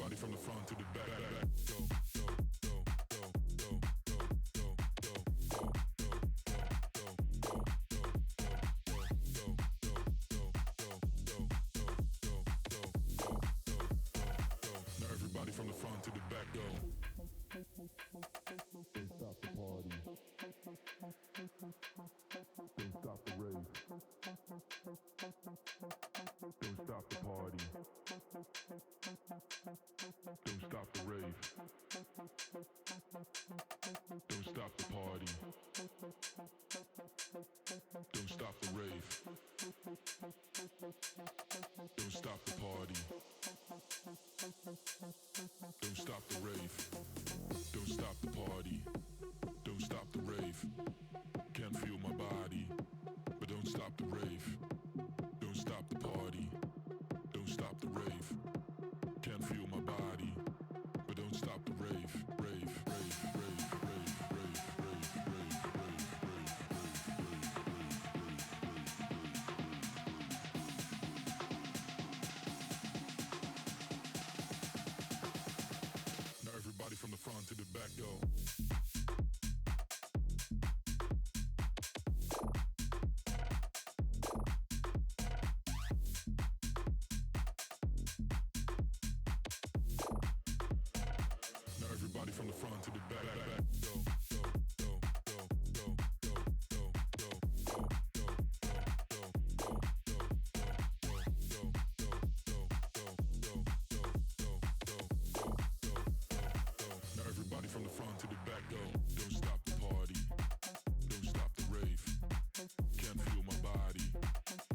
everybody from the front to the back. Go, go, go, go, go, go, go, go, go, go, go, now everybody from the front to the back. Go. Don't stop the party. Don't stop the rave. Don't stop the party. Don't stop the rave. Don't stop the party. Don't stop the rave. Don't stop the party. Don't stop the rave. Don't stop the party. Don't stop the rave. Can't feel my body, but don't stop the rave. Don't stop the party. Don't stop the rave. Can't feel my body, but don't stop the rave. Rave, rave, rave, rave, rave, rave, rave, rave, rave, rave. Now everybody from the front to the back go. Everybody from the front to the back, go, go, go, go, go, go, go, go, go, now everybody from the front to the back, go. Don't stop the party, don't stop the rave. Can't feel my body,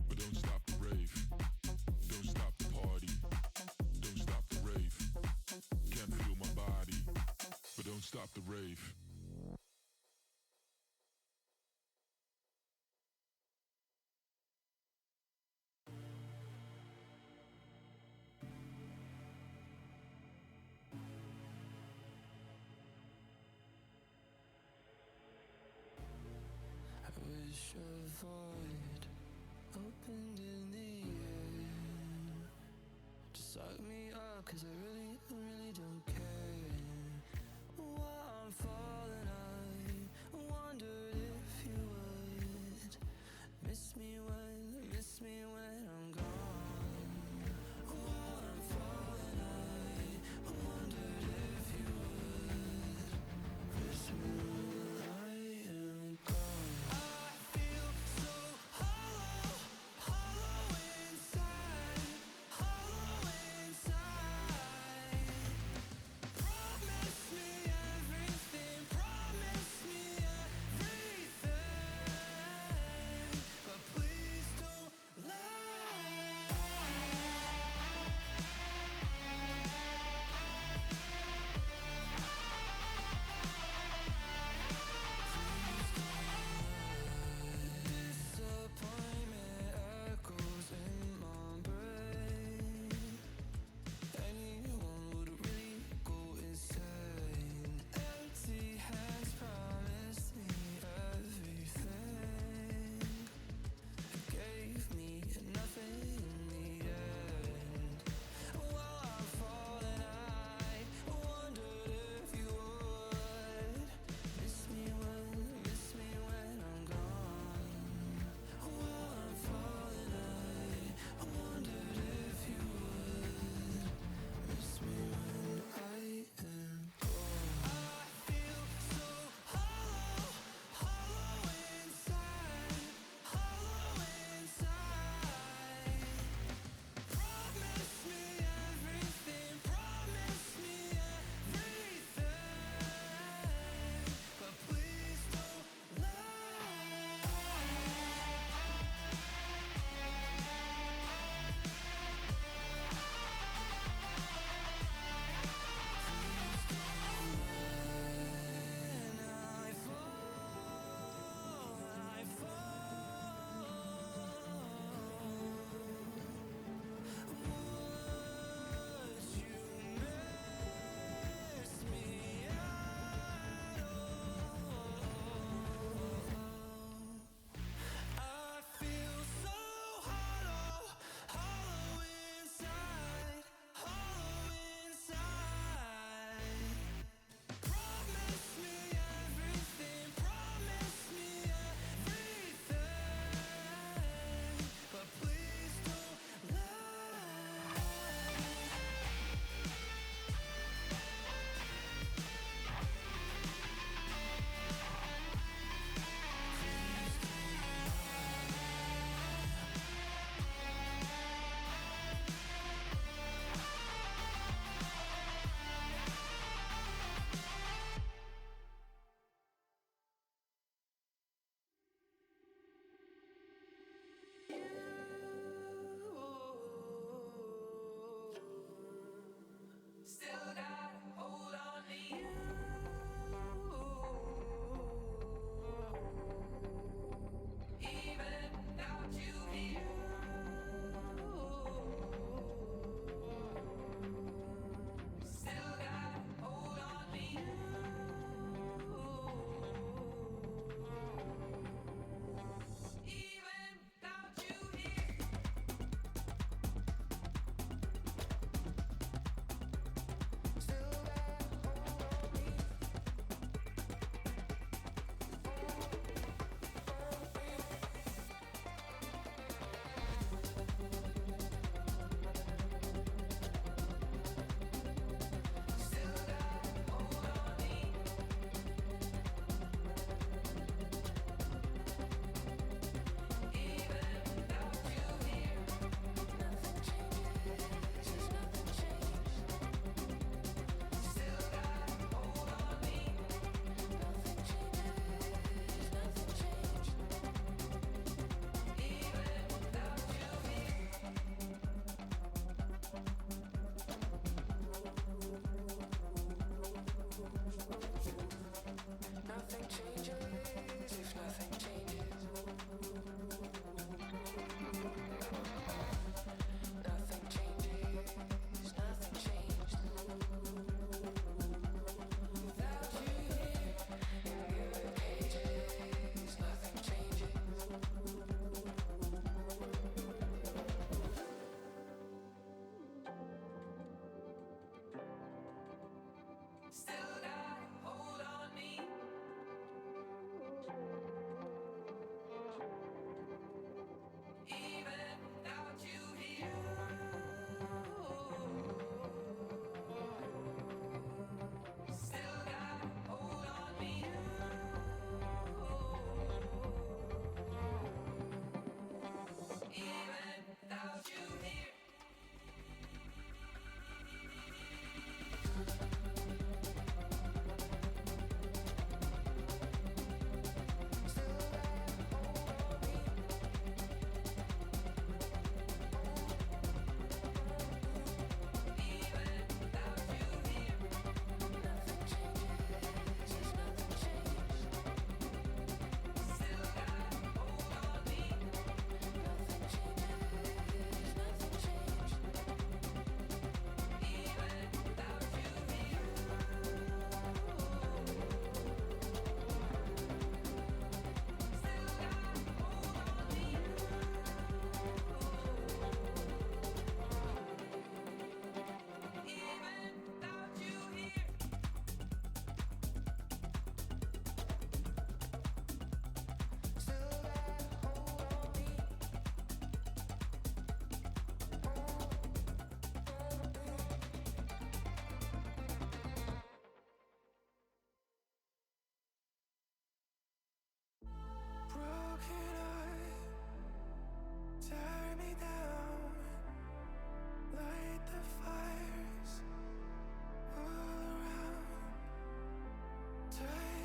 but don't stop the rave. Don't stop the party, don't stop the rave. Can't feel my body, but don't stop the rave. I wish a void opened in the air to suck me up, 'cause I really don't care. While I'm falling, I wondered if you would miss me when I'm gone. While I'm falling, I wondered if you would miss me when I am gone. I feel so hollow inside, hollow inside.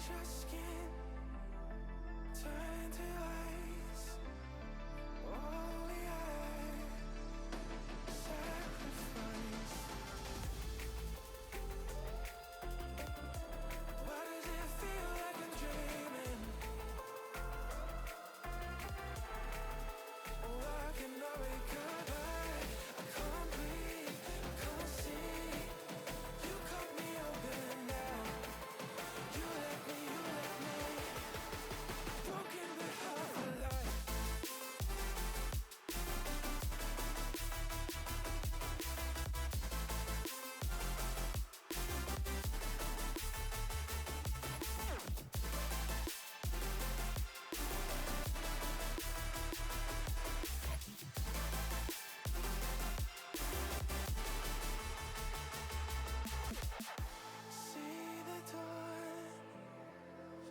your skin turn to ice. All we had, sacrifice. Why does it feel like I'm dreaming? Why can I wake up? I can't breathe, I can't see. You cut me open now. You let me broken but half alive. See the dawn,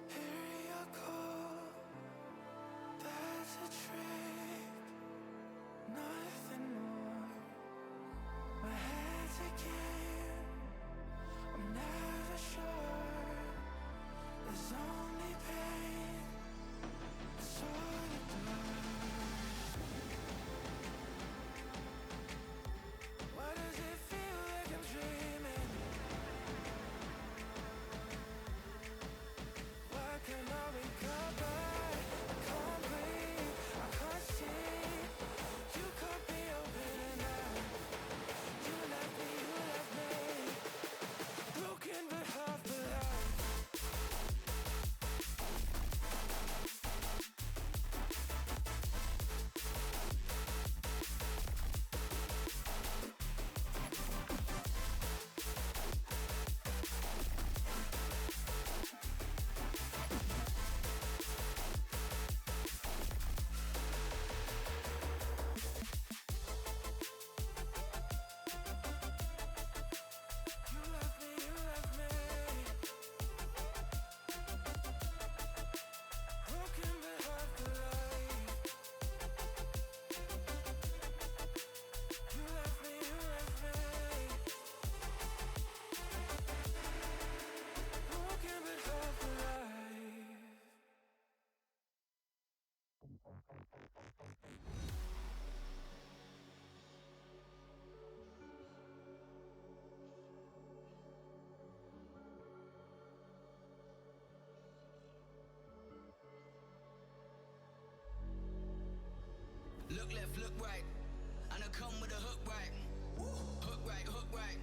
hear your call. That's a trick, nothing more. My head's again, I'm never sure. There's only pain, it's all it does. Why does it feel like I'm dreaming? Why can't I wake up? I can't breathe, I can't see. You cut me open now. You left me broken but half alive. You left me broken but half alive. You left me broken but half alive. Look left, look right, and I come with a hook right. Hook right, hook right.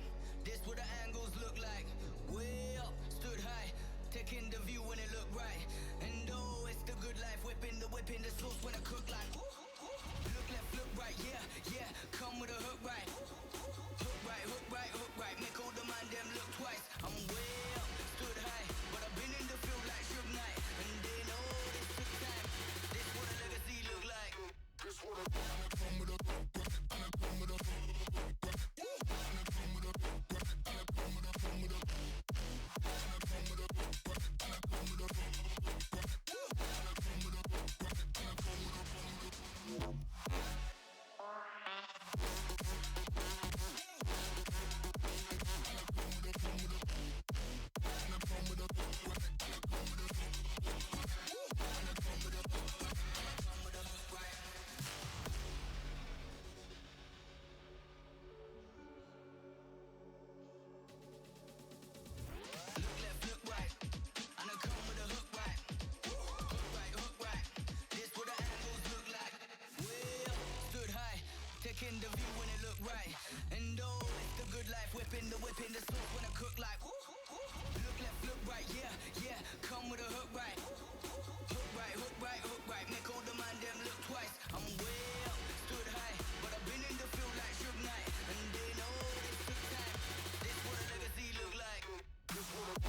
This what the angles look like. Way up, stood high, taking the view when it look right. And oh, it's the good life, whipping the sauce when I cook like. Look left, look right, yeah, yeah. Come with a hook right. Hook right, hook right, hook right. Make all the man them look twice. I'm way up, stood high, but I've been in the field like Suge Knight. And they know this took time. This what a legacy look like. Taking the view when it look right. And oh, it's the good life, whipping the sauce when I cook like. Look left, look right, yeah, yeah. Come with a hook right. Hook right, hook right, hook right. Make all the man them look twice. I'm way up, stood high, but I've been in the field like Suge Knight. And they know this took time. This what a legacy look like. This what a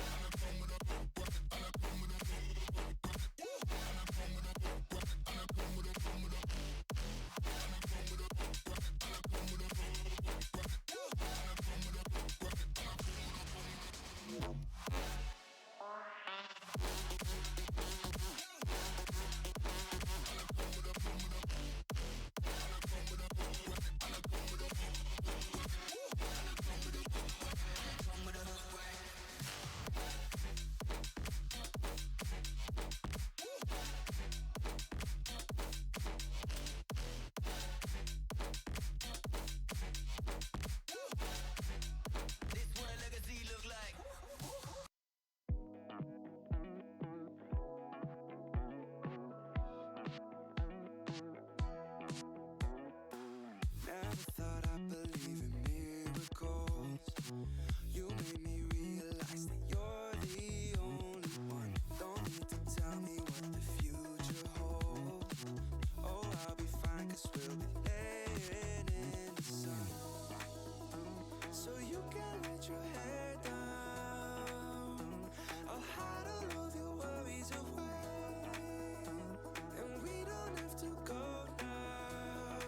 thought I believe in miracles. You made me realize that you're the only one. Don't need to tell me what the future holds. Oh, I'll be fine, 'cause we'll be laying in the sun. So you can let your hair down. I'll hide all of your worries away, and we don't have to go now.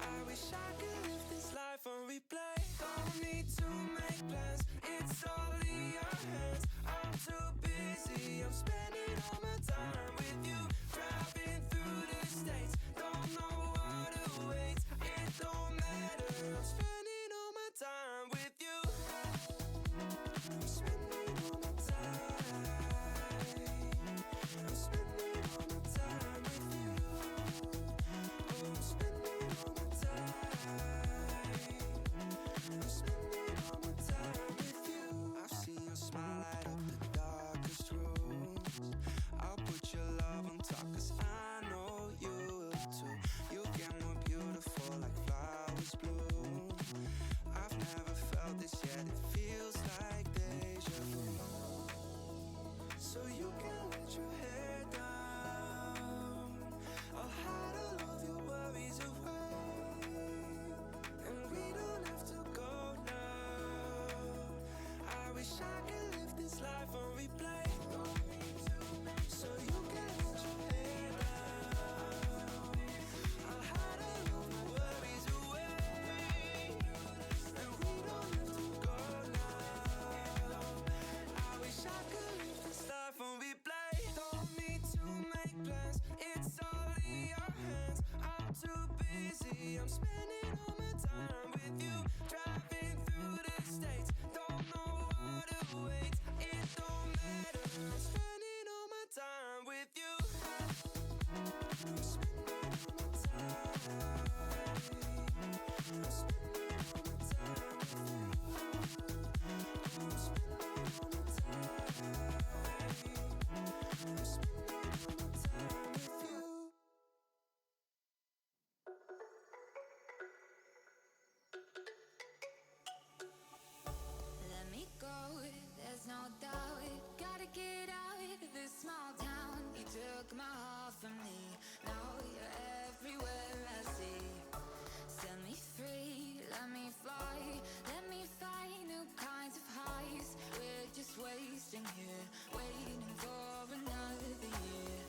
I wish I could live this life on replay. Don't need to make plans, it's all in your hands. I'm too busy, I'm spending all my time with you. Driving through the states, don't know what awaits. It don't matter, I'm spending all my time with you. I'm spending all my time. I'm spending all my time with you. Oh, I'm spending all my time. I'm spending all my time with you. I've seen your smile light up the darkest rooms. I'll put your love on top, 'cause I know you will too. You get more beautiful like flowers bloom. I've never felt this yet, it feels like deja vu. So you can let your hair down. I'll hide all of your worries away, and we don't have to go now. I wish I could live this life on replay. So you can let your hair down. I'll hide all of my worries away, and we don't have to go now. I wish I could live this life on replay. Don't need to make plans, it's all in your hands. I'm too busy, I'm spending all my time with you. Driving through the states, don't know what awaits. It don't matter, I'm spending all my time with you. I'm spending all my time. I'm spending all my time with you. I'm spending all my time. I'm spending all my time with you. Let me go, there's no doubt. Gotta get out of this small town. You took my heart from me, now you're everywhere I see. Set me free, let me fly. Let me find new kinds of highs. We're just wasting here, waiting for another year.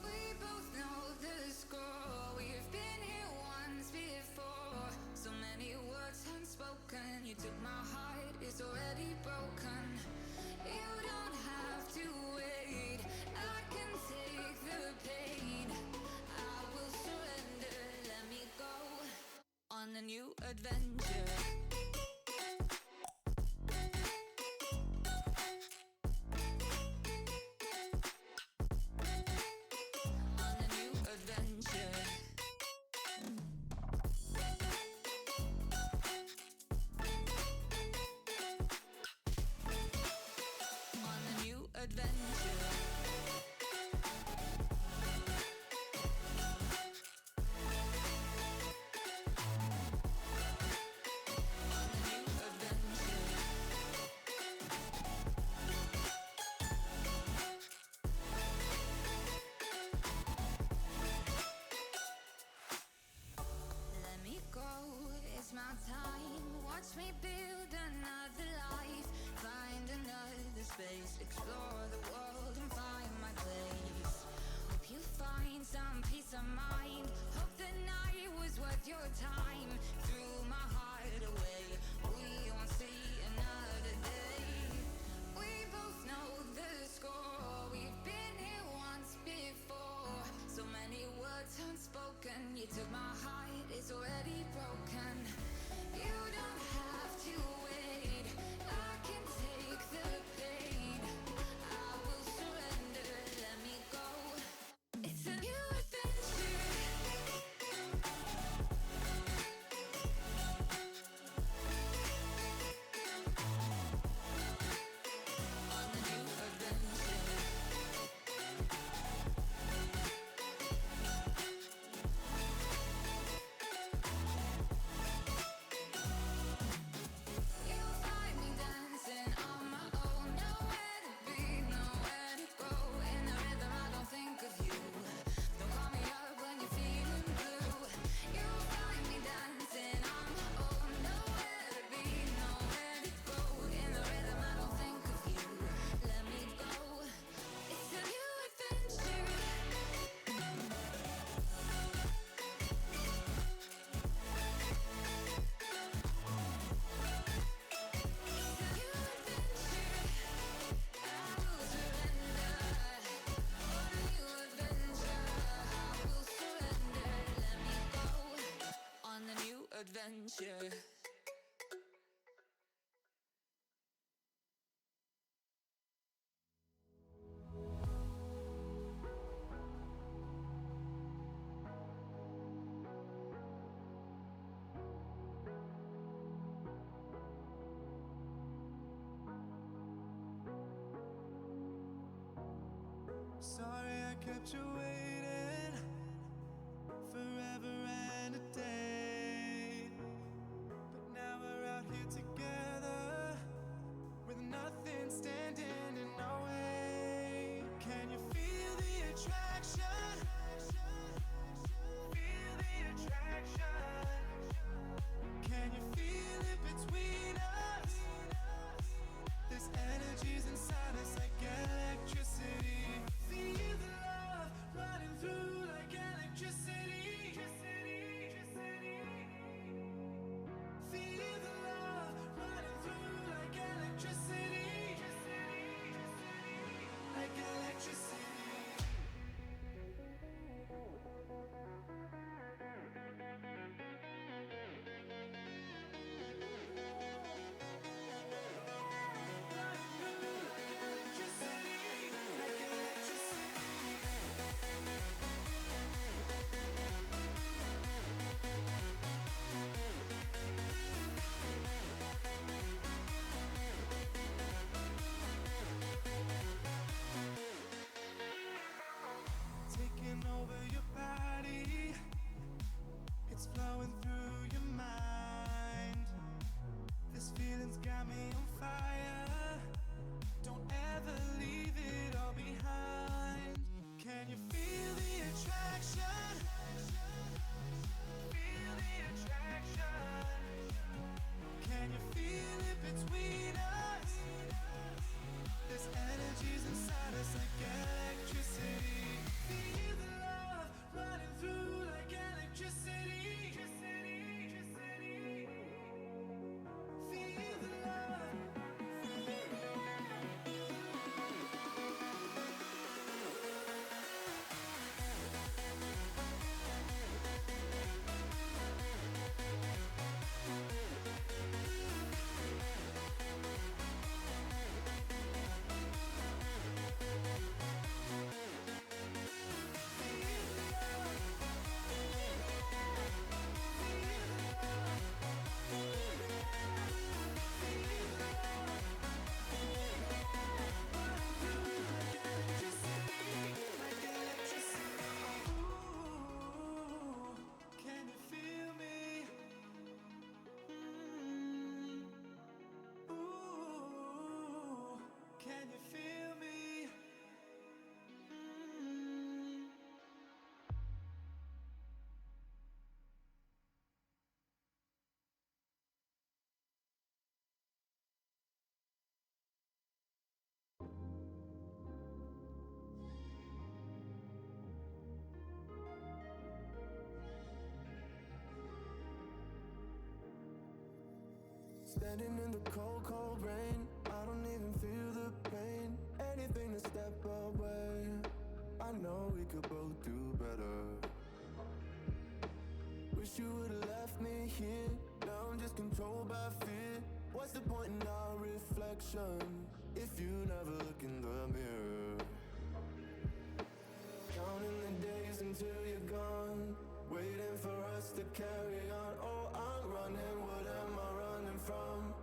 We both know the score, we've been here once before. So many words unspoken, you took my heart, it's already broken. You don't have to wait, I can take the pain. I will surrender, let me go on a new adventure. On a new adventure. On a new adventure. On a new adventure. Let me go, it's my time. Watch me build another life. Find another space. Explore the world and find my place. Hope you find some peace of mind. Hope the night was worth your time. Threw my heart away, we won't see another day. We both know the score, we've been here once before. So many words unspoken, you took my heart, it's already broken. You don't have to wait, I can take the pain. I will surrender, let me go. It's a new adventure. Yeah. Sorry I kept you waiting forever and a day. But now we're out here together with nothing standing in our way. Can you feel the attraction? Feel the attraction. Can you feel it between us? This energy's inside us like electricity. Feel the love running through like electricity. Feel the love running through like electricity. Like electricity. Taking over your body, it's flowing through your mind. This feeling's got me on fire. Don't ever leave it all behind. Can you feel the attraction? Feel the attraction. Can you feel it between us? This energy's inside us like electricity. Feel the love running through like electricity. Feel the love. Can you feel me? Ooh, can you feel me? Standing in the cold, cold rain, I don't even feel the pain. Anything to step away. I know we could both do better. Wish you would've left me here. Now I'm just controlled by fear. What's the point in our reflection if you never look in the mirror? Counting the days until you're gone, waiting for us to carry on. Oh, I'm running, what am I running from?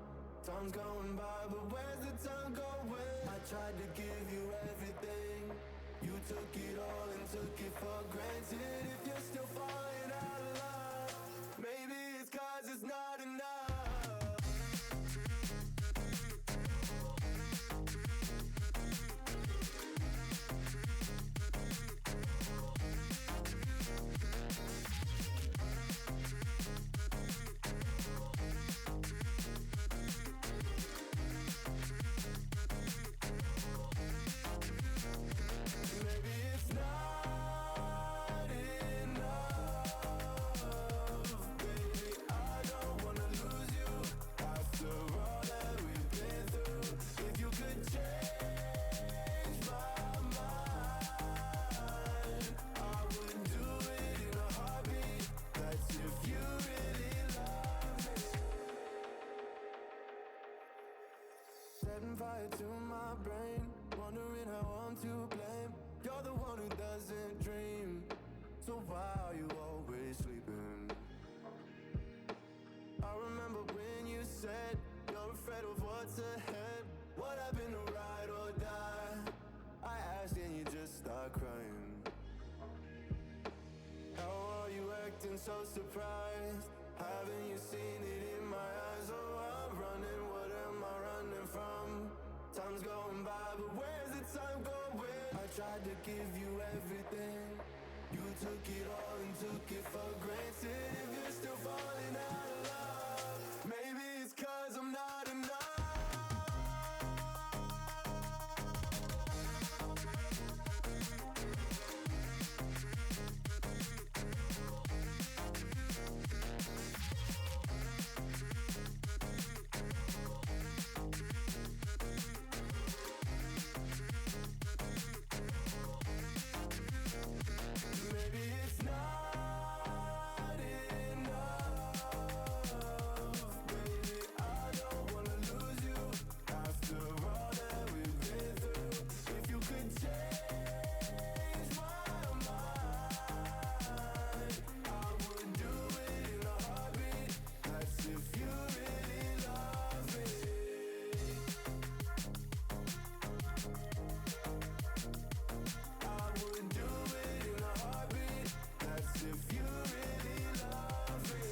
Time's going by, but where's the time going? I tried to give you everything, you took it all and took it for granted. If you're still falling out of love, maybe it's 'cause it's not enough. Maybe it's not enough. fire to my brain, wondering how I'm to blame. You're the one who doesn't dream, so why are you always sleeping? I remember when you said you're afraid of what's ahead. What happened to ride or die? I asked and you just start crying. How are you acting so surprised? Haven't you seen it in my eyes? Oh, I'm running, what am I running from? Time's going by, but where's the time going? I tried to give you everything, you took it all and took it for granted. If you're still falling out of love, maybe it's 'cause I'm not enough. Maybe it's not enough, baby. I don't wanna lose you after all that we've been through. If you could change my mind, I would do it in a heartbeat. That's if you really love me. I would do it in a heartbeat. That's if you really love me.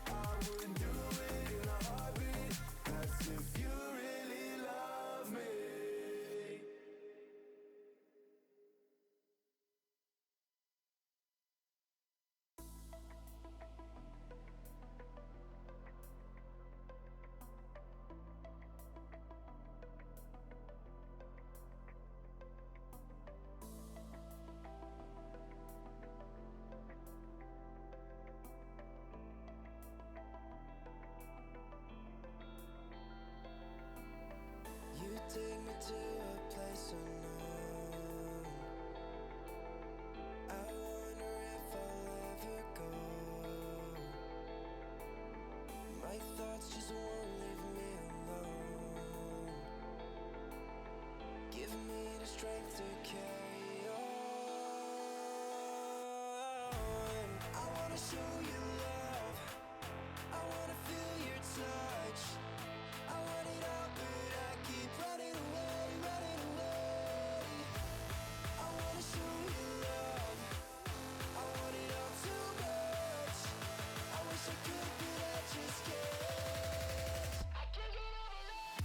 I would do it in a heartbeat. That's if you really love me. You take me to a place unknown. I wonder if I'll ever go. My thoughts just won't leave me alone. Give me the strength to carry on. I wanna show you love, I wanna feel your touch. I want it all, but I keep running away, running away. I wanna show you love, I want it all too much. I wish I could, but I just can't. I can't get over love.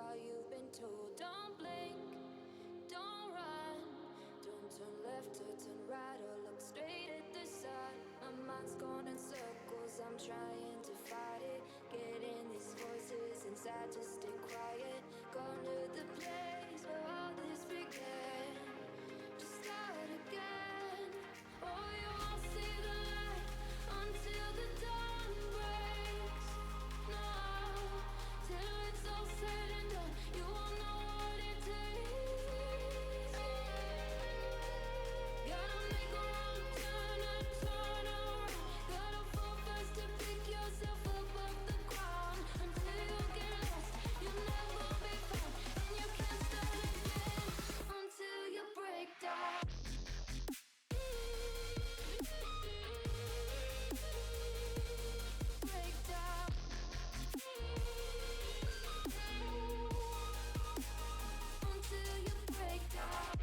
all you've been told. Don't blink, don't run, don't turn left or turn right or look straight at the sun. My mind's going in circles, I'm trying to fight it. Getting these voices inside to stay quiet. Gone to the place where all this began. Just start again. Oh, you won't see the light until the dawn breaks. No, till it's all said and done, you won't know what it takes. Gotta make a wrong turn and turn around. Gotta fall fast to pick yourself up off the ground. Until you get lost, you'll never be found. And you can't start again until you break down. Break down. Until you break down.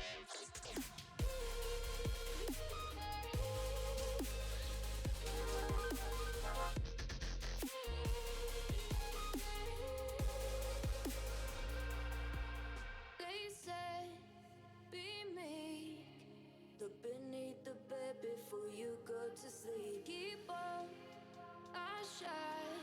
They said, be meek. Look beneath the bed before you go to sleep. Keep on, I shine.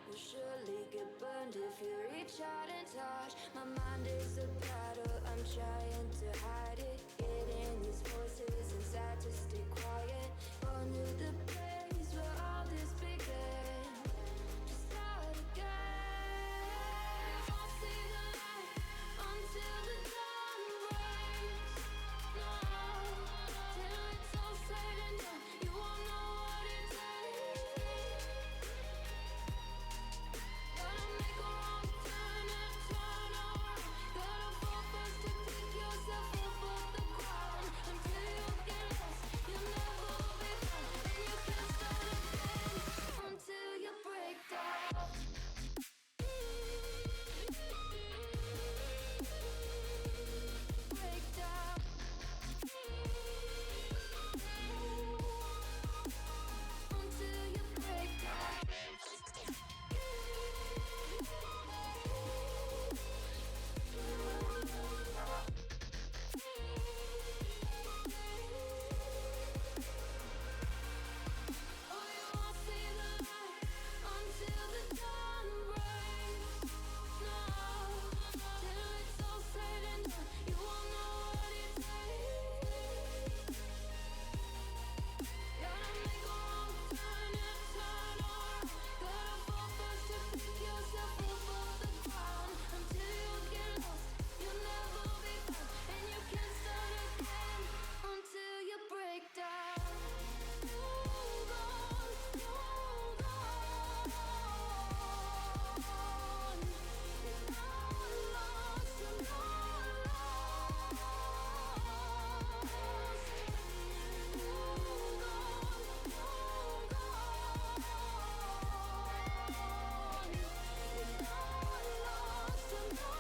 Will surely get burned if you reach out and touch. My mind is a battle, I'm trying to hide it. Getting these voices inside to stay quiet. Gone to the place where all this began. Just start again. You won't see the light until the dawn breaks. No, till it's all said and done, you won't know what it takes. Gotta make a wrong turn and turn around. Gotta fall fast to pick yourself up off the ground. Until you get lost, you'll never be found. And you can't start again until you break down. Break down. Until you break down. Oh, you won't see the light until the dawn breaks. No, till it's all said and done, you won't know what it takes. Gotta make a wrong turn and turn around. Gotta fall fast to pick yourself up off the ground. Until you get lost, you'll never be found. And you can't start again until you break down. Hold on, hold on. You're not lost, you're not lost. Hold on, hold on. You're not lost, you're not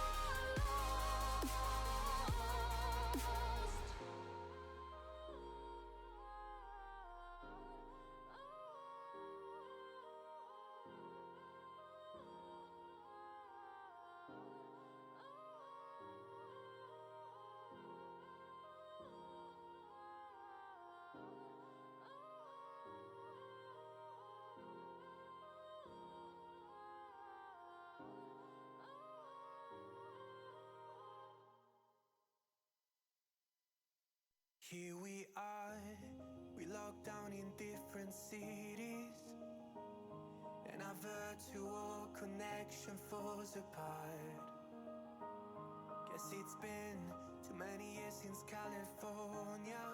Here we are, we locked down in different cities, and our virtual connection falls apart. Guess it's been too many years since California.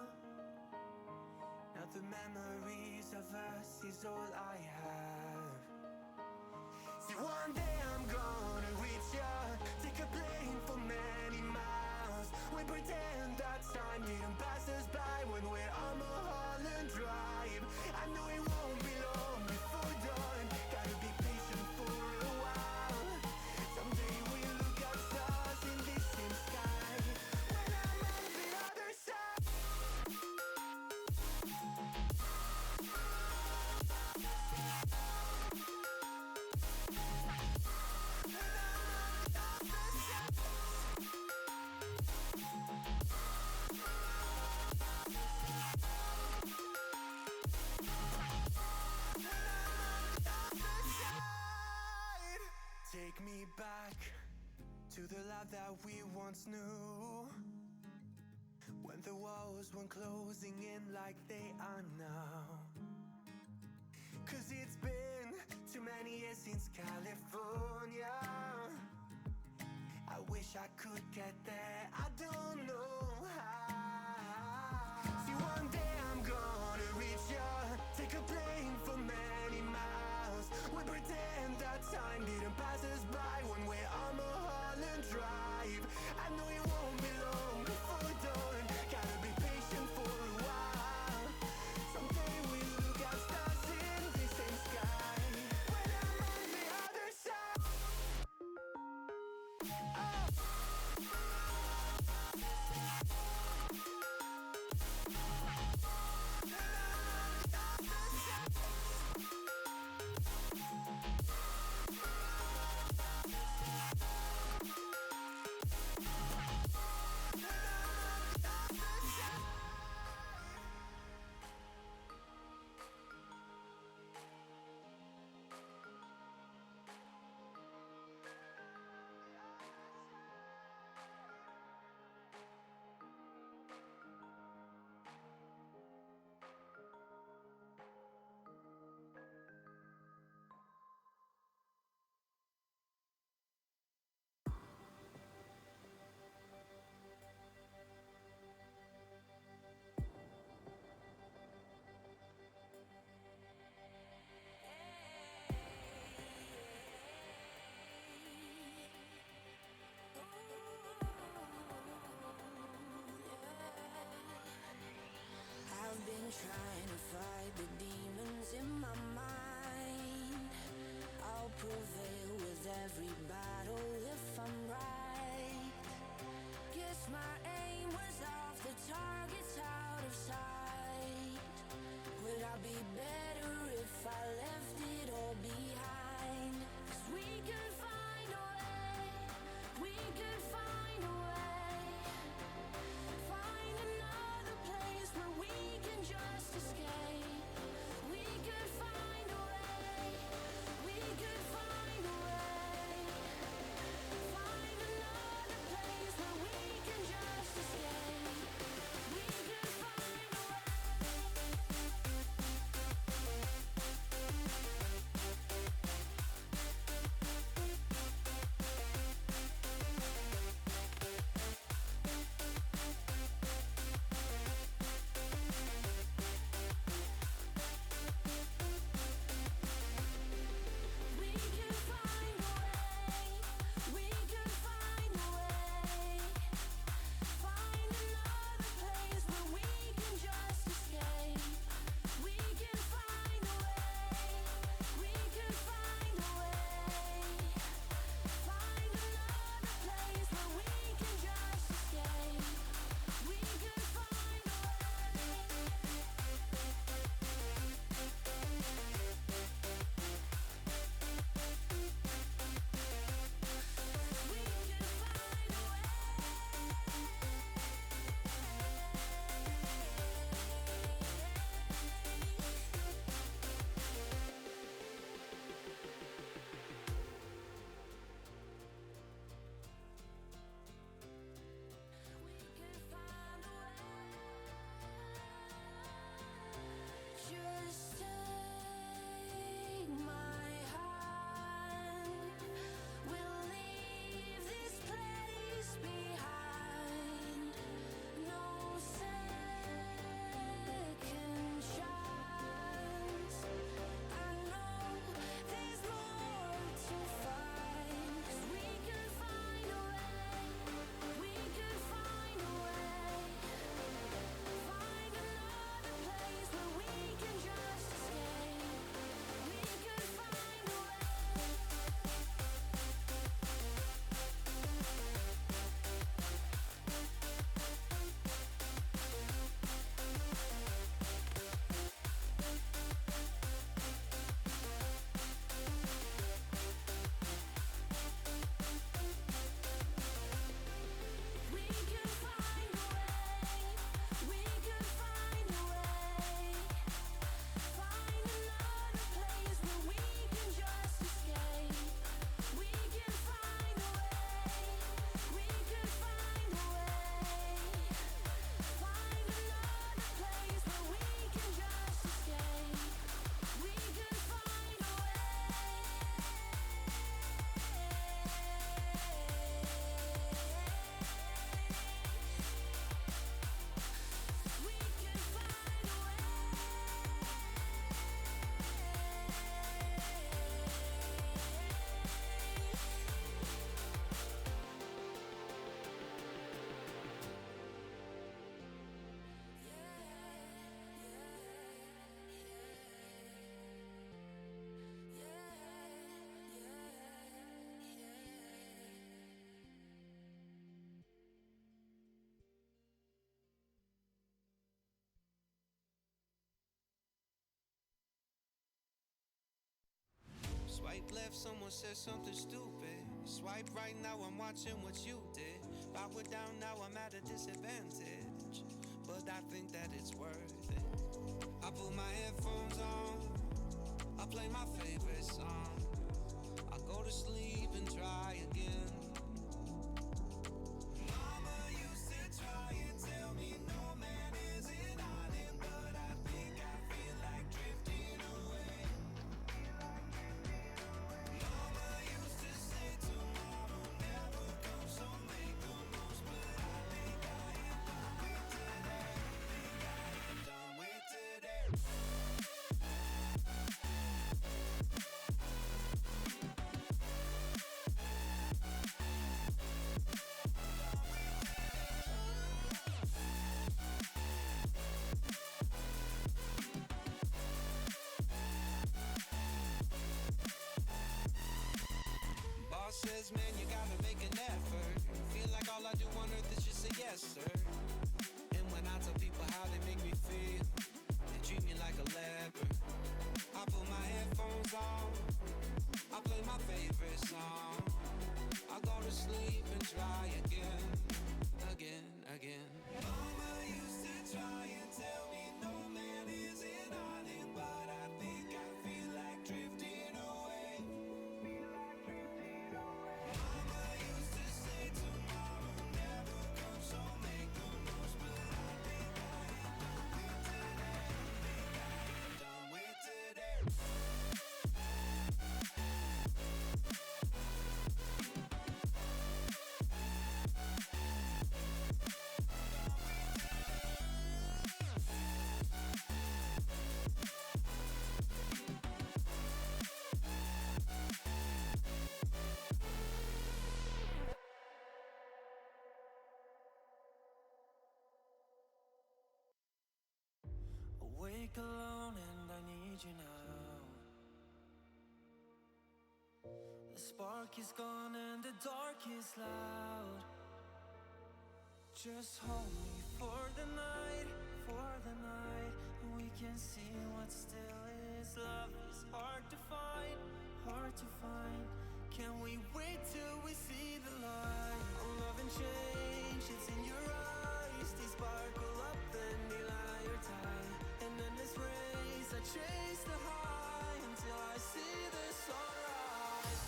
Now the memories of us is all I have. See, one day I'm gonna reach ya, take a plane for many miles. We pretend that time didn't pass us by when we're on Mulholland Drive. I know it won't be long before dawn. Gotta be patient for a while. Someday we'll look at stars in this same sky. When I'm on the other side. When I'm love that we once knew, when the walls weren't closing in like they are now. 'Cause it's been too many years since California. I wish I could get there, I don't know how. See, one day I'm gonna reach ya, take a plane for many miles. We pretend that time didn't pass us by when we're on Mulholland Drive. I know it won't be long before dawn, gotta be patient for a while. Someday we'll look at stars in the same sky, when I'm on the other side. Swipe left, someone said something stupid. Swipe right, now I'm watching what you did. Power down, now I'm at a disadvantage. But I think that it's worth it. I put my headphones on, I play my favorite song. I go to sleep and try again. Mama used to try and tell me no man is an island, but I think I feel like drifting away. Mama used to say tomorrow never comes, so make the most, but I think I am done with today. Think I am done with today. Boss says, man, you gotta make an effort. Feel like all I do on earth is just say yes, sir. And when I tell people how they make me feel, they treat me like a leper. I put my headphones on, I play my favorite song. I go to sleep and try again, again, again. Mama used to try and tell me no man is an island, but I think I feel like drifting away. Mama used to say tomorrow never comes, so make the most, but I think I am done with today. Think I am done with today. Awake alone and I need you now. The spark is gone and the dark is loud. Just hold me for the night, for the night. We can see what still is. Love is hard to find, hard to find. Can we wait till we see the light? Oh, love and change, it's in your eyes. They sparkle up, then they lie or die. An endless race, I chase the high until I see the sunrise.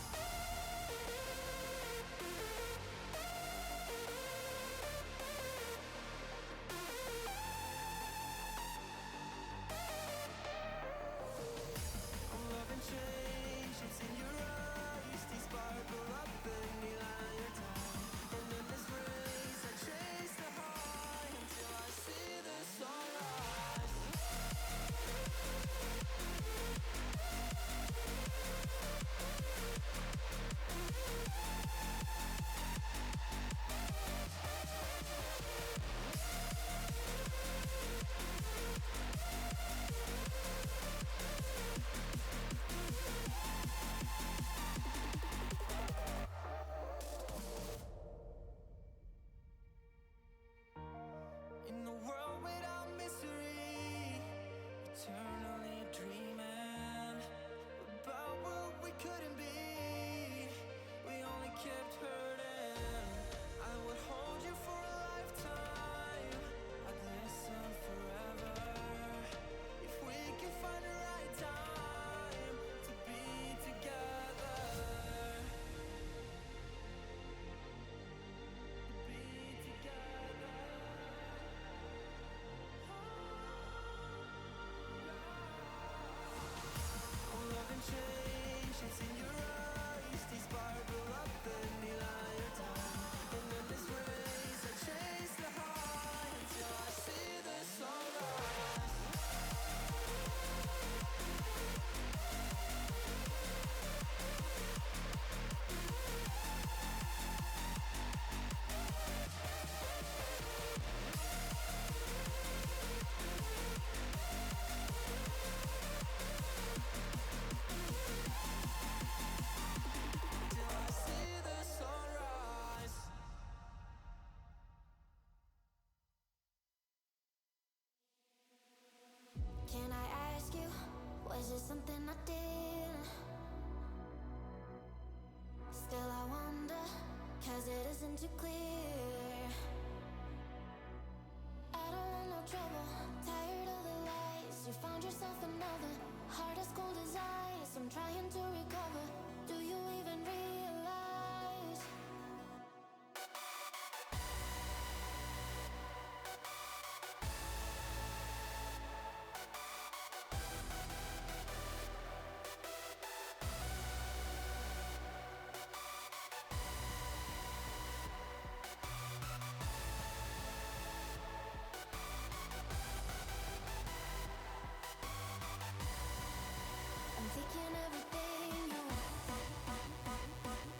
Oh, love and change, it's in your eyes. They sparkle up, then they lie or die. isn't too clear. I don't want no trouble, tired of the lies. You found yourself another, heart as cold as ice. I'm trying to recover, do you even realize? I'm taking everything you want.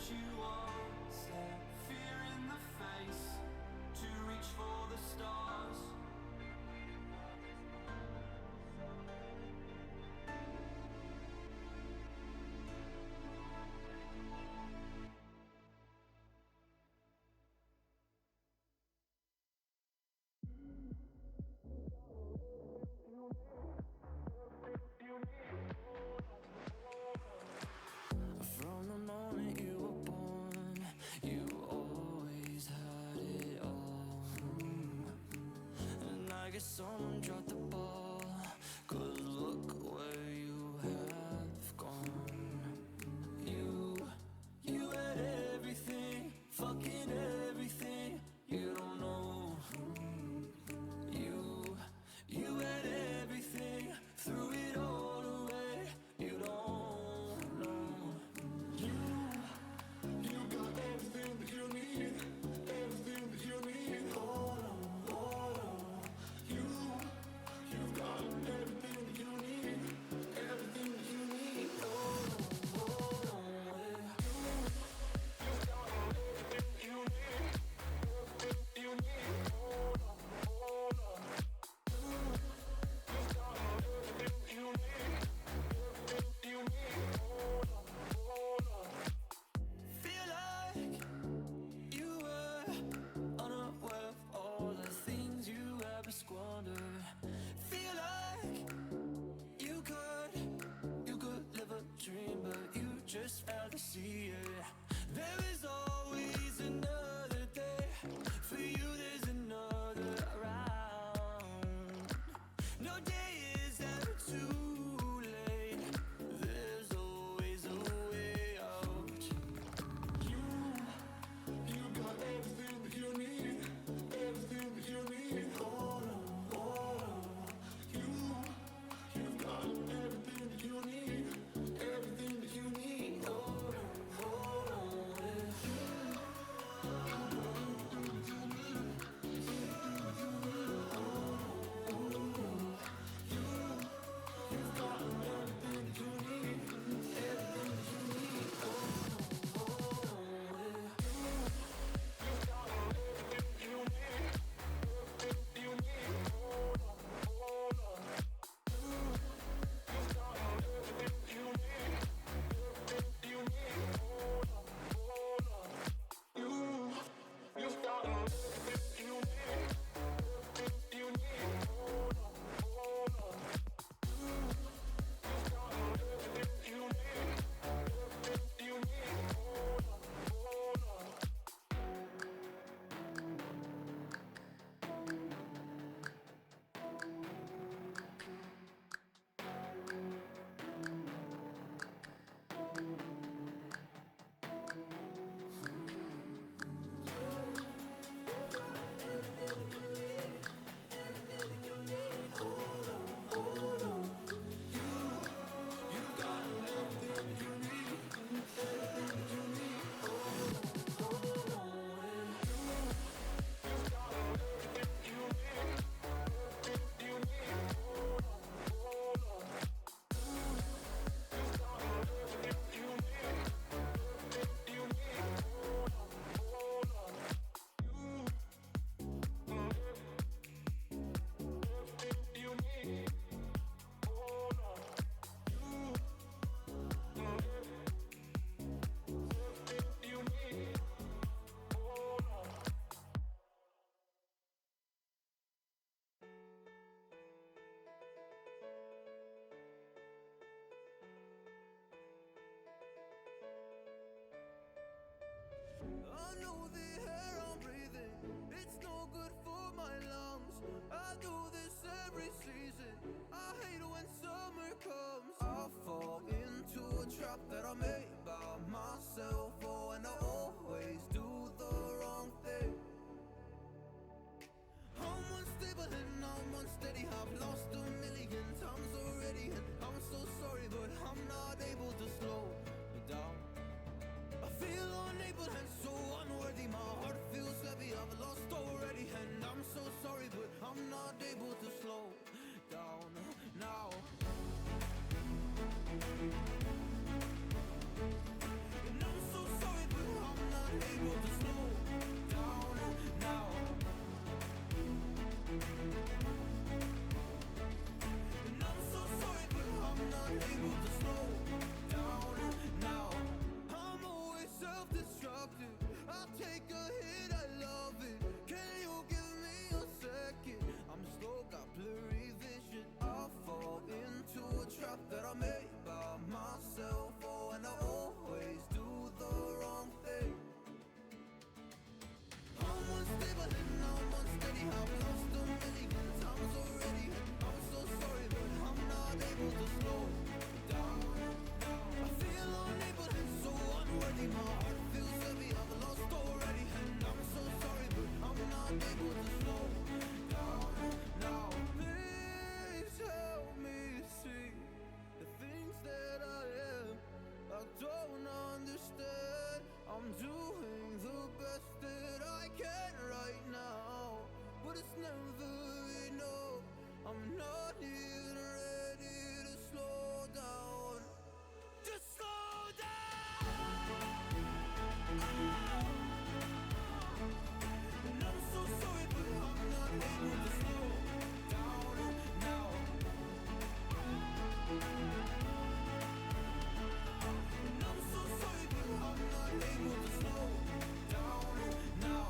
you want. Stare fear in the face to reach for the stars. From the moment you were born, you always had it all. And I guess someone dropped the ball, 'cause look where you have gone. You had everything, fucking everything. You don't know. You had everything, threw it all away. You don't know. You got everything that you need, everything that you need. Hold on, hold on. You've got everything that you need, everything that you need. Hold on, hold on. You've got everything that you need, everything you need. Hold on, hold on. You've got everything that you need, everything you need. Hold on, hold on. Feel like you were unaware of all the things you ever squandered. Feel like you could live a dream, but you just failed to see it. There is always another day. For you there's another round. No day is ever too late. There's always a way out. You got everything that you need, everything that you need. Hold on, hold on. You've got everything that you need, everything that you need. Hold on, hold on. You've got everything that you need, everything that you need. Hold on, hold on. You've got everything that you need, everything you need. Hold on, hold on. You've got everything that you need, everything you need. Hold on, hold on. You've got everything that you need, everything you need. Hold on, hold on. You've got everything that you need, everything you need. Hold on, hold on. I know the air I'm breathing, it's no good for my lungs. I do this every season, I hate when summer comes. I fall into a trap that I made by myself. Oh, and I always do the wrong thing. I'm unstable and I'm unsteady, I've lost a million times already. And I'm so sorry, but I'm not able to slow down. I feel unable and so unworthy. My heart feels heavy, I've lost already. And I'm so sorry, but I'm not able I'm doing the best that I can right now, but it's never enough. I'm not even ready to slow down. Just slow down. And I'm so sorry, but I'm not able to slow down now. And I'm so sorry, but I'm not able to slow down now.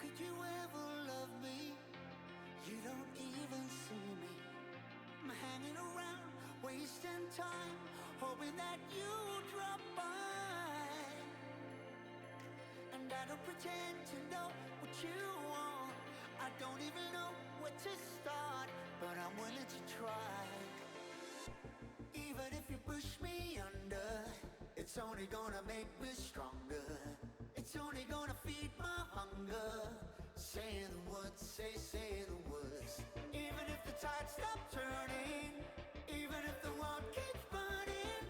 could you ever love me? You don't even see me. I'm hanging around, wasting time, hoping that you drop by. And I don't pretend to know what you want. I don't even know where to start, but I'm willing to try. Even if you push me under, it's only gonna make me stronger. It's only gonna feed my hunger. Say the words, say the words. Even if the tide stops turning, even if the world keeps burning,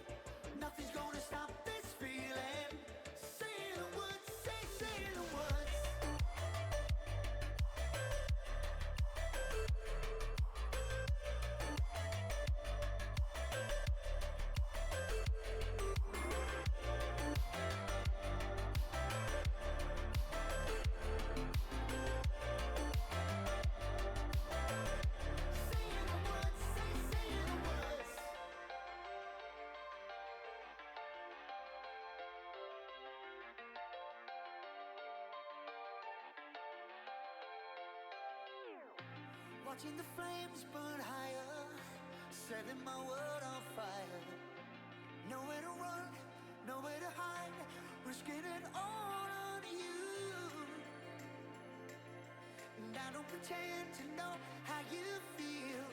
nothing's gonna stop this feeling. Say the words, say the words. Watching the flames burn higher, setting my world on fire. Nowhere to run, nowhere to hide, risking it all on you. And I don't pretend to know how you feel.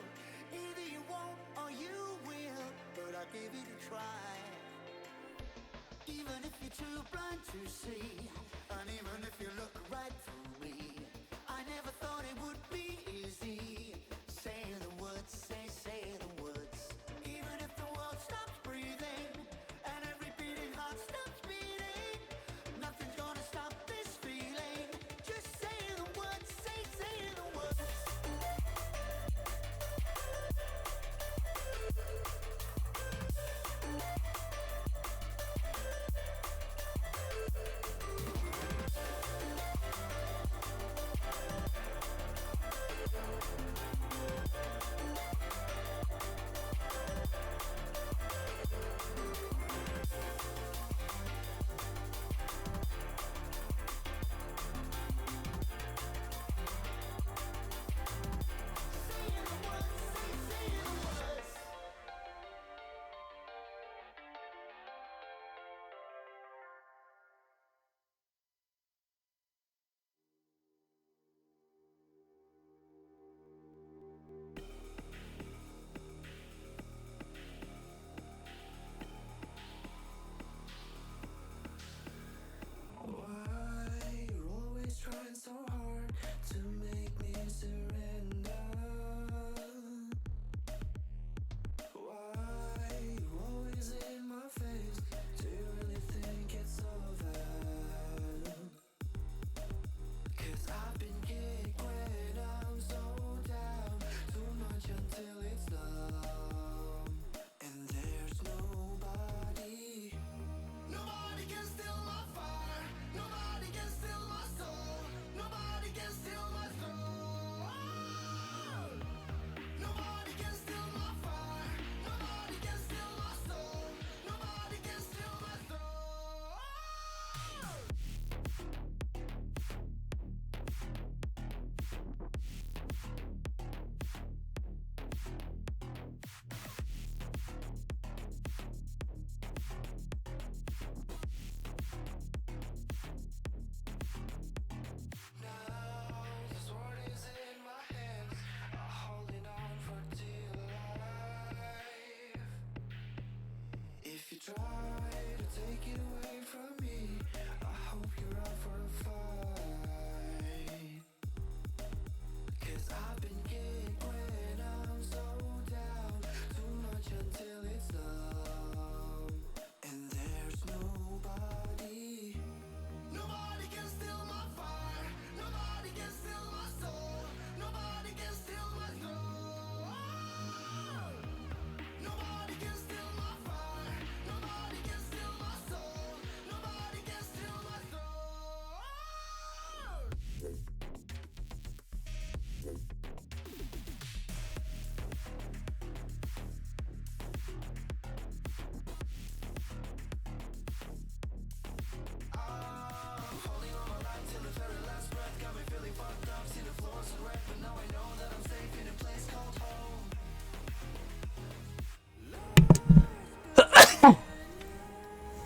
Either you won't or you will, but I'll give it a try. Even if you're too blind to see, and even if you look right through me, I never thought it would be easy. Say the words, say the words. Even if the world stops breathing and every beating heart stops beating, nothing's gonna stop this feeling. Just say the words, say the words.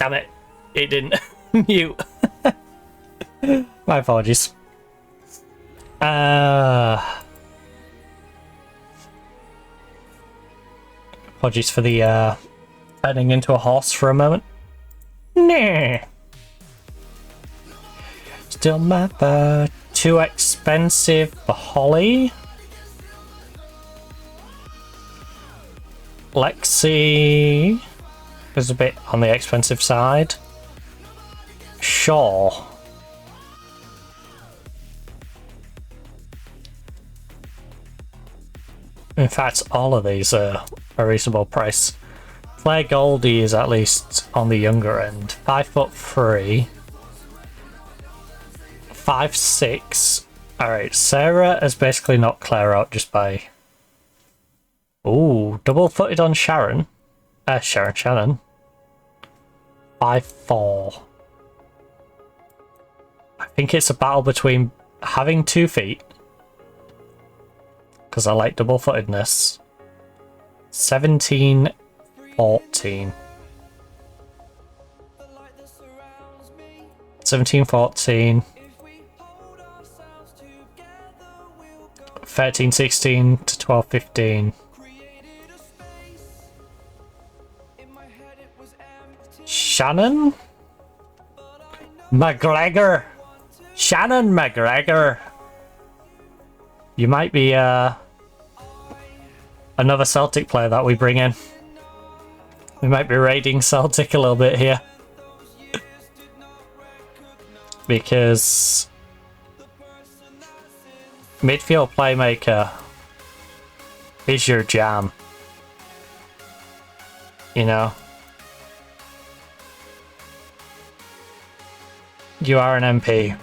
Damn it. It didn't mute. My apologies. Apologies for the turning into a horse for a moment. Nah. Still mapper. Too expensive for Holly. Lexi is a bit on the expensive side. Sure. In fact, all of these are a reasonable price. Claire Goldie is at least on the younger end. 5'3". 5'6". Alright, Sarah has basically knocked Claire out just by... Ooh, double-footed on Shannon. 5'4". I think it's a battle between having 2 feet, because I like double-footedness. 17, 14. 17, 14. 13, 16 to 12, 15. Shannon? McGregor? Shannon McGregor. You might be another Celtic player that we bring in. We might be raiding Celtic a little bit here. Because midfield playmaker is your jam. You know? You are an MP.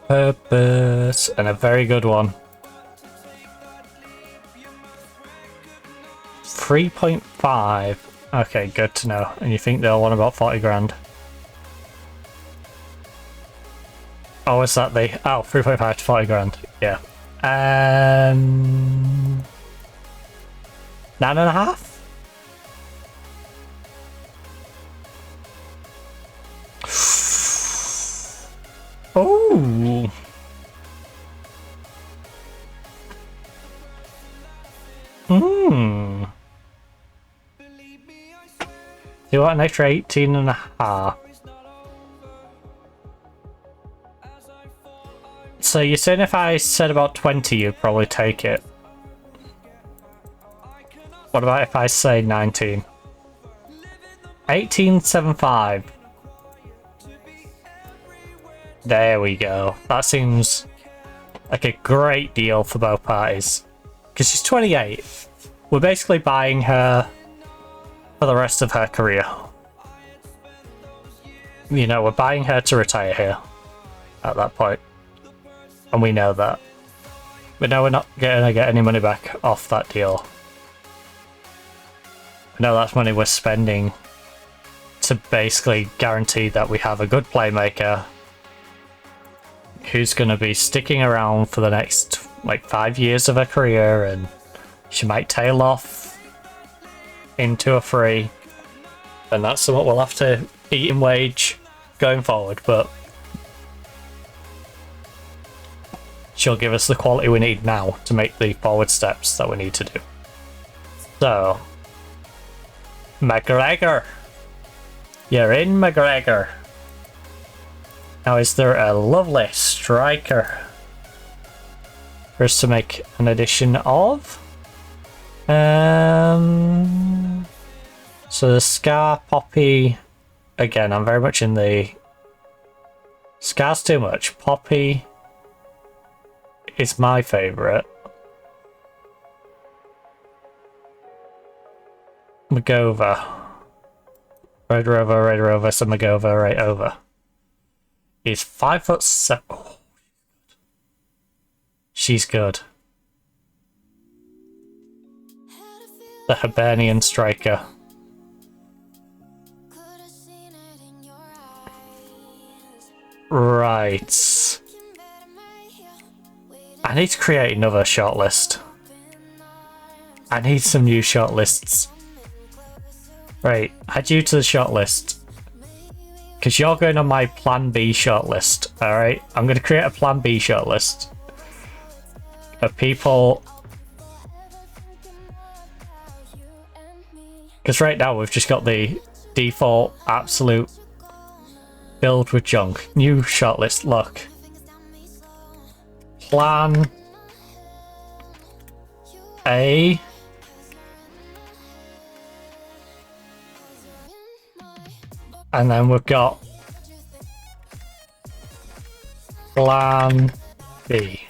Purpose, and a very good one. 3.5. Okay, good to know. And you think they'll want about 40 grand? Oh, is that the... Oh, 3.5 to 40 grand. Yeah. 9.5? Oh. Hmm. You want an extra 18.5? So you're saying if I said about 20, you'd probably take it. What about if I say 19? 18.75. There we go. That seems like a great deal for both parties. Because she's 28. We're basically buying her for the rest of her career. You know, we're buying her to retire here at that point. And we know that. But no, we're not going to get any money back off that deal. We know that's money we're spending to basically guarantee that we have a good playmaker who's going to be sticking around for the next like 5 years of her career, and she might tail off into a free, and that's what we'll have to eat in wage going forward, but she'll give us the quality we need now to make the forward steps that we need to do. So, McGregor, you're in, McGregor. Now, is there a lovely striker for us to make an addition of? So the Scar, Poppy, again, I'm very much in the... Scar's too much. Poppy is my favourite. Magova. Red Rover, so Magova right over. He's 5'7". Oh, she's good. The Hibernian striker. Right. I need to create another shortlist. I need some new shortlists. Right, add you to the shortlist. Because you're going on my Plan B shortlist, alright? I'm going to create a Plan B shortlist of people. Because right now we've just got the default absolute filled with junk. New shortlist, look. Plan A. And then we've got Plan B.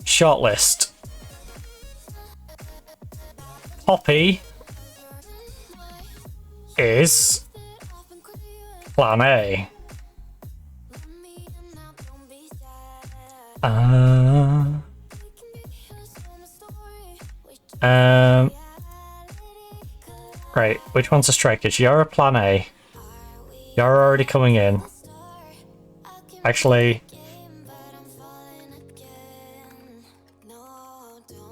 Shortlist. Poppy is Plan A. Right, which one's a strikers? You're a Plan A. You're already coming in. Actually,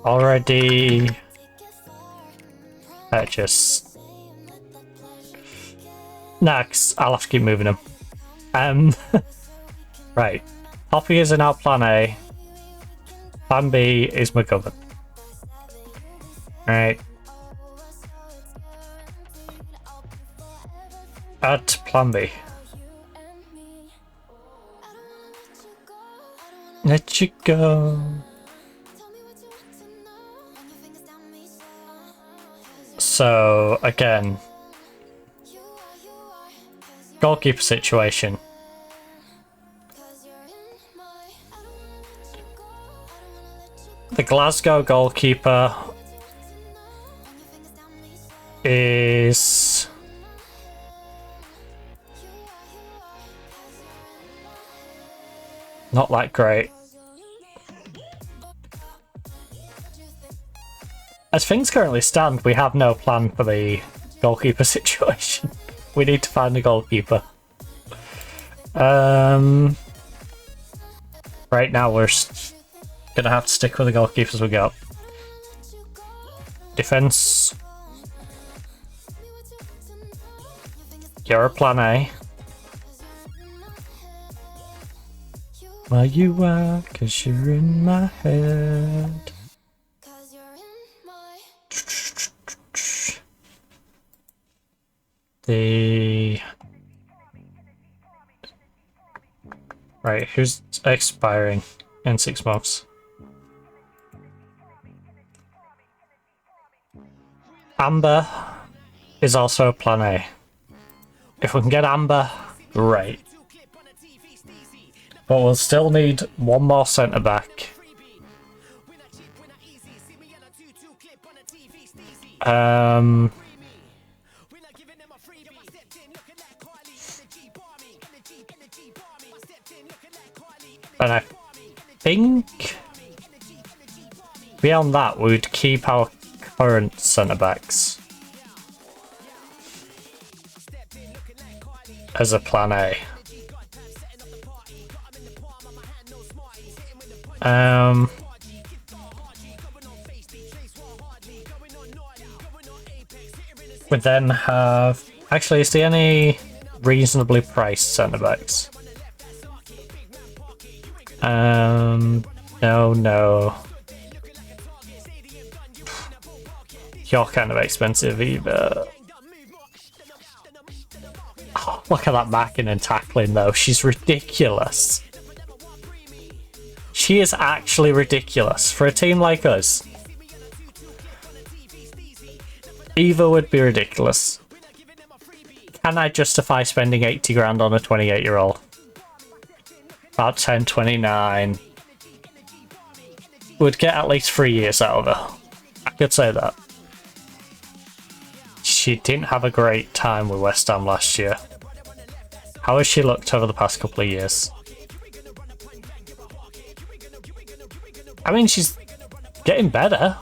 already purchase. Next, I'll have to keep moving them. Right, Poppy is in our Plan A. Plan B is McGovern. Right. Add to Plan B. Let you go. So again, goalkeeper situation. The Glasgow goalkeeper is not that great. As things currently stand, we have no plan for the goalkeeper situation. We need to find a goalkeeper. Right now we're gonna have to stick with the goalkeepers we got. Defense. You're a Plan A. Well, you are, 'cause you're in my head. Right, who's expiring in 6 months? Amber is also a Plan A. If we can get Amber, great. But we'll still need one more centre back. And I think beyond that, we'd keep our current centre backs as a Plan A. We then have. Actually, is there any reasonably priced centre backs? No. You're kind of expensive either. Oh, look at that marking and tackling though. She's ridiculous. She is actually ridiculous for a team like us. Eva would be ridiculous. Can I justify spending 80 grand on a 28-year-old? About 10, 29. Would get at least 3 years out of her. I could say that. She didn't have a great time with West Ham last year. How has she looked over the past couple of years? I mean, she's getting better.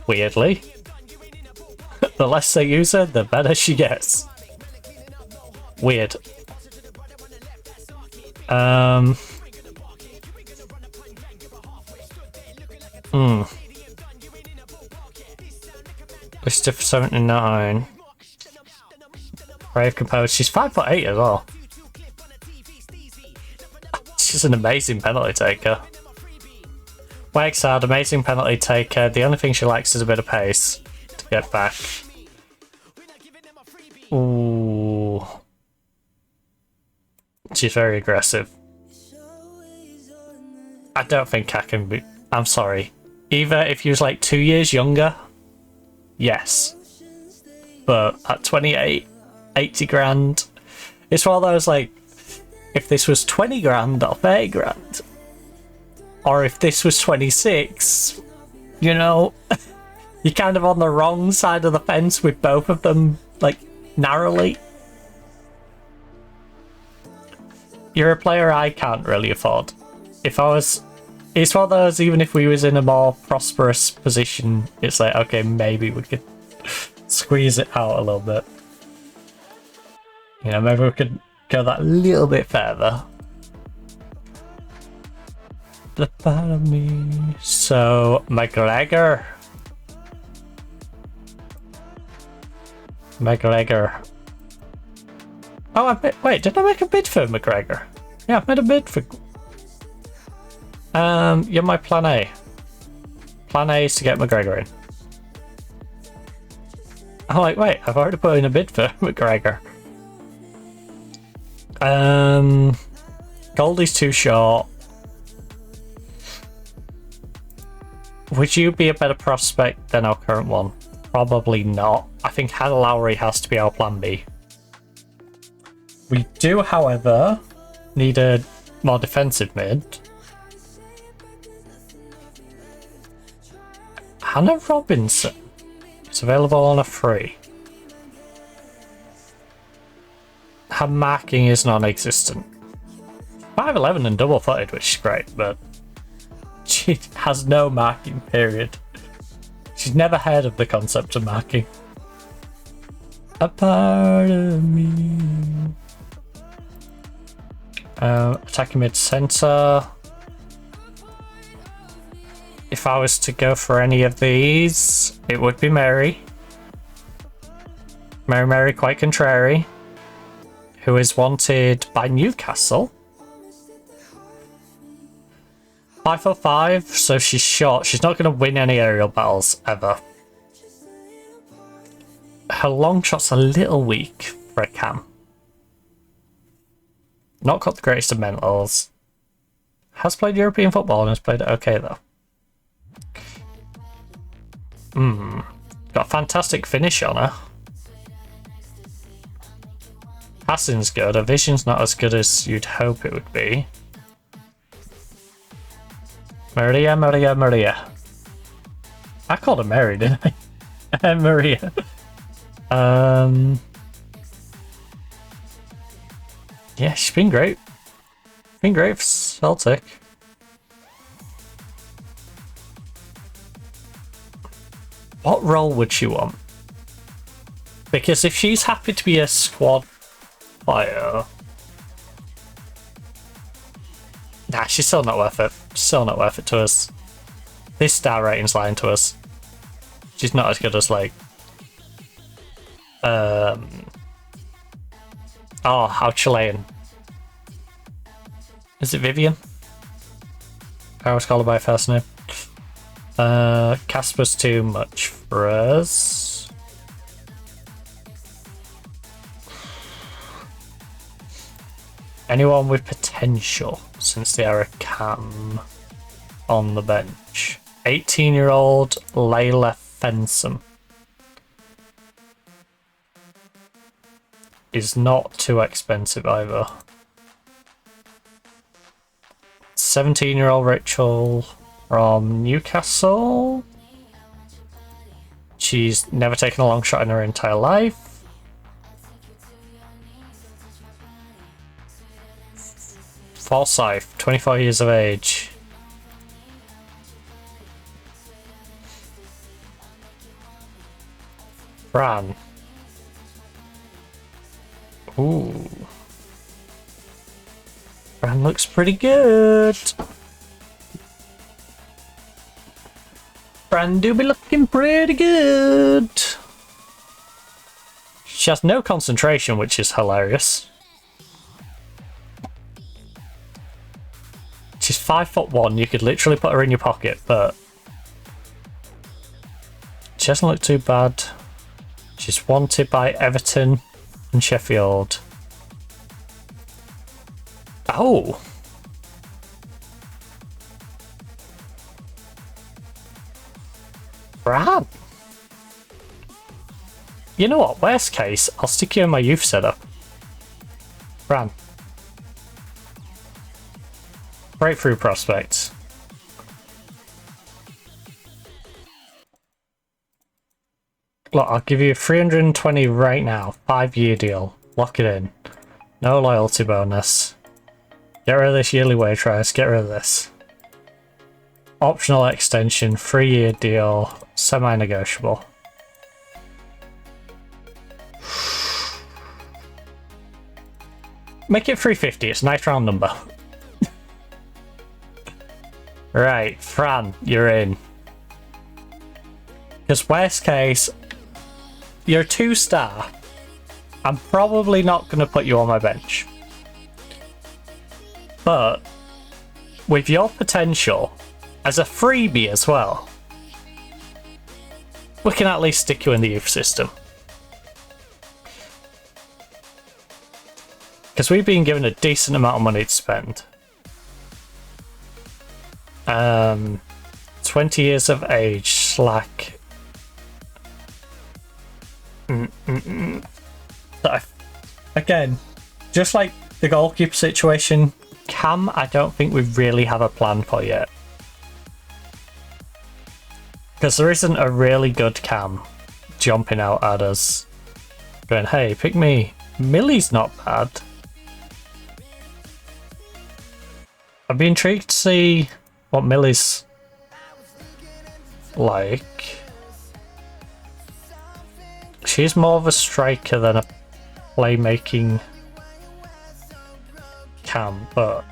Weirdly. The less they use her, the better she gets. Weird. Listed for 79. Brave composed. She's 5'8" as well. She's an amazing penalty taker. Wakes hard, amazing penalty taker. The only thing she lacks is a bit of pace to get back. Ooh. She's very aggressive. I don't think I can be... I'm sorry. Either if he was like 2 years younger, yes. But at 28, 80 grand, it's one of those like, if this was 20 grand or 30 grand, or if this was 26, you know, you're kind of on the wrong side of the fence with both of them, like, narrowly. You're a player I can't really afford. If I was... It's one of those, even if we was in a more prosperous position, it's like, okay, maybe we could squeeze it out a little bit. You know, maybe we could go that little bit further. The part of me. So, McGregor. Oh, wait, did I make a bid for McGregor? Yeah, I've made a bid for... You're my plan A. Plan A is to get McGregor in. I'm like, wait, I've already put in a bid for McGregor. Goldie's too short. Would you be a better prospect than our current one? Probably not. I think Hannah Lowry has to be our plan B. We do, however, need a more defensive mid. Hannah Robinson is available on a free. Her marking is non-existent. 5'11" and double-footed, which is great, but she has no marking, period. She's never heard of the concept of marking. A part of me. Attacking mid-center. If I was to go for any of these, it would be Mary. Mary quite contrary. Who is wanted by Newcastle. 5'5", so she's short. She's not going to win any aerial battles ever. Her long shot's a little weak for a cam. Not got the greatest of mentals. Has played European football and has played it okay though. Got a fantastic finish on her. Passing's good. Her vision's not as good as you'd hope it would be. Maria. I called her Mary, didn't I? Maria. Yeah, she's been great. Been great for Celtic. What role would she want? Because if she's happy to be a squad player... Nah, she's still not worth it. Still not worth it to us. This star rating's lying to us. She's not as good as, like... Oh, how Chilean. Is it Vivian? I always call her by her first name. Casper's too much for us. Anyone with potential since they are a cam on the bench. 18-year-old Layla Fensom. Is not too expensive either. 17-year-old Rachel from Newcastle. She's never taken a long shot in her entire life. Forsyth, 24 years of age. Fran. Ooh. Fran looks pretty good. Fran do be looking pretty good. She has no concentration, which is hilarious. She's 5'1". You could literally put her in your pocket, but she doesn't look too bad. She's wanted by Everton and Sheffield. Oh. Brad. You know what? Worst case, I'll stick you in my youth setup. Bran. Breakthrough prospects. Look, I'll give you 320 right now. 5-year deal. Lock it in. No loyalty bonus. Get rid of this yearly wage rise. Get rid of this. Optional extension. 3-year deal. Semi-negotiable. Make it 350. It's a nice round number. Right, Fran, you're in. Because worst case, you're a 2-star. I'm probably not going to put you on my bench. But with your potential as a freebie as well, we can at least stick you in the youth system. Because we've been given a decent amount of money to spend. 20 years of age, slack. Again, just like the goalkeeper situation, Cam, I don't think we really have a plan for yet. Because there isn't a really good Cam jumping out at us, going, hey, pick me. Millie's not bad. I'd be intrigued to see what Millie's like. She's more of a striker than a playmaking Cam, but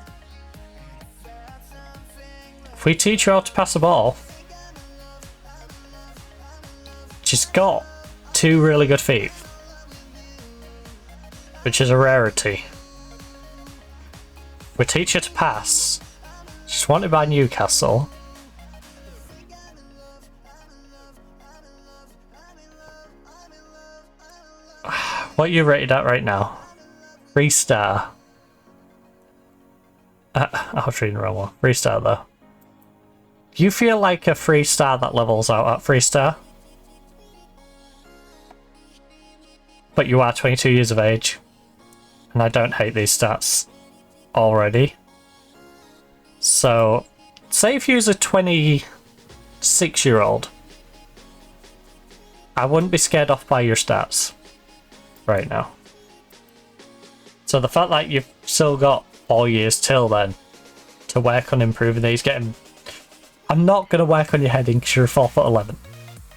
if we teach her how to pass the ball, she's got 2 really good feet, which is a rarity. We teach her to pass. She's wanted by Newcastle. What are you rated at right now? 3-star. I was reading the wrong one. 3-star though. Do you feel like a 3-star that levels out at 3-star? But you are 22 years of age. And I don't hate these stats already. So, say if you was a 26-year-old, I wouldn't be scared off by your stats right now. So the fact that you've still got 4 years till then to work on improving these, I'm not going to work on your heading because you're 4'11",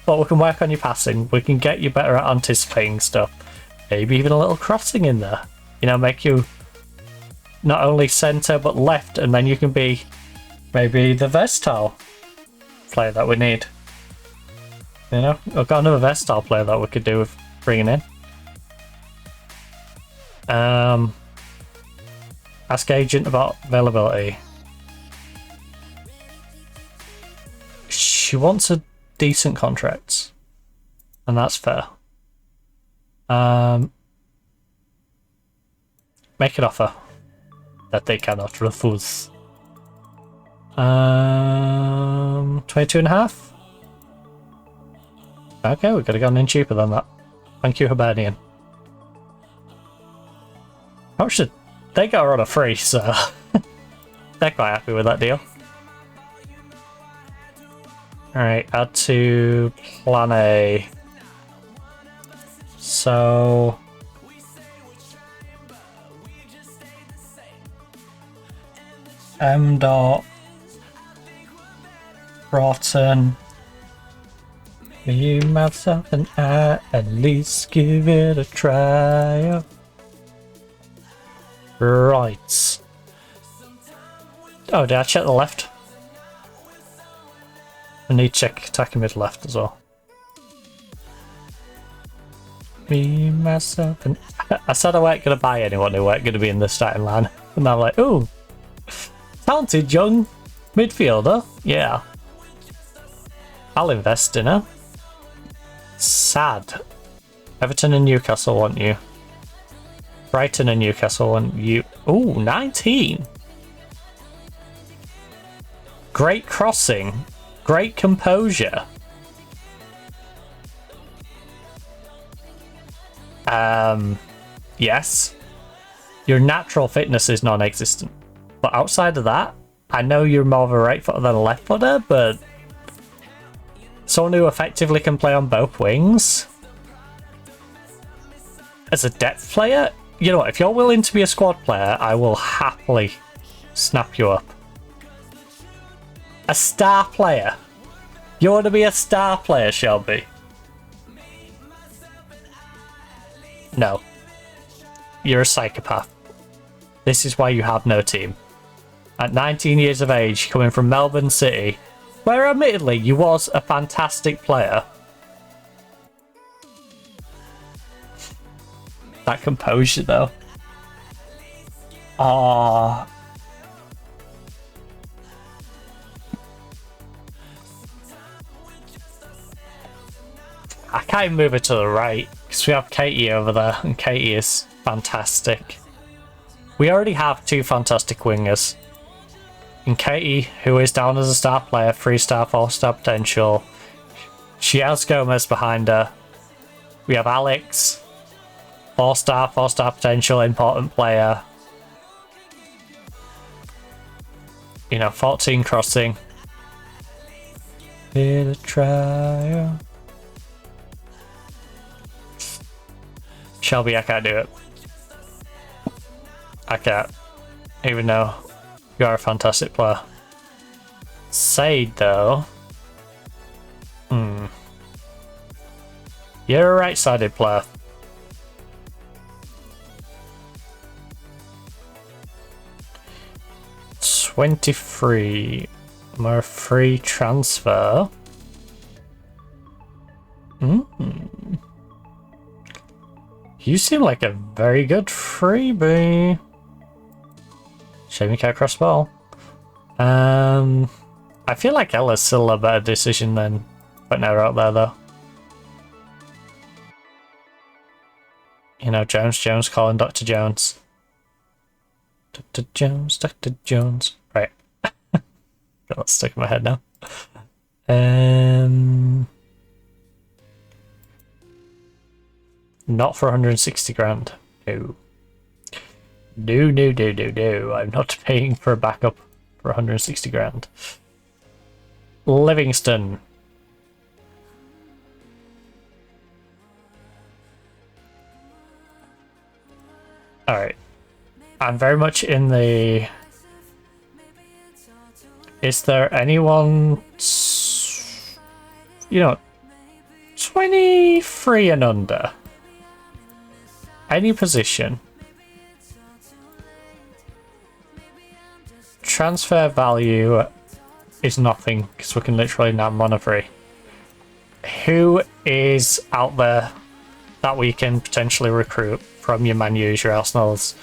but we can work on your passing. We can get you better at anticipating stuff. Maybe even a little crossing in there. You know, make you not only centre but left, and then you can be maybe the versatile player that we need. You know, I've got another versatile player that we could do with bringing in. Ask agent about availability. She wants a decent contract, and that's fair. Make an offer that they cannot refuse. 22.5. Okay, we could have gone in cheaper than that. Thank you, Hibernian. How much did they got her on a free, so they're quite happy with that deal. Alright, add to plan A. So M. Broughton. You have something, I at least give it a try. Right. Oh, did I check the left? I need to check attacking mid left as well. Me, myself, and I said I weren't going to buy anyone who weren't going to be in the starting line. And I'm like, ooh, talented young midfielder. Yeah. I'll invest in her. Sad. Everton and Newcastle want you. Brighton and Newcastle want you. Ooh, 19. Great crossing. Great composure. Yes. Your natural fitness is non-existent. But outside of that, I know you're more of a right footer than a left footer, but someone who effectively can play on both wings as a depth player, you know what, if you're willing to be a squad player, I will happily snap you up. A star player. You want to be a star player, Shelby? No. You're a psychopath. This is why you have no team. At 19 years of age, coming from Melbourne City, where admittedly you was a fantastic player. That composure though. Ah. I can't even move it to the right because we have Katie over there, and Katie is fantastic. We already have two fantastic wingers. And Katie, who is down as a star player, 3-star, 4-star potential. She has Gomez behind her. We have Alex, 4-star, 4-star potential, important player. You know, 14 crossing. Bit of trial. Shelby, I can't do it. I can't. Even though you are a fantastic player. Sade, though. You're a right-sided player. $23. More free transfer. You seem like a very good freebie. Shame you can't cross ball. I feel like Ella's still a better decision than putting her out there, though. You know, Jones calling Dr. Jones. Dr. Jones, Dr. Jones. Right. Got that stuck in my head now. Not for 160 grand. No. No. I'm not paying for a backup for 160 grand. Livingston. Alright. I'm very much in the... Is there anyone... You know... 23 and under? Any position. Transfer value is nothing because we can literally nab one of free. Who is out there that we can potentially recruit from your Man U's, your Arsenals?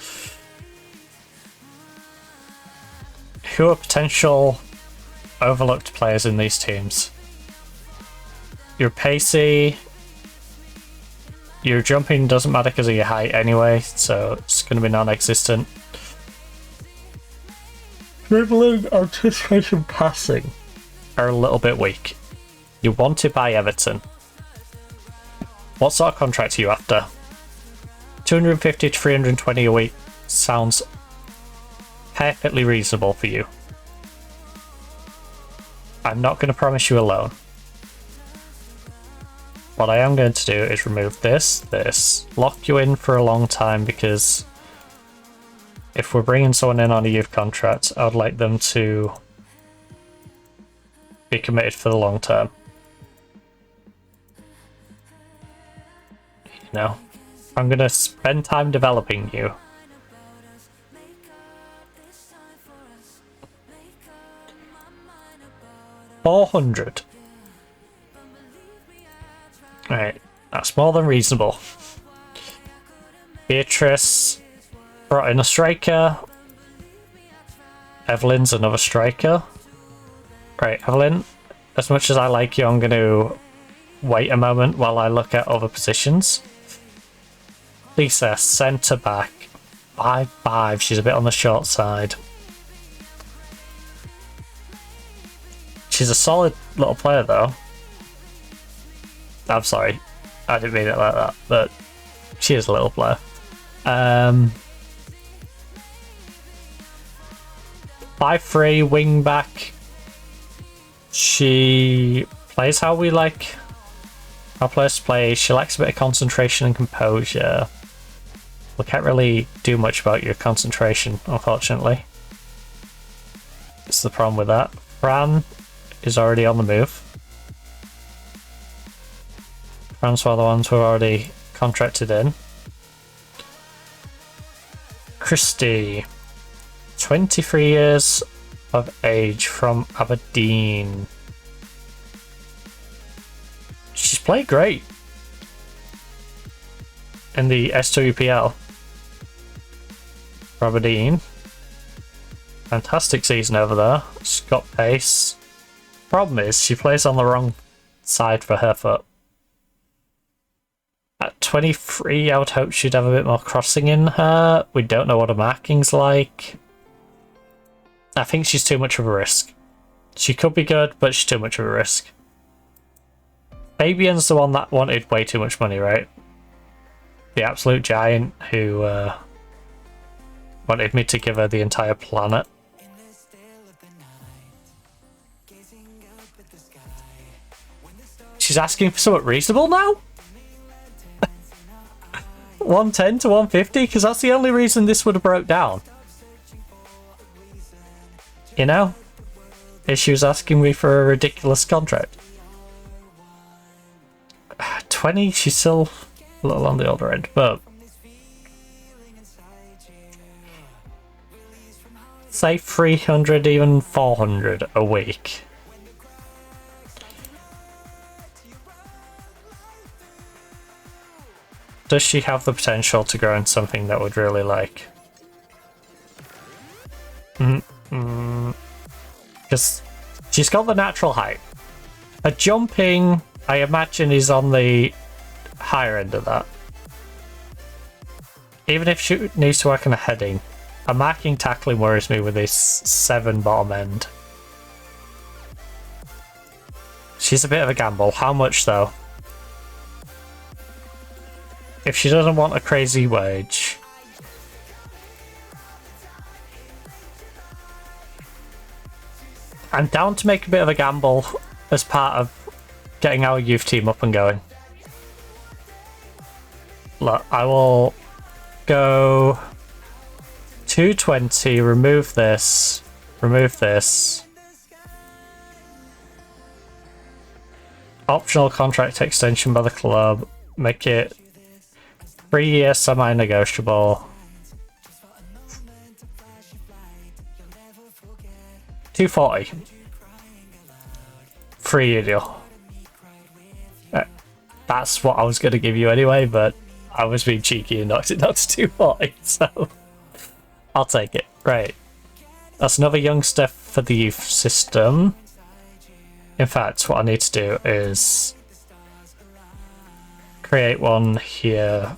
Who are potential overlooked players in these teams? You're pacey. Your jumping doesn't matter because of your height anyway, so it's going to be non-existent. Dribbling, anticipation, passing are a little bit weak. You're wanted by Everton. What sort of contract are you after? 250 to 320 a week sounds perfectly reasonable for you. I'm not going to promise you a loan. What I am going to do is remove this, lock you in for a long time, because if we're bringing someone in on a youth contract, I would like them to be committed for the long term. You know, I'm going to spend time developing you. $400. Right, that's more than reasonable. Beatrice brought in a striker. Evelyn's another striker. Right, Evelyn, as much as I like you, I'm going to wait a moment while I look at other positions. Lisa, centre back. 5'5", she's a bit on the short side. She's a solid little player though. I'm sorry, I didn't mean it like that, but she is a little player. 5'3", wing back. She plays how we like our players to play. She lacks a bit of concentration and composure. We can't really do much about your concentration, unfortunately. It's the problem with that. Fran is already on the move. Fran's one of the ones who are already contracted in. Christy, 23 years of age, from Aberdeen. She's played great in the SWPL for Aberdeen. Fantastic season over there. She's got pace. Problem is, she plays on the wrong side for her foot. At 23, I would hope she'd have a bit more crossing in her. We don't know what her marking's like. I think she's too much of a risk. She could be good, but she's too much of a risk. Fabian's the one that wanted way too much money, right? The absolute giant who wanted me to give her the entire planet. She's asking for something reasonable now? 110 to 150? Because that's the only reason this would have broke down. You know? If she was asking me for a ridiculous contract. 20, she's still a little on the older end, but say 300, even 400 a week. Does she have the potential to grow into something that would really like? Because she's got the natural height. Her jumping, I imagine, is on the higher end of that. Even if she needs to work on her heading, her marking tackling worries me with this 7 bottom end. She's a bit of a gamble. How much though? If she doesn't want a crazy wage, I'm down to make a bit of a gamble as part of getting our youth team up and going. Look, I will go 220, remove this, optional contract extension by the club, make it 3-year semi-negotiable. 240. 3-year deal. That's what I was going to give you anyway, but I was being cheeky and knocked it down to 240, so I'll take it. Right. That's another youngster for the youth system. In fact, what I need to do is create one here.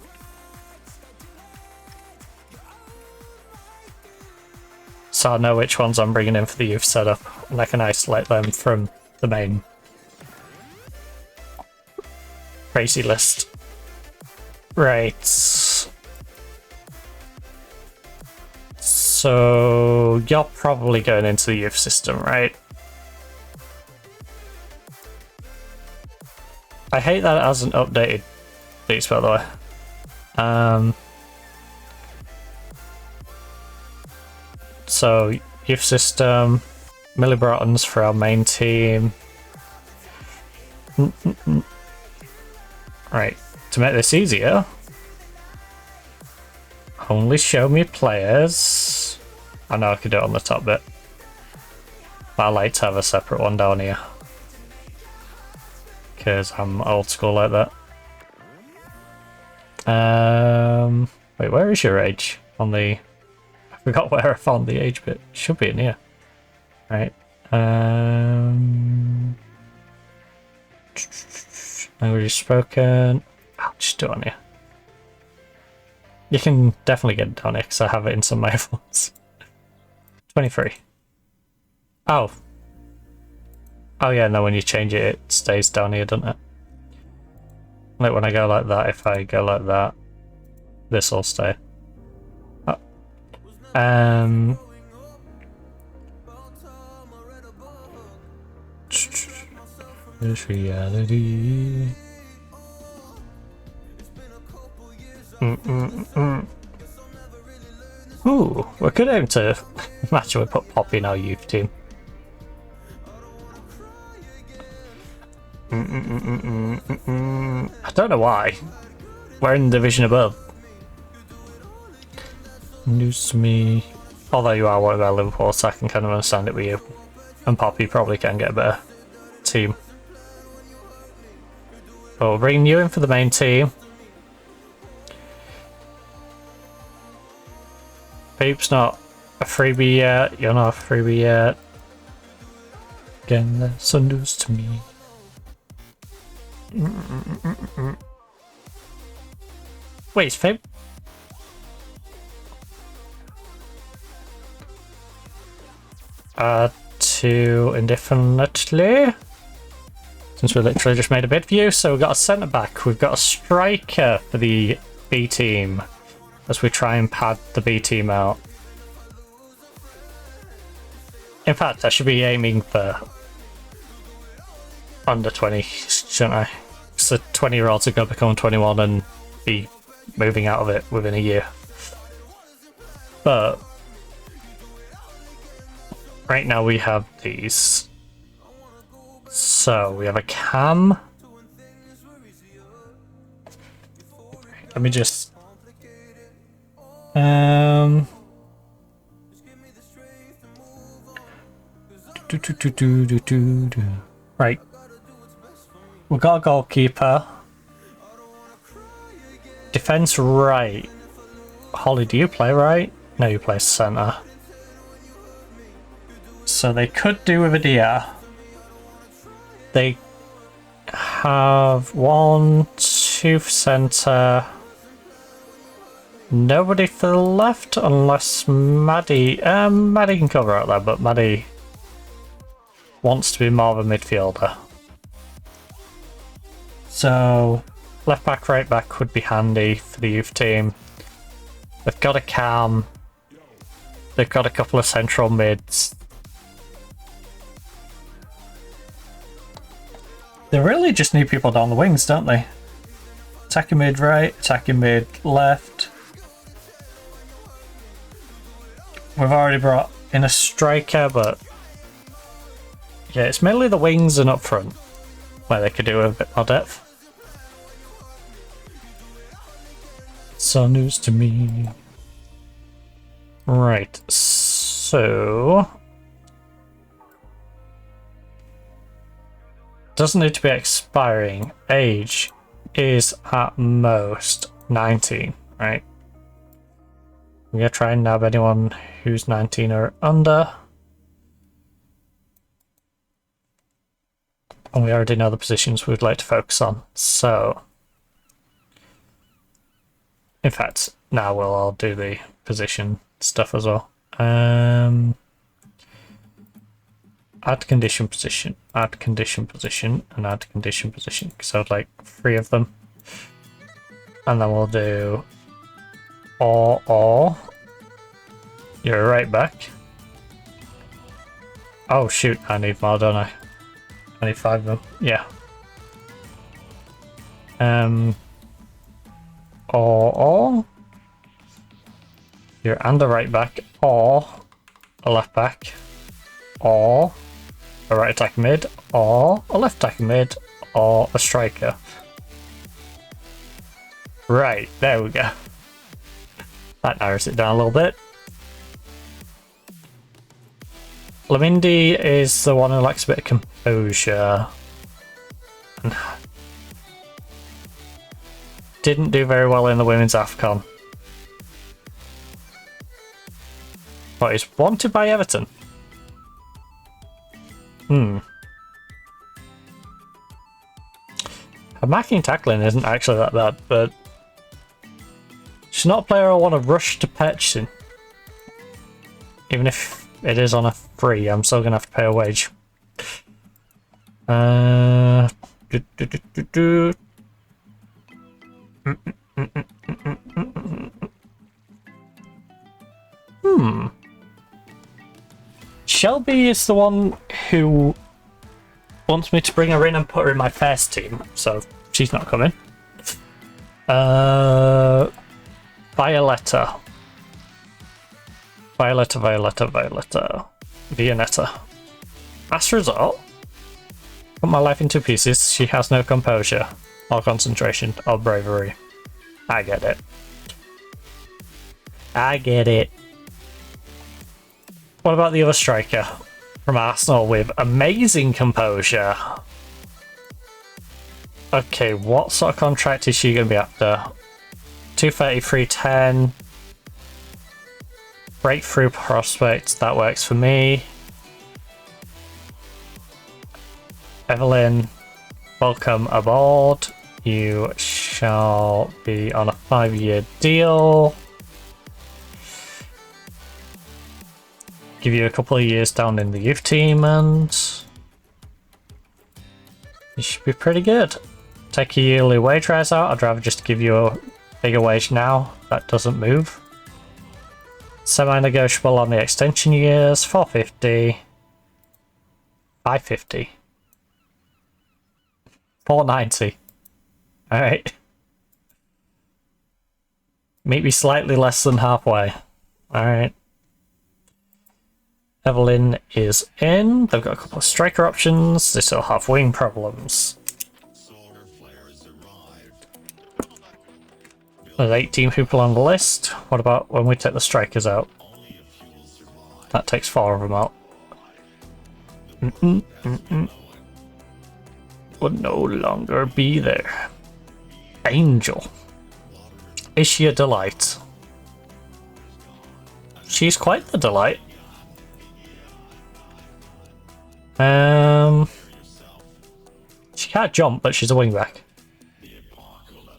So I know which ones I'm bringing in for the youth setup, and I can isolate them from the main crazy list. Right. So you're probably going into the youth system, right? I hate that it hasn't updated these, by the way. So youth system, Millie Broughton's for our main team. Right, to make this easier, only show me players. I know I could do it on the top bit, but I like to have a separate one down here because I'm old school like that. Wait, where is your age on the? I forgot where I found the age bit. Should be in here, right? Language spoken. I'll just do it on here. You can definitely get it on here because I have it in some of my phones. 23. Oh. Oh yeah, no, when you change it, it stays down here, doesn't it? Like when I go like that, if I go like that, this will stay. Oh. This reality. Ooh, we could aim to imagine we put Poppy in our youth team. I don't know why. We're in the division above. News to me. Although you are one of our Liverpool, so I can kind of understand it with you. And Poppy probably can get a better team. But we'll bring you in for the main team. Peep's not a freebie yet. You're not a freebie yet. Again, there's some news to me. Wait, is Fabe? To indefinitely. Since we literally just made a bid for you, so we've got a centre back, we've got a striker for the B team as we try and pad the B team out. In fact, I should be aiming for under 20, shouldn't I? So 20-year-olds are going to become 21 and be moving out of it within a year. But right now we have these. So we have a cam. Let me just right. We got a goalkeeper. Defense right. Holly, do you play right? No, you play centre. So they could do with a DR. They have 1, 2 for centre. Nobody for the left unless Maddie. Maddie can cover out there, but Maddie wants to be more of a midfielder. So left back, right back would be handy for the youth team. They've got a cam. They've got a couple of central mids. They really just need people down the wings, don't they? Attacking mid right, attacking mid left. We've already brought in a striker, but yeah, it's mainly the wings and up front where they could do a bit more depth. So news to me. Right, so doesn't need to be expiring. Age is at most 19, right? We're gonna try and nab anyone who's 19 or under. And we already know the positions we'd like to focus on, so in fact, now we'll all do the position stuff as well. Add condition position, add condition position, and add condition position. So I'd like 3 of them. And then we'll do or. You're right back. Oh shoot, I need more, don't I? I need 5 of them. Yeah. Or. You're and a right back, or a left back, or a right attacking mid, or a left attacking mid, or a striker. Right, there we go. That narrows it down a little bit. Lamindi is the one who likes a bit of composure. didn't do very well in the women's AFCON. But he's wanted by Everton. Her marking and tackling isn't actually that bad, but she's not a player I want to rush to purchasing. Even if it is on a free, I'm still going to have to pay a wage. Shelby is the one who wants me to bring her in and put her in my first team, so she's not coming. Violetta. Violetta. Last resort. Put my life in two pieces. She has no composure, or concentration, or bravery. I get it. What about the other striker from Arsenal with amazing composure? Okay, what sort of contract is she going to be after? 230, 310. Breakthrough prospect, that works for me. Evelyn, welcome aboard. You shall be on a 5-year deal. Give you a couple of years down in the youth team and you should be pretty good. Take your yearly wage rise out. I'd rather just give you a bigger wage now. That doesn't move. Semi-negotiable on the extension years. 450. 550. 490. Alright. Meet me slightly less than halfway. Alright. Evelyn is in. They've got a couple of striker options. They still have wing problems. There's 18 people on the list. What about when we take the strikers out? That takes 4 of them out. Would no longer be there. Angel. Is she a delight? She's quite the delight. She can't jump, but she's a wingback.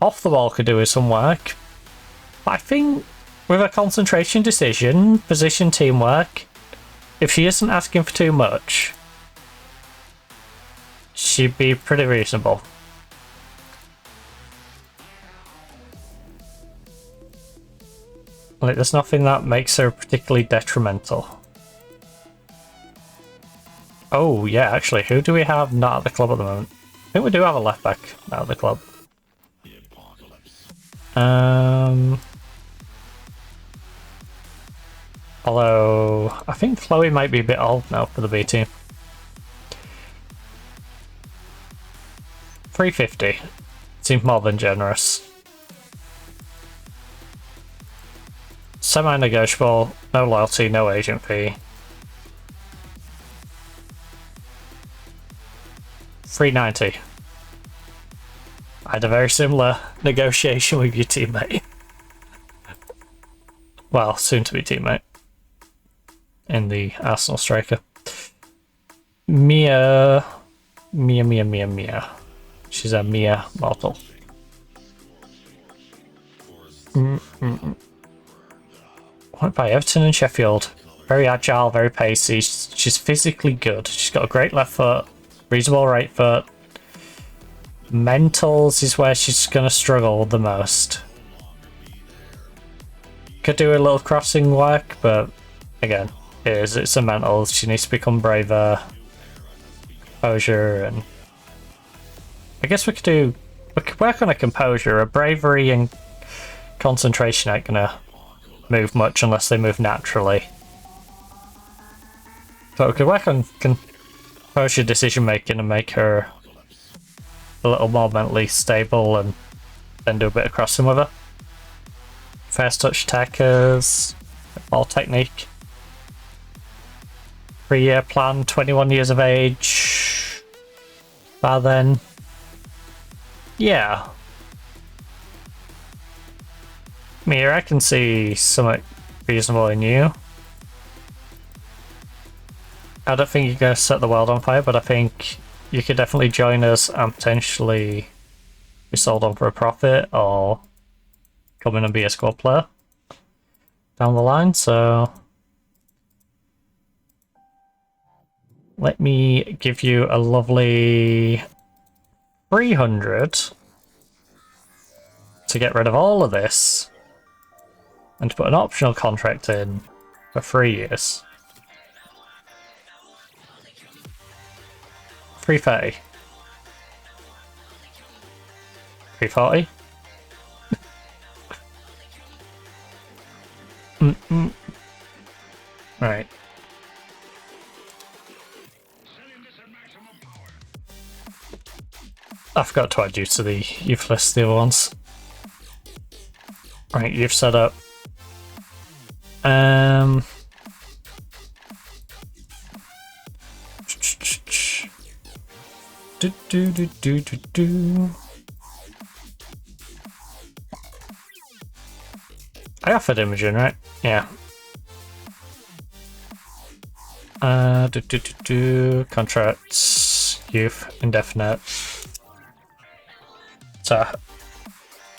Off the ball could do with some work. But I think with a concentration decision, position teamwork, if she isn't asking for too much, she'd be pretty reasonable. Like, there's nothing that makes her particularly detrimental. Oh, yeah, actually, who do we have not at the club at the moment? I think we do have a left back not at the club. Although, I think Chloe might be a bit old now for the B team. 350. Seems more than generous. Semi-negotiable, no loyalty, no agent fee. 390. I had a very similar negotiation with your teammate. Well, soon to be teammate. In the Arsenal striker. Mia. She's a Mia mortal. Went by Everton and Sheffield. Very agile, very pacey. She's physically good. She's got a great left foot, reasonable right foot. Mentals is where she's going to struggle the most. Could do a little crossing work, but again, it's a mental. She needs to become braver, composure, and I guess we could work on a composure. A bravery and concentration aren't gonna move much unless they move naturally. So we could work on composure, decision making, and make her a little more mentally stable, and then do a bit of crossing with her. First touch attackers, ball technique. 3-year plan, 21 years of age. By then, yeah. Mia, I can see something reasonable in you. I don't think you're going to set the world on fire, but I think you could definitely join us and potentially be sold on for a profit or come in and be a squad player down the line. So let me give you a lovely 300 to get rid of all of this and to put an optional contract in for 3 years. 330. 340. Right. I forgot to add you to the youth list, the other ones. Right, you've set up. I offered Imogen, right? Yeah. Contracts, youth, indefinite. So,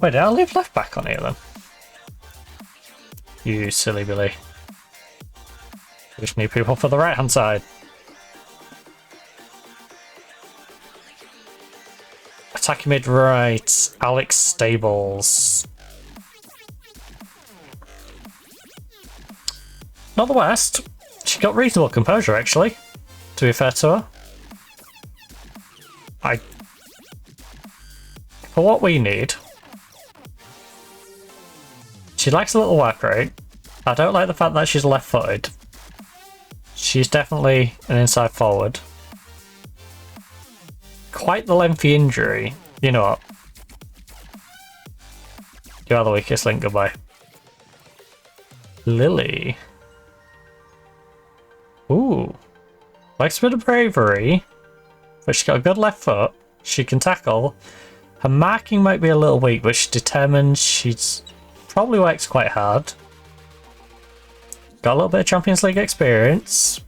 wait, did I leave left back on here then? You silly Billy. We just need people for the right hand side. Attacking mid right, Alex Stables. Not the worst. She got reasonable composure actually, to be fair to her. For what we need, she likes a little work rate. I don't like the fact that she's left-footed. She's definitely an inside forward. Quite the lengthy injury. You know what? You are the weakest link, goodbye. Lily. Ooh. Likes a bit of bravery. But she's got a good left foot. She can tackle. Her marking might be a little weak, but she's determined. She's probably works quite hard. Got a little bit of Champions League experience.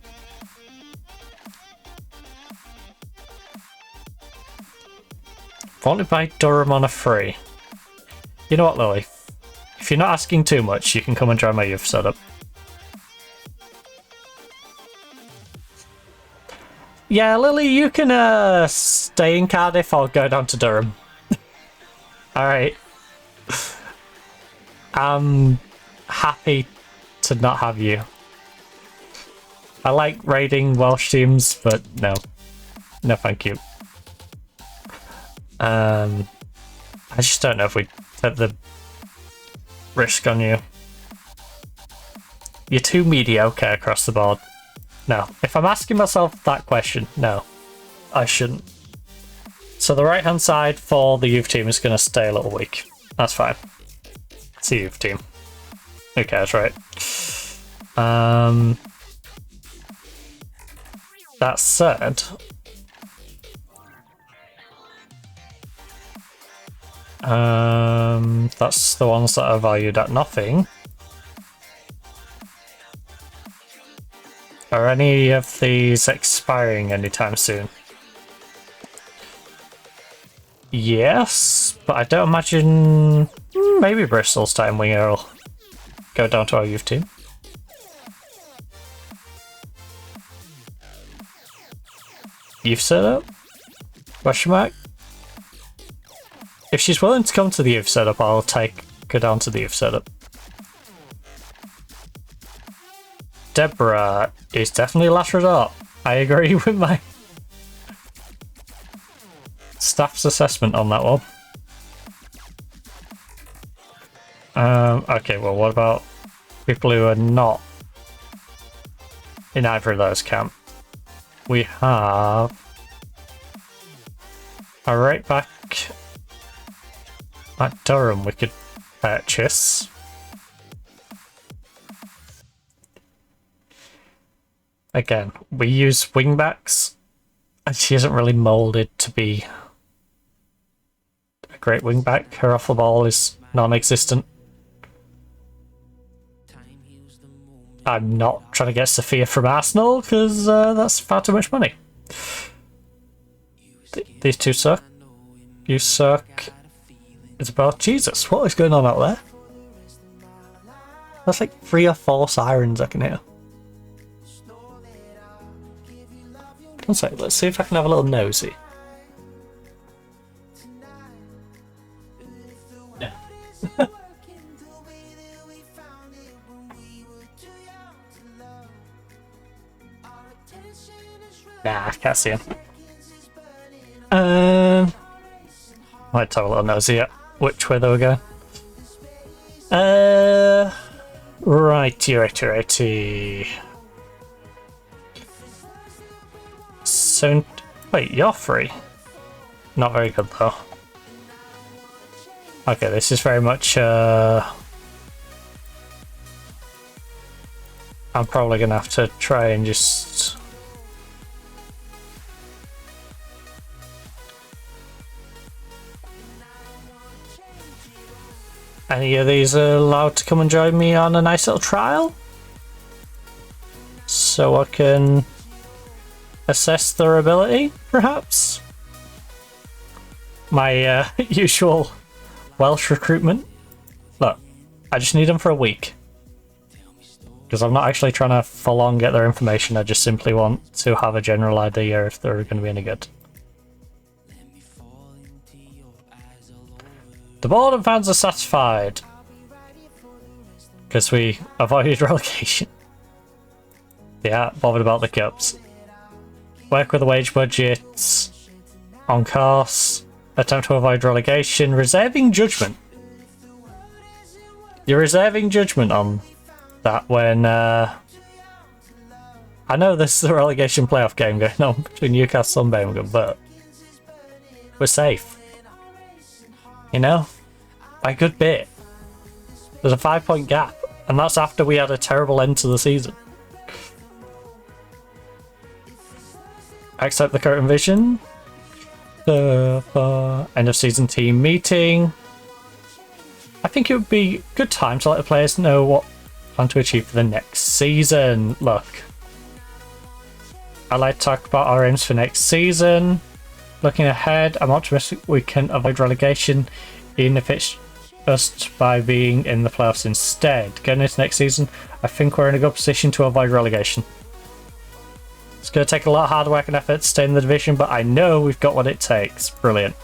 Wanted by Durham on a free. You know what, Lily? If you're not asking too much, you can come and join my youth setup. Yeah, Lily, you can stay in Cardiff or go down to Durham. Alright. I'm happy to not have you. I like raiding Welsh teams, but no. No, thank you. I just don't know if we take the risk on you. You're too mediocre across the board. No. If I'm asking myself that question, no. I shouldn't. So the right hand side for the youth team is going to stay a little weak. That's fine. It's a youth team. Who cares, right? That said, that's the ones that are valued at nothing. Are any of these expiring anytime soon? Yes, but I don't imagine... maybe Bristol's time winger will go down to our youth team. Youth setup? Question mark? If she's willing to come to the youth setup, I'll take her down to the youth setup. Deborah is definitely last resort. I agree with my staff's assessment on that one. Okay, well, what about people who are not in either of those camp? We have a right back at Durham we could purchase. Again, we use wingbacks, and she isn't really moulded to be a great wingback. Her off the ball is non-existent. I'm not trying to get Sophia from Arsenal because that's far too much money. These two suck. You suck. It's about Jesus. What is going on out there? That's like 3 or 4 sirens I can hear. One sec, let's see if I can have a little nosy. Yeah. Nah, I can't see him. Might have a little nosy at which way they were going. Righty. So, wait, you're free? Not very good though. Okay, this is very much, I'm probably gonna have to try and just... Any of these are allowed to come and join me on a nice little trial? So I can assess their ability, perhaps? My usual Welsh recruitment. Look, I just need them for a week. Because I'm not actually trying to full on get their information, I just simply want to have a general idea if they're going to be any good. The board and fans are satisfied. Because we avoided relegation. Yeah, bothered about the cups. Work with the wage budgets. On course. Attempt to avoid relegation. Reserving judgment. You're reserving judgment on that when... I know this is a relegation playoff game going on between Newcastle and Birmingham, but... we're safe. You know? By a good bit. There's a 5-point gap, and that's after we had a terrible end to the season. Accept the current vision. End of season team meeting. I think it would be a good time to let the players know what they plan to achieve for the next season. Look. I'd like to talk about our aims for next season. Looking ahead, I'm optimistic we can avoid relegation, even if it's just by being in the playoffs instead. Going into next season, I think we're in a good position to avoid relegation. It's going to take a lot of hard work and effort to stay in the division, but I know we've got what it takes. Brilliant.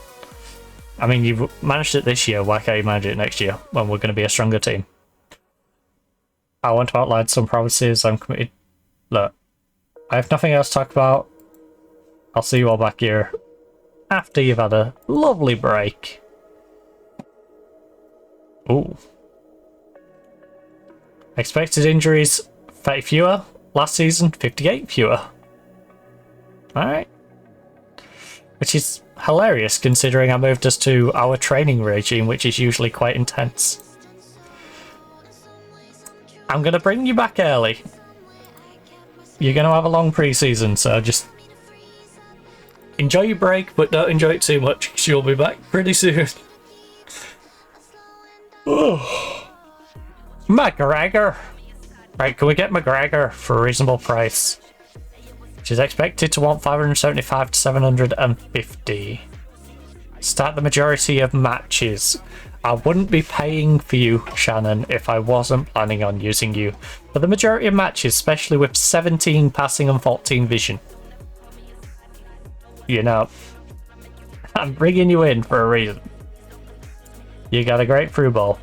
I mean, you've managed it this year, why can't you manage it next year, when we're going to be a stronger team? I want to outline some promises I'm committed. Look, I have nothing else to talk about. I'll see you all back here after you've had a lovely break. Ooh. Expected injuries, 30 fewer. Last season, 58 fewer. Alright. Which is hilarious considering I moved us to our training regime, which is usually quite intense. I'm going to bring you back early. You're going to have a long pre-season, so just enjoy your break, but don't enjoy it too much because you'll be back pretty soon. Oh. McGregor. Right, can we get McGregor for a reasonable price? She's expected to want 575 to 750. Start the majority of matches. I wouldn't be paying for you, Shannon, if I wasn't planning on using you for the majority of matches, especially with 17 passing and 14 vision. You know, I'm bringing you in for a reason. You got a great through ball.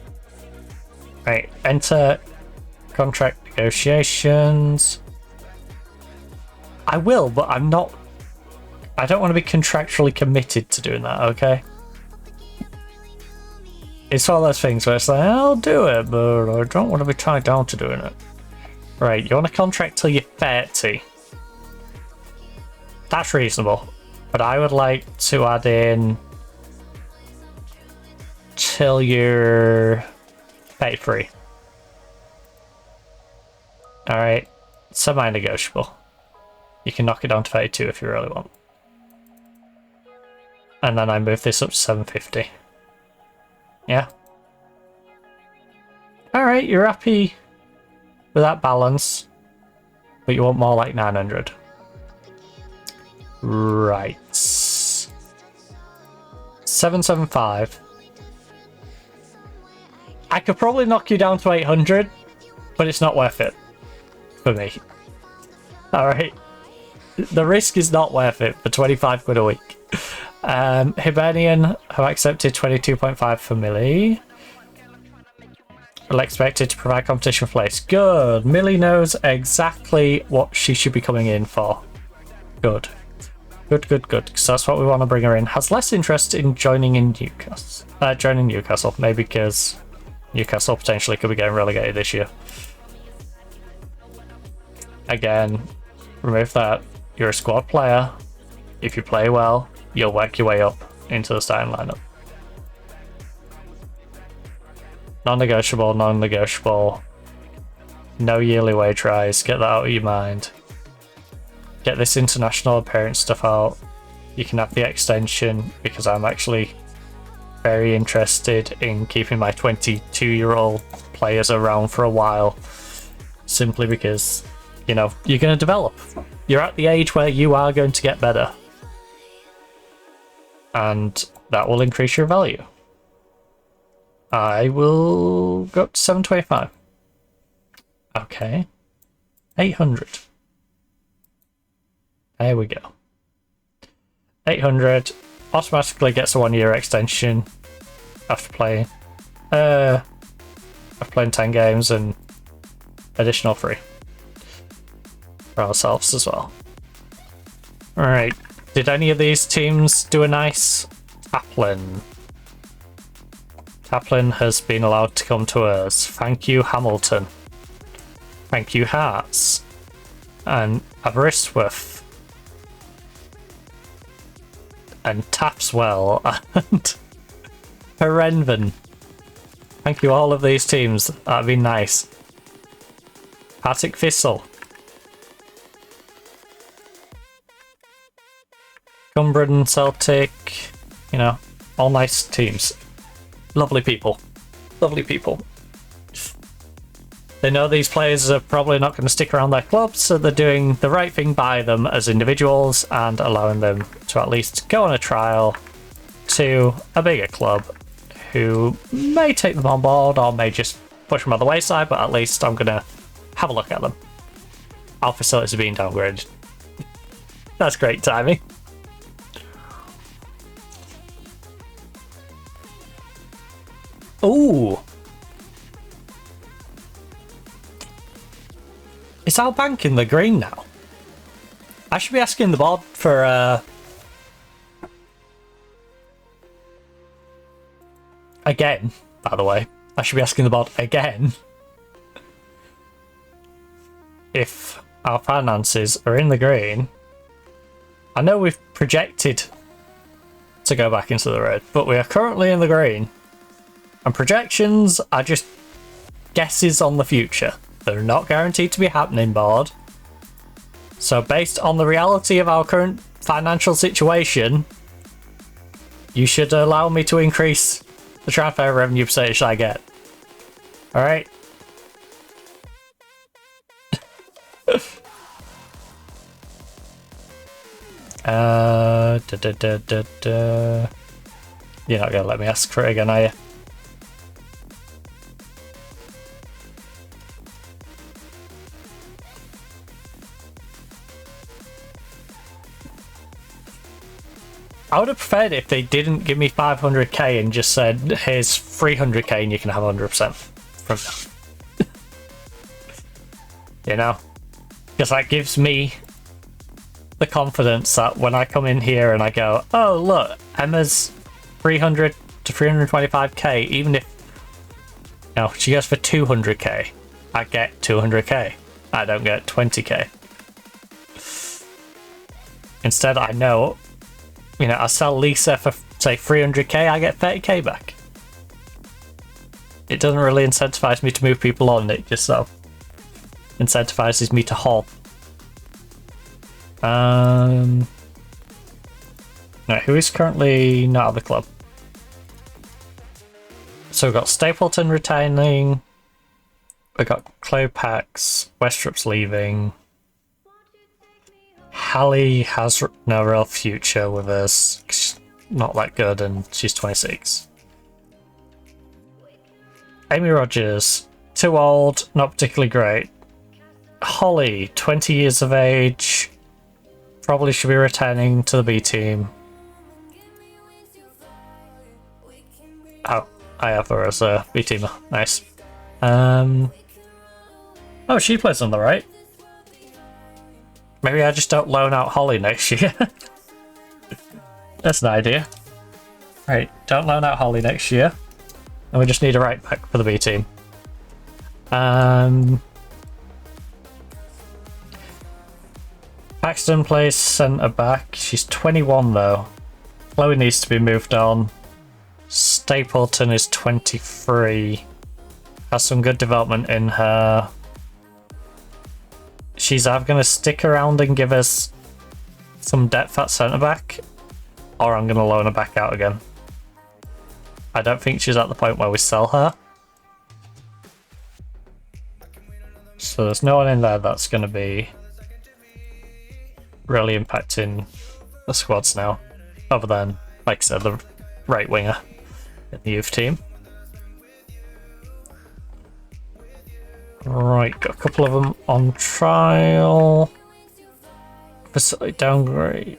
Right, enter contract negotiations. I will, but I'm not... I don't want to be contractually committed to doing that, okay? It's one of those things where it's like, I'll do it, but I don't want to be tied down to doing it. Right, you want a contract till you're 30. That's reasonable. But I would like to add in... till you're 33. Alright, semi-negotiable. You can knock it down to 32 if you really want. And then I move this up to 750. Yeah. Alright, you're happy with that balance, but you want more like 900. Right. 775. I could probably knock you down to 800, but it's not worth it for me. Alright. The risk is not worth it for 25 quid a week. Hibernian have accepted 22.5 for Millie. Well expected to provide competition for place. Good. Millie knows exactly what she should be coming in for. Good. Good, good, good. Because that's what we want to bring her in. Has less interest in joining in Newcastle. Joining Newcastle. Maybe because Newcastle potentially could be getting relegated this year. Again, remove that. You're a squad player. If you play well, you'll work your way up into the starting lineup. Non-negotiable, non-negotiable. No yearly wage rise. Get that out of your mind. Get this international appearance stuff out. You can have the extension because I'm actually very interested in keeping my 22-year-old players around for a while. Simply because, you know, you're going to develop. You're at the age where you are going to get better. And that will increase your value. I will go up to 725. Okay. 800. There we go. 800 automatically gets a 1-year extension after playing 10 games and additional free for ourselves as well. Alright, did any of these teams do a nice Taplin? Taplin has been allowed to come to us. Thank you, Hamilton. Thank you, Hearts. And Aberystwyth. And Tapswell and Herenven. Thank you, all of these teams. That'd be nice. Partick Thistle. Cumbrian, Celtic. You know, all nice teams. Lovely people. Lovely people. They know these players are probably not going to stick around their clubs, so they're doing the right thing by them as individuals and allowing them to at least go on a trial to a bigger club who may take them on board or may just push them on the wayside, but at least I'm going to have a look at them. Our facilities are being downgraded. That's great timing. Ooh! Is our bank in the green now? I should be asking the board for again, by the way. I should be asking the board again if our finances are in the green. I know we've projected to go back into the red, but we are currently in the green. And projections are just guesses on the future. They're not guaranteed to be happening, board. So based on the reality of our current financial situation, you should allow me to increase the transfer revenue percentage that I get. Alright? You're not gonna let me ask for it again, are you? I would have preferred if they didn't give me 500k and just said, here's 300k and you can have 100% from that. You know? Because that gives me the confidence that when I come in here and I go, oh look, Emma's 300 to 325k, even if, you know, she goes for 200k, I get 200k. I don't get 20k. Instead, I know, you know, I sell Lisa for, say, 300k, I get 30k back. It doesn't really incentivize me to move people on, it just so incentivizes me to haul. No, who is currently not at the club? So we've got Stapleton retaining, We got Clopax, Westrup's leaving. Hallie has no real future with us. She's not that good, and she's 26. Amy Rogers, too old, not particularly great. Holly, 20 years of age, probably should be returning to the B team. Oh, I have her as a B teamer. Nice. Oh, she plays on the right. Maybe I just don't loan out Holly next year. That's an idea. Right, don't loan out Holly next year. And we just need a right back for the B team. Paxton plays centre back. She's 21 though. Chloe needs to be moved on. Stapleton is 23. Has some good development in her. She's either going to stick around and give us some depth at centre back, or I'm going to loan her back out again. I don't think she's at the point where we sell her. So there's no one in there that's going to be really impacting the squads now, other than, like I said, the right winger in the youth team. Right, got a couple of them on trial. Facility downgrade.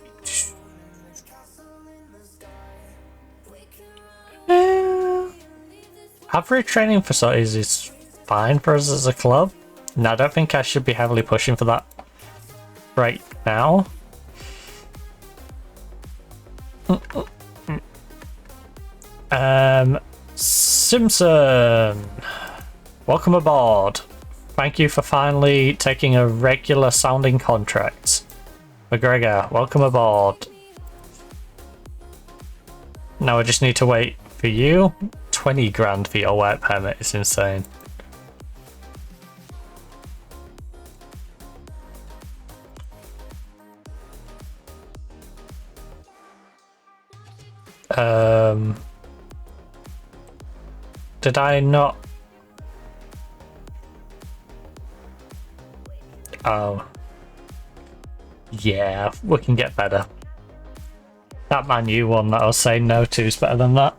Average training facilities is fine for us as a club. And I don't think I should be heavily pushing for that right now. Simpson, welcome aboard. Thank you for finally taking a regular sounding contract. McGregor, welcome aboard. Now I just need to wait for you. 20 grand for your work permit is insane. Did I not? Oh. Yeah, we can get better. That Man U one that I was saying no to is better than that.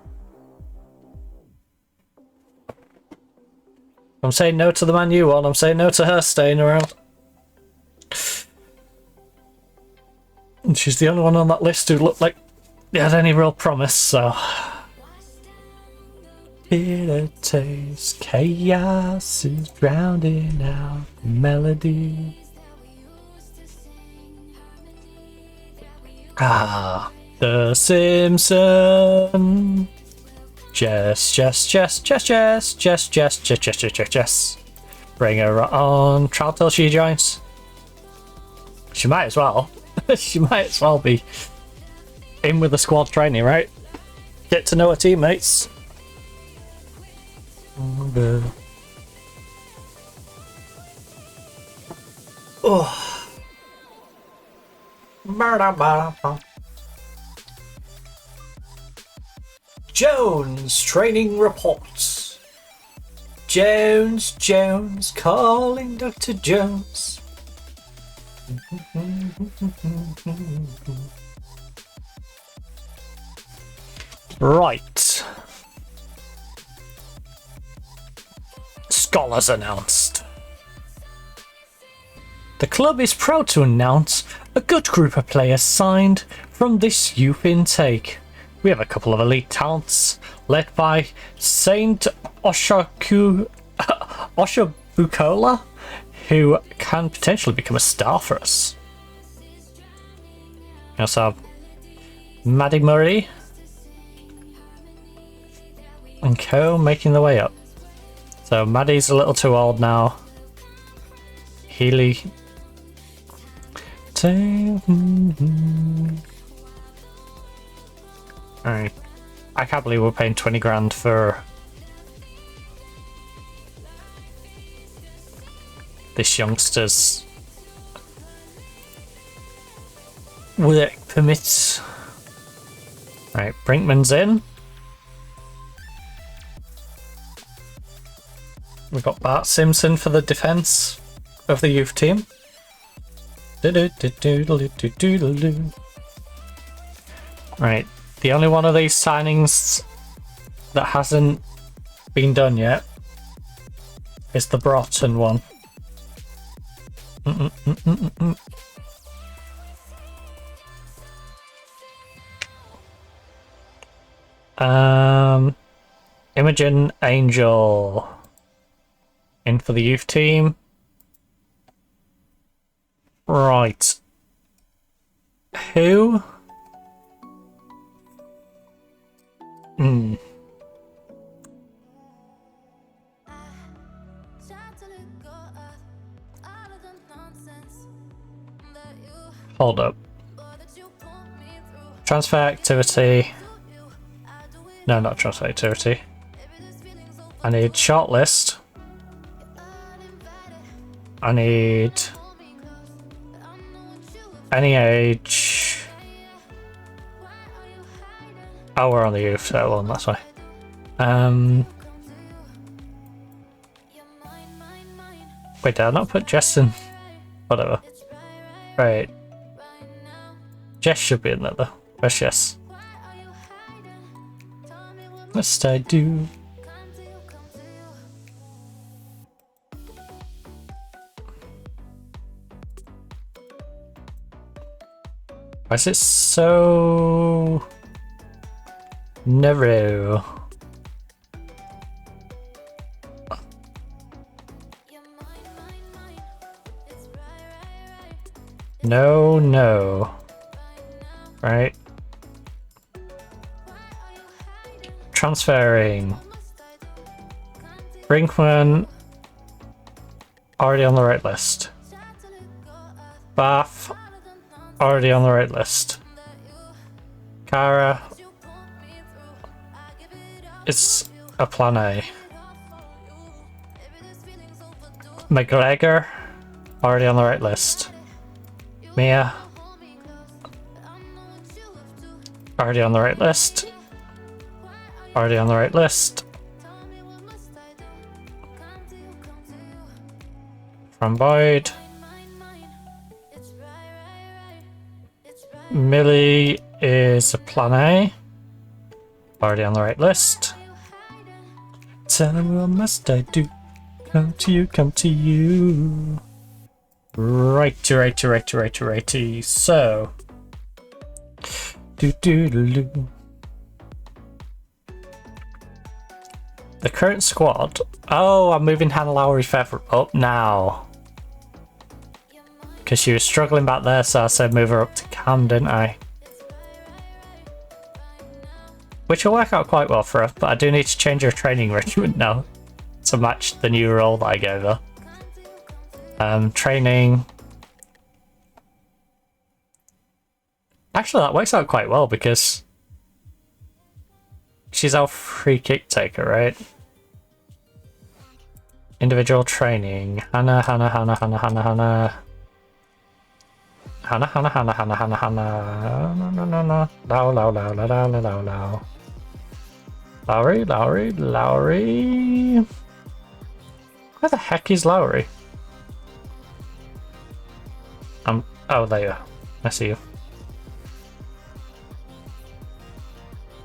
I'm saying no to the Man U one, I'm saying no to her staying around. And she's the only one on that list who looked like they had any real promise, so. Bitter taste, chaos is drowning out melody. Ah, the Simpson. Jess. Bring her on trial till she joins. She might as well. She might as well be in with the squad training, right? Get to know her teammates. Oh. Jones training reports. Jones calling Dr. Jones. Right. Scholars announced. The club is proud to announce a good group of players signed from this youth intake. We have a couple of elite talents, led by Saint Oshabukola, who can potentially become a star for us. We also have Maddie Murray and co making the way up. So Maddie's a little too old now. Healy. Alright. I can't believe we're paying 20 grand for this youngster's work permits. Right, Brinkman's in. We've got Bart Simpson for the defence of the youth team. Right, the only one of these signings that hasn't been done yet is the Broughton one. Imogen Angel in for the youth team. Right. Who? Hold up. Transfer activity. No, not transfer activity. I need shortlist. I need any age. Oh, we're on the youth set one, that's why. Wait, did I not put Jess in? Whatever. Right. Jess should be in there though. Where's Jess? Must I do? Why is it so narrow? No, no. Right. Transferring. Brinkman. Already on the right list. Bath. Already on the right list. Cara. It's a plan A. McGregor. Already on the right list. Mia. Already on the right list. Already on the right list. From Boyd. Millie is a plan A. Already on the right list. Tell me what must I do? Come to you, come to you. Righty. So. Do. The current squad. Oh, I'm moving Hannah Lowry Feather up now. Because she was struggling back there, so I said move her up to Cam, didn't I? Which will work out quite well for her, but I do need to change her training regimen now to match the new role that I gave her. Training. Actually, that works out quite well because she's our free kick taker, right? Individual training. Hannah. Lowry. Where the heck is Lowry? Oh, there you are. I see you.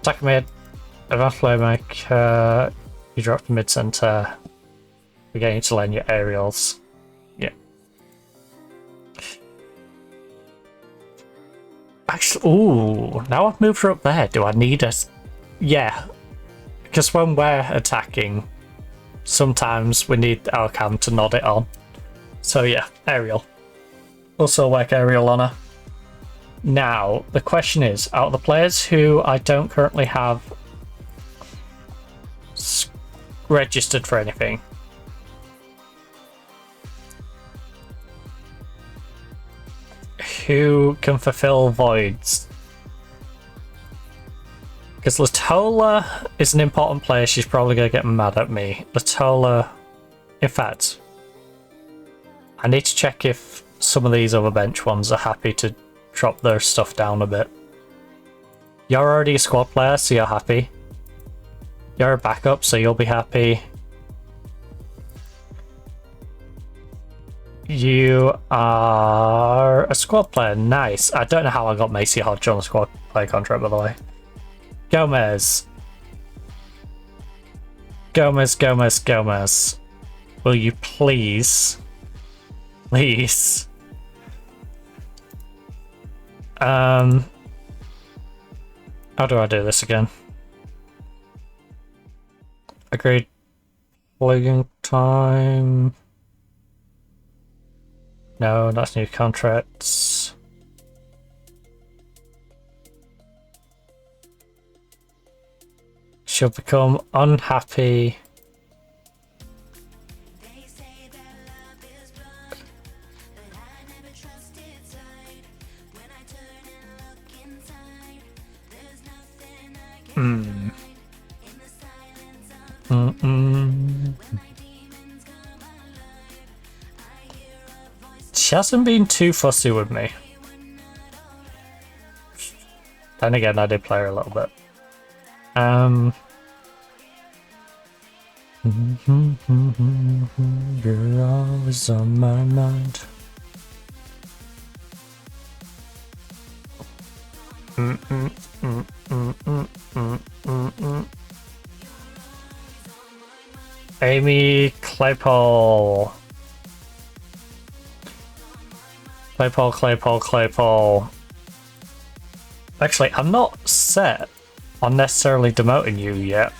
Attack mid. Advanced playmaker. You dropped mid center. We're getting to learn your aerials. Yeah. Actually, ooh, now I've moved her up there. Do I need a... Yeah. Because when we're attacking, sometimes we need our cam to nod it on. So yeah, aerial. Also work aerial on her. Now, the question is, out of the players who I don't currently have registered for anything, who can fulfill voids? Because Latola is an important player, she's probably going to get mad at me. Latola, in fact, I need to check if some of these other bench ones are happy to drop their stuff down a bit. You're already a squad player, so you're happy. You're a backup, so you'll be happy. You are a squad player. Nice. I don't know how I got Macy Hodge on the squad player contract, by the way. Gomez. Gomez. Will you please? Please. How do I do this again? Agreed. Plugging time. No, that's new contracts. She'll become unhappy. She hasn't been too fussy with me. Then again, I did play her a little bit. You're always on my mind. Amy Claypole. Claypole. Actually, I'm not set on necessarily demoting you yet.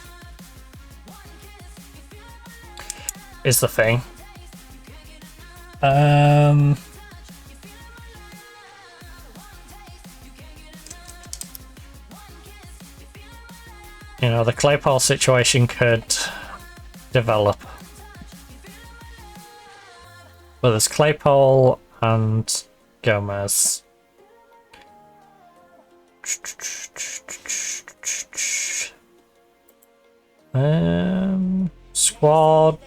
Is the thing. You know, the Claypole situation could develop. But there's Claypole and Gomez. Squad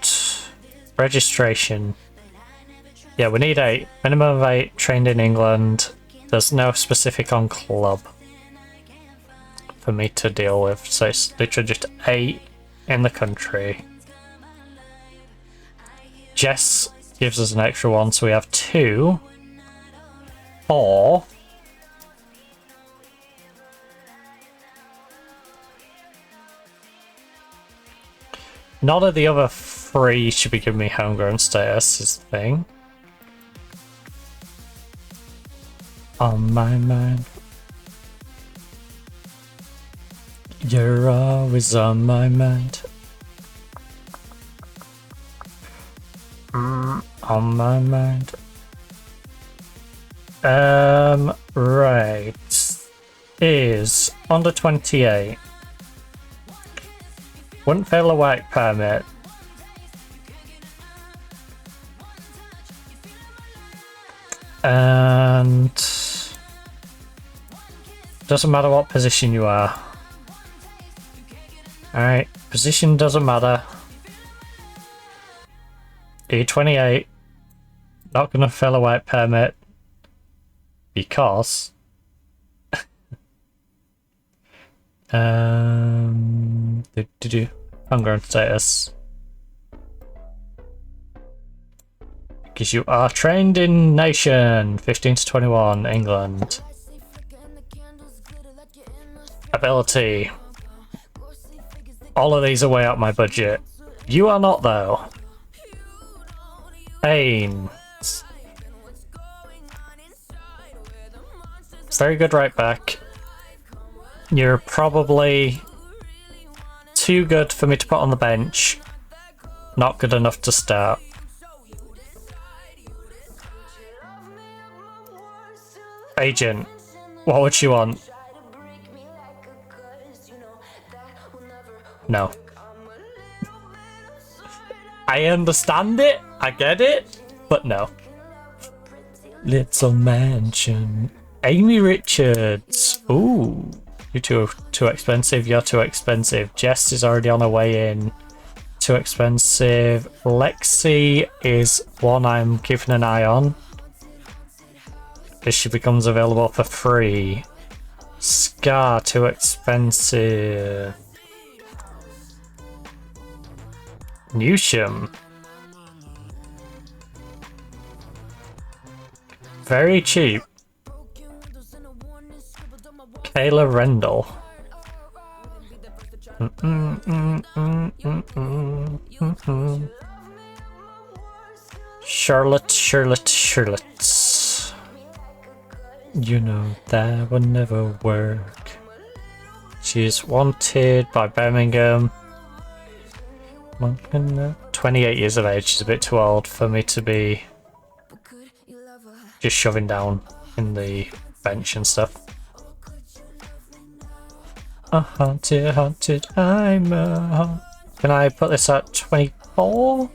registration. Yeah, we need 8. Minimum of 8, trained in England. There's no specific on club for me to deal with, so it's literally just 8 in the country. Jess gives us an extra 1, so we have 2. 4. None of the other 3 should be giving me homegrown status, is the thing. On my mind. You're always on my mind. On my mind. Right. Is under 28. Wouldn't fail a work permit. And doesn't matter what position you are. Alright, position doesn't matter. E28. Not gonna fill a work permit because homegrown status. Because you are trained in nation 15 to 21 England. Ability. All of these are way out my budget. You are not though. Pain. Very good right back. You're probably too good for me to put on the bench. Not good enough to start. Agent, what would you want? No. I understand it, I get it, but no. Little mansion. Amy Richards. Ooh. You're too expensive, you're too expensive. Jess is already on her way in. Too expensive. Lexi is one I'm keeping an eye on, because she becomes available for free. Scar, too expensive. Newsham. very cheap. Kayla Rendell. Charlotte. You know that would never work. She's wanted by Birmingham. 28 years of age. She's a bit too old for me to be just shoving down in the bench and stuff. Haunted, I'm a... Can I put this at 24?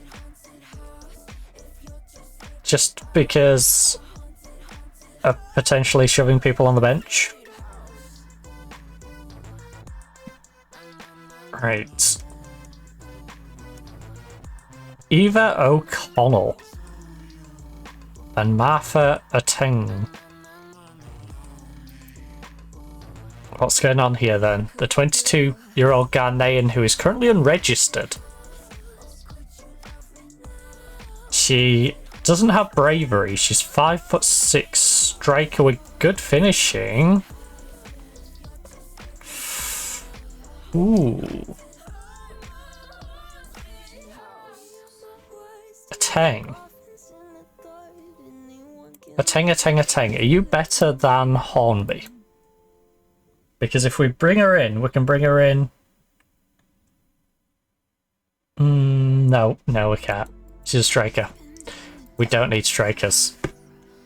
Just because of potentially shoving people on the bench. Right. Eva O'Connell and Martha Ateng. What's going on here then? The 22-year-old Ghanaian who is currently unregistered. She doesn't have bravery. She's 5'6", striker with good finishing. Ooh. Ateng. Ateng. Are you better than Hornby? Because if we bring her in, we can bring her in... No, we can't. She's a striker. We don't need strikers.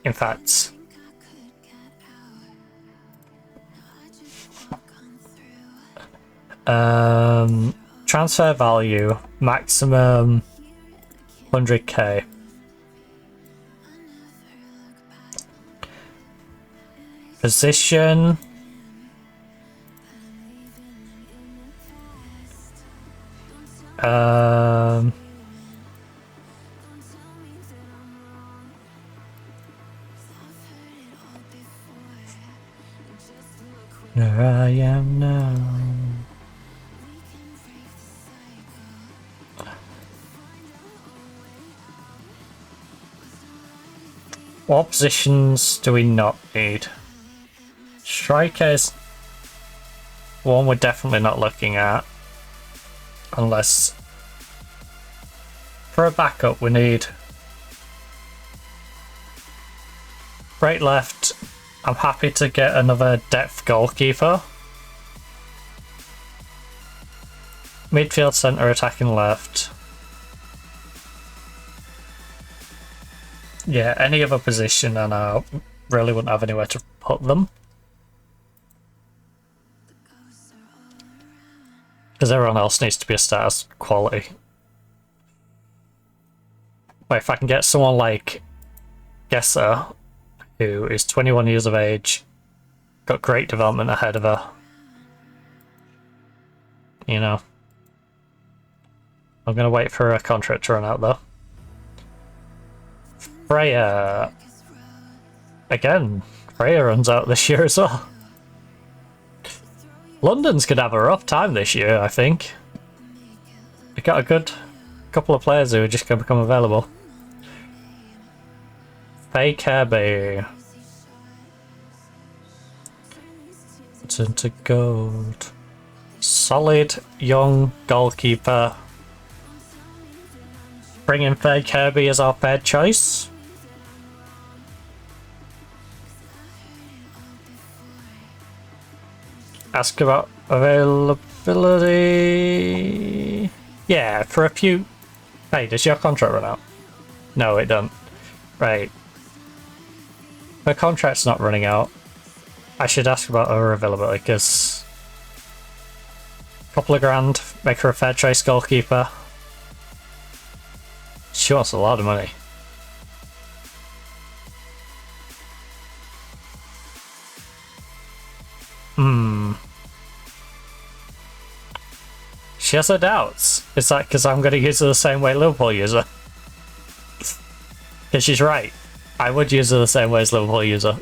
In fact... transfer value, maximum 100k. Position... Where I am now. What positions do we not need? Strikers. One we're definitely not looking at. Unless... For a backup we need... Right left. I'm happy to get another depth goalkeeper. Midfield centre attacking left. Yeah, any other position and I really wouldn't have anywhere to put them. Because everyone else needs to be a stars quality. But if I can get someone like Gesser, who is 21 years of age, got great development ahead of her. You know. I'm going to wait for her contract to run out though. Freya. Again, Freya runs out this year as well. London's going to have a rough time this year, I think. We got a good couple of players who are just going to become available. Faye Kirby. Turn to gold. Solid young goalkeeper. Bring in Faye Kirby as our third choice. Ask about availability. Yeah, for a few. Hey, does your contract run out? No, it doesn't. Right. Her contract's not running out. I should ask about her availability because a couple of grand, make her a fair choice goalkeeper. She wants a lot of money. She has her doubts. It's like because I'm going to use her the same way Liverpool use her. Because she's right. I would use her the same way as Liverpool use her.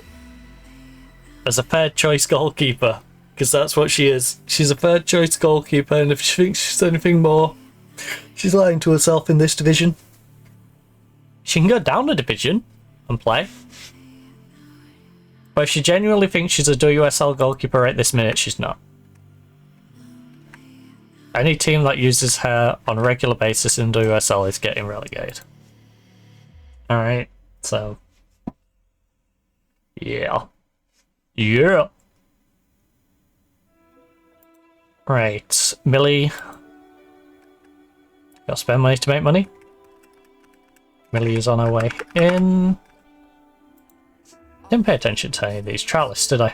As a third choice goalkeeper. Because that's what she is. She's a third choice goalkeeper, and if she thinks she's anything more, she's lying to herself in this division. She can go down a division and play. But if she genuinely thinks she's a WSL goalkeeper right this minute, she's not. Any team that uses her on a regular basis in WSL is getting relegated. Alright, so... yeah. Yeah! Right, Millie. Gotta spend money to make money. Millie is on her way in. Didn't pay attention to any of these trial lists, did I?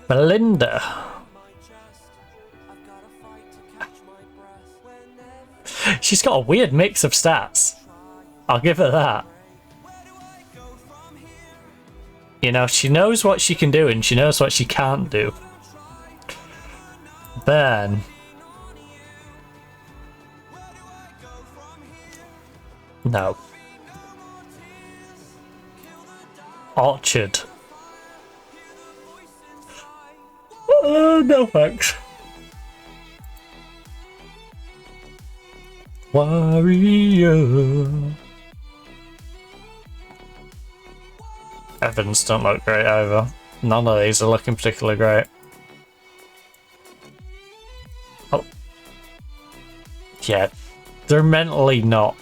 Melinda. She's got a weird mix of stats. I'll give her that. You know, she knows what she can do and she knows what she can't do. Burn. No. Orchard. No thanks. Warrior. Evans don't look great either. None of these are looking particularly great. Oh. Yeah, they're mentally not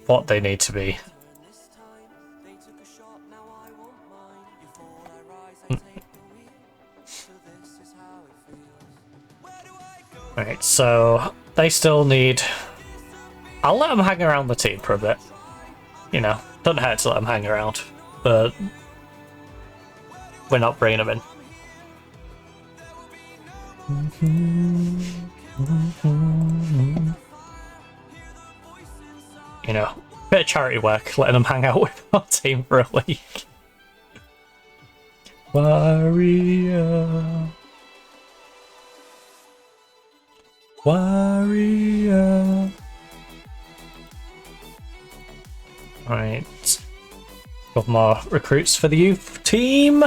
what they need to be. Right, so they still need... I'll let them hang around the team for a bit. You know, doesn't hurt to let them hang around, but we're not bringing them in. You know, bit of charity work, letting them hang out with our team for a week. Warrior. Warrior. Right. Got more recruits for the youth team.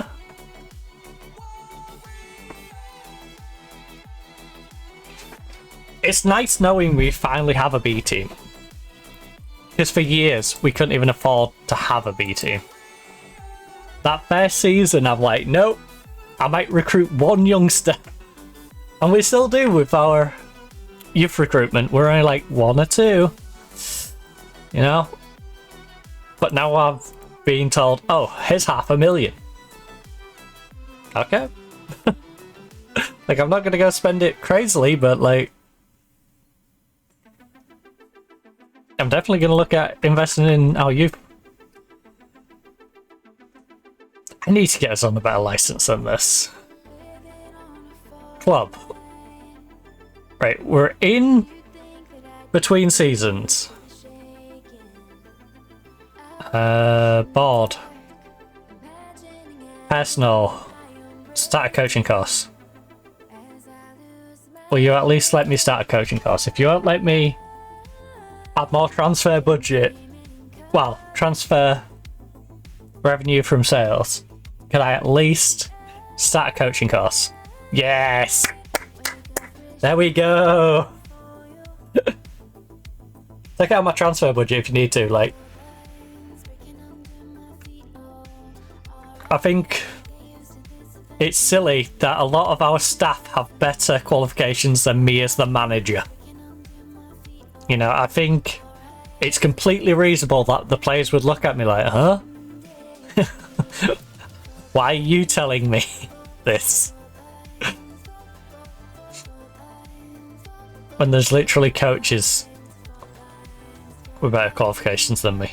It's nice knowing we finally have a B team. Because for years, we couldn't even afford to have a B team. That first season, I'm like, nope, I might recruit one youngster. And we still do with our youth recruitment. We're only like 1 or 2. You know? But now I'm being told, oh, here's $500,000. Okay. Like, I'm not gonna go spend it crazily, but like... I'm definitely gonna look at investing in our youth. I need to get us on a better license than this. Club. Right, we're in between seasons. Board. Personal. Start a coaching course. Will you at least let me start a coaching course? If you won't let me add more transfer budget, well, transfer revenue from sales, can I at least start a coaching course? Yes! There we go! Take out my transfer budget if you need to, like... I think it's silly that a lot of our staff have better qualifications than me as the manager. You know, I think it's completely reasonable that the players would look at me like, huh? Why are you telling me this? When there's literally coaches with better qualifications than me.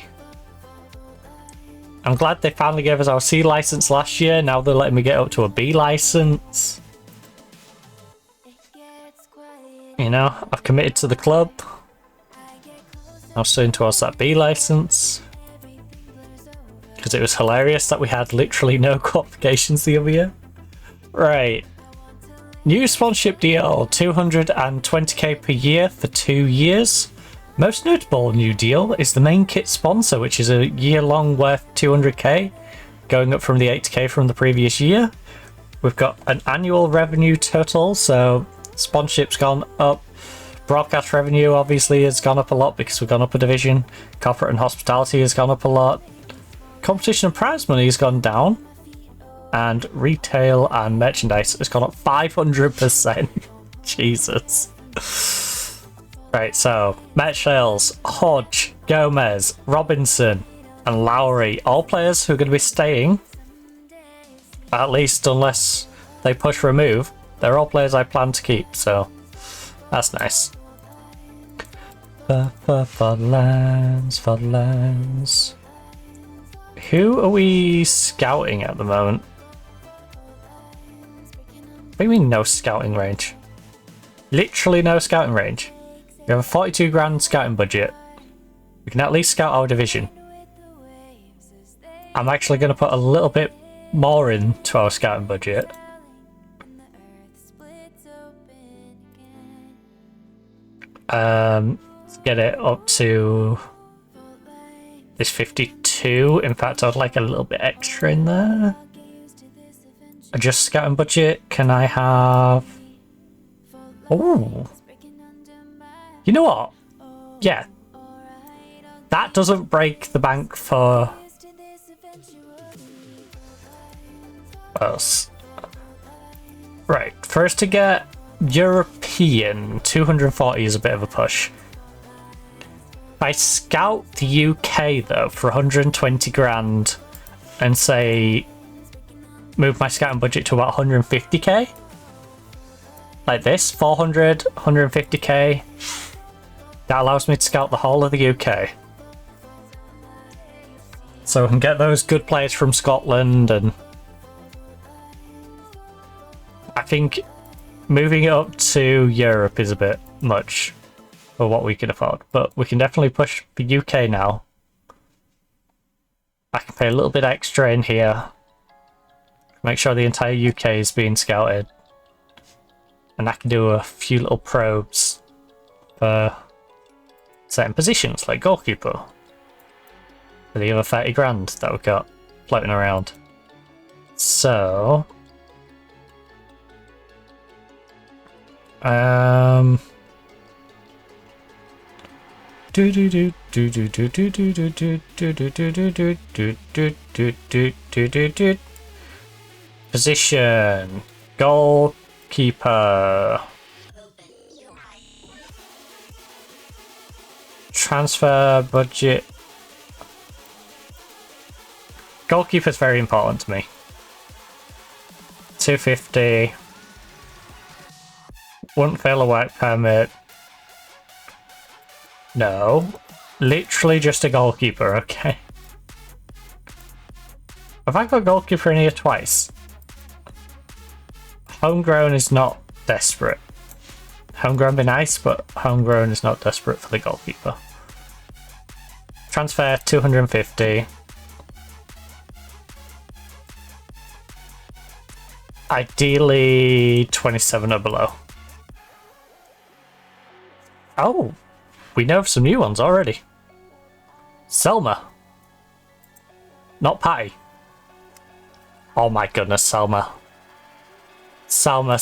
I'm glad they finally gave us our C license last year. Now they're letting me get up to a B license. You know, I've committed to the club. I'm soon towards that B license. Because it was hilarious that we had literally no qualifications the other year. Right. New sponsorship deal, 220k per year for 2 years. Most notable new deal is the main kit sponsor, which is a year-long worth 200k, going up from the 80k from the previous year. We've got an annual revenue total, so sponsorship's gone up Broadcast revenue obviously has gone up a lot because we've gone up a division. Corporate and hospitality has gone up a lot. Competition and prize money has gone down. And retail and merchandise has gone up 500%. Jesus. Right, so match sales, Hodge, Gomez, Robinson, and Lowry, all players who are going to be staying, at least unless they push remove. They're all players I plan to keep, so that's nice. Fodlands. Who are we scouting at the moment? What do you mean no scouting range? Literally no scouting range. We have a 42 grand scouting budget. We can at least scout our division. I'm actually going to put a little bit more into our scouting budget. Let's get it up to this 52. In fact, I'd like a little bit extra in there. Adjust scouting budget. Can I have... Oh. You know what? Yeah. That doesn't break the bank for us. Right. For us to get European, 240 is a bit of a push. If I scout the UK though for 120 grand and say move my scouting budget to about 150k, like this, 400, 150k, that allows me to scout the whole of the UK. So I can get those good players from Scotland, and I think moving it up to Europe is a bit much for what we can afford, but we can definitely push the UK now. I can pay a little bit extra in here, make sure the entire UK is being scouted, and I can do a few little probes for certain positions, like goalkeeper, for the other 30 grand that we've got floating around. So, position, goalkeeper, transfer budget. Goalkeeper is very important to me. 250. Wouldn't fail a work permit. No. Literally just a goalkeeper, okay. Have I got goalkeeper in here twice? Homegrown is not desperate. Homegrown be nice, but homegrown is not desperate for the goalkeeper. Transfer 250. Ideally 27 or below. Oh, we know of some new ones already. Selma. Not Patty. Oh my goodness, Selma. Selma.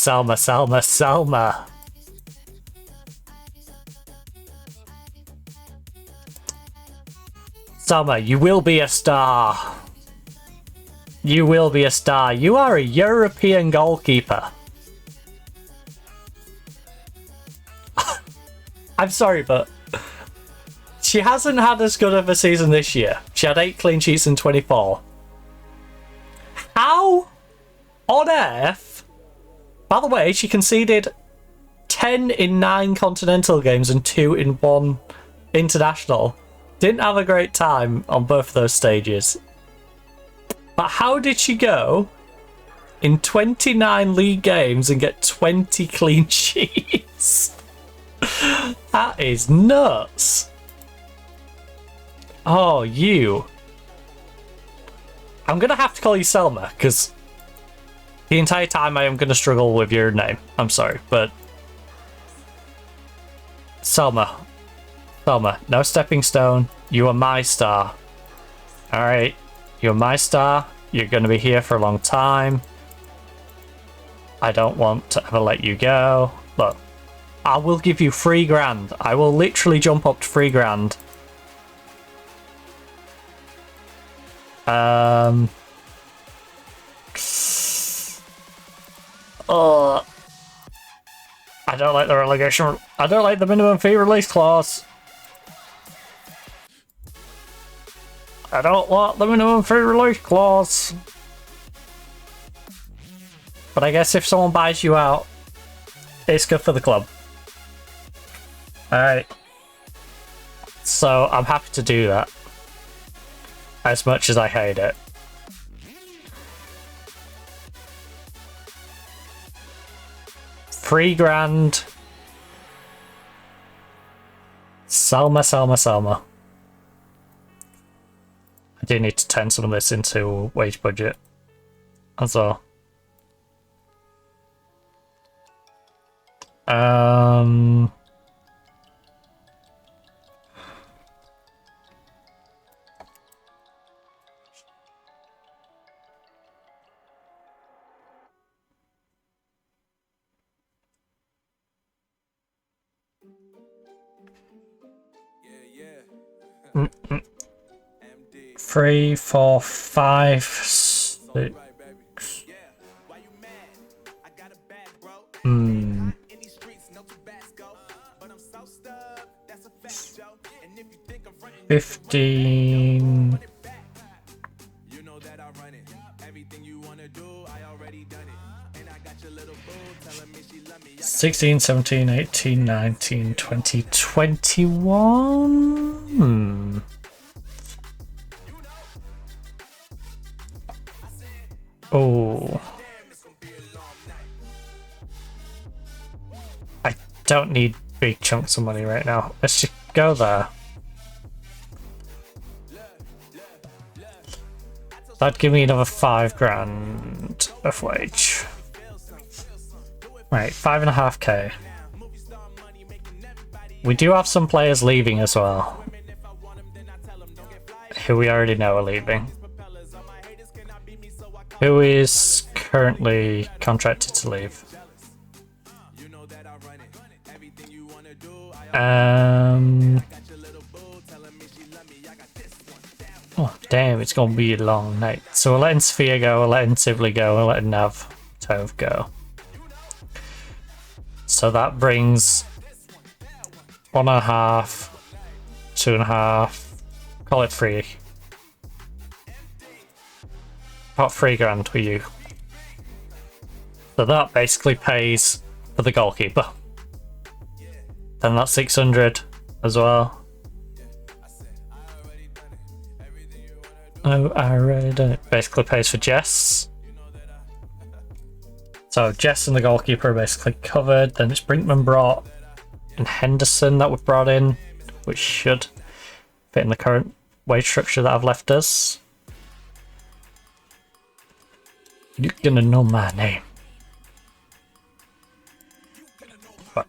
Selma, you will be a star. You will be a star. You are a European goalkeeper. I'm sorry, but she hasn't had as good of a season this year. She had 8 clean sheets in 24. How on earth? By the way, she conceded 10 in 9 continental games and 2 in 1 international. Didn't have a great time on both of those stages. But how did she go in 29 league games and get 20 clean sheets? That is nuts. Oh, you. I'm going to have to call you Selma, because the entire time I am going to struggle with your name. I'm sorry, but... Selma, no stepping stone. You are my star. Alright, you're my star. You're going to be here for a long time. I don't want to ever let you go. Look, I will give you £3,000. I will literally jump up to £3,000. Oh, I don't like the relegation. I don't like the minimum fee release clause. I don't want the minimum fee release clause. But I guess if someone buys you out, it's good for the club. Alright. So I'm happy to do that. As much as I hate it. £3,000. Selma. I do need to turn some of this into wage budget as well. MD. 3, 4, 5, 6. Hmm. 15. 16, 17, 18, 19, 20, 21. Hmm. Oh. I don't need big chunks of money right now. Let's just go there. That'd give me another £5,000 of wage. Right, 5.5k. We do have some players leaving as well, who we already know are leaving. Who is currently contracted to leave? Oh damn, it's gonna be a long night. So we're letting Sophia go, we're letting Sibley go, we're letting Nav Tove go. So that brings 1.5, 2.5, call it 3. About £3,000 with you. So that basically pays for the goalkeeper. Then that's 600 as well. Oh, I already done it. Basically pays for Jess. So Jess and the goalkeeper are basically covered. Then it's Brinkman brought and Henderson that we've brought in, which should fit in the current wage structure that I've left us. You're gonna know my name. My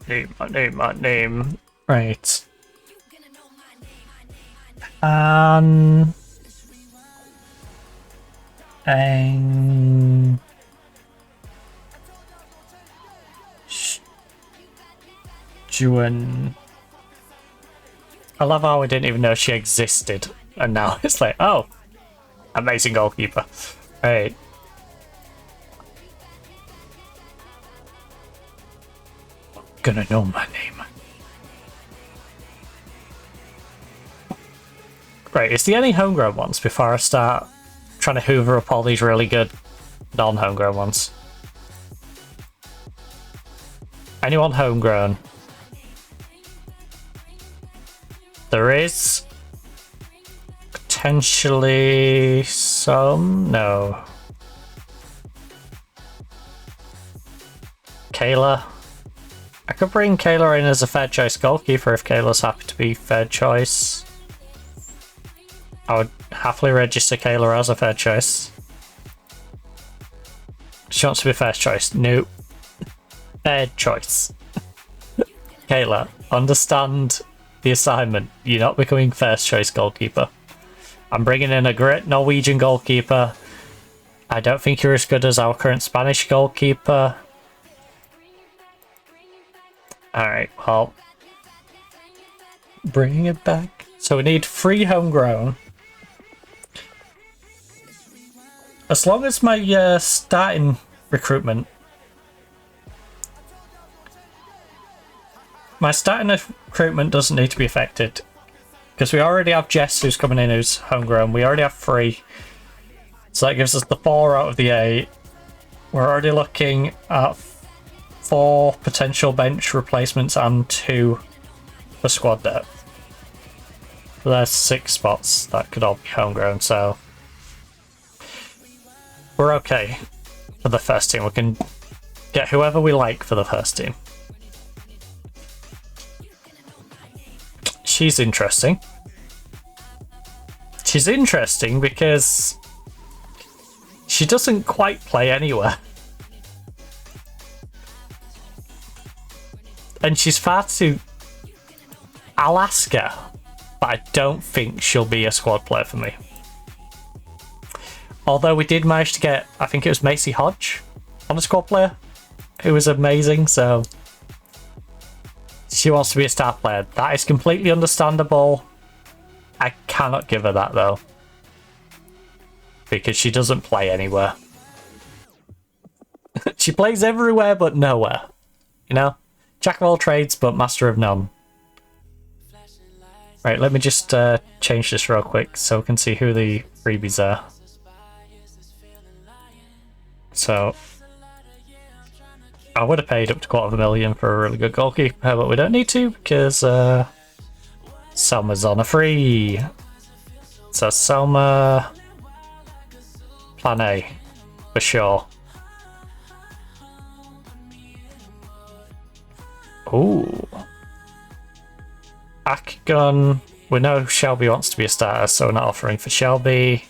name. Right. And Juan. I love how I didn't even know she existed, and now it's like, oh, amazing goalkeeper. Right. Gonna know my name. Right, is there any homegrown ones before I start trying to hoover up all these really good non-homegrown ones? Anyone homegrown? There is potentially some. No. Kayla. I could bring Kayla in as a fair choice goalkeeper if Kayla's happy to be fair choice. I would happily register Kayla as a fair choice. She wants to be first choice. Nope. Fair choice. Kayla, understand the assignment. You're not becoming first choice goalkeeper. I'm bringing in a great Norwegian goalkeeper. I don't think you're as good as our current Spanish goalkeeper. Alright, well. Bringing it back. So we need 3 homegrown. As long as my starting recruitment... My starting recruitment doesn't need to be affected. Because we already have Jess who's coming in who's homegrown. We already have 3. So that gives us the 4 out of the 8. We're already looking at 4 potential bench replacements and 2 for squad depth. So there's 6 spots that could all be homegrown, so we're okay for the first team. We can get whoever we like for the first team. She's interesting. She's interesting because she doesn't quite play anywhere. And she's far too... Alaska, but I don't think she'll be a squad player for me. Although we did manage to get, I think it was Macy Hodge on a squad player, who was amazing, so she wants to be a star player. That is completely understandable. I cannot give her that though, because she doesn't play anywhere. She plays everywhere but nowhere, you know? Jack of all trades but master of none. Right, let me just change this real quick so we can see who the freebies are. So, I would have paid up to $250,000 for a really good goalkeeper, but we don't need to because Selma's on a free. So Selma, plan A, for sure. Ooh. Akgun, we know Shelby wants to be a starter, so we're not offering for Shelby.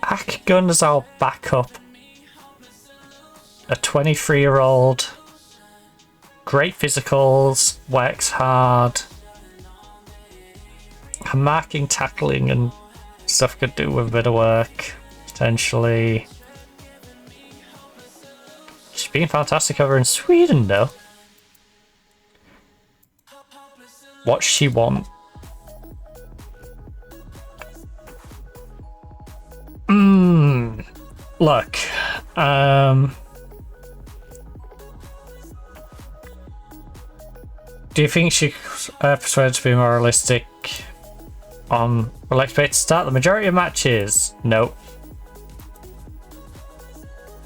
Akgun is our backup. A 23-year-old. Great physicals, works hard. Her marking, tackling and stuff could do with a bit of work, potentially. She's been fantastic over in Sweden though. What's she want? Look, do you think she persuaded to be more realistic on we'll expect to start the majority of matches? Nope.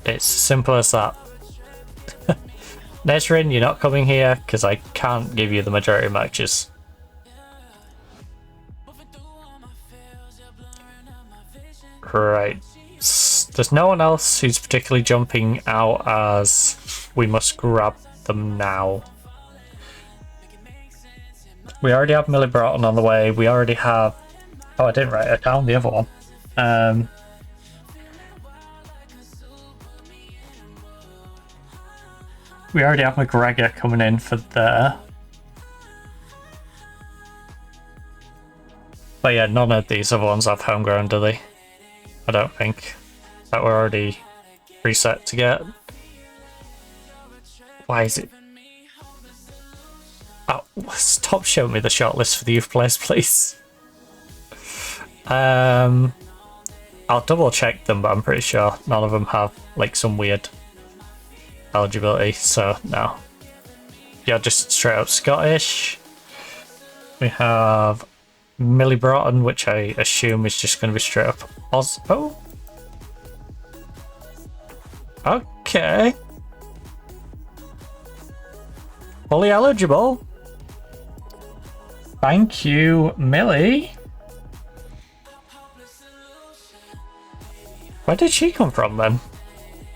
It's as simple as that. Nesrin, you're not coming here because I can't give you the majority of matches. Right. There's no one else who's particularly jumping out as we must grab them now. We already have Millie Broughton on the way. We already have... Oh, I didn't write it down, the other one. We already have McGregor coming in for there. But yeah, none of these other ones have homegrown, do they? I don't think. That we're already preset to get. Why is it? Oh, stop showing me the shortlist for the youth players, please. I'll double check them, but I'm pretty sure none of them have like some weird eligibility, so no. Yeah, just straight up Scottish. We have Millie Broughton, which I assume is just going to be straight up Oz. Oh. Okay. Fully eligible. Thank you, Millie. Where did she come from then?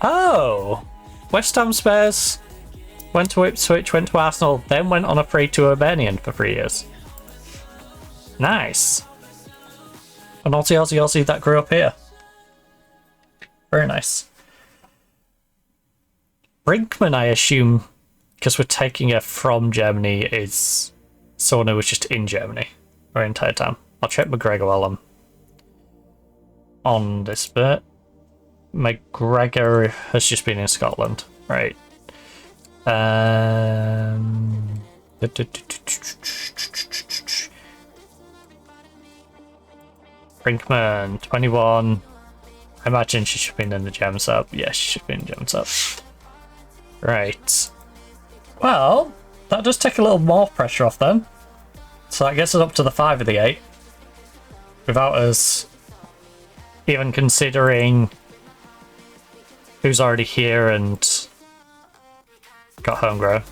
Oh. West Ham Spurs. Went to Ipswich, went to Arsenal, then went on a free to Hibernian for 3 years. Nice. An Aussie that grew up here. Very nice. Brinkman, I assume, because we're taking her from Germany, is someone who was just in Germany our entire time. I'll check McGregor while I'm on this bit. McGregor has just been in Scotland. Right. Brinkman, 21. I imagine she should be in the gems up. Yes, she should be in the gems up. Right. Well, that does take a little more pressure off then. So that gets us up to the 5 of the 8. Without us even considering who's already here and got homegrown.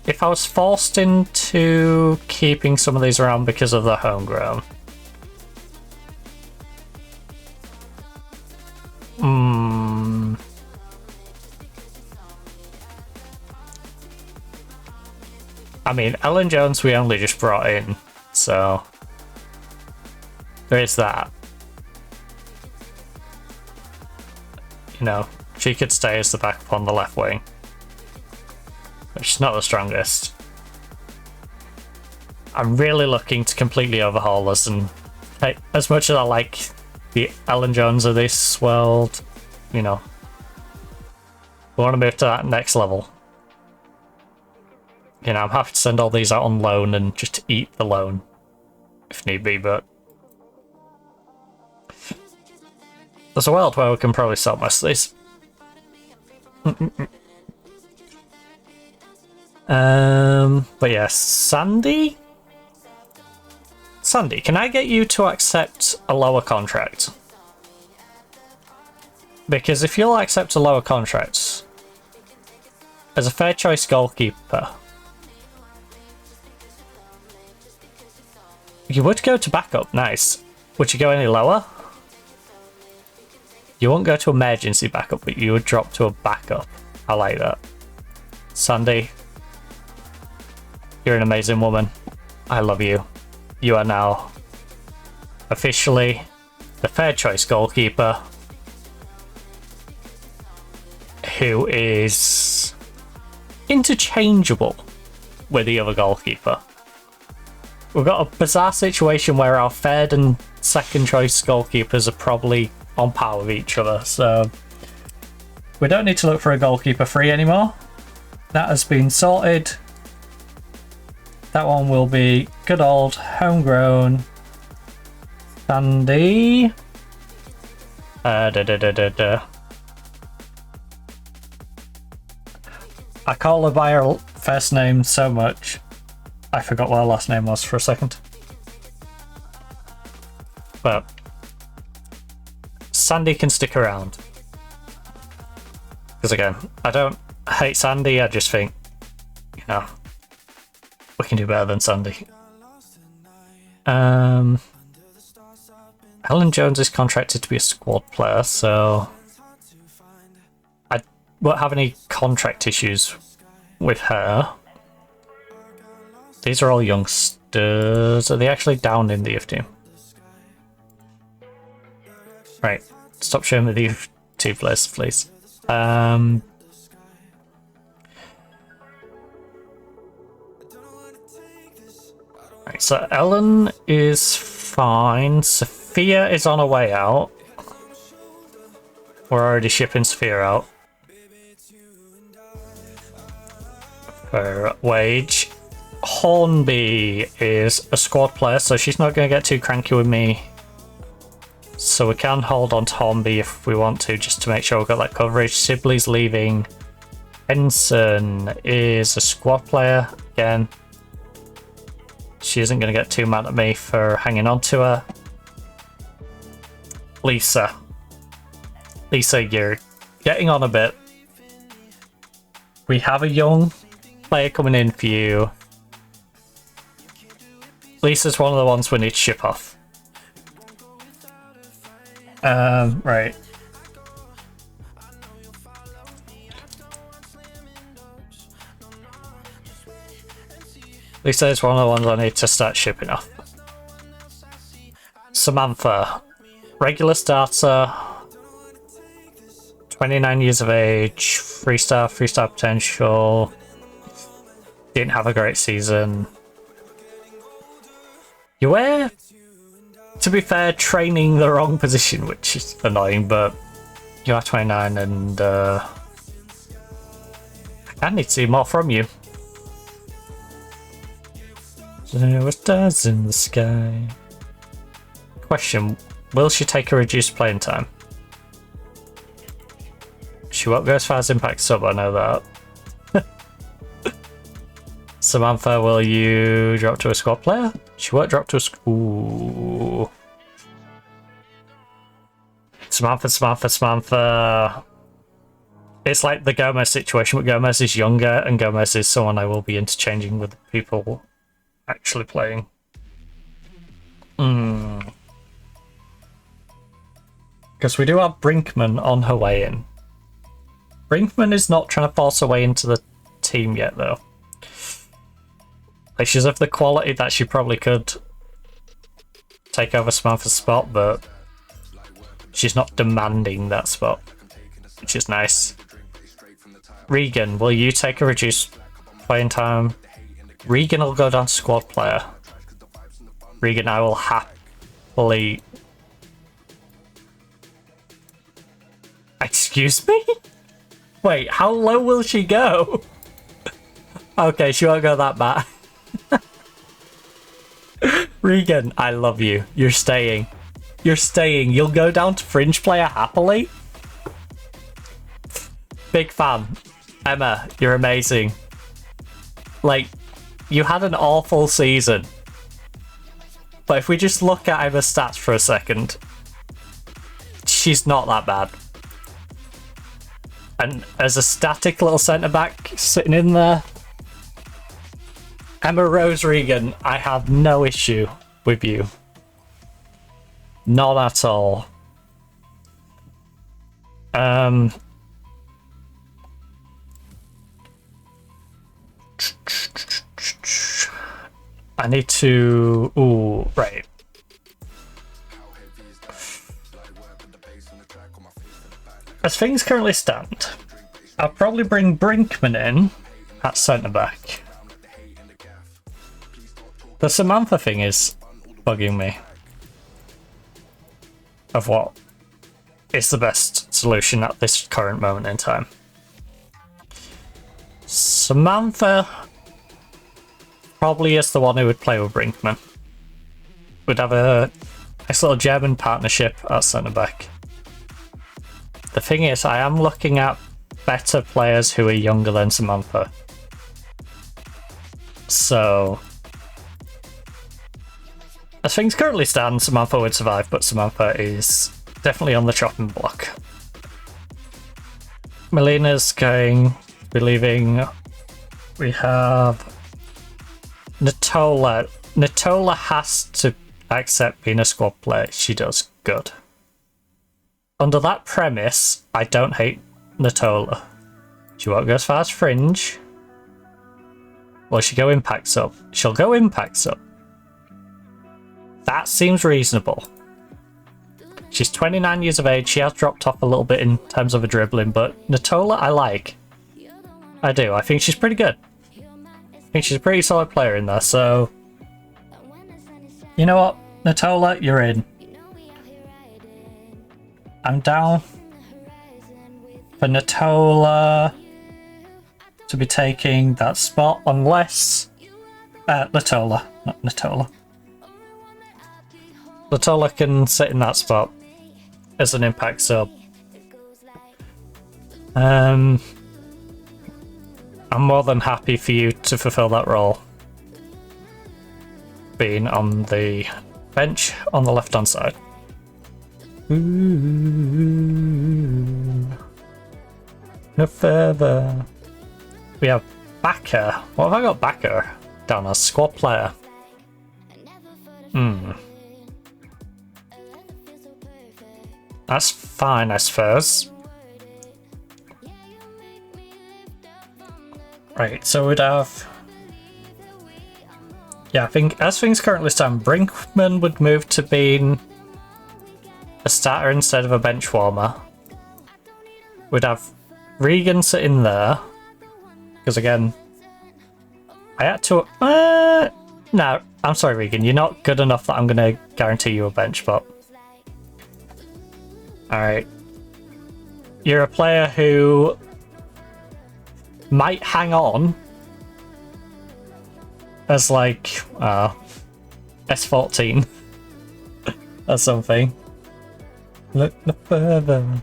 If I was forced into keeping some of these around because of the homegrown, I mean, Ellen Jones we only just brought in, so there is that. You know, she could stay as the backup on the left wing, but she's not the strongest. I'm really looking to completely overhaul us, and as much as I like the Ellen Jones of this world, you know, we want to move to that next level. You know, I'm happy to send all these out on loan and just eat the loan if need be, but there's a world where we can probably sell most of these. But yeah, Sandy? Sandy, can I get you to accept a lower contract? Because if you'll accept a lower contract, as a fair choice goalkeeper, you would go to backup, nice. Would you go any lower? You won't go to emergency backup, but you would drop to a backup. I like that. Sandy, you're an amazing woman. I love you. You are now officially the fair choice goalkeeper who is interchangeable with the other goalkeeper. We've got a bizarre situation where our third and second choice goalkeepers are probably on par with each other, so we don't need to look for a goalkeeper free anymore. That has been sorted. That one will be good old homegrown Sandy. I call her by her first name so much, I forgot what her last name was for a second. But Sandy can stick around. Because again, I don't hate Sandy, I just think, you know, we can do better than Sandy. Helen Jones is contracted to be a squad player, so I won't have any contract issues with her. These are all youngsters. Are they actually down in the youth team? Right, stop showing me the youth team players, please. Right, so Ellen is fine. Sophia is on her way out. We're already shipping Sophia out. For wage. Hornby is a squad player, so she's not going to get too cranky with me. So we can hold on to Hornby if we want to, just to make sure we've got that coverage. Sibley's leaving. Henson is a squad player again. She isn't going to get too mad at me for hanging on to her. Lisa, you're getting on a bit. We have a young player coming in for you. Lisa's one of the ones we need to ship off. Right. Lisa is one of the ones I need to start shipping off. Samantha, regular starter, 29 years of age, 3-star potential, didn't have a great season. You were, to be fair, training the wrong position, which is annoying, but you are 29 and I need to see more from you. There were stars in the sky. Question, will she take a reduced playing time? She won't go as far as Impact Sub, I know that. Samantha, will you drop to a squad player? She won't drop to a ooh. Samantha. It's like the Gomez situation, but Gomez is younger, and Gomez is someone I will be interchanging with people actually playing. Because we do have Brinkman on her way in. Brinkman is not trying to force her way into the team yet, though. Like, she's of the quality that she probably could take over Samantha's spot, but she's not demanding that spot, which is nice. Regan, will you take a reduced playing time? Regan will go down to squad player. Regan, I will happily... Excuse me? Wait, how low will she go? Okay, she won't go that bad. Regan, I love you. You're staying. You're staying. You'll go down to fringe player happily? Big fan. Emma, you're amazing. Like, you had an awful season. But if we just look at Emma's stats for a second, she's not that bad. And as a static little centre-back sitting in there, Emma Rose Regan, I have no issue with you. None at all. I need to... Ooh, right. As things currently stand, I'll probably bring Brinkman in at centre-back. The Samantha thing is bugging me. Of what is the best solution at this current moment in time. Samantha probably is the one who would play with Brinkman. We'd have a nice little German partnership at centre-back. The thing is, I am looking at better players who are younger than Samantha. So, as things currently stand, Samantha would survive, but Samantha is definitely on the chopping block. Melina's going to be leaving. We have Natola. Natola has to accept being a squad player. She does. Good. Under that premise, I don't hate Natola. She won't go as far as fringe. Will she go impact sub? She'll go impact sub. That seems reasonable. She's 29 years of age. She has dropped off a little bit in terms of her dribbling, but Natola I like. I do. I think she's pretty good. I think she's a pretty solid player in there, so... You know what? Natola, you're in. I'm down for Natola to be taking that spot, unless... Natola, not Natola. Natola can sit in that spot as an impact sub. I'm more than happy for you to fulfill that role. Being on the bench on the left-hand side. Ooh, no further. We have Backer. What have I got Backer down as? Squad player. That's fine, I suppose. Right, so we'd have... Yeah, I think as things currently stand, Brinkman would move to being a starter instead of a bench warmer. We'd have Regan sitting there. Because again, I had to... no, I'm sorry Regan, you're not good enough that I'm going to guarantee you a bench spot. Alright. You're a player who might hang on as like S14 or something. Look no further.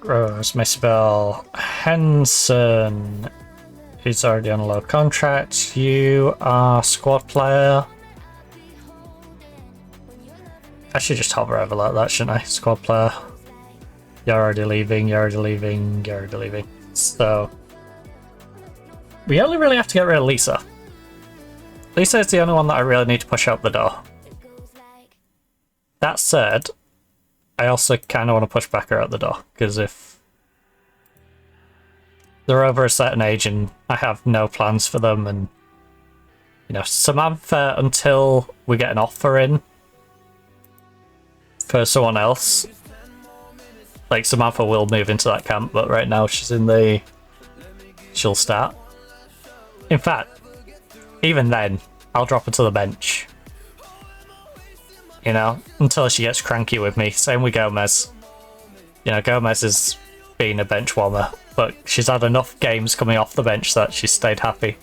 Rose Misbel Henson is already on a low contract. You are squad player. I should just hover over like that, shouldn't I? Squad player. You're already leaving, you're already leaving, you're already leaving. So we only really have to get rid of Lisa. Lisa is the only one that I really need to push out the door. That said, I also kind of want to push Becker out the door, because if they're over a certain age and I have no plans for them, and you know, Samantha, until we get an offer in for someone else, like Samantha will move into that camp, but right now she's in the... she'll start. In fact, even then, I'll drop her to the bench. You know, until she gets cranky with me. Same with Gomez. You know, Gomez has been a bench warmer, but she's had enough games coming off the bench that she's stayed happy.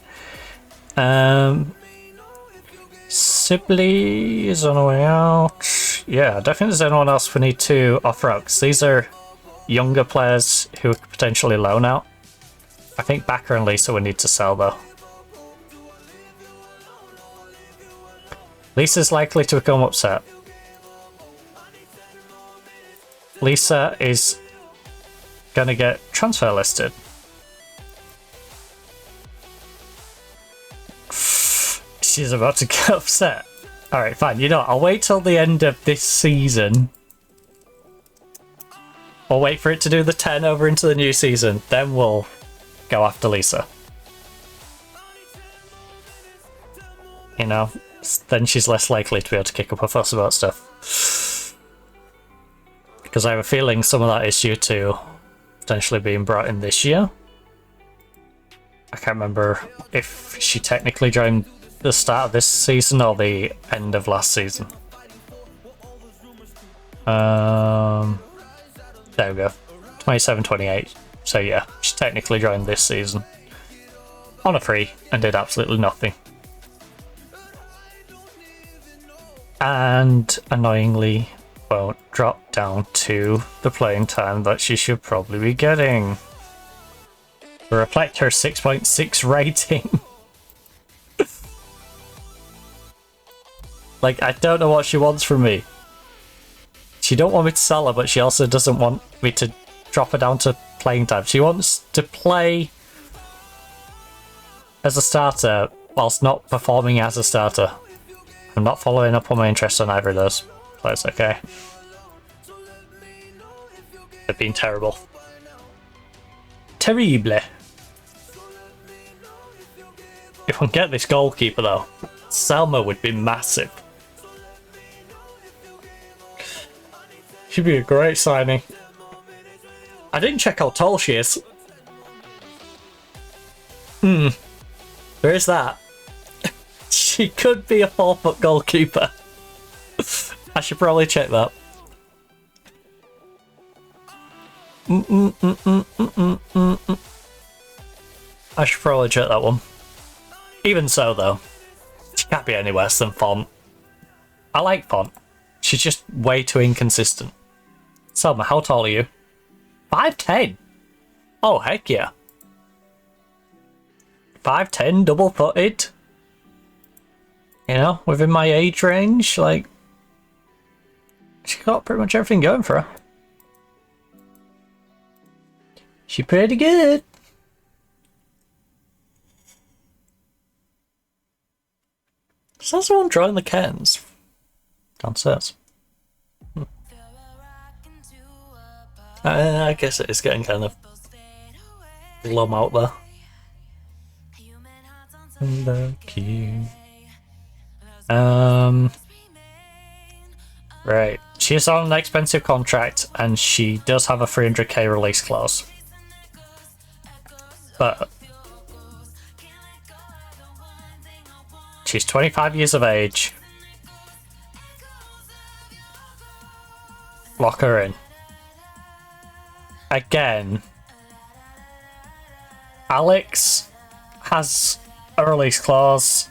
Sibley is on her way out. Yeah, I don't think there's anyone else we need to offer out, because these are younger players who could potentially loan out. I think Backer and Lisa we need to sell though. Lisa's likely to become upset. Lisa is gonna get transfer listed. She's about to get upset. Alright, fine. You know what? I'll wait till the end of this season. We'll wait for it to do the 10 over into the new season. Then we'll go after Lisa. You know? Then she's less likely to be able to kick up a fuss about stuff. Because I have a feeling some of that is due to potentially being brought in this year. I can't remember if she technically joined the start of this season or the end of last season. There we go. 27-28. So yeah, she technically joined this season on a free and did absolutely nothing. And annoyingly won't drop down to the playing time that she should probably be getting. Reflect her 6.6 rating. Like, I don't know what she wants from me. She don't want me to sell her, but she also doesn't want me to drop her down to playing time. She wants to play as a starter whilst not performing as a starter. I'm not following up on my interest on either of those players, okay? They've been terrible. Terrible. If we can get this goalkeeper though, Selma would be massive. She'd be a great signing. I didn't check how tall she is. There is that. She could be a 4-foot goalkeeper. I should probably check that. I should probably check that one. Even so, though, she can't be any worse than Font. I like Font. She's just way too inconsistent. Selma, how tall are you? 5'10". Oh, heck yeah. 5'10", double-footed. You know, within my age range, like, she got pretty much everything going for her. She's pretty good. Does someone drawing the curtains downstairs? I guess it is getting kind of glum out there. Look you. Right. She's on an expensive contract and she does have a 300k release clause. But She's 25 years of age. Lock her in. Again, Alex has a release clause.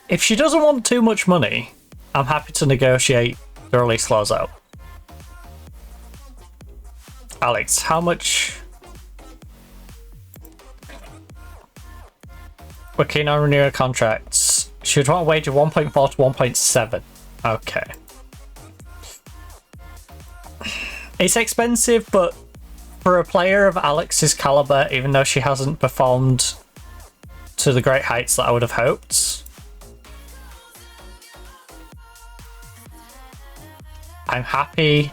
If she doesn't want too much money, I'm happy to negotiate the release clause out. Alex, how much? We're keen on renewing contracts. She would want a wage of 1.4 to 1.7. Okay. It's expensive, but for a player of Alex's caliber, even though she hasn't performed to the great heights that I would have hoped, I'm happy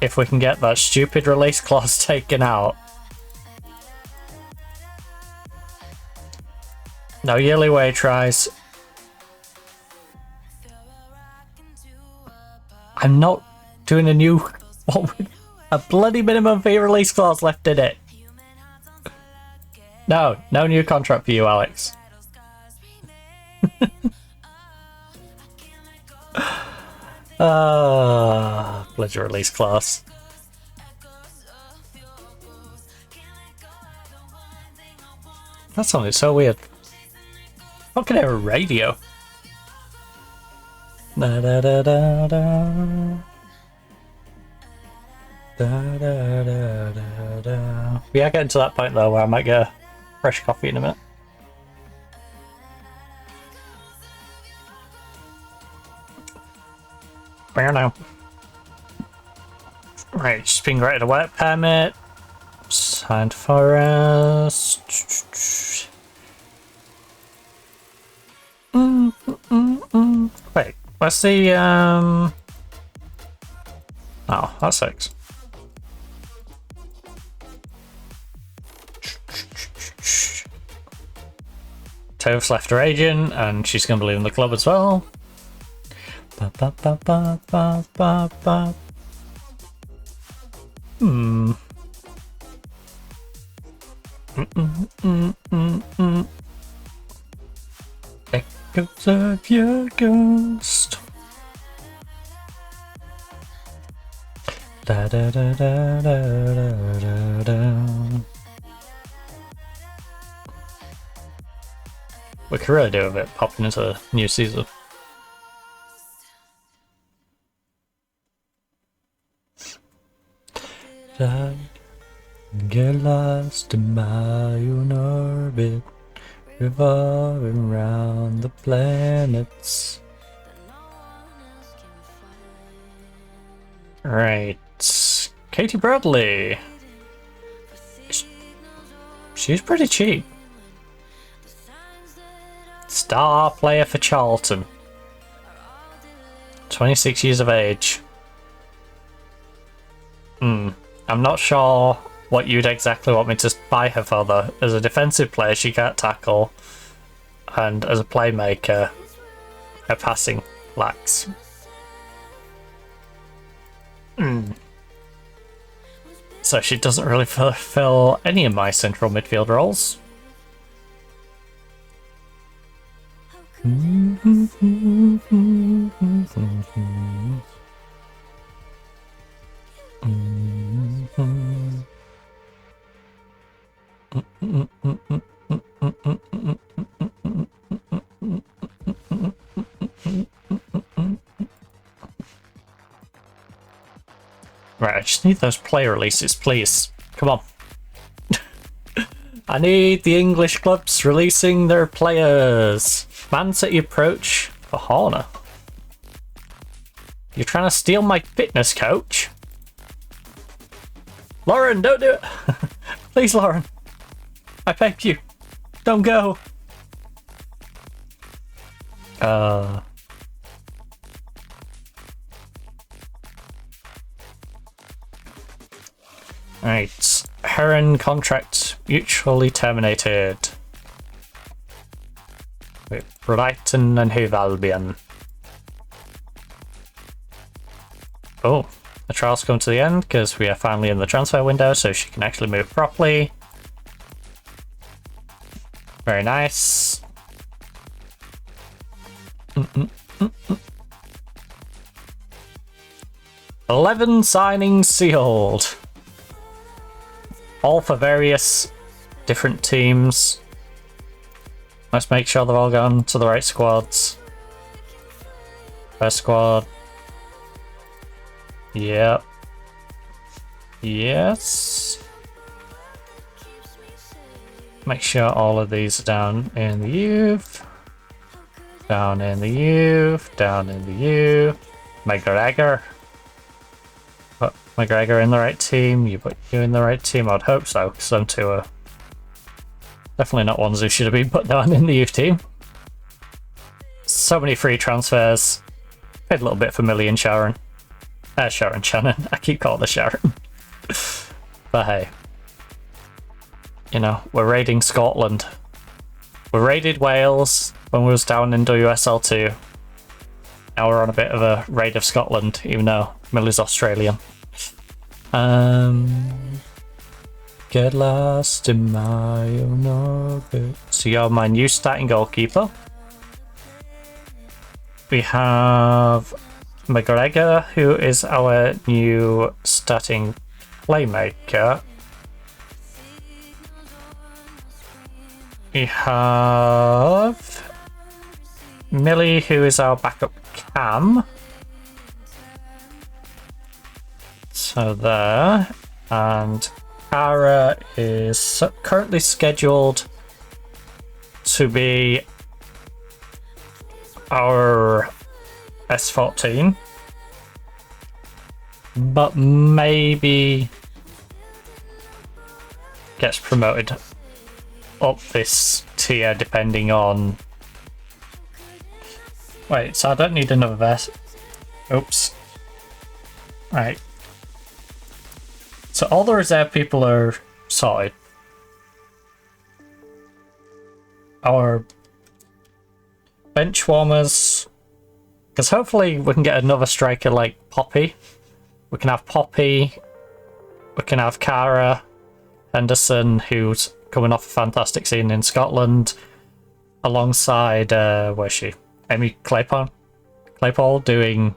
if we can get that stupid release clause taken out. No yearly wage rise. I'm not doing a new... a bloody minimum fee release clause left in it. No new contract for you, Alex. Bloody release clause. That sounded so weird. How can I hear a radio? Da da da da da. Da da da da da. We are getting to that point though where I might get a fresh coffee in a minute. Where now? Right, she's been granted a work permit. Signed Forest. Wait, what's the Oh, that's 6. Tove's left her agent, and she's going to be leaving the club as well. Ba, ba, ba, ba, ba, ba, ba. Echoes of your ghost. Da da da da da da da. We could really do with it popping into a new season. I get lost in my own orbit, revolving around the planets. Right, Katie Bradley. She's pretty cheap. Star player for Charlton. 26 years of age. I'm not sure what you'd exactly want me to buy her for though. As a defensive player, she can't tackle. And as a playmaker, her passing lacks. So she doesn't really fulfill any of my central midfield roles. Right, I just need those player releases, please. Come on. I need the English clubs releasing their players. Man City approach for Horner. You're trying to steal my fitness coach? Lauren, don't do it! Please, Lauren. I beg you. Don't go. Right. Heron contract mutually terminated. With Brighton and Hove Albion. Oh, the trial's come to the end because we are finally in the transfer window, so she can actually move properly. Very nice. 11 signings sealed. All for various different teams. Let's make sure they're all gone to the right squads. First squad. Yep. Yes. Make sure all of these are down in the youth. Down in the youth. Down in the youth. McGregor. Put McGregor in the right team. You put you in the right team. I'd hope so, because them two are definitely not ones who should have been put down in the youth team. So many free transfers. Paid a little bit for Millie and Sharon. Sharon Shannon. I keep calling her Sharon. But hey. You know, we're raiding Scotland. We raided Wales when we was down in WSL2. Now we're on a bit of a raid of Scotland, even though Millie's Australian. Get lost in my own orbit. So you're my new starting goalkeeper. We have McGregor, who is our new starting playmaker. We have Millie, who is our backup cam. So there. And Cara is currently scheduled to be our S14. But maybe gets promoted up this tier depending on... Wait, so I don't need another vest. Oops. Right. So all the reserve people are sorted. Our bench warmers... Because hopefully we can get another striker like Poppy. We can have Poppy. We can have Cara Henderson, who's coming off a fantastic season in Scotland, alongside where's she? Amy Claypole doing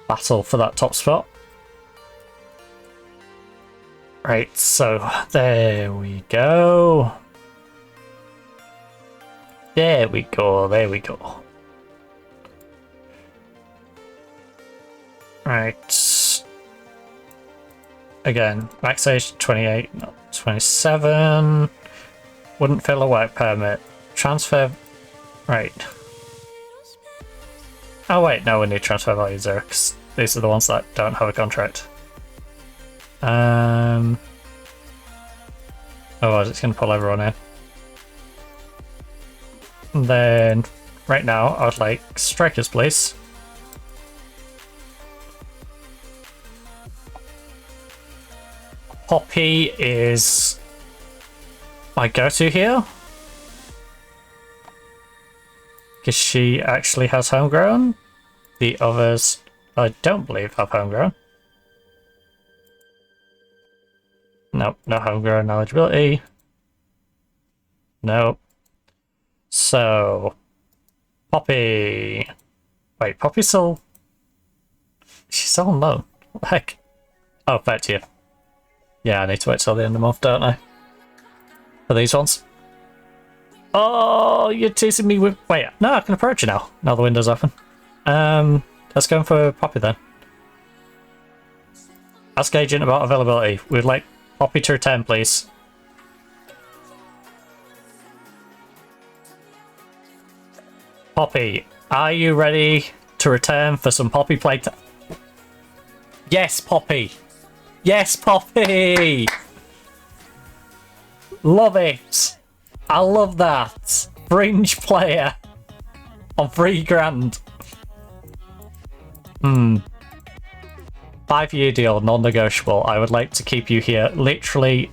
battle for that top spot. Right, so there we go. There we go, there we go. Right. Again, max age 28, not 27. Wouldn't fill a work permit. Transfer. Right. Oh, wait, no, we need transfer values there, because these are the ones that don't have a contract. Otherwise, it's going to pull everyone in. And then, right now, I would like strikers, please. Poppy is my go-to here. Because she actually has homegrown. The others, I don't believe, have homegrown. Nope, no homegrown eligibility. Nope. So, Poppy. Wait, Poppy's still... She's still on loan. What the heck? Oh, back to you. Yeah, I need to wait till the end of the month, don't I? For these ones. Oh, you're teasing me with... Wait, no, I can approach you now. Now the window's open. Let's go for Poppy then. Ask agent about availability. We'd like Poppy to return, please. Poppy, are you ready to return for some Poppy playtime? Yes, Poppy. Yes, Poppy. Love it. I love that. Fringe player on £3,000. 5-year deal, non-negotiable. I would like to keep you here literally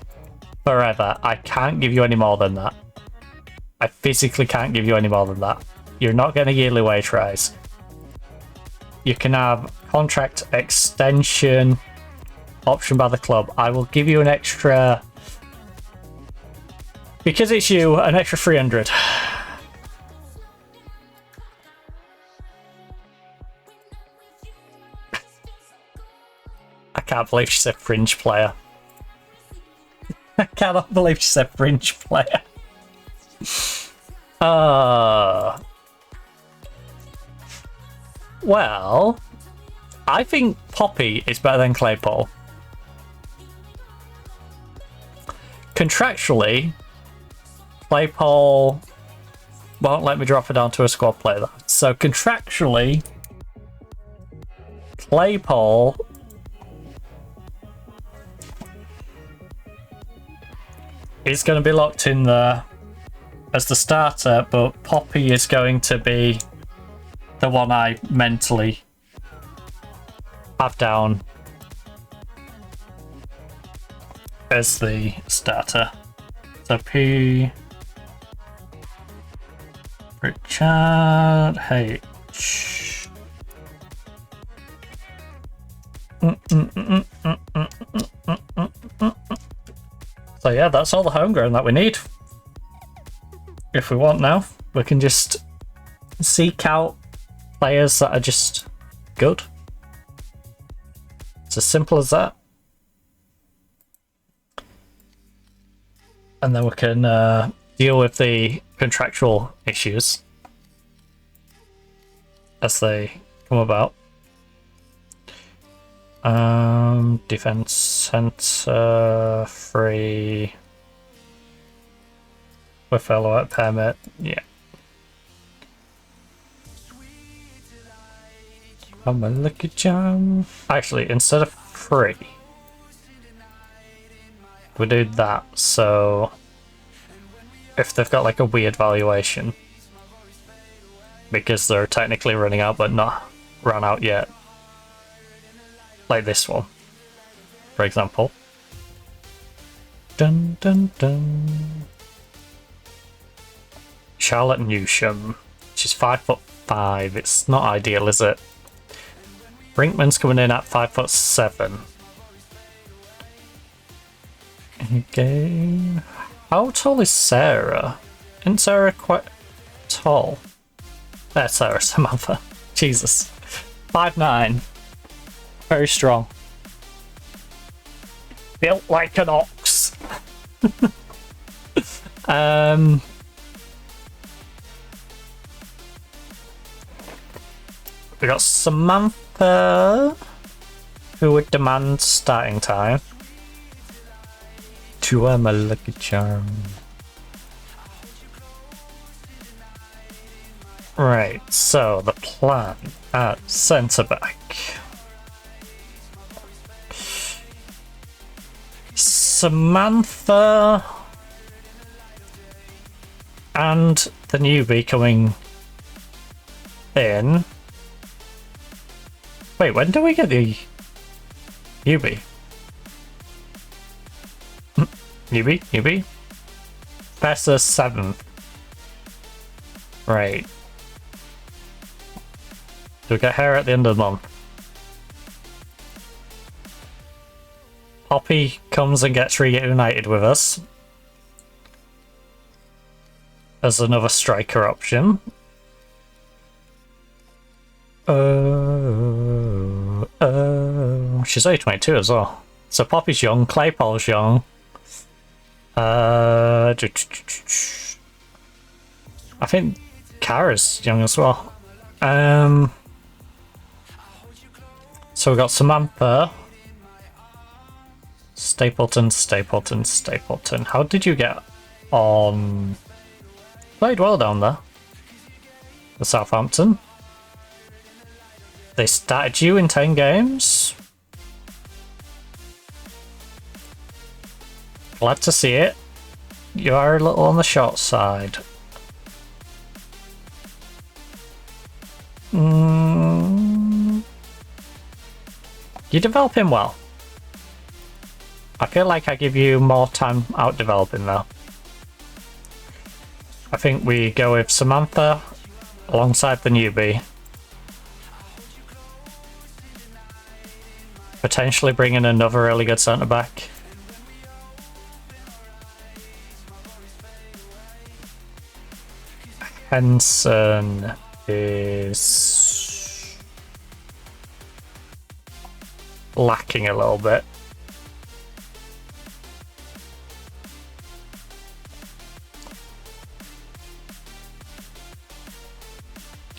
forever. I can't give you any more than that. I physically can't give you any more than that. You're not getting a yearly wage rise. You can have contract extension option by the club. I will give you an extra Because it's you, an extra 300. I can't believe she said fringe player. I cannot believe she said fringe player. Well, I think Poppy is better than Claypole. Contractually, Claypole won't let me drop her down to a squad player. So contractually, Claypole is going to be locked in there as the starter, but Poppy is going to be the one I mentally have down as the starter. So P, Richard, H. So yeah, that's all the homegrown that we need. If we want now, we can just seek out players that are just good. It's as simple as that. And then we can deal with the contractual issues as they come about. Defense center, free with fellow at permit, yeah. I'm a lucky charm. Actually, instead of free, we do that, so if they've got like a weird valuation because they're technically running out but not run out yet, like this one, for example. Dun dun dun. Charlotte Newsham. She's 5'5". It's not ideal, is it? Brinkman's coming in at 5'7". Okay. How tall is Sarah? Isn't Sarah quite tall? There's Sarah Samantha. Jesus. 5'9". Very strong. Built like an ox. We got Samantha, who would demand starting time. To my lucky charm. Right, so the plan at centre back. Samantha and the newbie coming in. Wait, when do we get the newbie? Newbie? Professor 7th. Right. Do we get her at the end of the month? Poppy comes and gets reunited with us as another striker option. She's only 22 as well. So Poppy's young, Claypole's young. I think Kara's young as well. So we got Samantha. Stapleton. How did you get on? Played well down there. The Southampton. They started you in 10 games. Glad to see it. You are a little on the short side. You're developing well. I feel like I give you more time out developing though. I think we go with Samantha alongside the newbie. Potentially bring in another really good centre back. Henson is lacking a little bit.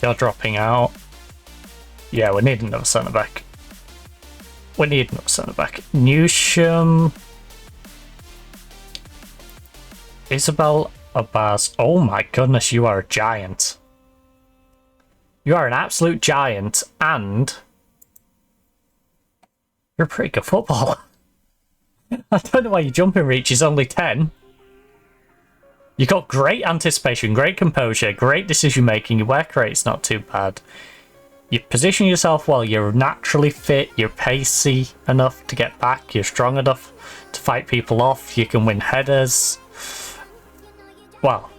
You're dropping out. Yeah, we need another centre back. We need another centre back. Newsham. Isabel Abaz. Oh my goodness, you are a giant. You are an absolute giant, and you're a pretty good footballer. I don't know why your jumping reach is only 10. You got great anticipation, great composure, great decision making, your work rate's not too bad. You position yourself well, you're naturally fit, you're pacey enough to get back, you're strong enough to fight people off, you can win headers. Well,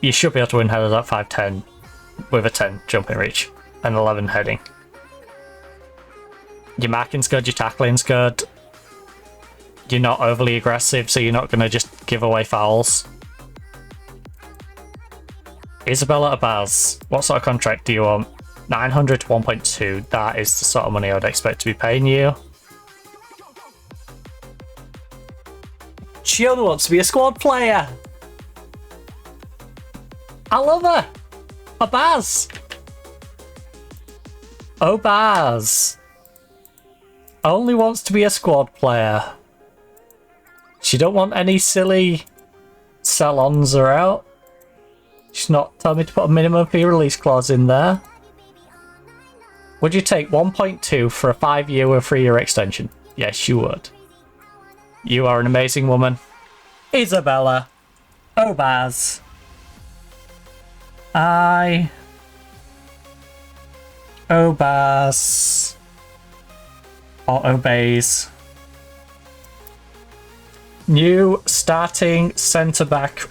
you should be able to win headers at 5'10 with a 10 jumping reach and 11 heading. Your marking's good, your tackling's good. You're not overly aggressive, so you're not going to just give away fouls. Isabella Abaz, what sort of contract do you want? 900 to 1.2, that is the sort of money I would expect to be paying you. She only wants to be a squad player! I love her! Abaz! Obaz! Only wants to be a squad player. She don't want any silly sell-ons her out. She's not telling me to put a minimum fee release clause in there. Would you take 1.2 for a 5-year or 3-year extension? Yes, you would. You are an amazing woman. Isabella Obaz. Obaz. Or obeys. New starting centre-back.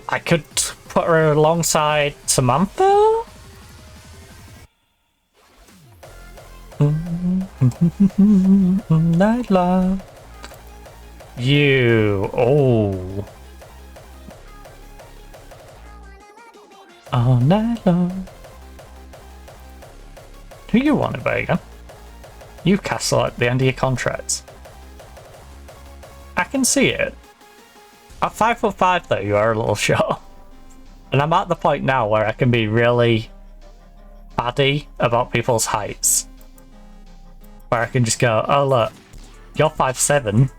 I could put her alongside Samantha? Night love. You. Oh. All night long. Who you want to be again? Newcastle at the end of your contract. I can see it. At 5'5" though, you are a little short. And I'm at the point now where I can be really baddie about people's heights. Where I can just go, oh look, you're 5'7"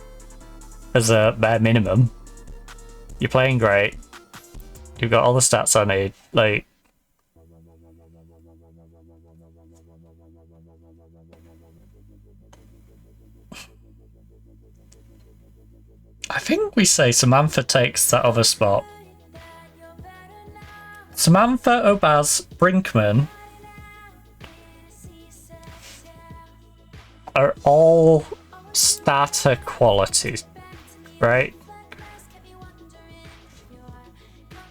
as a bare minimum. You're playing great. You've got all the stats I need. Like, I think we say Samantha takes that other spot. Samantha, Obaz, Brinkman are all starter quality, right?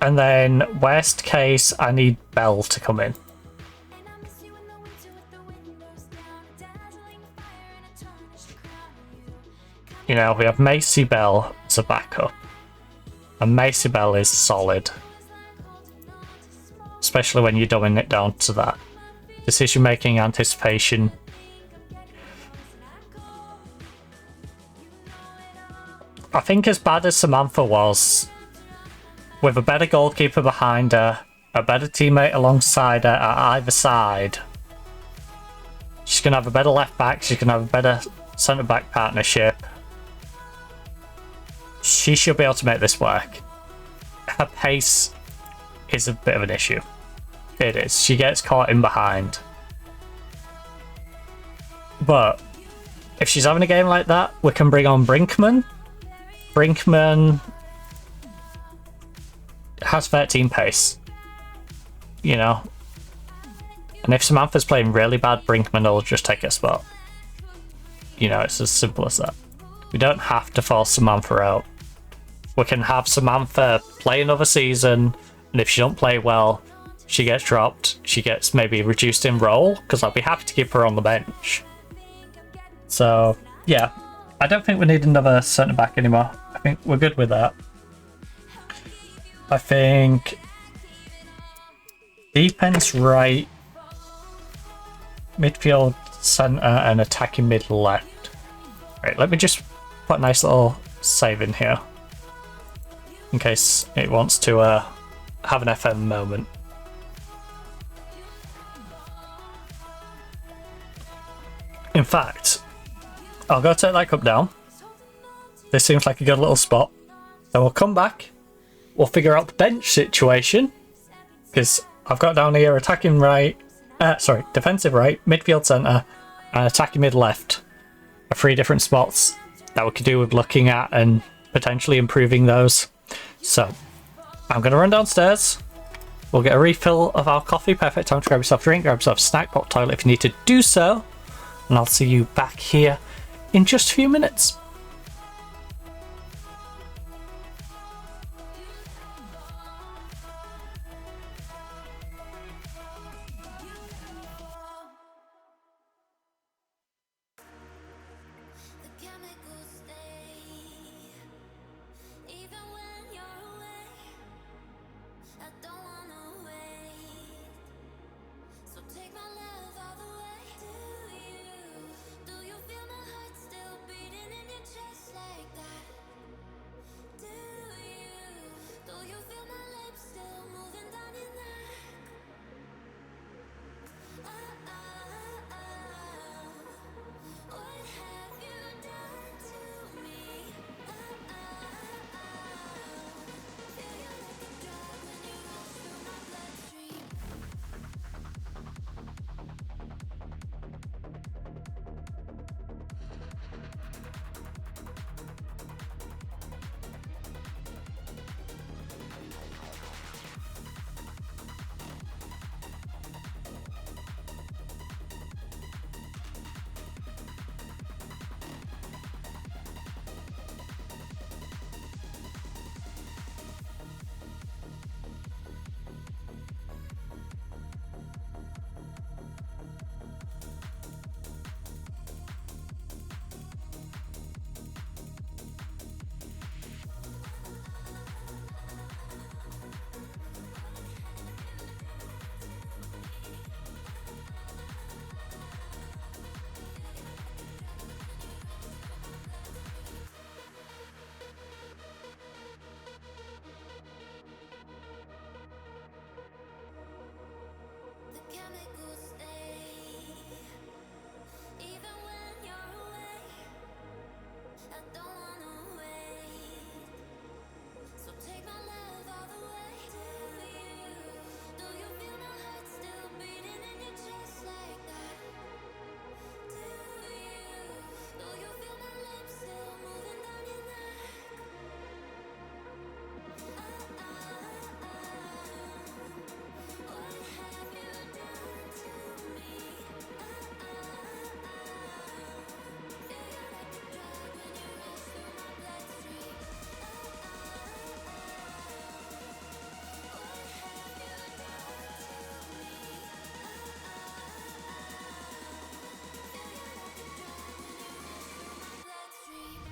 And then worst case, I need Bell to come in. You know, we have Macy Bell as a backup. And Macy Bell is solid. Especially when you're dumbing it down to that. Decision making, anticipation. I think as bad as Samantha was, with a better goalkeeper behind her, a better teammate alongside her at either side, she's going to have a better left back, she's going to have a better centre back partnership. She should be able to make this work. Her pace is a bit of an issue. It is. She gets caught in behind. But if she's having a game like that, we can bring on Brinkman. Brinkman has 13 pace. You know? And if Samantha's playing really bad, Brinkman will just take her spot. You know, it's as simple as that. We don't have to force Samantha out. We can have Samantha play another season, and if she don't play well, she gets dropped. She gets maybe reduced in role, because I'll be happy to keep her on the bench. So, yeah. I don't think we need another centre-back anymore. I think we're good with that. I think defense right, midfield center, and attacking mid left. Right, let me just put a nice little save in here in case it wants to have an FM moment. In fact, I'll go take that cup down. This seems like a good little spot. Then we'll come back. We'll figure out the bench situation. Because I've got down here attacking right, defensive right, midfield centre, and attacking mid left. Are 3 different spots that we could do with looking at and potentially improving those. So, I'm going to run downstairs. We'll get a refill of our coffee. Perfect time to grab yourself a drink, grab yourself a snack, pop toilet if you need to do so. And I'll see you back here in just a few minutes. The chemicals stay, even when you're away. I don't wanna wait, so take my love all the way. Do you feel my heart still beating in your chest like that? Do you feel my lips still moving down your neck? What have you done to me? Feel you like a drug when you rush through my bloodstream. The chemicals stay, even when you're away. I don't wanna wait, so take my love all the way. Do you feel my heart still beating in your chest like that? Do you feel my lips still moving down your neck? What have you done to me? Feel you like a drug when you rush through my bloodstream. What have you done to me? Feel you like a drug when you rush through my bloodstream.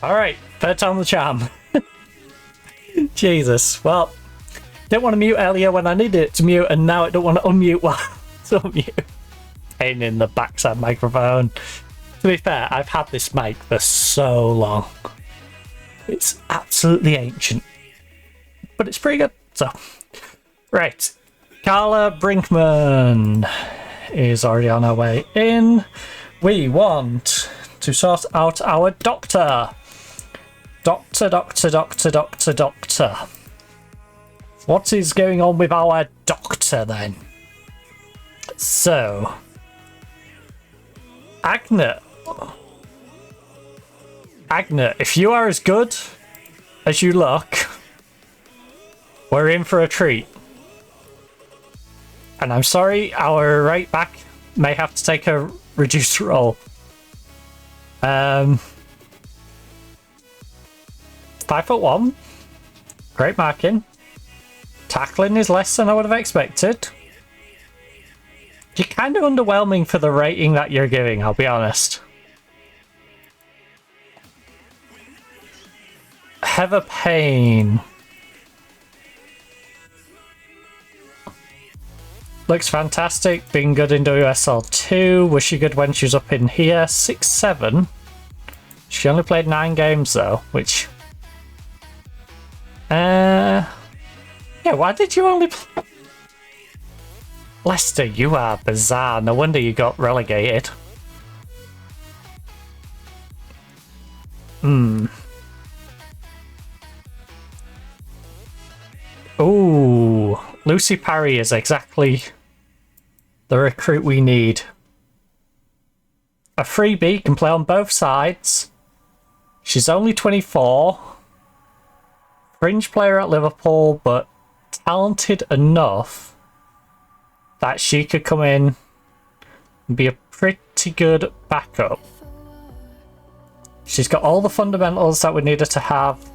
Alright, third time the charm. Jesus, well, didn't want to mute earlier when I needed it to mute, and now I don't want to unmute while it's unmute. Pain in the backside microphone. To be fair, I've had this mic for so long. It's absolutely ancient. But it's pretty good, so. Right. Carla Brinkman is already on her way in. We want to sort out our doctor. Doctor. What is going on with our doctor then? So, Agnet, if you are as good as you look, we're in for a treat. And I'm sorry, our right back may have to take a reduced role. 5'1", great marking. Tackling is less than I would have expected. You're kind of underwhelming for the rating that you're giving, I'll be honest. Heather Payne. Looks fantastic, being good in WSL 2. Was she good when she was up in here? 6'7". She only played 9 games though, which... yeah, why did you only play... Leicester, you are bizarre. No wonder you got relegated. Ooh, Lucy Parry is exactly the recruit we need. A freebie, can play on both sides. She's only 24. Fringe player at Liverpool, but talented enough that she could come in and be a pretty good backup. She's got all the fundamentals that we need her to have.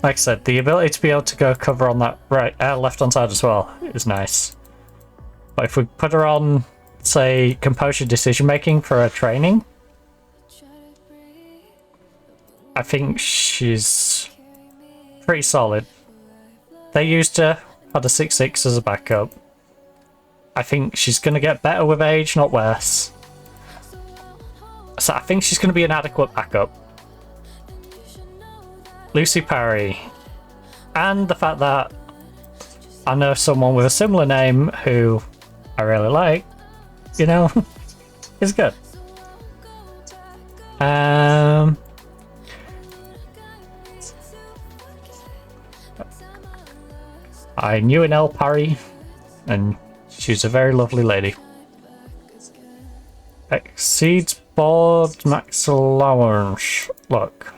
Like I said, the ability to be able to go cover on that right, left-hand side as well is nice. But if we put her on, say, composure decision-making for her training, I think she's pretty solid. They used her, had a 6'6" as a backup. I think she's going to get better with age, not worse. So I think she's going to be an adequate backup. Lucy Parry. And the fact that I know someone with a similar name who I really like, you know, is good. I knew an El Parry, and she's a very lovely lady. Exceeds board max allowance. Look.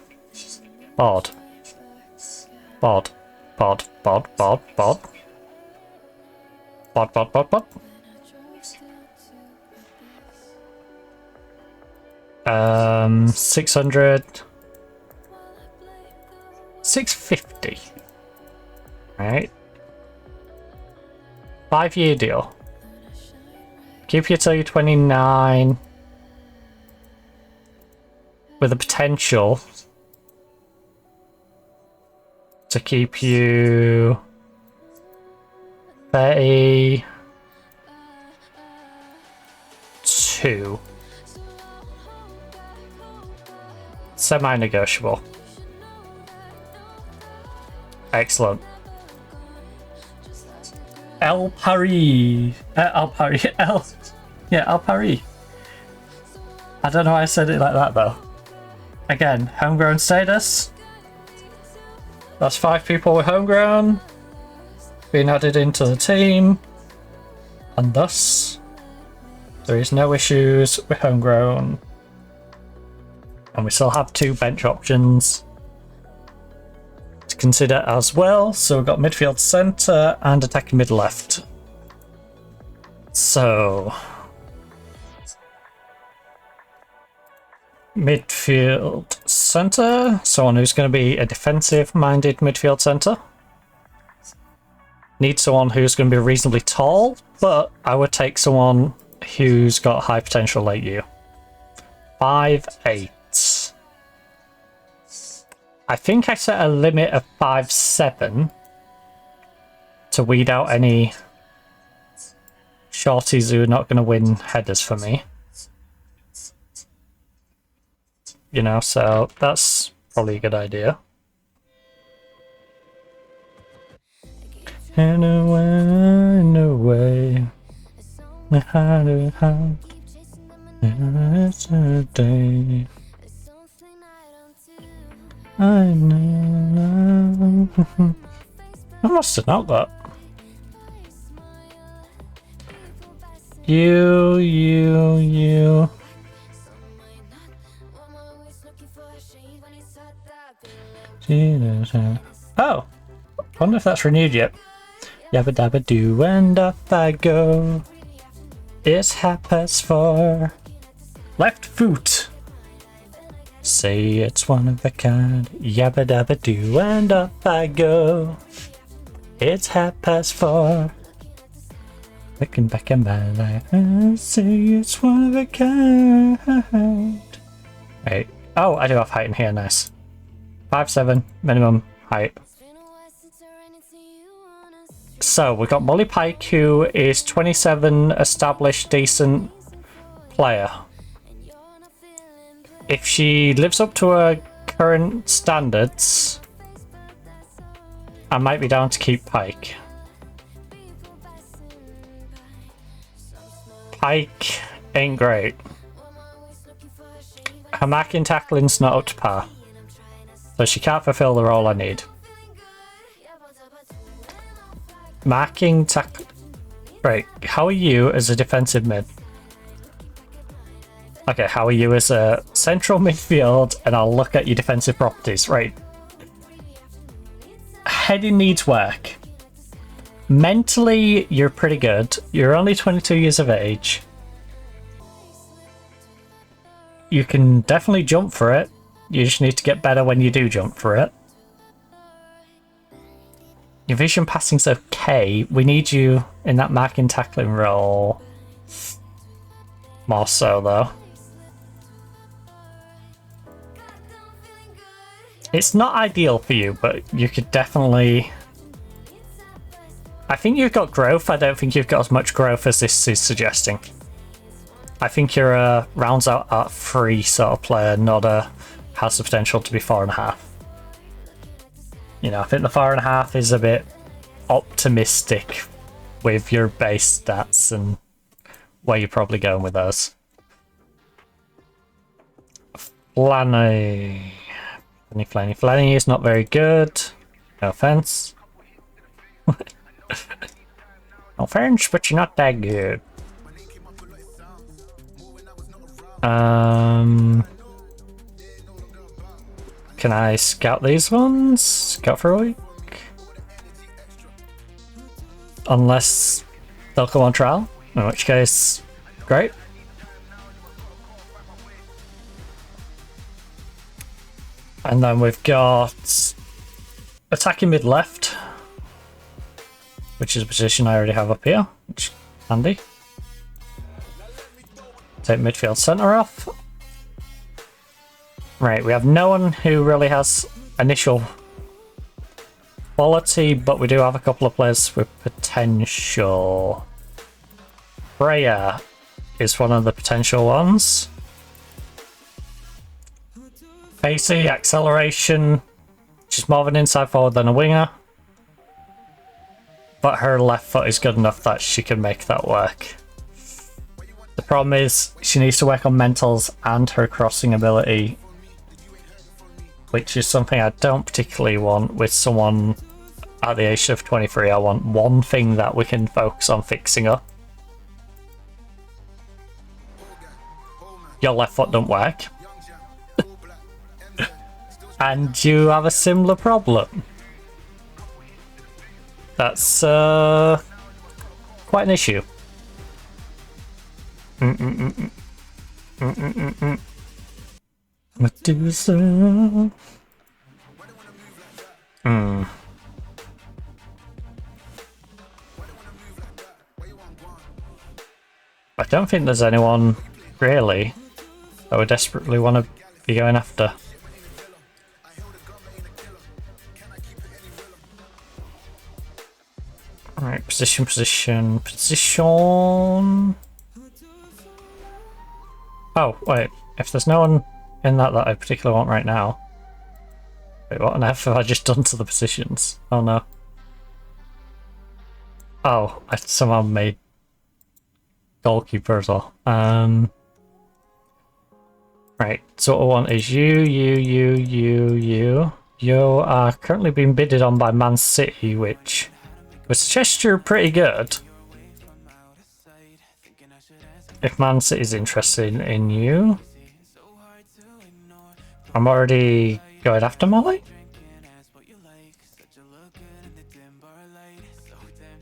Bod. Bod. Bod. Bod. Bod. Bod. Bod. Bod. Bod. Bod. 600. 650. Right. 5-year deal. Keep you till you're 29. With the potential to keep you 32. Semi-negotiable. Excellent. El Paris. El Paris. El Paris. I don't know why I said it like that though. Again, homegrown status. That's 5 people with homegrown being added into the team, and thus there is no issues with homegrown. And we still have 2 bench options to consider as well. So we've got midfield centre and attacking mid left. So midfield centre, someone who's going to be a defensive minded midfield centre. Need someone who's going to be reasonably tall, but I would take someone who's got high potential like you. 5'8". I think I set a limit of 5-7 to weed out any shorties who are not going to win headers for me. You know, so that's probably a good idea. In a way, it's a day. I know. I must have not got. You. Oh, I wonder if that's renewed yet. Yabba dabba do and off I go. It's 4:30. Left foot. Say it's one of a kind. Yabba dabba do and off I go. It's 4:30. Looking back at my life, I say it's one of a kind. Right. Oh, I do have height in here. Nice. 5'7" minimum height. So we've got Molly Pike, who is 27, established, decent player. If she lives up to her current standards, I might be down to keep Pike. Pike ain't great. Her marking tackling's not up to par, so she can't fulfill the role I need. Marking tackle. Right, how are you as a defensive mid? Okay, how are you as a central midfield? And I'll look at your defensive properties. Right. Heading needs work. Mentally, you're pretty good. You're only 22 years of age. You can definitely jump for it. You just need to get better when you do jump for it. Your vision passing's okay. We need you in that marking tackling role. More so, though. It's not ideal for you, but you could definitely... I think you've got growth. I don't think you've got as much growth as this is suggesting. I think you're a rounds out at 3 sort of player, not a has the potential to be 4.5. You know, I think the 4.5 is a bit optimistic with your base stats and where you're probably going with those. Flanny is not very good. No offense. No offense, but you're not that good. Can I scout these ones? Scout for a week? Unless they'll come on trial, in which case, great. And then we've got attacking mid left, which is a position I already have up here, which is handy. Take midfield centre off. Right, we have no one who really has initial quality, but we do have a couple of players with potential. Freya is one of the potential ones. Pacey, acceleration. She's more of an inside forward than a winger. But her left foot is good enough that she can make that work. The problem is she needs to work on mentals and her crossing ability, which is something I don't particularly want with someone at the age of 23. I want one thing that we can focus on fixing up. Your left foot don't work. And you have a similar problem. That's quite an issue. Medusa. I don't think there's anyone really that we desperately want to be going after. Position. Oh, wait. If there's no one in that I particularly want right now. Wait, what on earth have I just done to the positions? Oh no. Oh, I somehow made goalkeeper as well. Right, so what I want is you. You are currently being bidded on by Man City, which would suggest you're pretty good. If Man City's interested in you. I'm already going after Molly.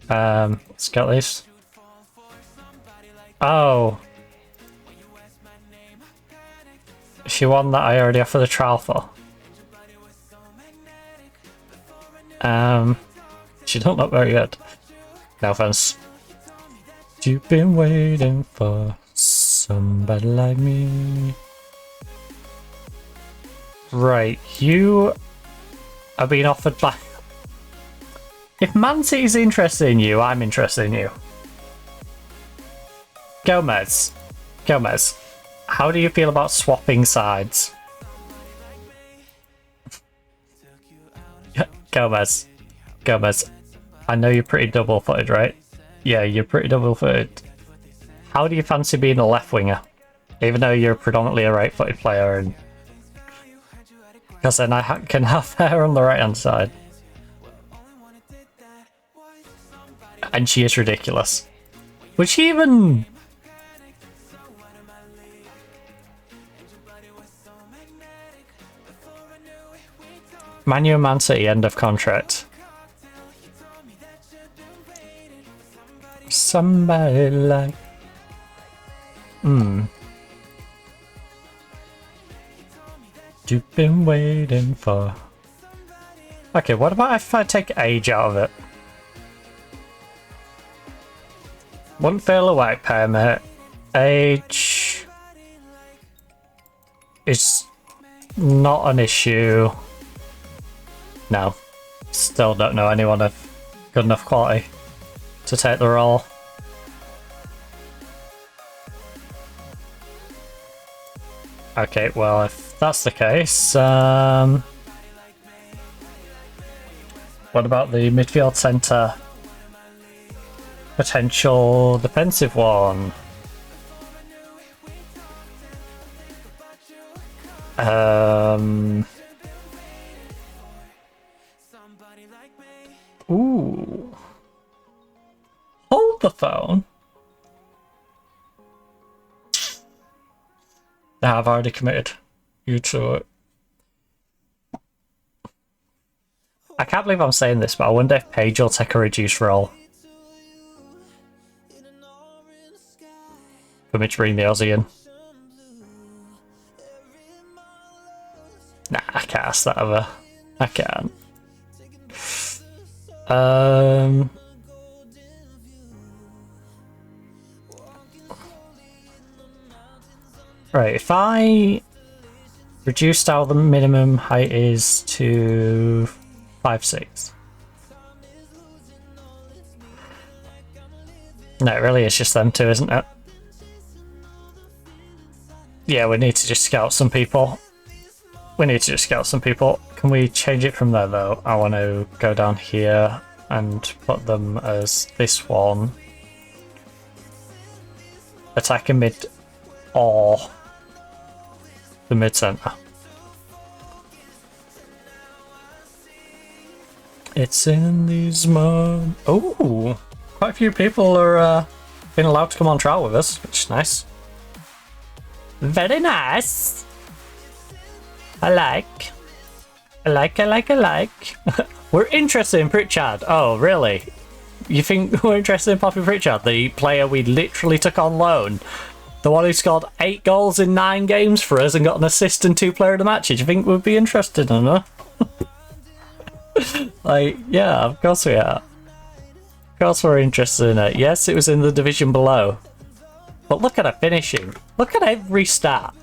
Let's get this. Oh. She won that I already offered a trial for. She don't look very good. No offense. You've been waiting for somebody like me. Right, you are being offered by... If Man City's interested in you, I'm interested in you. Gomez, how do you feel about swapping sides? Gomez, I know you're pretty double-footed, right? Yeah, you're pretty double-footed. How do you fancy being a left winger? Even though you're predominantly a right-footed player, and because then I can have her on the right-hand side. And she is ridiculous. Would she even... Manu and Man City, end of contract. Somebody like... You've been waiting for... Okay, what about if I take age out of it? Wouldn't fail a work permit. Age... is not an issue. No. Still don't know anyone of good enough quality to take the role. Okay, well, if that's the case, what about the midfield centre? Potential defensive one. Ooh. Hold the phone. Nah, I've already committed you to it. I can't believe I'm saying this, but I wonder if Paige will take a reduced role. For me to bring the Aussie in. Nah, I can't ask that of her. I can't. Right, if I reduced how the minimum height is to 5'6". No, it really is just them two, isn't it? Yeah, we need to just scout some people. Can we change it from there, though? I want to go down here and put them as this one. Attacking mid or the mid-centre. It's in these moments. Oh, quite a few people are being allowed to come on trial with us, which is nice. Very nice. I like. We're interested in Pritchard. Oh, really? You think we're interested in Poppy Pritchard, the player we literally took on loan? The one who scored 8 goals in 9 games for us and got an assist and 2 player of the match. Do you think we'd be interested in her? Like, yeah, of course we are. Of course we're interested in it. Yes, it was in the division below. But look at her finishing. Look at every stat.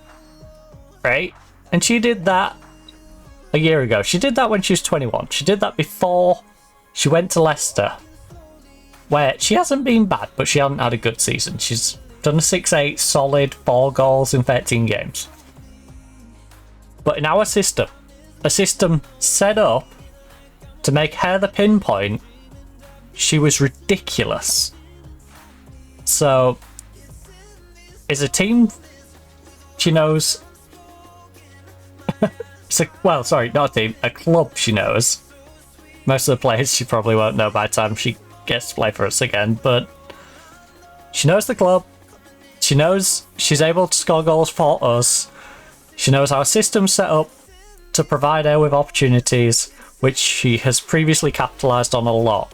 Right? And she did that a year ago. She did that when she was 21. She did that before she went to Leicester. where she hasn't been bad, but she hasn't had a good season. She's done a 6-8, solid, 4 goals in 13 games. But in our system, a system set up to make her the pinpoint, she was ridiculous. So, is a team she knows... well, sorry, not a team, a club she knows. Most of the players she probably won't know by the time she gets to play for us again, but she knows the club. She knows she's able to score goals for us. She knows our system's set up to provide her with opportunities, which she has previously capitalised on a lot.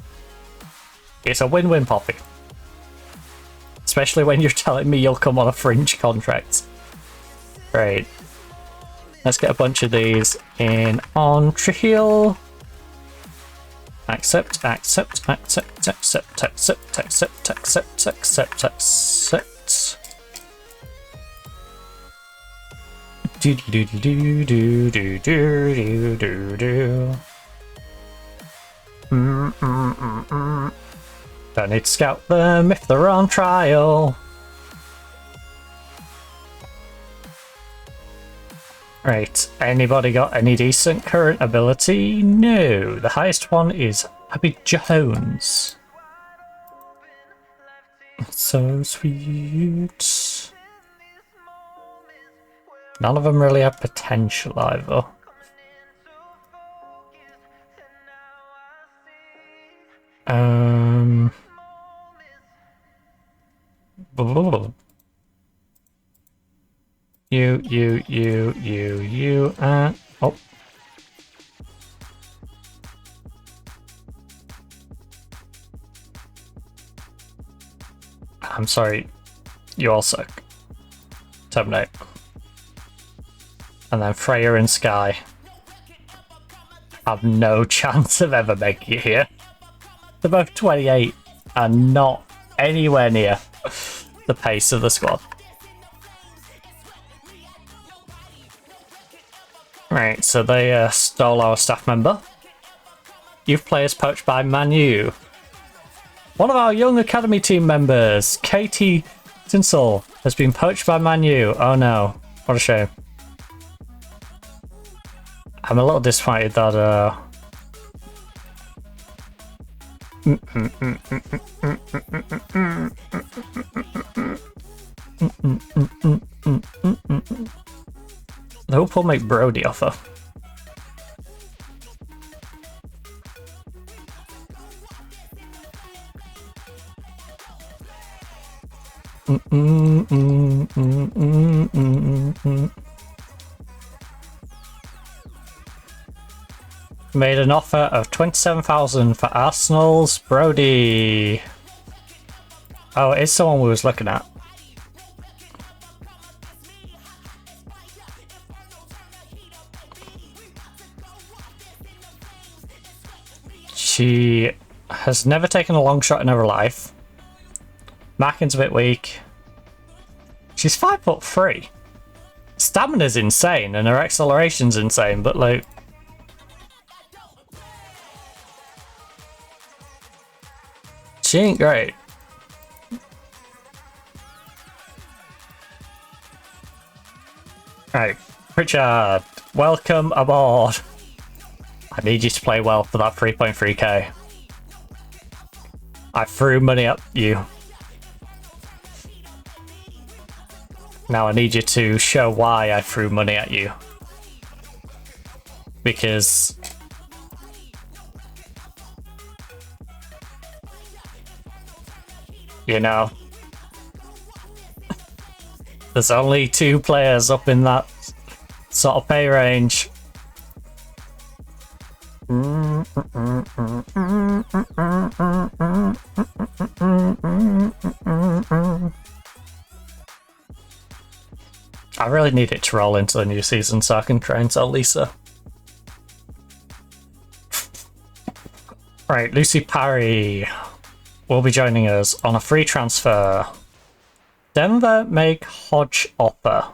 It's a win-win, Poppy. Especially when you're telling me you'll come on a fringe contract. Great. Let's get a bunch of these in on Trihiel. Accept, accept, accept, accept, accept, accept, accept, accept, accept. Do do do do do do do do do. Don't need to scout them if they're on trial. Right, anybody got any decent current ability? No, the highest one is Abby Jones. So sweet. None of them really have potential either. You, oh. I'm sorry, you all suck. Terminate. And then Freya and Sky have no chance of ever making it here. They're both 28 and not anywhere near the pace of the squad. Right, so they stole our staff member. Youth players poached by Manu. One of our young academy team members, Katie Tinsel, has been poached by Manu. Oh no, what a shame. I'm a little disappointed that I hope we'll make Brody offer. Made an offer of 27,000 for Arsenal's Brody. Oh, it's someone we was looking at. She has never taken a long shot in her life. Marking's a bit weak. She's 5'3". Stamina's insane and her acceleration's insane, but like... she ain't great. Right, Pritchard, welcome aboard. I need you to play well for that 3.3k. I threw money at you. Now I need you to show why I threw money at you. Because... you know... there's only 2 players up in that sort of pay range. I really need it to roll into the new season so I can try and tell Lisa. Right, Lucy Parry will be joining us on a free transfer. Denver make Hodge offer.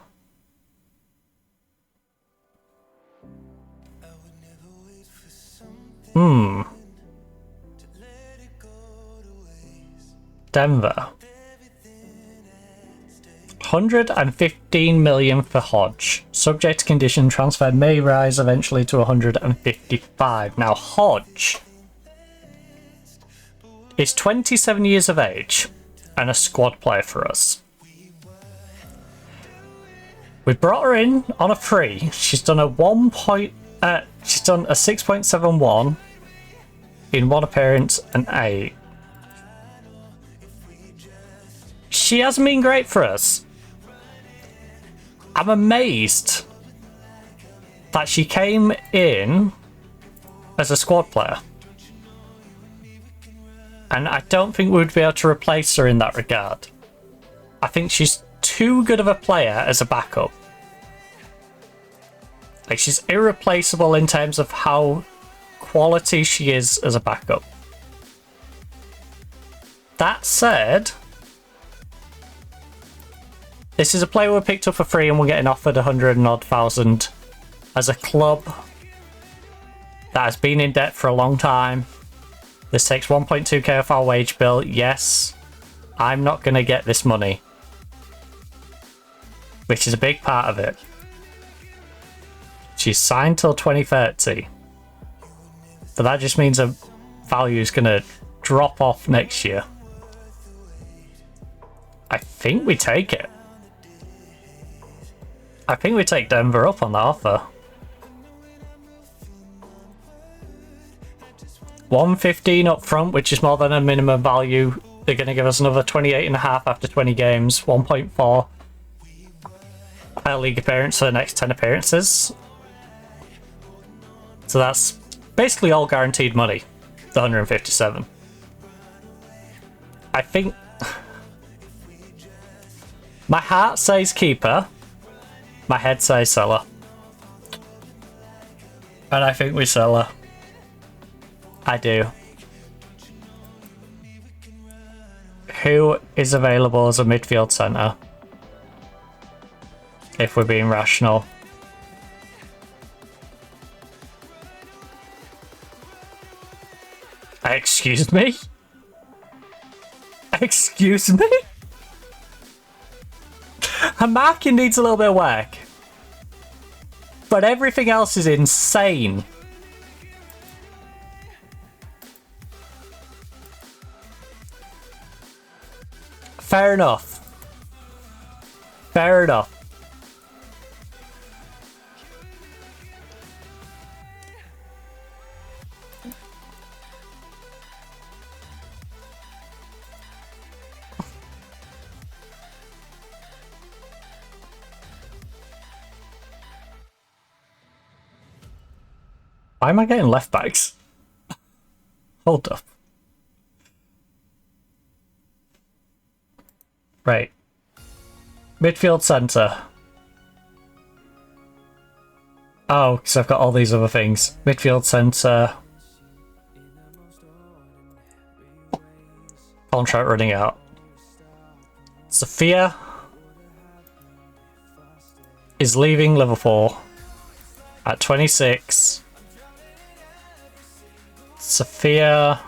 Denver. 115 million for Hodge. Subject to condition, transfer may rise eventually to 155. Now Hodge is 27 years of age and a squad player for us. We brought her in on a free. She's done a she's done a 6.71 in one appearance and 8. She hasn't been great for us. I'm amazed that she came in as a squad player. And I don't think we would be able to replace her in that regard. I think she's too good of a player as a backup. Like, she's irreplaceable in terms of how quality she is as a backup. That said, this is a player we picked up for free and we're getting offered 100 and odd thousand as a club that has been in debt for a long time. This takes 1.2k off our wage bill. Yes, I'm not going to get this money, which is a big part of it. She's signed till 2030. But that just means her value is going to drop off next year. I think we take it. I think we take Denver up on that offer. 115 up front, which is more than a minimum value. They're going to give us another 28.5 after 20 games. 1.4 league appearance for the next 10 appearances. So that's basically all guaranteed money. The 157. I think my heart says keeper. My head says seller. And I think we sell her. I do. Who is available as a midfield centre? If we're being rational. Excuse me? Excuse me? Her marking needs a little bit of work. But everything else is insane. Fair enough. Fair enough. Why am I getting left backs? Hold up. Right. Midfield centre. Oh, because I've got all these other things. Midfield centre. Contract running out. Sophia is leaving Liverpool at 26. Sophia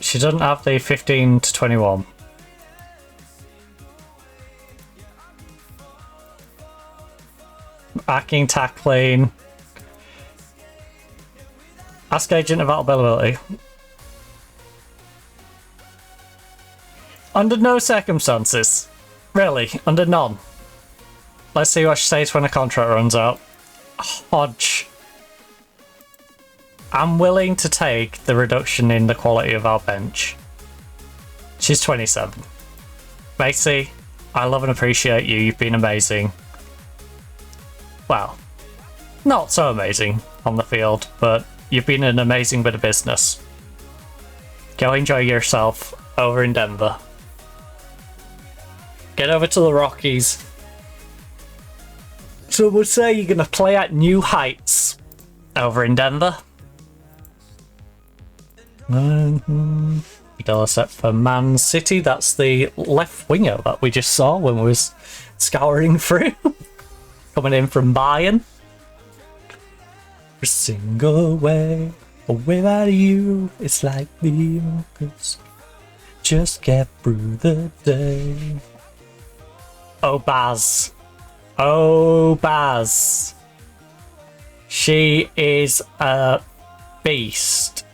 she doesn't have the 15 to 21. Backing, tackling. Ask agent about availability. Under no circumstances. Really, under none. Let's see what she says when her contract runs out. Hodge. I'm willing to take the reduction in the quality of our bench. She's 27. Macy, I love and appreciate you. You've been amazing. Well, not so amazing on the field, but you've been an amazing bit of business. Go enjoy yourself over in Denver. Get over to the Rockies. So we'll say you're going to play at new heights over in Denver. Dollar set for Man City. That's the left winger that we just saw when we was scouring through. Coming in from Bayern. every single way. Without you, it's like the Orcas just get through the day. Oh, Baz. Oh, Baz. She is a beast.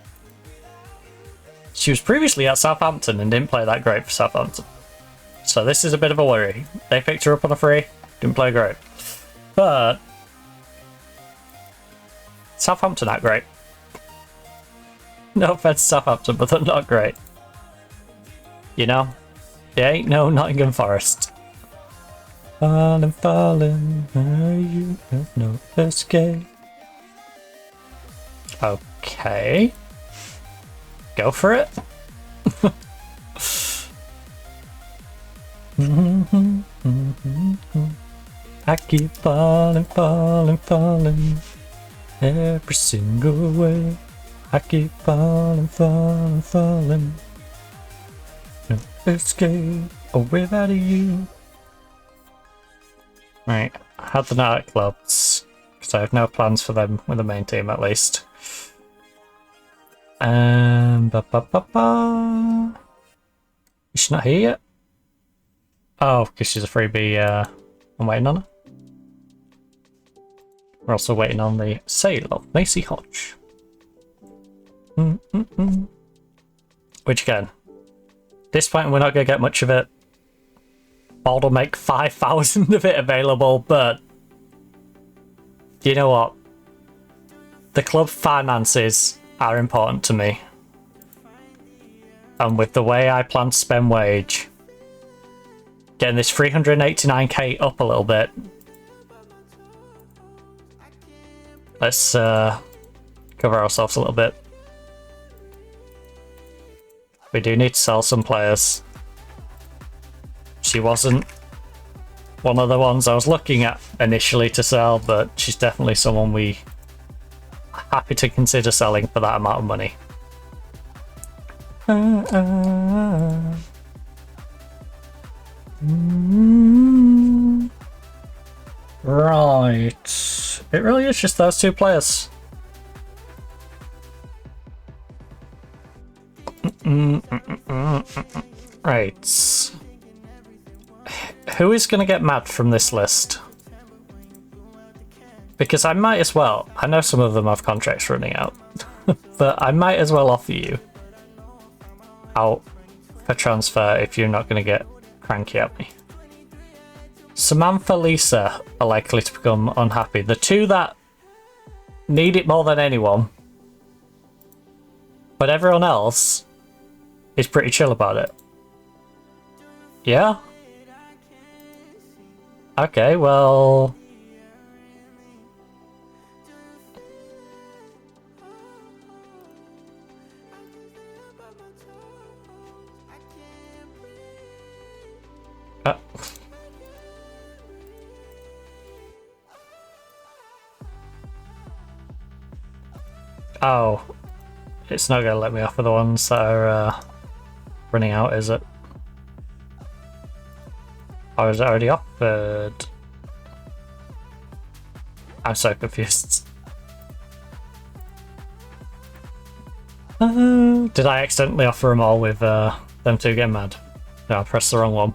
She was previously at Southampton and didn't play that great for Southampton. So this is a bit of a worry. They picked her up on a free, didn't play great. But Southampton aren't great. No offense to Southampton, but they're not great. You know? They ain't no Nottingham Forest. Falling, falling, you have no escape. Okay. Go for it. I keep falling, falling, falling every single way. I keep falling, falling, falling. No escape without you. Right, had the nightclubs, because I have no plans for them with the main team at least. Is she not here yet? Oh, because she's a freebie. I'm waiting on her. We're also waiting on the sale of Macy Hodge. Which again, at this point we're not going to get much of it. Bald will make 5,000 of it available, but you know what? The club finances are important to me. And with the way I plan to spend wage, getting this 389k up a little bit. Let's cover ourselves a little bit. We do need to sell some players. She wasn't one of the ones I was looking at initially to sell, but she's definitely someone we are happy to consider selling for that amount of money. Right. It really is just those two players. Right. Who is going to get mad from this list? Because I might as well. I know some of them have contracts running out. But I might as well offer you out for transfer if you're not going to get cranky at me. Samantha, Lisa are likely to become unhappy. The two that need it more than anyone. But everyone else is pretty chill about it. Yeah? Okay, well... Oh, it's not going to let me offer the ones that are running out, is it? I was already offered. I'm so confused. Did I accidentally offer them all with them two getting mad? No, I pressed the wrong one.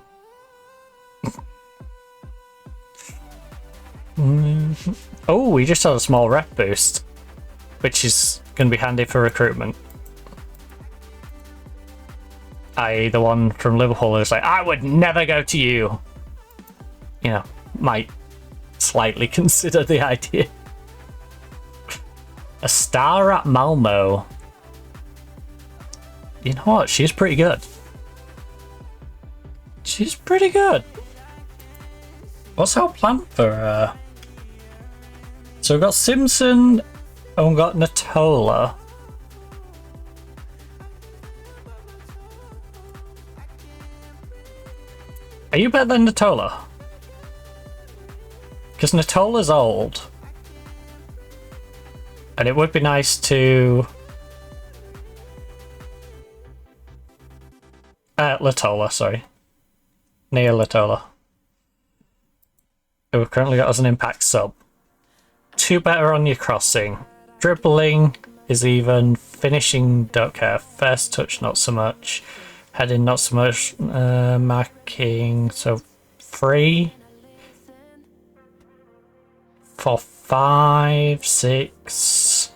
Oh, we just had a small rep boost, which is going to be handy for recruitment. I.e. the one from Liverpool who's like, I would never go to you. You know, might slightly consider the idea. A star at Malmo. You know what? She's pretty good. She's pretty good. What's our plan for So we've got Simpson and we've got Natola. Are you better than Natola? Because Natola's old. And it would be nice to... Latola, sorry. Nia Latola. Who we've currently got as an impact sub. Two better on your crossing. Dribbling is even. Finishing, don't care. First touch, not so much. Heading, not so much. Marking, so 3. For 5, 6.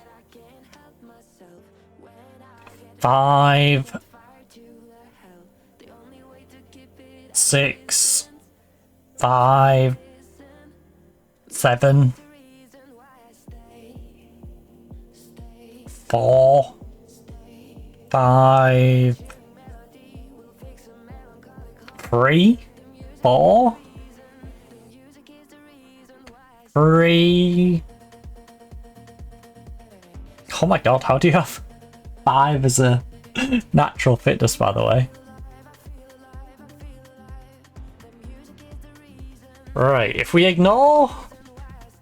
5. 6. 5. 7. 4. 5. 3. 4. 3. Oh my god, how do you have 5 as a natural fitness, by the way? Right, if we ignore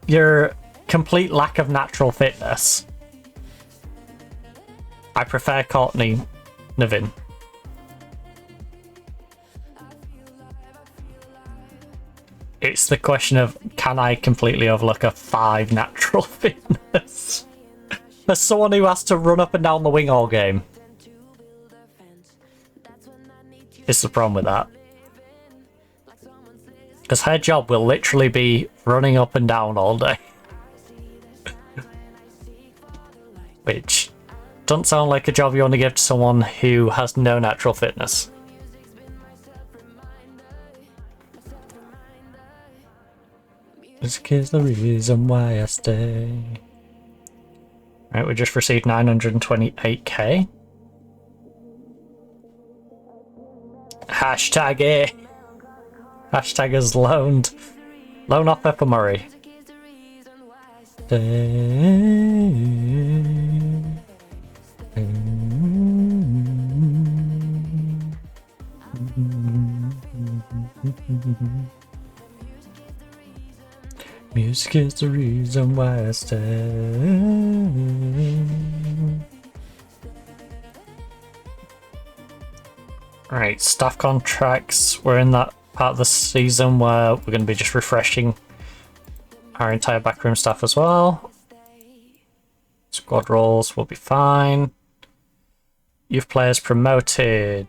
your complete lack of natural fitness, I prefer Courtney Nevin. It's the question of, can I completely overlook a 5 natural fitness? As someone who has to run up and down the wing all game. It's the problem with that. Because her job will literally be running up and down all day. Which doesn't sound like a job you want to give to someone who has no natural fitness. Music is the reason why I stay. Right, we just received 928k. Hashtag it. Hashtag is loaned. Loan off Pepper Murray. Music is the reason why I stay. Right, staff contracts. We're in that part of the season where we're going to be just refreshing our entire backroom staff as well. Squad roles will be fine. Youth players promoted.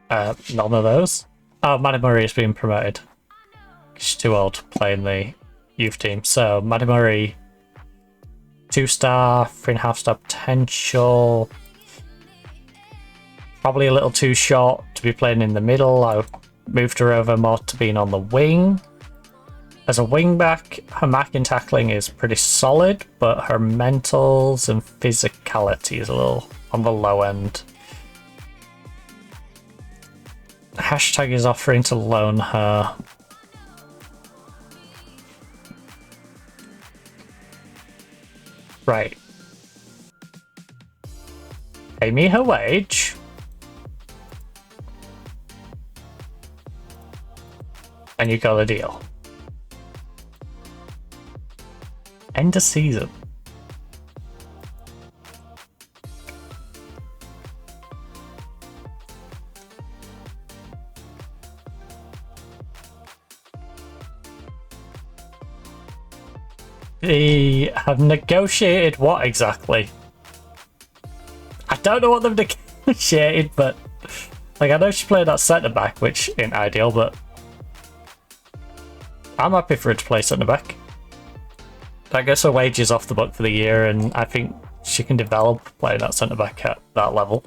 None of those. Oh, Maddie Murray is being promoted. She's too old to play in the youth team. So, Maddie Murray, 2-star, 3.5-star potential. Probably a little too short to be playing in the middle. I moved her over more to being on the wing. As a wing back, her marking tackling is pretty solid, but her mentals and physicality is a little on the low end. Hashtag is offering to loan her. Right. Pay me her wage. And you got a deal. End of season. They have negotiated what exactly? I don't know what they've negotiated, but like I know she played that centre back, which ain't ideal, but I'm happy for her to play centre back. That gets her wages off the book for the year, and I think she can develop playing that centre back at that level.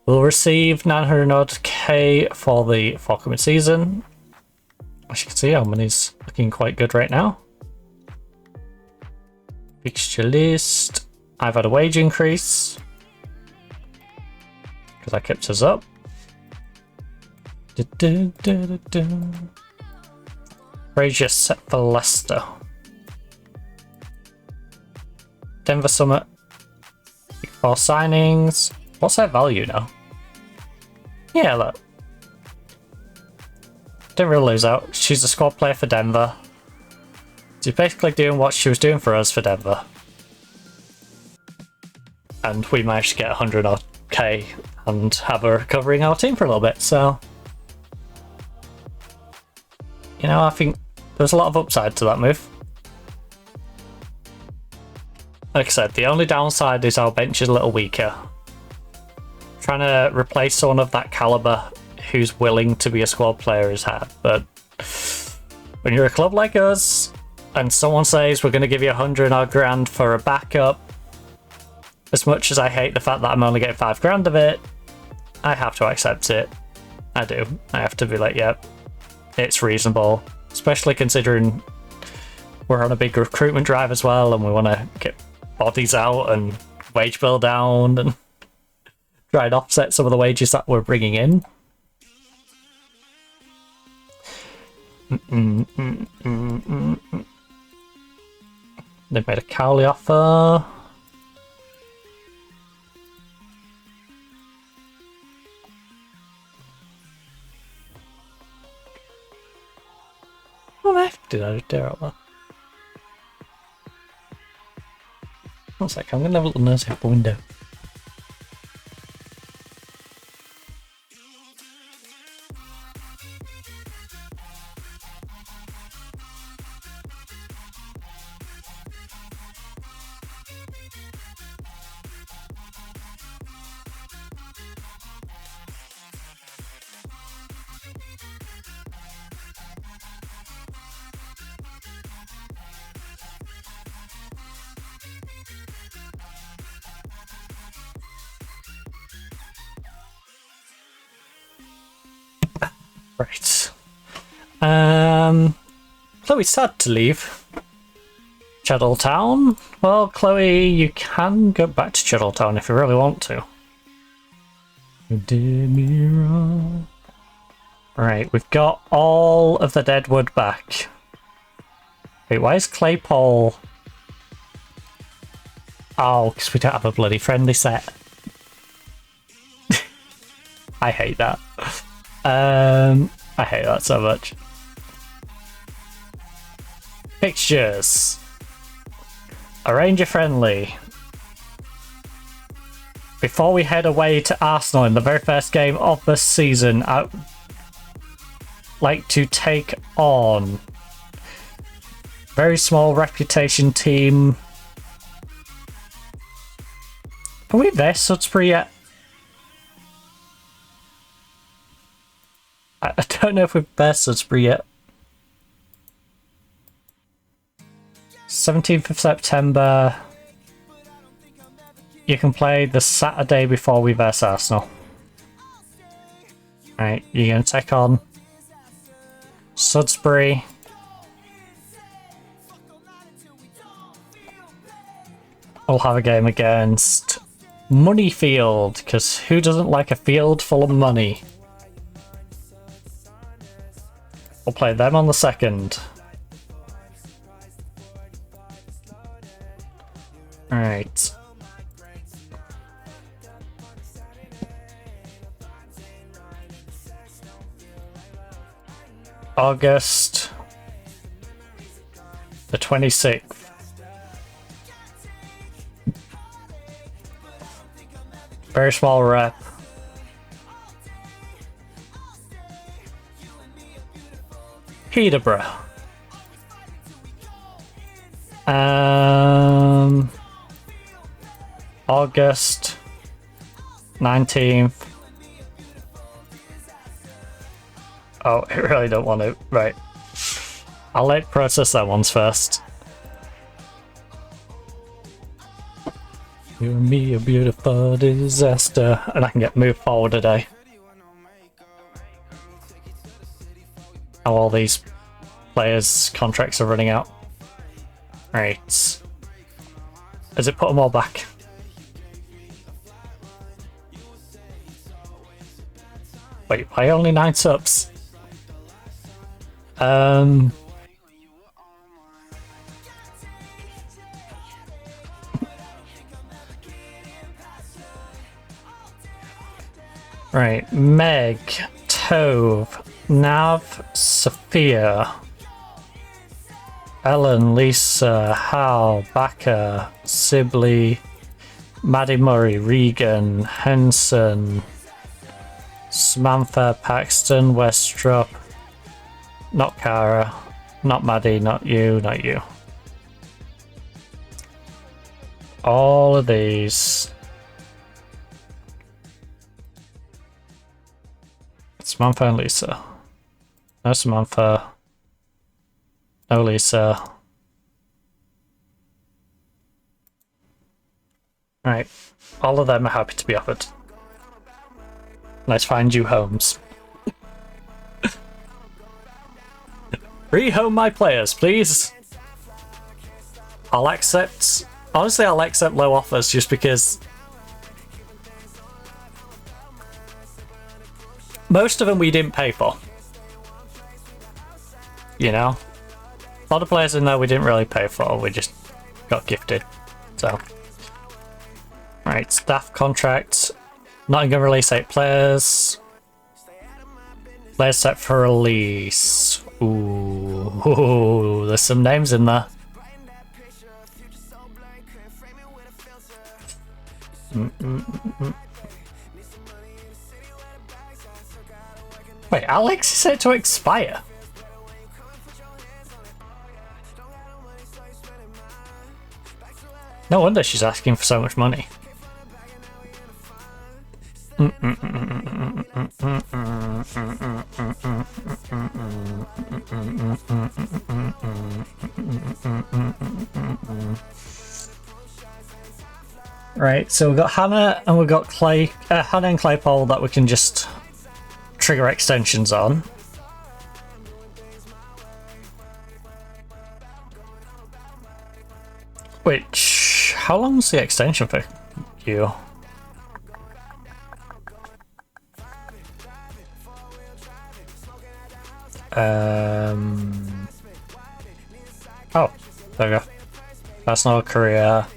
We'll receive 900k for the forthcoming season. As you can see, our money's looking quite good right now. Fixture list. I've had a wage increase because I kept us up. Frazier set for Leicester. Denver Summit. 4 signings. What's their value now? Yeah, look. Didn't really lose out. She's a squad player for Denver. She's basically doing what she was doing for us for Denver. And we managed to get 100k and have her covering our team for a little bit, so... You know, I think there's a lot of upside to that move. Like I said, the only downside is our bench is a little weaker. Trying to replace someone of that caliber who's willing to be a squad player is hard, but when you're a club like us and someone says we're going to give you 100 odd grand for a backup, as much as I hate the fact that I'm only getting 5 grand of it, I have to accept it. I do. I have to be like, yep, it's reasonable, especially considering we're on a big recruitment drive as well and we want to get bodies out and wage bill down and try and offset some of the wages that we're bringing in. They've made a Cowley offer. What the heck did I do out there? One sec, I'm gonna have a little nosy out the window. Right. Chloe's sad to leave Cheddletown. Well, Chloe, you can go back to Cheddletown if you really want to. You did me wrong. Right, we've got all of the dead wood back. Wait, why is Claypole? Oh, because we don't have a bloody friendly set. I hate that. I hate that so much. Fixtures. Arrange a friendly. Before we head away to Arsenal in the very first game of the season, I'd like to take on very small reputation team. Are we there, Sudsbury, yet? I don't know if we've versed Sudsbury yet. 17th of September. You can play the Saturday before we verse Arsenal. Right, you're going to take on Sudsbury. We'll have a game against Moneyfield, because who doesn't like a field full of money? We'll play them on the 2nd. Alright. August the 26th. Very small rep. Peterborough. August 19th. Oh, I really don't want to. Right. I'll let process that ones first. You and me a beautiful disaster. And I can get moved forward today. How all these players' contracts are running out. Right. Has it put them all back? Wait, why only 9 subs? Right, Meg, Tove, Nav, Sophia, Ellen, Lisa, Hal, Backer, Sibley, Maddie Murray, Regan, Henson, Samantha, Paxton, Westrop, not Cara, not Maddie, not you, not you. all of these. Samantha and Lisa. No Samantha. No Lisa. Right. All of them are happy to be offered. Let's find you homes. Rehome my players, please. I'll accept... Honestly, I'll accept low offers just because... most of them we didn't pay for. You know? A lot of players in there we didn't really pay for, we just got gifted. So... Right, staff contract. Nottingham release 8 players. Players set for release. Ooh, there's some names in there. Wait, Alex is set to expire. No wonder she's asking for so much money. Right, so we've got Hannah and we've got Hannah and Claypole that we can just trigger extensions on. Which, how long's the extension for you? Oh, there we go. Personal career.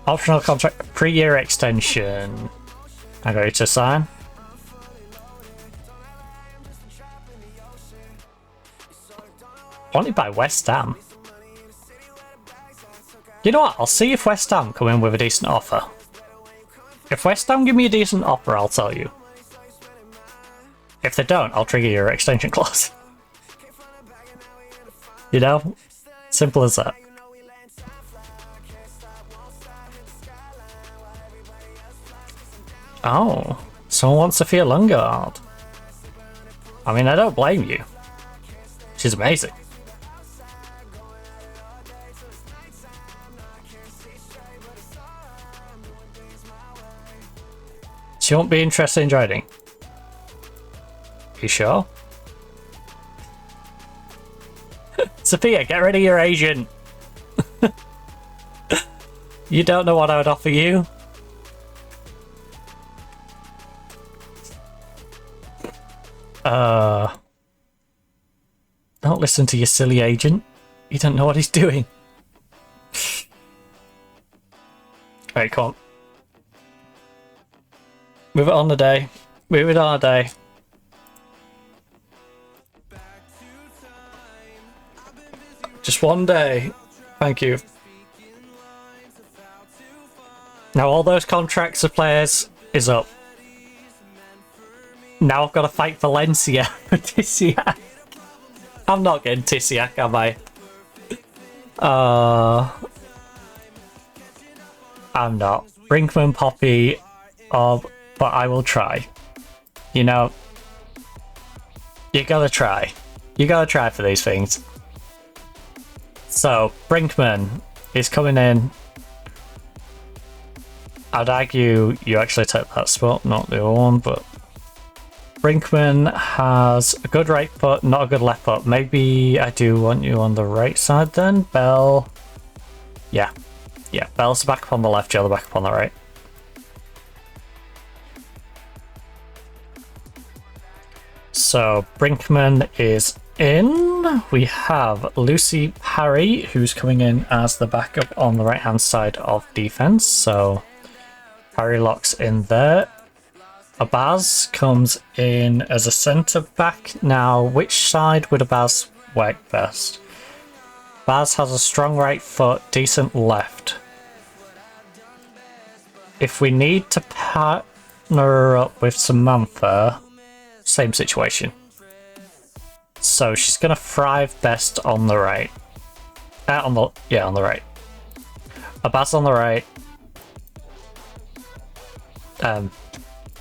Optional contract, 3-year extension. I got you to sign. Wanted by West Ham. You know what? I'll see if West Ham come in with a decent offer. If West Ham give me a decent offer, I'll tell you. If they don't, I'll trigger your extension clause. You know? Simple as that. Oh, someone wants Sophia Lungard. I mean, I don't blame you. She's amazing. She won't be interested in joining. You sure? Sophia, get rid of your agent. You don't know what I would offer you? Don't listen to your silly agent. You don't know what he's doing. Right, come on. Move it on a day. Move it on a day. Just one day. Thank you. Now all those contracts of players is up. Now I've got to fight Valencia for Tissiak. I'm not getting Tissiak, am I? I'm not. Brinkman, Poppy, but I will try. You know, you gotta try. You gotta try for these things. So, Brinkman is coming in. I'd argue you actually take that spot, not the other one, but Brinkman has a good right foot, not a good left foot. Maybe I do want you on the right side then. Bell. Yeah. Yeah, Bell's back up on the left, Joe back up on the right. So, Brinkman is in. We have Lucy Parry, who's coming in as the backup on the right-hand side of defense. So, Parry locks in there. Abaz comes in as a centre back. Now, which side would Abaz work best? Baz has a strong right foot, decent left. If we need to partner up with Samantha, same situation. So she's gonna thrive best on the right. On the right. A Baz on the right.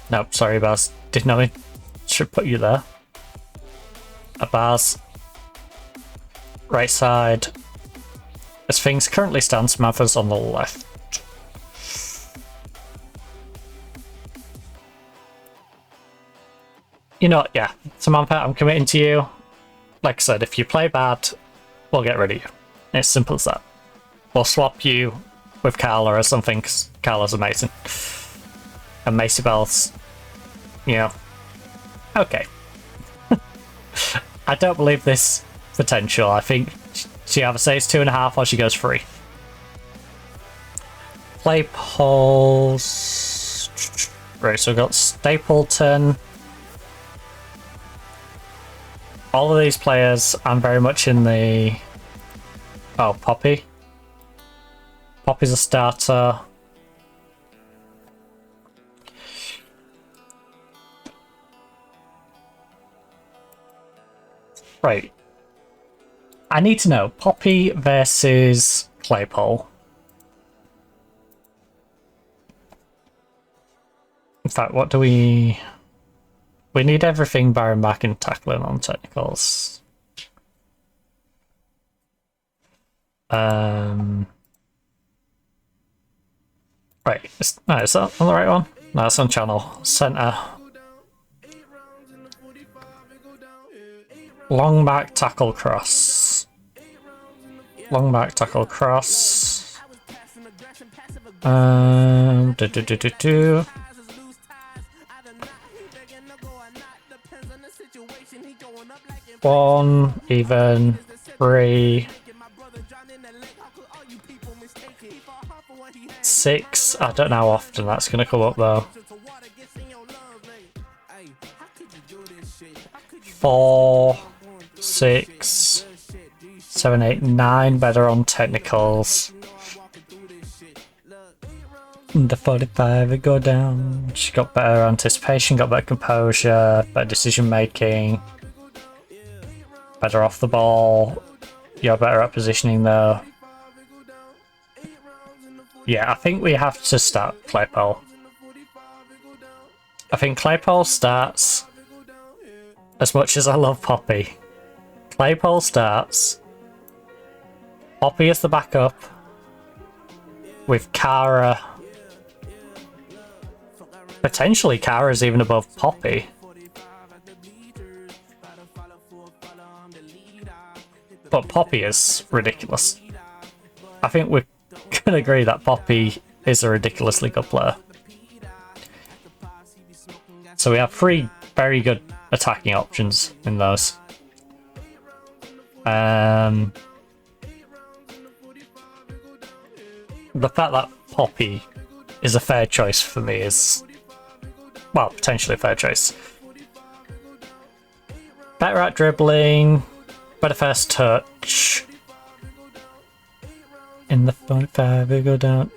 Nope, sorry Baz. Didn't know we should put you there. A Baz. Right side. As things currently stand, Samantha's on the left. You know what, yeah. Samantha, I'm committing to you. Like I said, if you play bad, we'll get rid of you. It's simple as that. We'll swap you with Carla or something, because Carla's amazing. And Macy Bell's, you know. Okay. I don't believe this potential. I think she either says 2.5 or she goes 3. Play polls. Right, so we've got Stapleton. All of these players, I'm very much in the... Oh, Poppy. Poppy's a starter. Right. I need to know. Poppy versus Claypole. In fact, what do we... We need everything barring back and tackling on technicals. Right. Is that on the right one? No, it's on channel. Center. Long back tackle cross. Long back tackle cross. One, even, 3, 6. I don't know how often that's going to come up though. 4, 6, 7, 8, 9. Better on technicals. The 45 would go down. She got better anticipation, got better composure, better decision making. Better off the ball. You're better at positioning though. Yeah, I think we have to start Claypole. I think Claypole starts. As much as I love Poppy, Claypole starts. Poppy is the backup. With Cara. Potentially Cara's even above Poppy. But Poppy is ridiculous. I think we can agree that Poppy is a ridiculously good player. So we have 3 very good attacking options in those. The fact that Poppy is a fair choice for me is, well, potentially a fair choice. Better at dribbling. Better first touch. In the 45 we go down.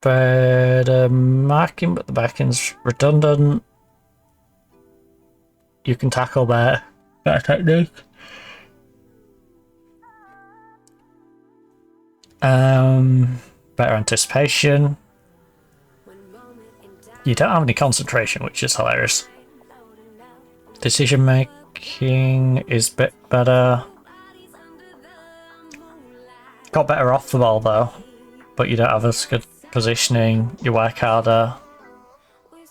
Better marking, but the backing's redundant. You can tackle better. Better technique. Better anticipation. You don't have any concentration, which is hilarious. Decision making is a bit better. Got better off the ball though, but you don't have as good positioning. You work harder.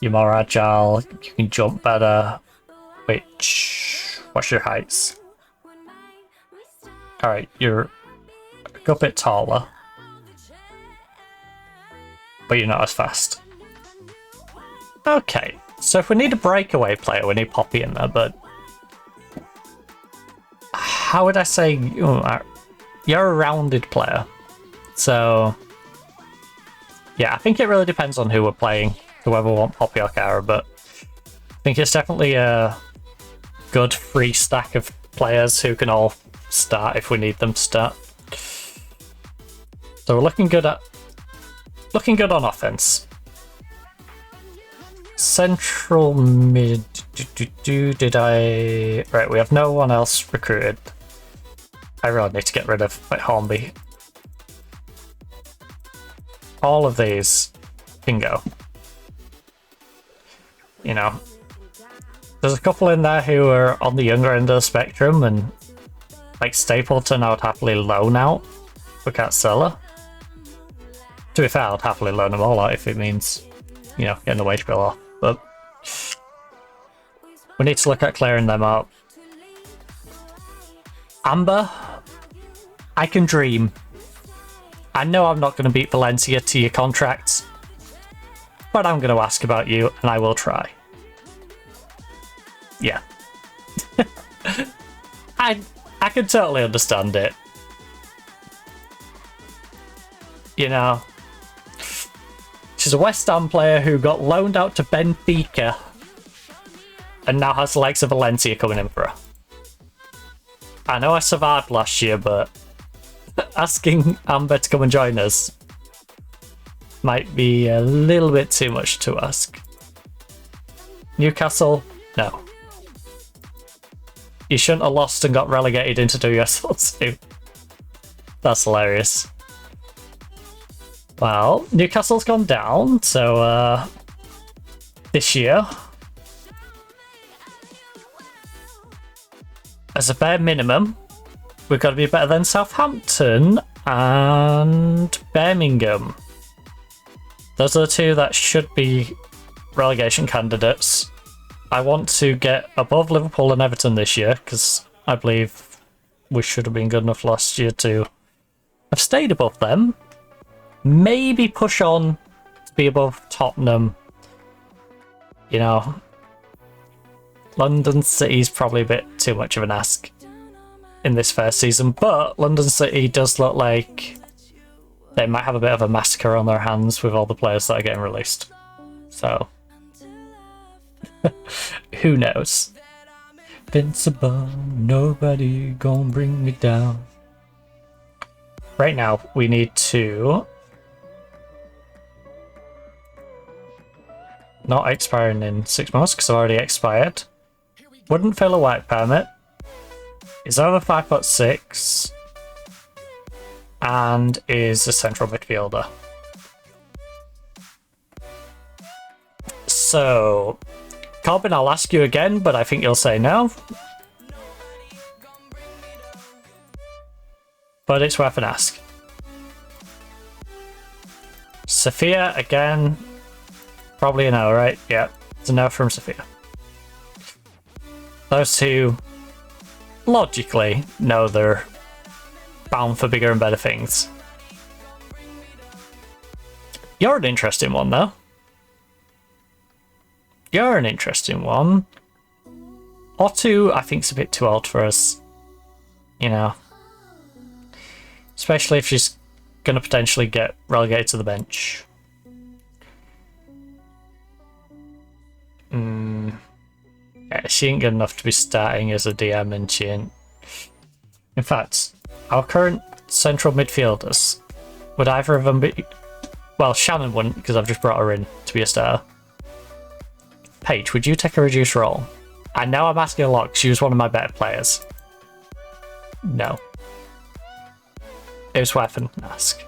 You're more agile. You can jump better. What's your heights? Alright, you're a good bit taller, but you're not as fast. Okay. So if we need a breakaway player, we need Poppy in there, but how would I say, you're a rounded player. So yeah, I think it really depends on who we're playing, whoever want Poppy or Cara, but I think it's definitely a good free stack of players who can all start if we need them to start. So we're looking good on offense. Central mid. Did I? Right, we have no one else recruited. I really need to get rid of like Hornby. All of these can go. You know, there's a couple in there who are on the younger end of the spectrum, and like Stapleton I would happily loan out for Catzella. To be fair, I'd happily loan them all out if it means, you know, getting the wage bill off. But we need to look at clearing them out. Amber, I can dream. I know I'm not going to beat Valencia to your contracts, but I'm going to ask about you, and I will try. Yeah. I can totally understand it. You know, she's a West Ham player who got loaned out to Benfica and now has the likes of Valencia coming in for her. I know I survived last year, but asking Amber to come and join us might be a little bit too much to ask. Newcastle? No. You shouldn't have lost and got relegated into WSL 2. That's hilarious. Well, Newcastle's gone down, so this year, as a bare minimum, we've got to be better than Southampton and Birmingham. Those are the two that should be relegation candidates. I want to get above Liverpool and Everton this year, because I believe we should have been good enough last year to have stayed above them. Maybe push on to be above Tottenham. You know, London City's probably a bit too much of an ask in this first season, but London City does look like they might have a bit of a massacre on their hands with all the players that are getting released. So, who knows? Invincible, nobody gonna bring me down. Right now, we need to... not expiring in 6 months because I've already expired. Wouldn't fill a work permit. Is over 5'6", and is a central midfielder. So, Corbin, I'll ask you again, but I think you'll say no. But it's worth an ask. Sophia, again, probably a no, right? Yeah, it's a no from Sophia. Those two, logically, know they're bound for bigger and better things. You're an interesting one, though. You're an interesting one. Otto, I think, is a bit too old for us. You know. Especially if she's going to potentially get relegated to the bench. Yeah, she ain't good enough to be starting as a DM, and she ain't. In fact, our current central midfielders, would either of them be... well, Shannon wouldn't, because I've just brought her in to be a starter. Paige, would you take a reduced role? I know I'm asking a lot, because she was one of my better players. No. It was worth an ask.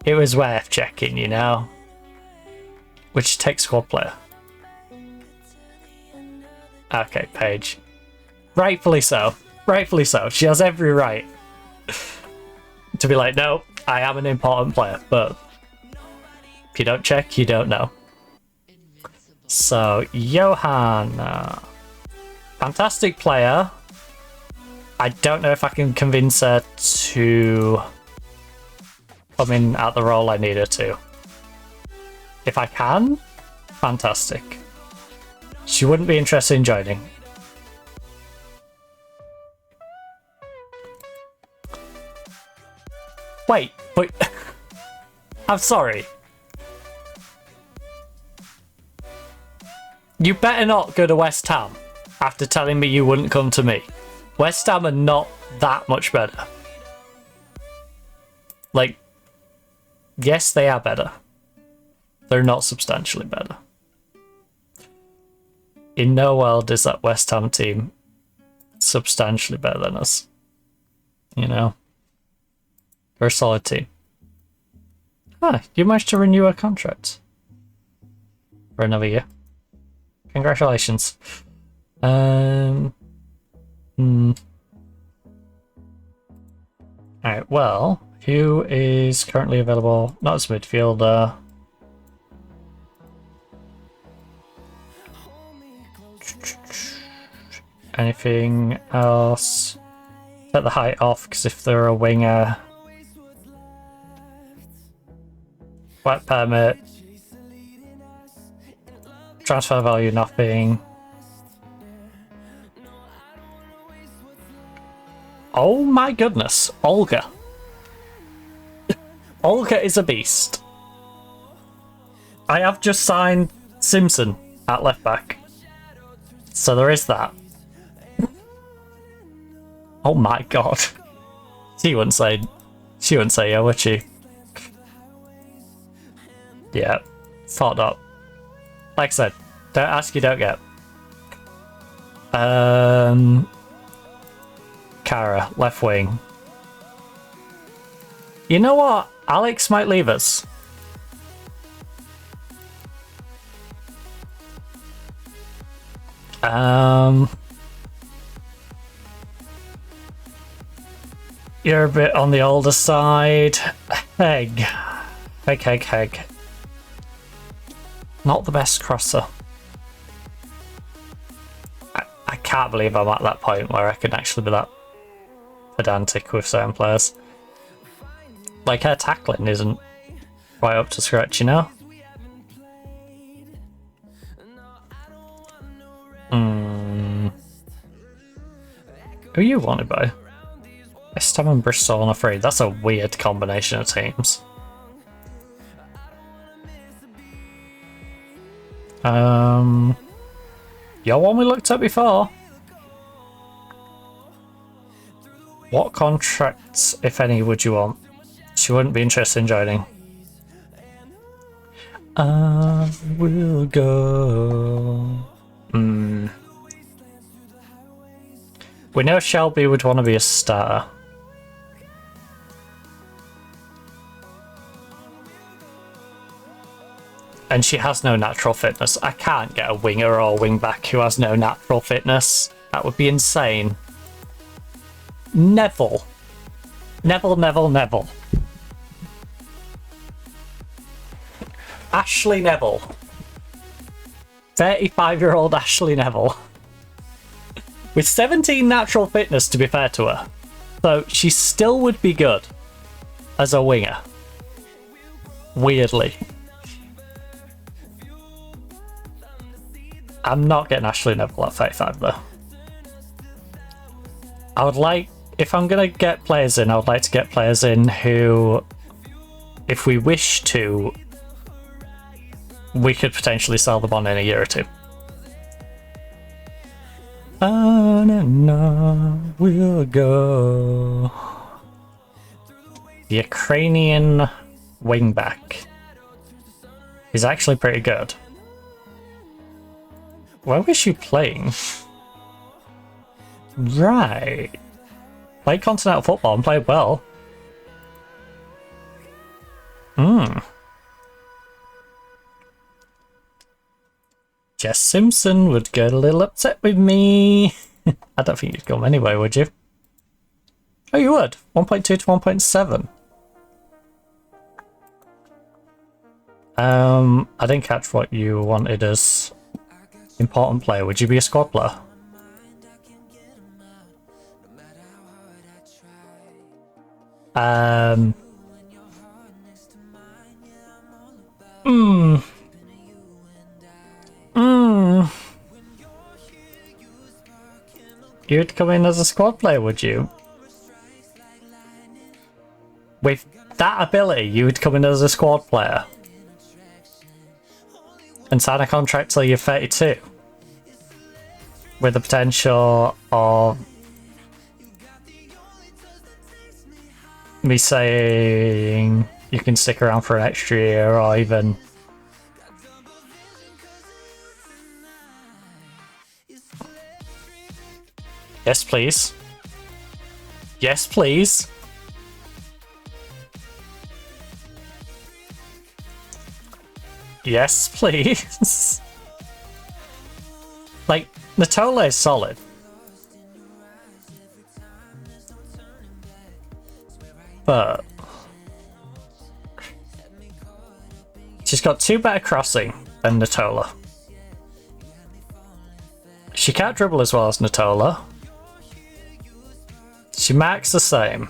It was worth checking, you know. Which takes squad player. Okay, Paige. Rightfully so. Rightfully so. She has every right to be like, no, I am an important player, but if you don't check, you don't know. So, Johanna. Fantastic player. I don't know if I can convince her to come in at the role I need her to. If I can, fantastic. She wouldn't be interested in joining. Wait, but... I'm sorry. You better not go to West Ham after telling me you wouldn't come to me. West Ham are not that much better. Like, yes, they are better. They're not substantially better. In no world is that West Ham team substantially better than us. You know? We're a solid team. Ah, you managed to renew a contract for another year. Congratulations. Alright, well, who is currently available? Not as midfielder. Anything else? Take the height off, because if they're a winger... Work permit. Transfer value, nothing. Oh my goodness, Olga. Olga is a beast. I have just signed Simpson at left back. So there is that. Oh my god. She wouldn't say yeah, would she? Yeah, thought up. Like I said, don't ask, you don't get. Kara, left wing. You know what? Alex might leave us. You're a bit on the older side. Heg. Not the best crosser. I can't believe I'm at that point where I can actually be that pedantic with certain players. Like, her tackling isn't quite up to scratch, you know? Who are you wanted by? West Ham and Bristol, I'm afraid. That's a weird combination of teams. Your one we looked at before. What contracts, if any, would you want? She wouldn't be interested in joining. I will go. We know Shelby would want to be a starter. And she has no natural fitness. I can't get a winger or wing back who has no natural fitness. That would be insane. Neville. Neville. Ashley Neville. 35-year-old Ashley Neville. With 17 natural fitness, to be fair to her. So she still would be good as a winger. Weirdly. I'm not getting Ashley Neville at 35 though. I would like, if I'm going to get players in, I would like to get players in who, if we wish to, we could potentially sell them on in a year or two. On and on we'll go. The Ukrainian wingback is actually pretty good. Where was she playing? Right. Played continental football and played well. Jess Simpson would get a little upset with me. I don't think you'd come anyway, would you? Oh, you would. 1.2 to 1.7. I didn't catch what you wanted as important player. Would you be a squad player? You'd come in as a squad player, would you? With that ability, you would come in as a squad player and sign a contract till you're 32 with the potential of me saying you can stick around for an extra year, or even Yes, please. Yes, please. Yes, please. Like, Natola is solid. But she's got 2 better crossing than Natola. She can't dribble as well as Natola. She marks the same.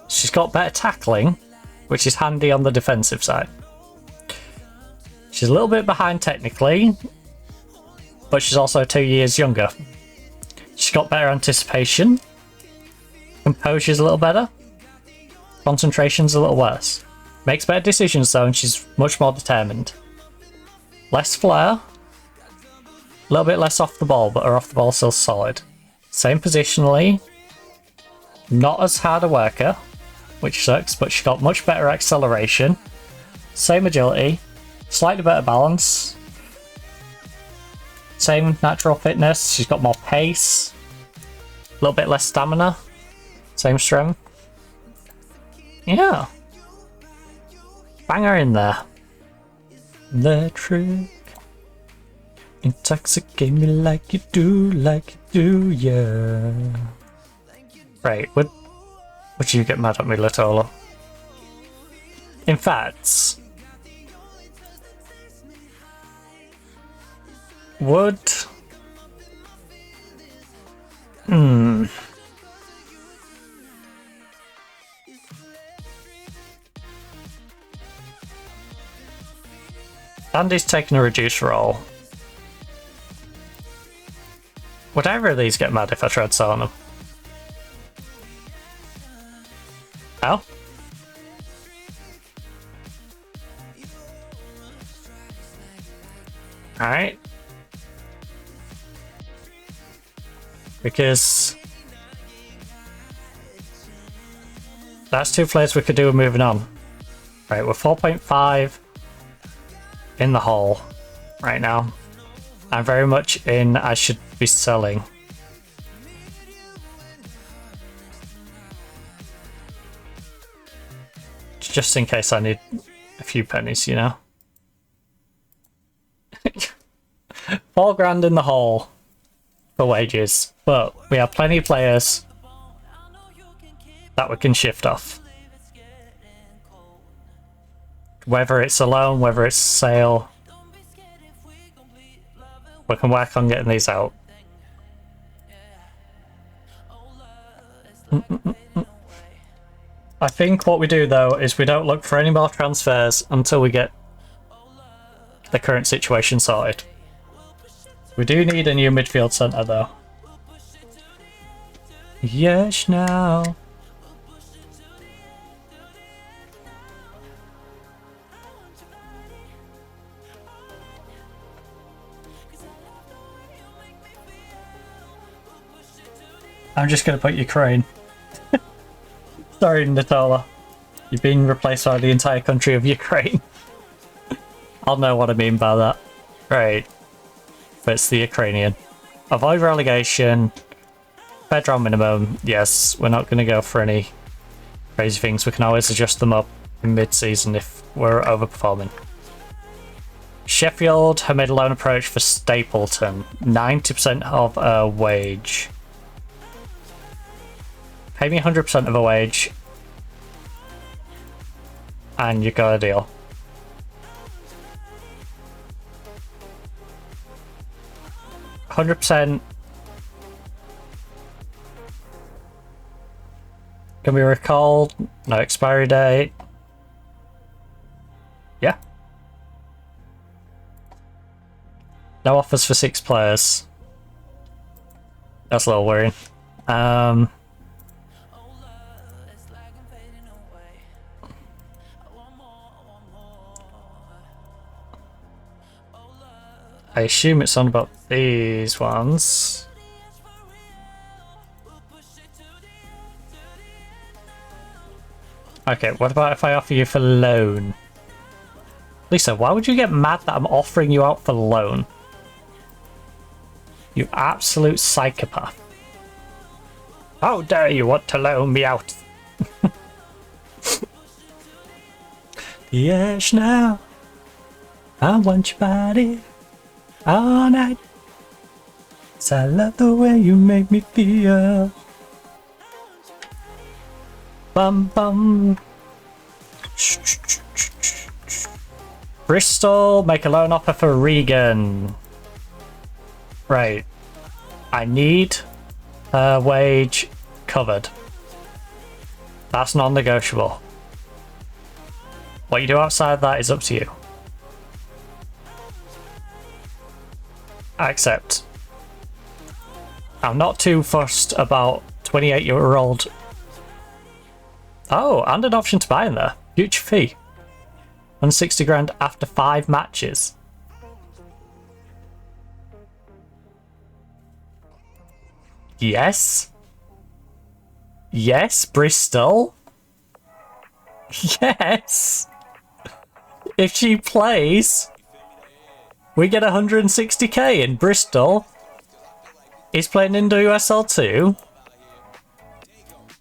She's got better tackling, which is handy on the defensive side. She's a little bit behind technically, but she's also 2 years younger. She's got better anticipation. Composure's a little better. Concentration's a little worse. Makes better decisions though, and she's much more determined. Less flair. A little bit less off the ball, but her off the ball still solid. Same positionally. Not as hard a worker, which sucks, but she's got much better acceleration. Same agility. Slightly better balance. Same natural fitness. She's got more pace. A little bit less stamina. Same strength. Yeah. Bang her in there. The trick. Intoxicate me like you do, yeah. Right, would you get mad at me, Latola? In fact, would... Andy's taking a reduced role. Would either of these get mad if I tried selling them? Oh? Alright. Because that's 2 players we could do with moving on. Right, we're 4.5 in the hole right now. I'm very much in I should be selling. Just in case I need a few pennies, you know. 4 grand in the hole for wages, but we have plenty of players that we can shift off. Whether it's a loan, whether it's a sale, we can work on getting these out. I think what we do though is we don't look for any more transfers until we get the current situation sorted. We do need a new midfield centre though. Yes, now. I'm just going to put Ukraine. Sorry, Natola. You've been replaced by the entire country of Ukraine. I'll know what I mean by that. Right. But it's the Ukrainian. Avoid relegation. Federal minimum. Yes, we're not going to go for any crazy things. We can always adjust them up in mid-season if we're overperforming. Sheffield have made a loan approach for Stapleton. 90% of a wage. Pay me 100% of a wage and you got a deal. $100% can be recalled, no expiry date. Yeah. No offers for 6 players. That's a little worrying. I assume it's on about these ones. Okay, what about if I offer you for loan? Lisa, why would you get mad that I'm offering you out for loan? You absolute psychopath. How dare you want to loan me out? Yes, now. I want your body all night. 'Cause I love the way you make me feel. Bum bum. Bristol, make a loan offer for Regan. Right. I need her wage covered. That's non-negotiable. What you do outside that is up to you. I accept. I'm not too fussed about 28-year-old. Oh, and an option to buy in there. Future fee. 160 grand after 5 matches. Yes. Yes, Bristol. Yes. If she plays, we get 160k in Bristol. Is playing in WSL 2.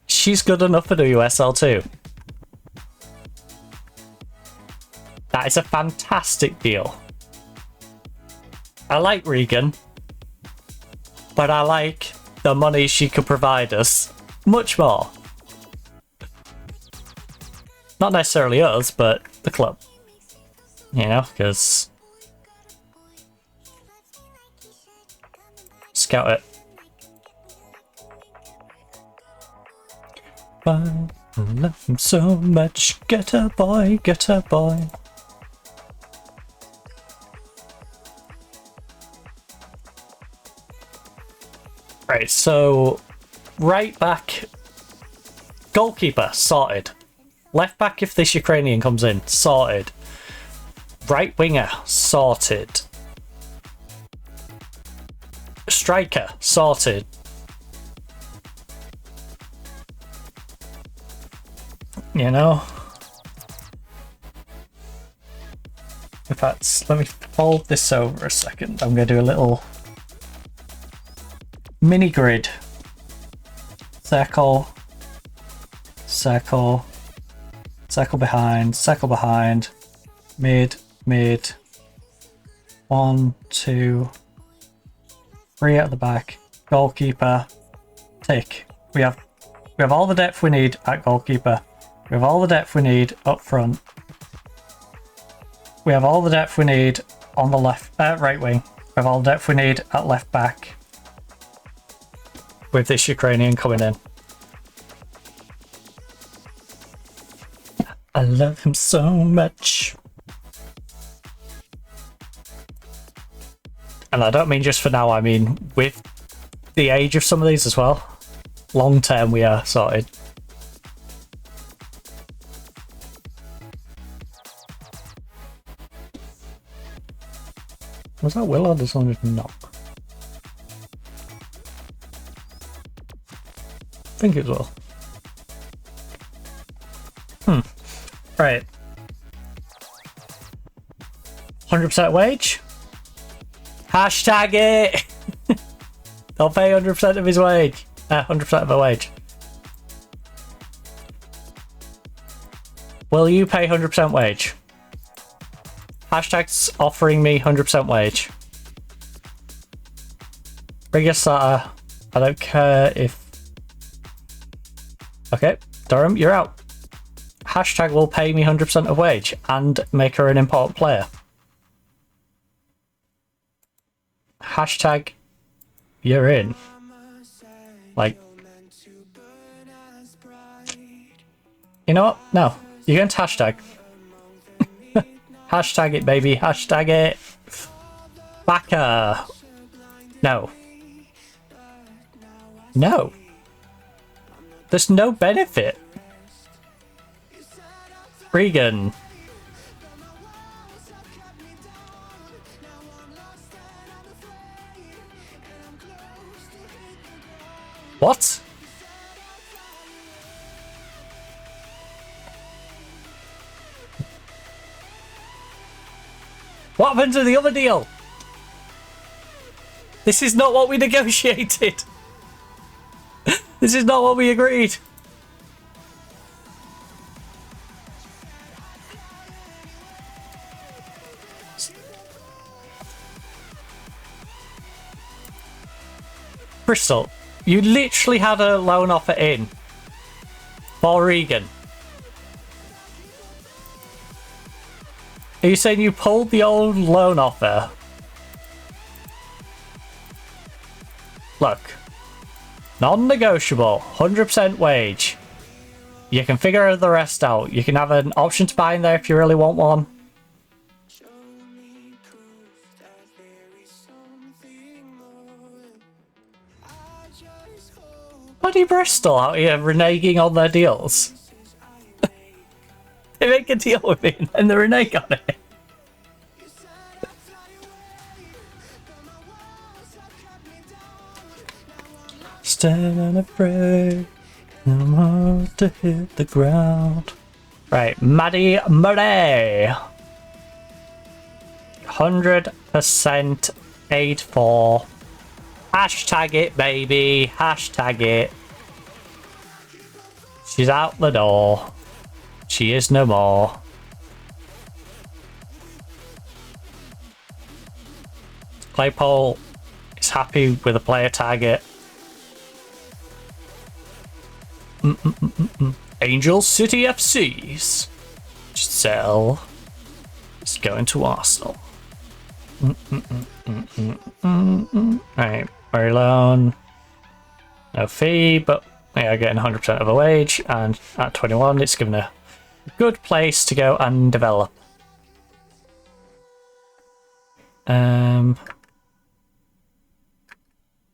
She's good enough for WSL 2. That is a fantastic deal. I like Regan, but I like the money she could provide us much more. Not necessarily us, but the club. You know, because... Scout it. I love him so much. Get her boy, get her boy. Right, so right back, goalkeeper sorted. Left back if this Ukrainian comes in, sorted. Right winger sorted. Striker sorted. You know. In fact, let me fold this over a second. I'm going to do a little mini grid. Circle, circle, circle behind, mid, 1, 2, 3 at the back, goalkeeper, tick. We have all the depth we need at goalkeeper. We have all the depth we need up front. We have all the depth we need on the right wing. We have all the depth we need at left back. With this Ukrainian coming in. I love him so much. And I don't mean just for now, I mean with the age of some of these as well. Long term we are sorted. Was that Will or did someone just knock? I think it was Will. Right. 100% wage? Hashtag it! They'll pay 100% of his wage. 100% of a wage. Will you pay 100% wage? Hashtag's offering me 100% wage. Riga Sata, I don't care if... Okay, Durham, you're out. Hashtag will pay me 100% of wage and make her an important player. Hashtag, you're in. Like... You know what? No. You're going to hashtag. Hashtag it, baby. Hashtag it. Backer. No. No. There's no benefit. Regan. What? What happened to the other deal? This is not what we negotiated. This This is not what we agreed. Bristol, you literally had a loan offer in for Regan. Are you saying you pulled the old loan offer? Look, non-negotiable, 100% wage. You can figure the rest out. You can have an option to buy in there if you really want one. Bloody Bristol out here reneging on their deals. They make a deal with me and they renege on it. Stand unafraid, no more to hit the ground. Right, Maddie Murray. 100% paid for. Hashtag it, baby. Hashtag it. She's out the door. She is no more. Claypole is happy with a player target. Angel City FC's. Giselle is going to Arsenal. Right, very loan. No fee, but we are getting 100% of a wage, and at 21 it's given a good place to go and develop.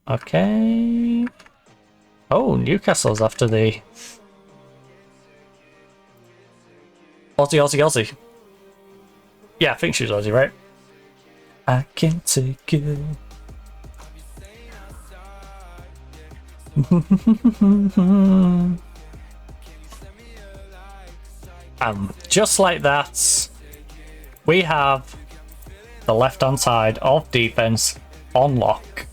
Okay. Oh, Newcastle's after the Aussie. Yeah, I think she's Aussie, right? I can take it. Just like that, we have the left-hand side of defense on lock.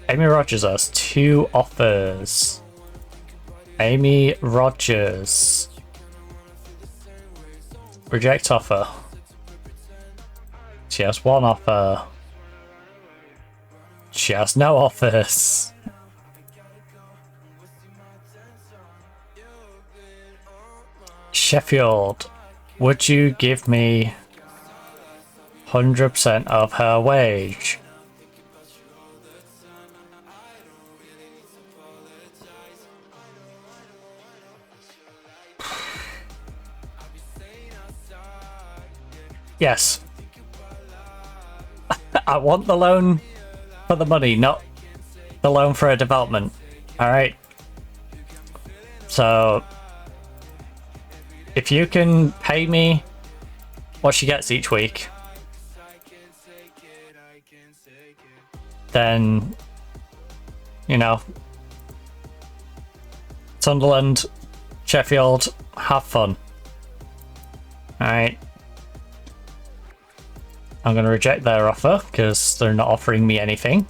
Amy Rogers has 2 offers. Amy Rogers. Reject offer. She has 1 offer. She has no offers. Sheffield, would you give me 100% of her wage? Yes. I want the loan for the money, not the loan for a development. Alright. So, if you can pay me what she gets each week, then, you know, Sunderland, Sheffield, have fun. Alright. I'm going to reject their offer because they're not offering me anything.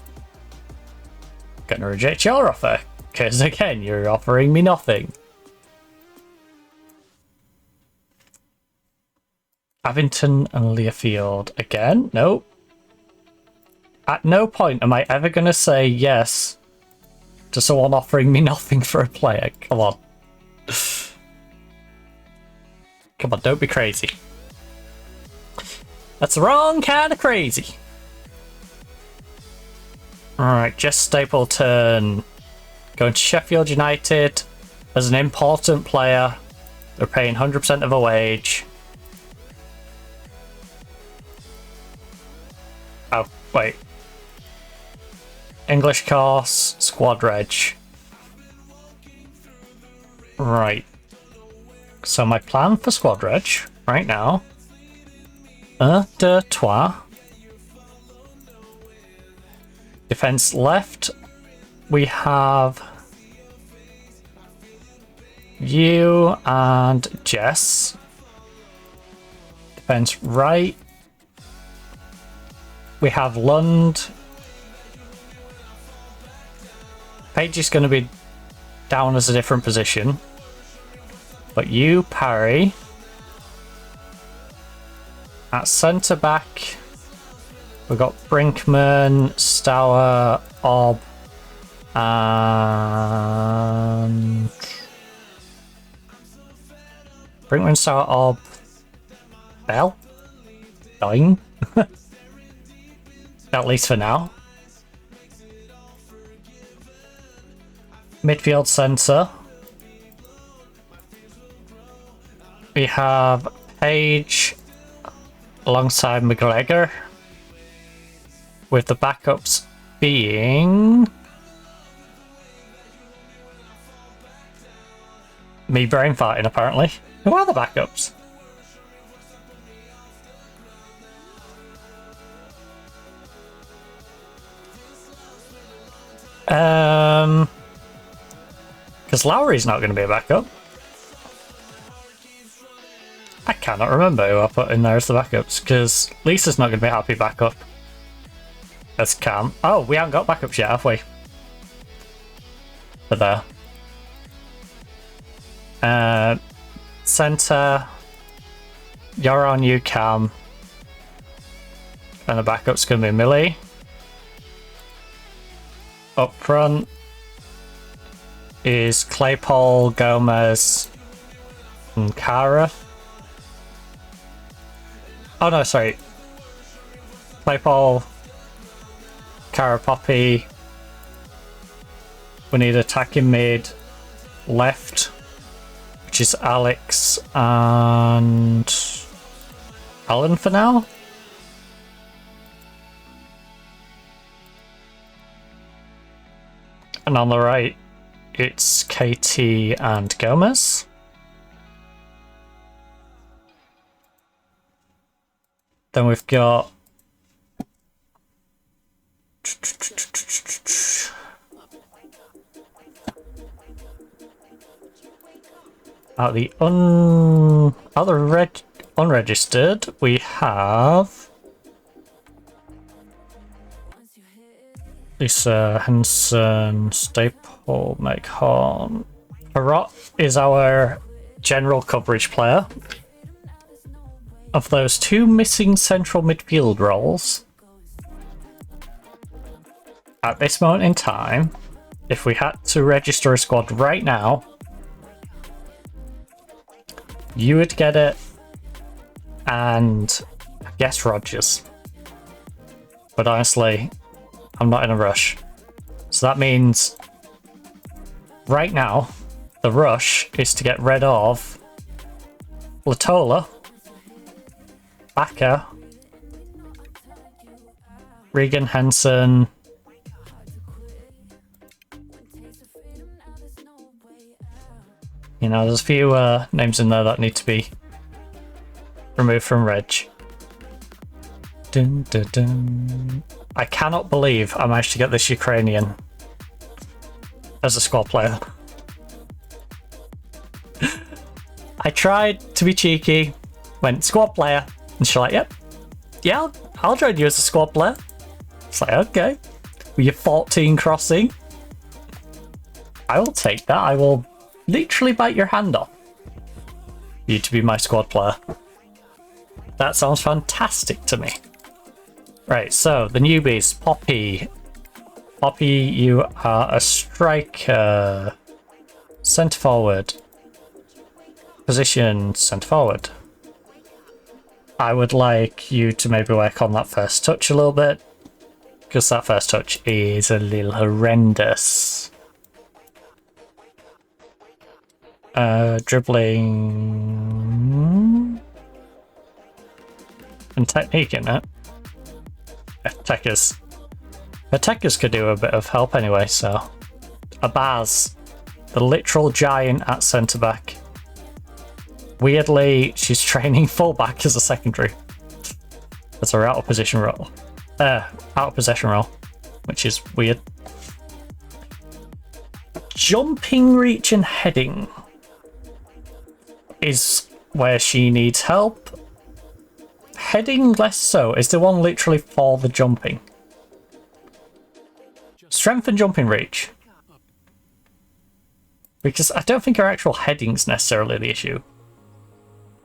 I'm going to reject your offer because, again, you're offering me nothing. Abington and Learfield again? Nope. At no point am I ever going to say yes to someone offering me nothing for a player. Come on. Come on, don't be crazy. That's the wrong kind of crazy. Alright, Jess Stapleton. Going to Sheffield United as an important player. They're paying 100% of a wage. Oh, wait. English course, squad reg. Right. So my plan for squad reg right now. De toi. Defense left. We have you and Jess. Defense right. We have Lund Paige is going to be down as a different position. But you, Parry. At centre back, we've got Brinkman, Stour, Obb, and Brinkman, Stour, Obb, Bell? Dying? At least for now. Midfield centre. We have Page alongside McGregor, with the backups being me brain farting apparently. Who are the backups? Because Lowry's not going to be a backup. I cannot remember who I put in there as the backups, because Lisa's not going to be a happy backup as Cam. Oh, we haven't got backups yet, have we? For there. Centre, you're on you, Cam. And the backup's going to be Millie. Up front is Claypole, Gomez, and Cara. Oh no, sorry. Claypole, Cara, Poppy. We need attacking mid left, which is Alex and Alan for now. And on the right, it's KT and Gomez. Then we've got the unregistered, we have Lisa, Henson, Staple, Meghorn. Parrot is our general coverage player. Of those two missing central midfield roles, at this moment in time, if we had to register a squad right now, you would get it, and I guess Rogers. But honestly, I'm not in a rush. So that means right now, the rush is to get rid of Latola, Backer, Regan, Henson, you know, there's a few names in there that need to be removed from Reg. Dun, dun, dun. I cannot believe I managed to get this Ukrainian as a squad player. I tried to be cheeky, went squad player, and she's like, yep, yeah, I'll join you as a squad player. It's like, okay, with your 14 crossing, I will take that. I will literally bite your hand off for you to be my squad player. That sounds fantastic to me. Right, so the newbies, Poppy. Poppy, you are a striker. Centre forward. Position, centre forward. I would like you to maybe work on that first touch a little bit, because that first touch is a little horrendous. Dribbling and technique in it. Attackers could do a bit of help anyway, so Abaz, the literal giant at centre back. Weirdly, she's training fullback as a secondary. That's her out of position role. Out of possession role, which is weird. Jumping, reach, and heading is where she needs help. Heading, less so. Is the one literally for the jumping? Strength and jumping reach Because I don't think her actual heading's necessarily the issue.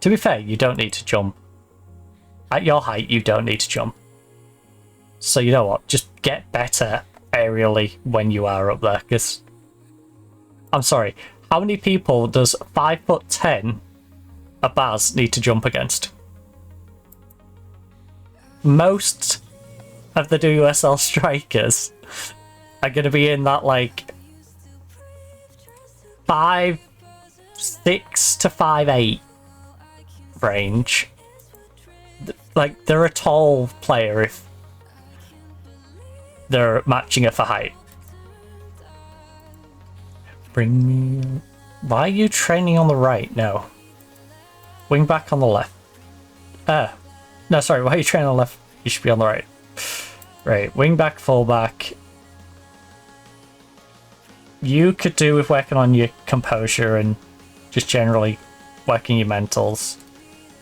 To be fair, you don't need to jump. At your height, you don't need to jump. So you know what? Just get better aerially when you are up there. Because, I'm sorry, how many people does 5'10" a Baz need to jump against? Most of the WSL strikers are going to be in that like 5'6" to 5'8" range. Like, they're a tall player if they're matching her for height. Bring me... Why are you training on the right? No. Wing back on the left. No, sorry, why are you training on the left? You should be on the right. Right, wing back, full back. You could do with working on your composure and just generally working your mentals.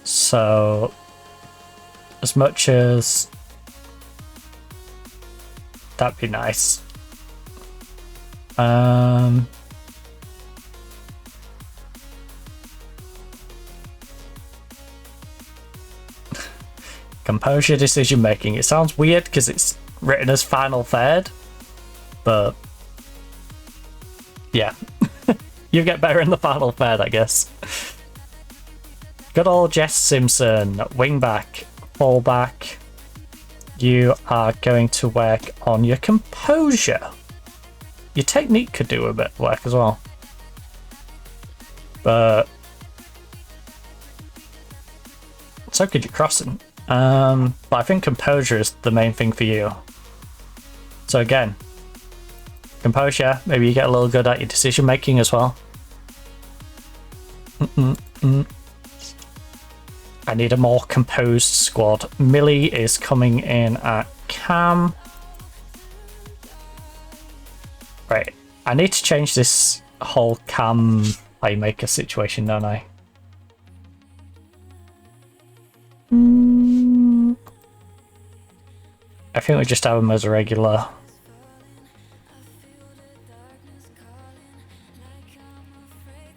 So, as much as that'd be nice. Composure, decision making. It sounds weird because it's written as final third, but yeah, you get better in the final third, I guess. Good old Jess Simpson, wing back, full back. You are going to work on your composure. Your technique could do a bit of work as well, but so could your crossing. But I think composure is the main thing for you. So again, composure, maybe you get a little good at your decision making as well. I need a more composed squad. Millie is coming in at cam. Right, I need to change this whole cam playmaker situation, don't I? I think we just have him as a regular.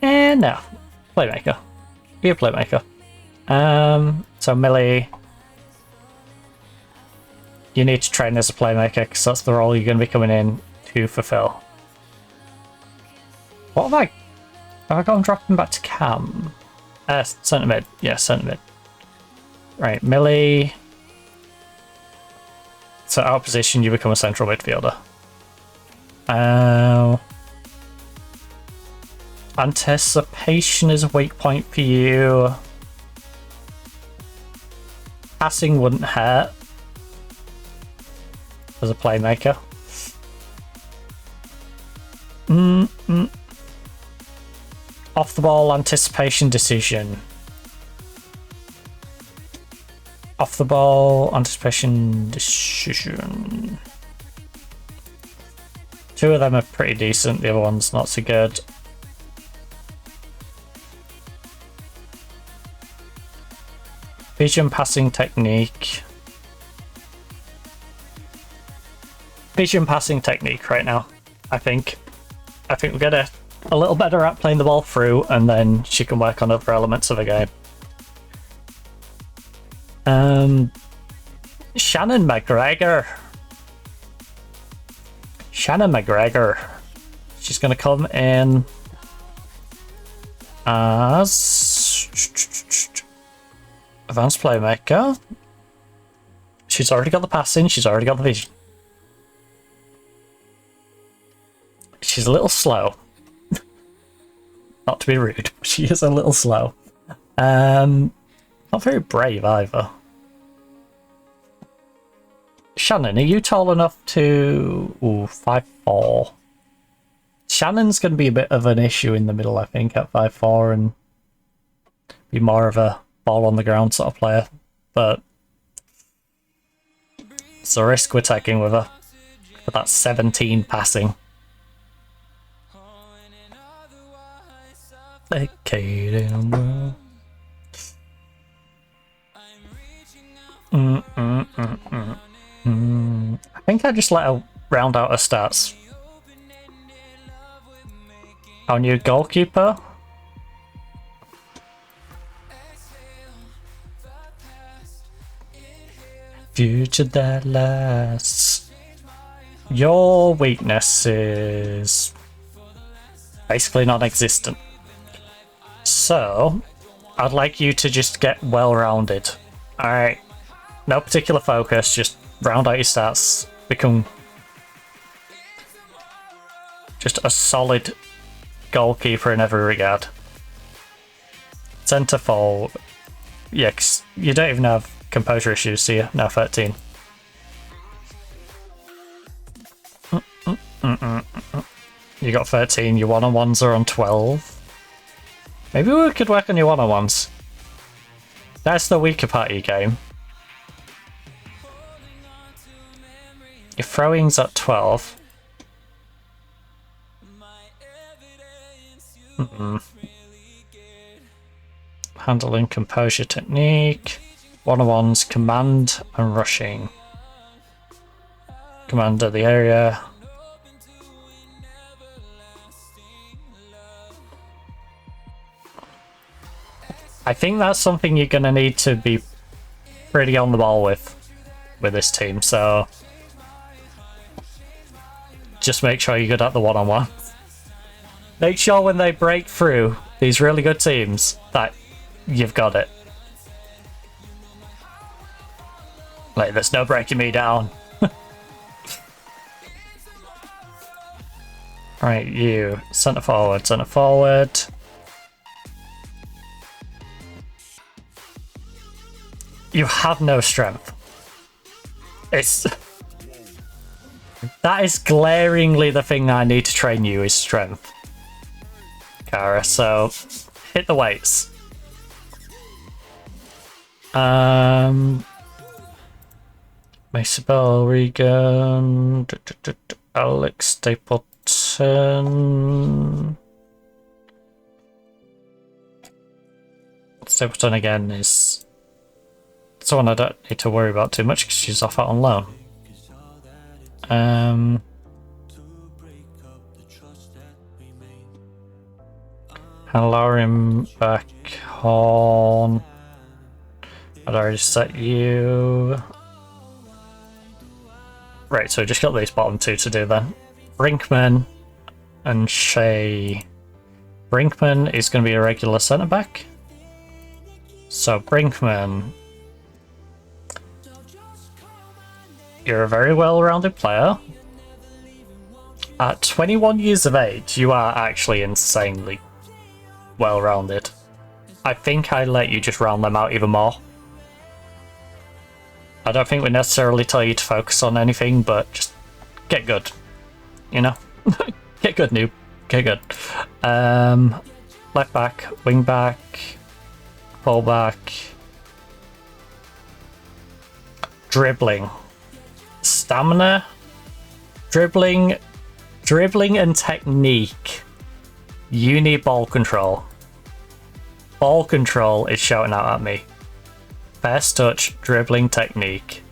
And no, playmaker. Be a playmaker. So Millie, you need to train as a playmaker because that's the role you're going to be coming in to fulfill. What have I? Have I got him dropping back to cam? Centre mid. Yeah, centre mid. Right, Millie. So out of position, you become a central midfielder. Anticipation is a weak point for you. Passing wouldn't hurt as a playmaker. Off the ball, anticipation, decision. Off the ball, anticipation, decision. Two of them are pretty decent, the other one's not so good. Vision, passing, technique. Vision, passing, technique right now, I think. I think we'll get a little better at playing the ball through, and then she can work on other elements of the game. Shannon McGregor. Shannon McGregor. She's going to come in as advanced playmaker. She's already got the passing. She's already got the vision. She's a little slow. Not to be rude, but she is a little slow. Not very brave either. Shannon, are you tall enough to... Ooh, 5'4". Shannon's going to be a bit of an issue in the middle, I think, at 5'4", and be more of a ball on the ground sort of player. But it's a risk we're taking with her. For that 17 passing. Vacating world. I think I just let her round out her stats. Our new goalkeeper. Future that lasts. Your weakness is basically non-existent. So, I'd like you to just get well-rounded. Alright. No particular focus, just round out your stats. Become just a solid goalkeeper in every regard. Centre forward. Yeah, 'cause you don't even have composure issues, do you? No, 13. You got 13, your one-on-ones are on 12. Maybe we could work on your one-on-ones. That's the weaker part of your game. Your throwing's at 12. Handling, composure, technique. One-on-ones, command and rushing. Command of the area. I think that's something you're going to need to be pretty on the ball with this team, so just make sure you're good at the one-on-one. Make sure when they break through these really good teams that you've got it. Like, there's no breaking me down. Right, you. Centre forward, centre forward. You have no strength. That is glaringly the thing that I need to train you is strength, Kara, so hit the weights. Maceabel, Regan, Alex Stapleton. Stapleton again is someone I don't need to worry about too much because she's off out on loan. Him back on. I'd already set you. Right, so we just got these bottom two to do then. Brinkman and Shea. Brinkman is going to be a regular centre back. So Brinkman, you're a very well-rounded player. At 21 years of age, you are actually insanely well-rounded. I think I let you just round them out even more. I don't think we necessarily tell you to focus on anything, but just get good. You know? Get good, noob. Get good. Left back, wing back, full back, dribbling, stamina, dribbling and technique. You need ball control. Ball control is shouting out at me. First touch, dribbling technique.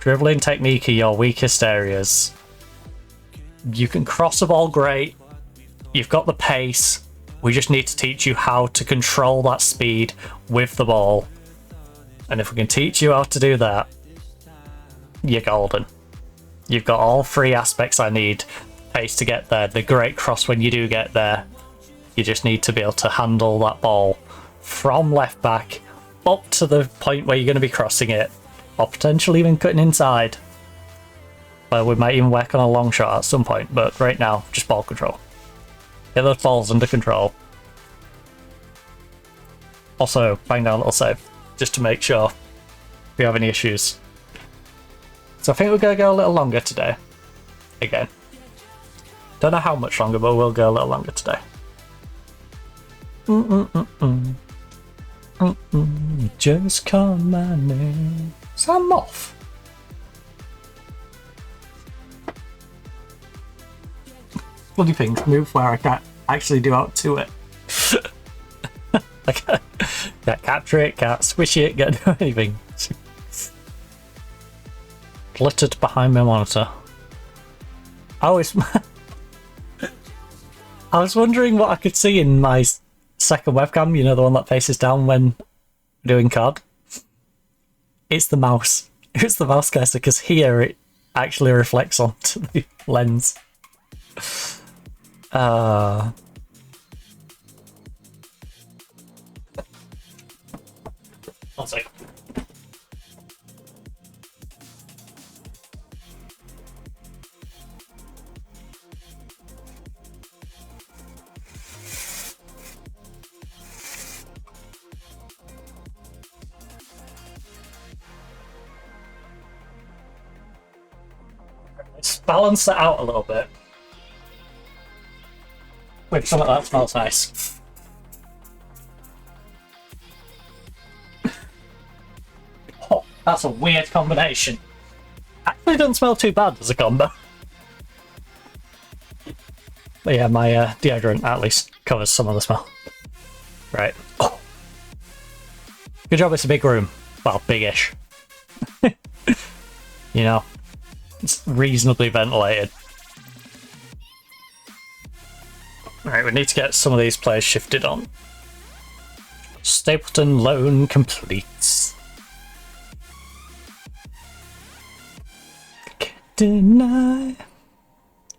Dribbling technique are your weakest areas. You can cross the ball great. You've got the pace. We just need to teach you how to control that speed with the ball. And if we can teach you how to do that, you're golden. You've got all three aspects I need. Pace to get there, the great cross when you do get there. You just need to be able to handle that ball from left back up to the point where you're going to be crossing it, or potentially even cutting inside. Well, we might even work on a long shot at some point, but right now, just ball control. Get those balls under control. Also, bang down a little save, just to make sure if we have any issues. So I think we're going to go a little longer today. Again. Don't know how much longer, but we'll go a little longer today. Just call my name. So I'm off. Bloody things move where I can't actually do out to it. I can't capture it, can't squish it, can't do anything. Glittered behind my monitor. Oh, it's I was wondering what I could see in my second webcam, you know, the one that faces down when doing COD. It's the mouse. It's the mouse cursor, because here it actually reflects onto the lens. One sec. Let's balance it out a little bit with something that smells nice. Oh, that's a weird combination. Actually doesn't smell too bad as a combo. But yeah, my deodorant at least covers some of the smell. Right. Oh. Good job, it's a big room. Well, big-ish. You know, it's reasonably ventilated. Right, we need to get some of these players shifted on. Stapleton loan completes. Can't deny.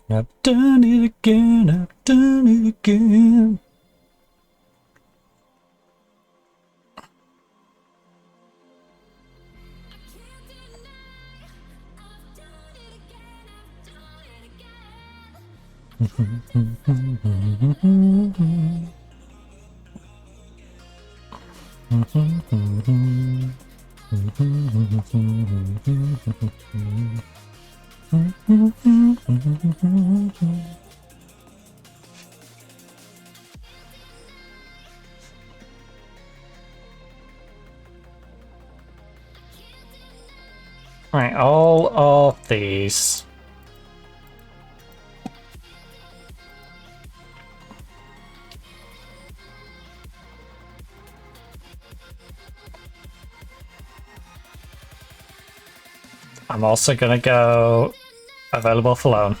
I've done it again, I've done it again. Right, all of these. I'm also gonna go available for loan.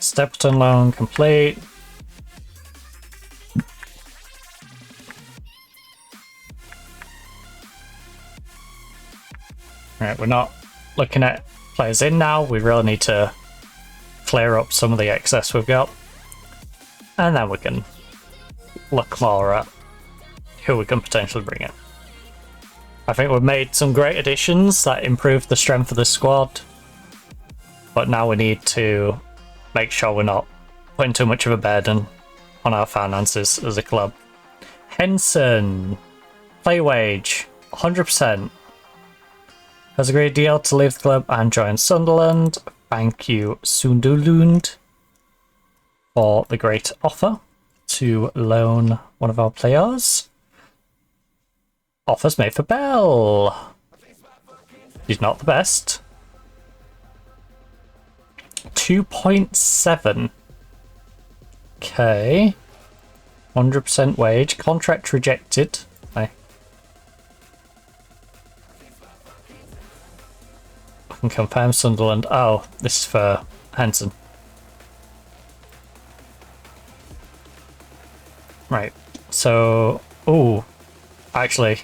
Stapleton loan complete. Right, we're not looking at players in now. We really need to clear up some of the excess we've got. And then we can look more at who we can potentially bring in. I think we've made some great additions that improve the strength of the squad, but now we need to make sure we're not putting too much of a burden on our finances as a club. Henson, play wage, 100%. Has agreed a deal to leave the club and join Sunderland. Thank you, Sunderland, for the great offer to loan one of our players. Offers made for Bell. He's not the best. 2.7. Okay. 100% wage. Contract rejected. I can confirm Sunderland. Oh, this is for Henson. Right. So, ooh. Actually,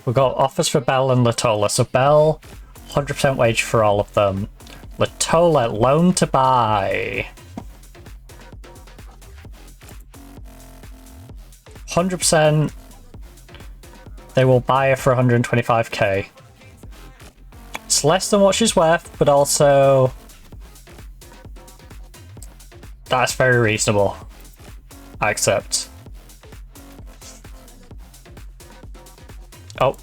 we've got offers for Bell and Latola. So Bell, 100% wage for all of them. Latola, loan to buy. 100%. They will buy her for 125k. It's less than what she's worth, but also that's very reasonable. I accept. Oh,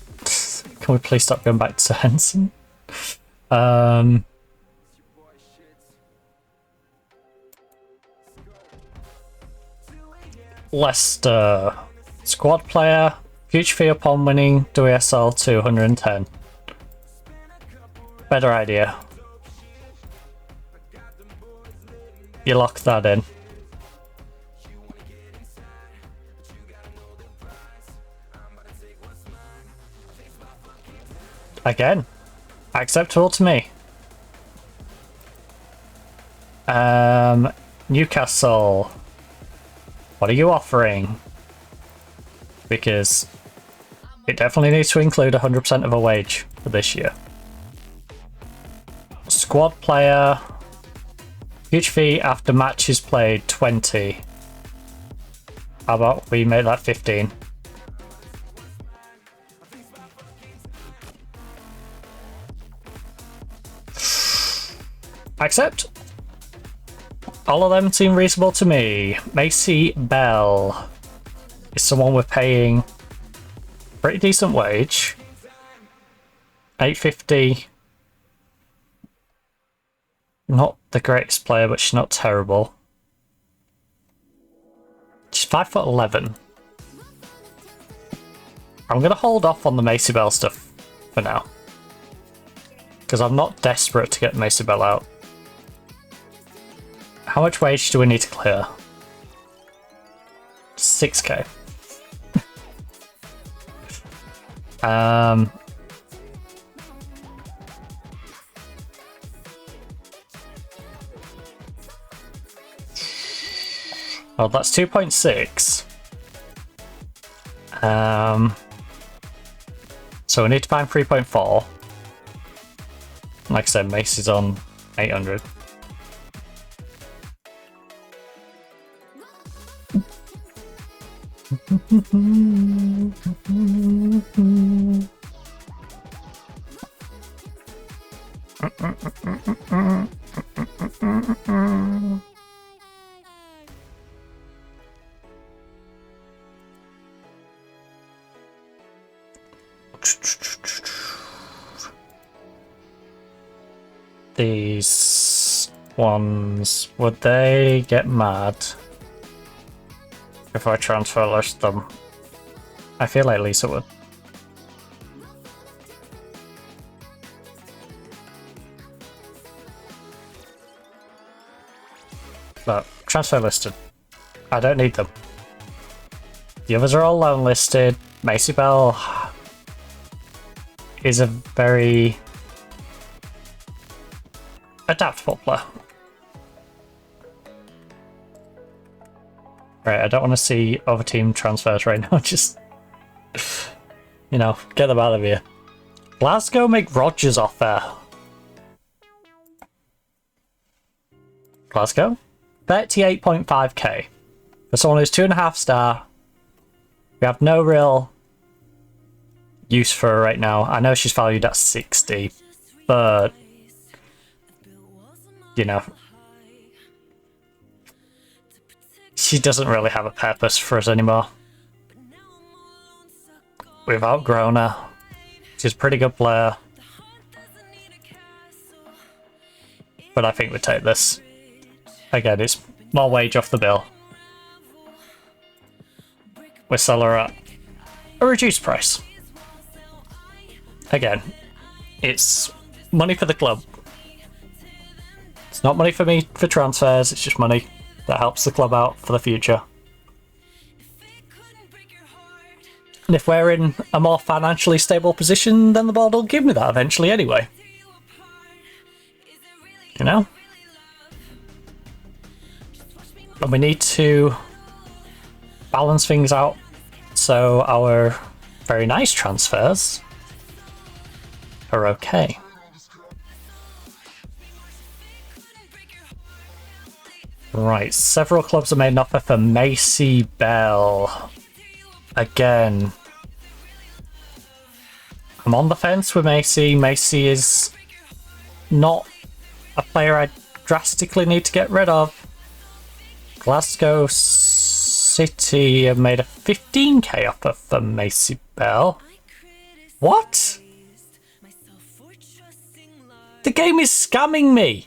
can we please stop going back to Henson? Leicester. Squad player. Future fee upon winning WSL 210. Better idea. You lock that in. Again, acceptable to me. Newcastle. What are you offering? Because it definitely needs to include 100% of a wage for this year. Squad player. Huge fee after matches played 20. How about we make that 15? Accept. All of them seem reasonable to me. Macy Bell is someone we're paying pretty decent wage. 850. Not the greatest player, but she's not terrible. She's 5'11". I'm gonna hold off on the Macy Bell stuff for now, because I'm not desperate to get Macy Bell out. How much wage do we need to clear? 6k. Oh, that's 2.6. So we need to find 3.4. Like I said, Macy's on 800. These ones, would they get mad if I transfer list them? I feel like Lisa would. But transfer listed. I don't need them. The others are all loan listed. Macy Bell is a very adaptable player. Right, I don't want to see other team transfers right now. Just, you know, get them out of here. Glasgow make Rogers offer. Glasgow? 38.5k. For someone who's 2.5 star. We have no real use for her right now. I know she's valued at 60, but you know, she doesn't really have a purpose for us anymore. We've outgrown her. She's a pretty good player, but I think we take this. Again, it's more wage off the bill. We sell her at a reduced price. Again, it's money for the club. It's not money for me for transfers, it's just money that helps the club out for the future. And if we're in a more financially stable position, then the board will give me that eventually anyway. You know? And we need to balance things out so our very nice transfers are okay. Right, several clubs have made an offer for Macy Bell. Again, I'm on the fence with Macy. Macy is not a player I drastically need to get rid of. Glasgow City have made a 15k offer for Macy Bell. What? The game is scamming me.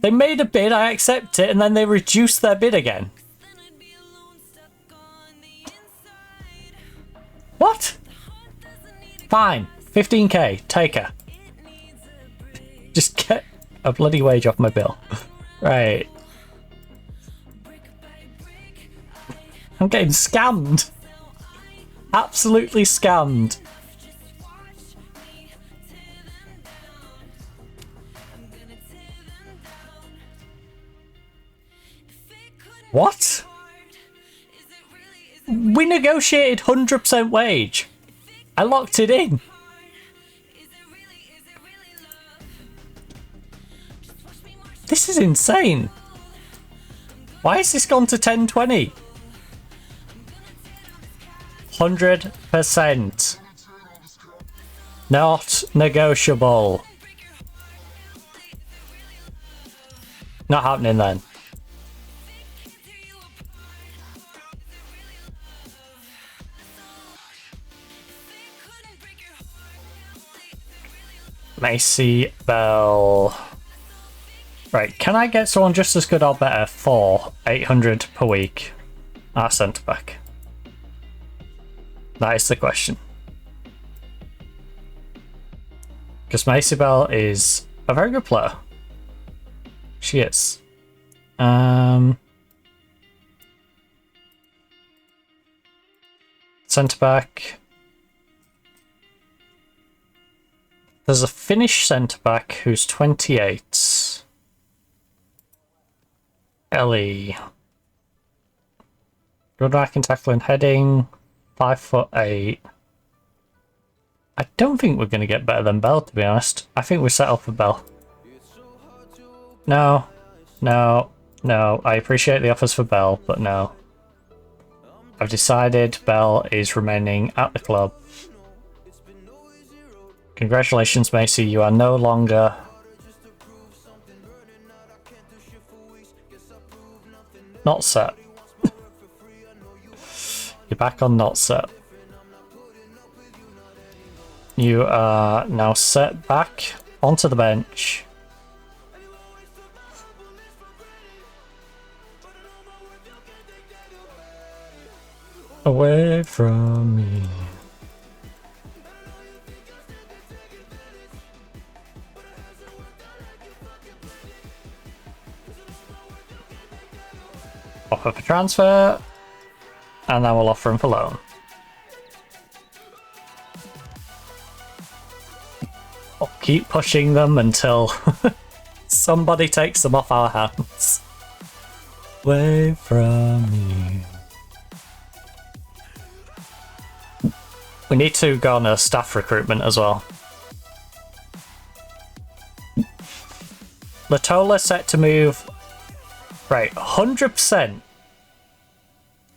They made a bid, I accept it, and then they reduced their bid again. What? Fine. 15k. Take her. Just get a bloody wage off my bill. Right. I'm getting scammed. Absolutely scammed. What? We negotiated 100% wage. I locked it in. This is insane. Why has this gone to 1020? 100%. Not negotiable. Not happening then. Macy Bell. Right, can I get someone just as good or better for 800 per week? Our centre back. That is the question. Because Macy Bell is a very good player. She is. Centre back. There's a Finnish centre back who's 28. Ellie. Good back in tackling, heading. 5'8". I don't think we're going to get better than Bell, to be honest. I think we're set up for Bell. No. No. No. I appreciate the offers for Bell, but no. I've decided Bell is remaining at the club. Congratulations, Macy. You are no longer... not set. You're back on not set. You are now set back onto the bench. Away from me. Offer for transfer, and then we'll offer him for loan. I'll keep pushing them until somebody takes them off our hands. Away from me. We need to go on a staff recruitment as well. Latola set to move. Right, 100%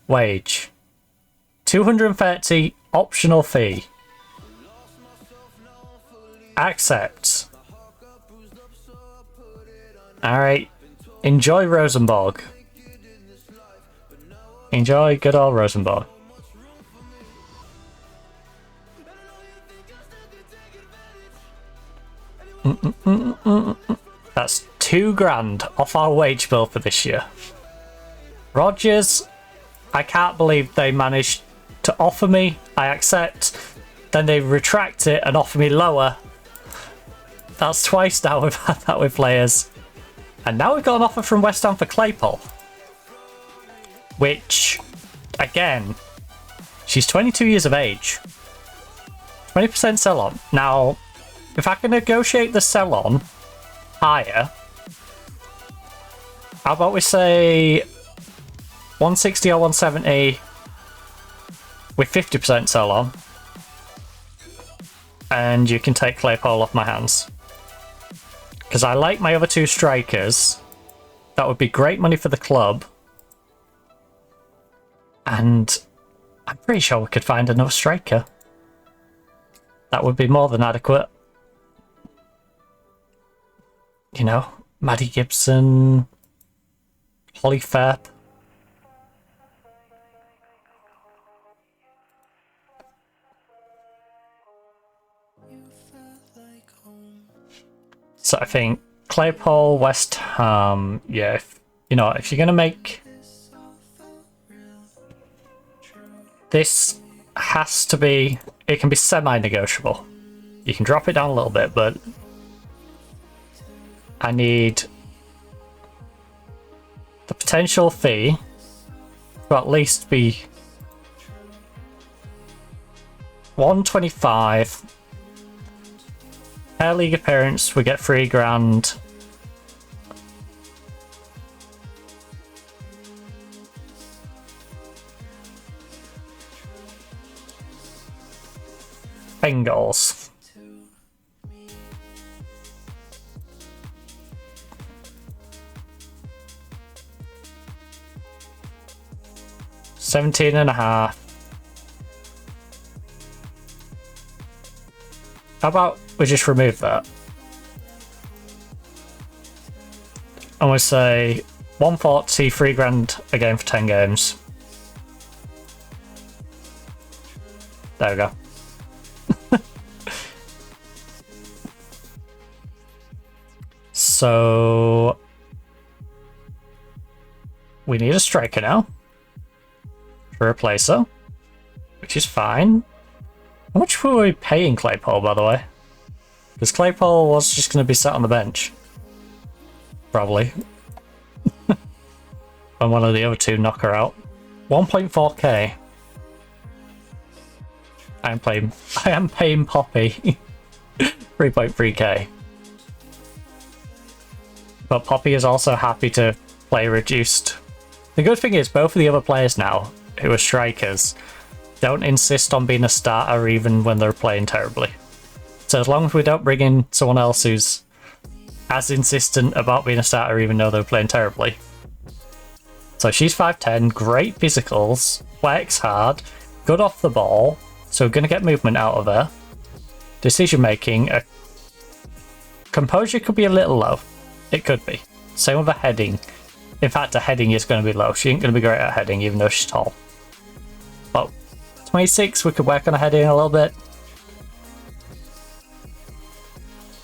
wage. 230 optional fee. Accept. Alright. Enjoy Rosenborg. Enjoy good old Rosenborg. That's £2,000 off our wage bill for this year. Rogers, I can't believe they managed to offer me. I accept. Then they retract it and offer me lower. That's twice now we've had that with players. And now we've got an offer from West Ham for Claypole. Which, again, she's 22 years of age. 20% sell-on. Now, if I can negotiate the sell-on higher, how about we say 160 or 170 with 50% sell-on, and you can take Claypole off my hands. Because I like my other two strikers. That would be great money for the club. And I'm pretty sure we could find another striker. That would be more than adequate. You know, Maddie Gibson, Holly Fair. So I think Claypole, West Ham, yeah, if you're going to make... This has to be... It can be semi-negotiable. You can drop it down a little bit, but... I need the potential fee to at least be 125. Per league appearance, we get $3,000. Bengals. $17.5. How about we just remove that? And we say 140, 3 grand a game for 10 games. There we go. So we need a striker now to replace her, which is fine. How much were we paying Claypole, by the way? Because Claypole was just going to be sat on the bench. Probably. And one of the other two knock her out. 1.4k. I am paying Poppy 3.3k. But Poppy is also happy to play reduced. The good thing is both of the other players now, who are strikers, don't insist on being a starter even when they're playing terribly. So as long as we don't bring in someone else who's as insistent about being a starter even though they're playing terribly. So she's 5'10", great physicals, works hard, good off the ball, so we're going to get movement out of her. Decision making, composure could be a little low. It could be. Same with her heading. In fact, her heading is going to be low. She ain't going to be great at heading even though she's tall. But 26, we could work on her heading a little bit.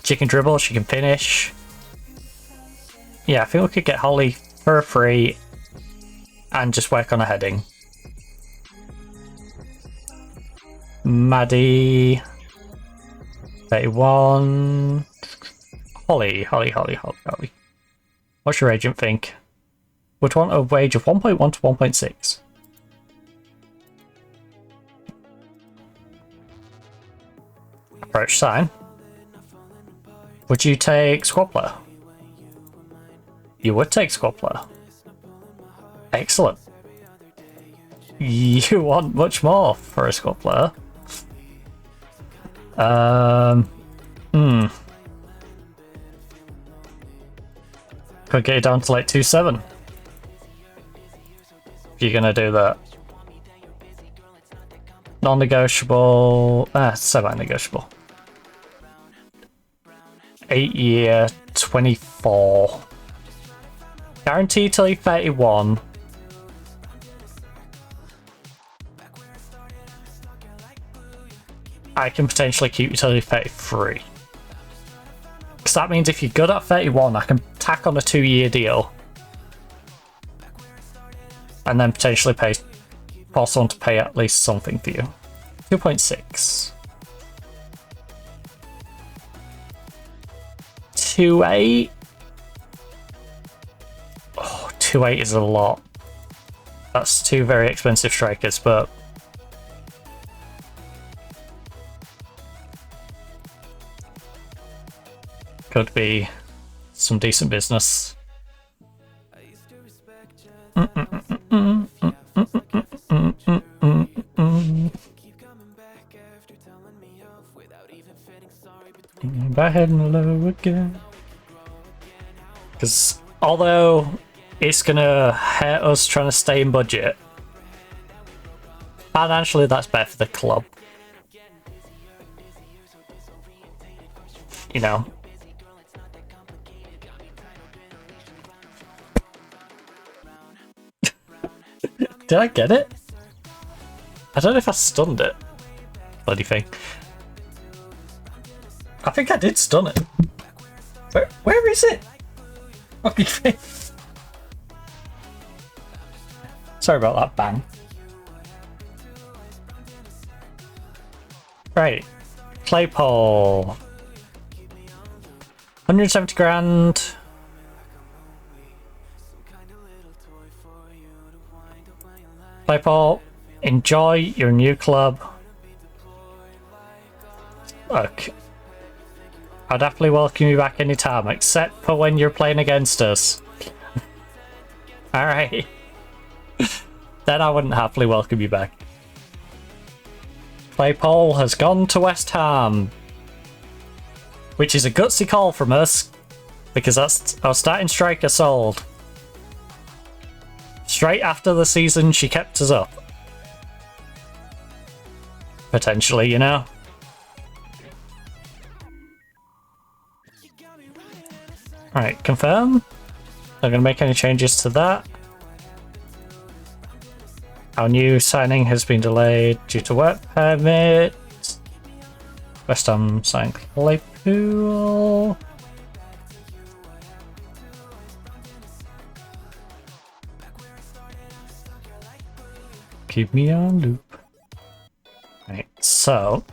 She can dribble, she can finish. Yeah, I think we could get Holly for free and just work on her heading. Maddie 31. Holly. What's your agent think? Would want a wage of 1.1 to 1.6. Approach sign. Would you take squad player? You would take squad player. Excellent. You want much more for a squad player. Could get it down to like 2.7. If you're gonna do that. Non-negotiable. Semi-negotiable. 8-year, 24. Guaranteed till you're 31. I can potentially keep you till you're 33. Because that means if you're good at 31, I can tack on a 2-year deal. And then potentially force someone to pay at least something for you. 2.6. 2.8. Oh, 2.8 is a lot. That's two very expensive strikers, but could be some decent business. Go ahead and low again. Because although it's gonna hurt us trying to stay in budget, financially that's better for the club. You know. Did I get it? I don't know if I stunned it. Bloody thing. I think I did stun it. Where is it? Fucking thing. Sorry about that bang. Right. Claypole. 170 grand. Claypole, enjoy your new club. Look, I'd happily welcome you back anytime, except for when you're playing against us. Alright. Then I wouldn't happily welcome you back. Claypole has gone to West Ham. Which is a gutsy call from us, because that's our starting striker sold. Straight after the season she kept us up. Potentially, you know. Alright, confirm. Not going to make any changes to that. Our new signing has been delayed due to work permit. West Ham signed Claypool. Keep me on loop. Right, so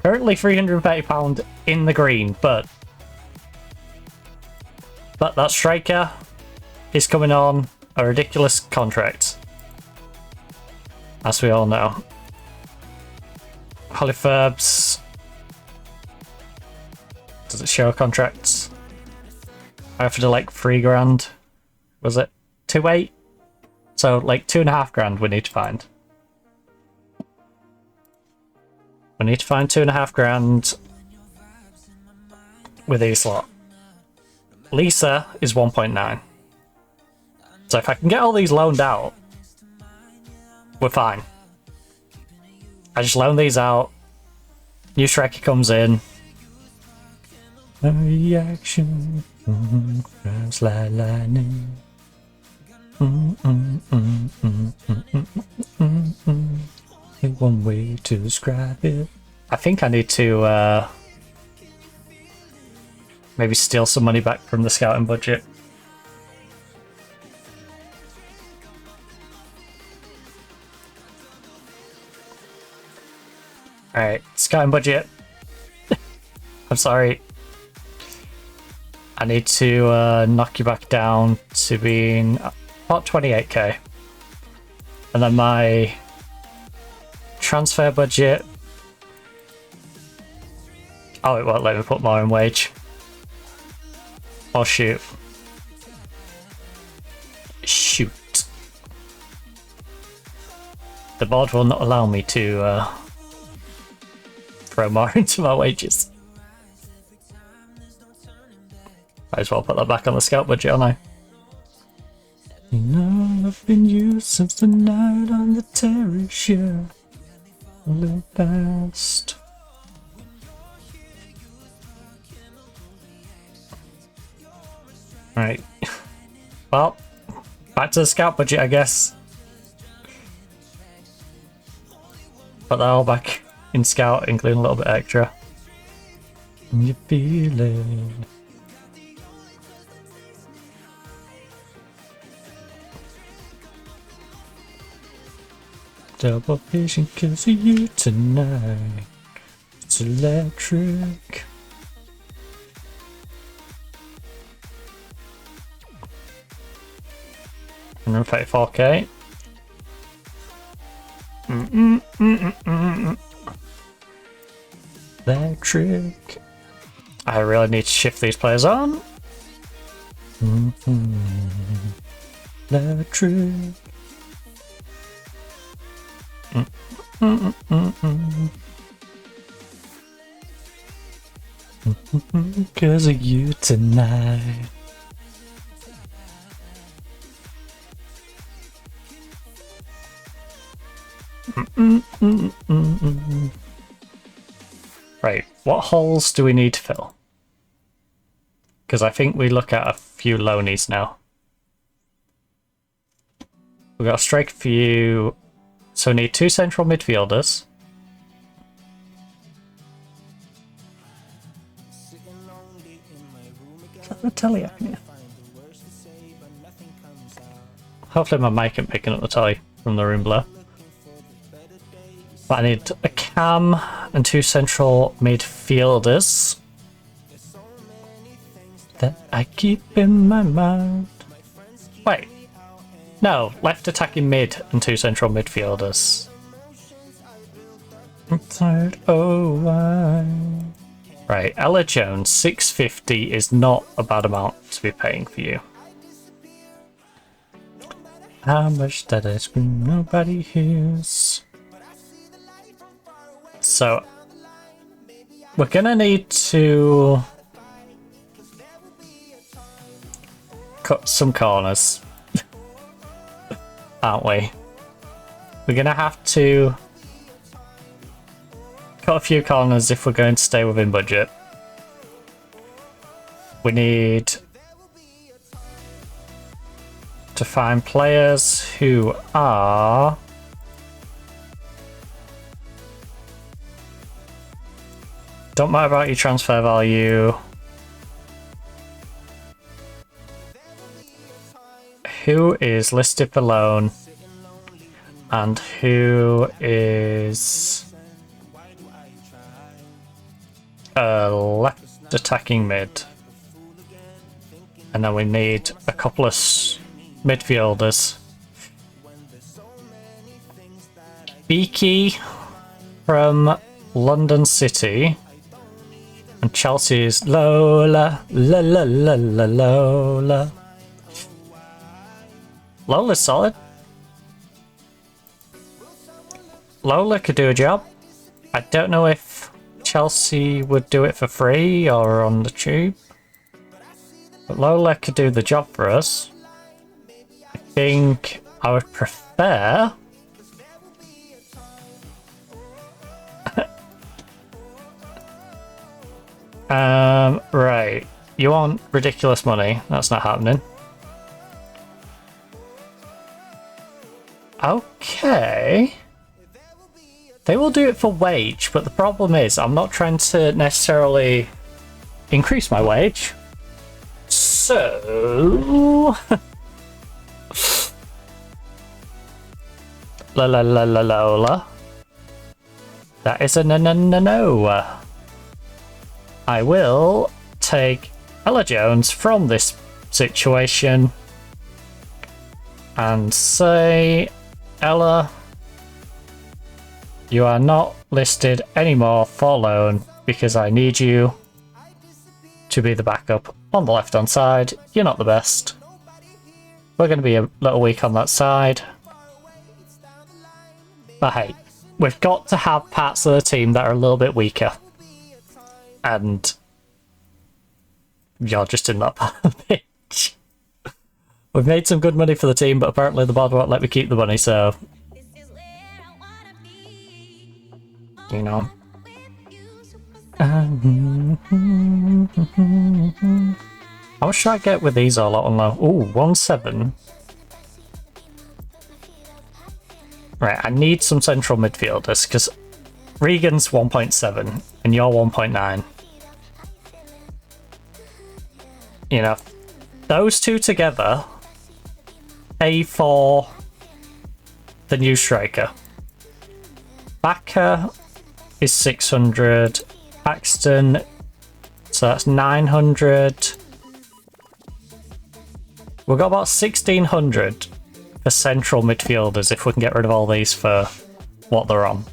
currently £330 in the green, but that striker is coming on a ridiculous contract, as we all know. Holly Ferbs, does it show contracts? I offered her like £3,000. Was it 2.8? So like £2,500 we need to find. We need to find £2,500 with these lot. Lisa is 1.9. So if I can get all these loaned out, we're fine. I just loan these out. New striker comes in. A reaction cries like lightning. One way to describe it. I think I need to maybe steal some money back from the scouting budget. Alright, scouting budget. I'm sorry. I need to knock you back down to being about 28k. And then my transfer budget. Oh, it won't let me put more in wage. Oh, shoot. Shoot. The board will not allow me to throw more into my wages. Might as well put that back on the scout budget, aren't I? You know, I've been used since the night on the terrace, yeah. A little past. Right. Well, back to the scout budget, I guess. Put that all back in scout, including a little bit extra. And you feel it. Double vision cause of you tonight. It's electric. $134k. Electric. I really need to shift these players on. Electric. Cause of you tonight. Right, what holes do we need to fill? Because I think we look at a few loanies now. We've got a striker for you. So we need 2 central midfielders. Is that the telly up here? Hopefully my mic ain't picking up the telly from the room blur. But I need a cam and 2 central midfielders that I keep in my mind. Wait. No, left attacking mid and 2 central midfielders. I'm tired, oh why? Right, Ella Jones, 650 is not a bad amount to be paying for you. How much that I scream nobody hears. So we're gonna need to cut some corners, aren't we? We're gonna have to cut a few corners if we're going to stay within budget. We need to find players who are don't matter about your transfer value. Who is listed for loan and who is left attacking mid. And then we need a couple of midfielders. Beaky from London City. And Chelsea's Lola. La la la la Lola. Lola's solid. Lola could do a job. I don't know if Chelsea would do it for free or on the tube. But Lola could do the job for us. I think I would prefer right. You want ridiculous money? That's not happening. Okay. They will do it for wage, but the problem is I'm not trying to necessarily increase my wage. So la la la la Lola. That is a no. I will take Ella Jones from this situation and say, Ella, you are not listed anymore for loan because I need you to be the backup on the left hand side. You're not the best. We're going to be a little weak on that side. But hey, we've got to have parts of the team that are a little bit weaker. And you're just in that part of it. We've made some good money for the team, but apparently the board won't let me keep the money, so you know. How much should I get with these all out on low? Ooh, 1.7. Right, I need some central midfielders because Regan's 1.7 and you're 1.9. You know, those two together pay for the new striker. Backer is 600. Paxton, so that's 900. We've got about 1,600 for central midfielders if we can get rid of all these for what they're on.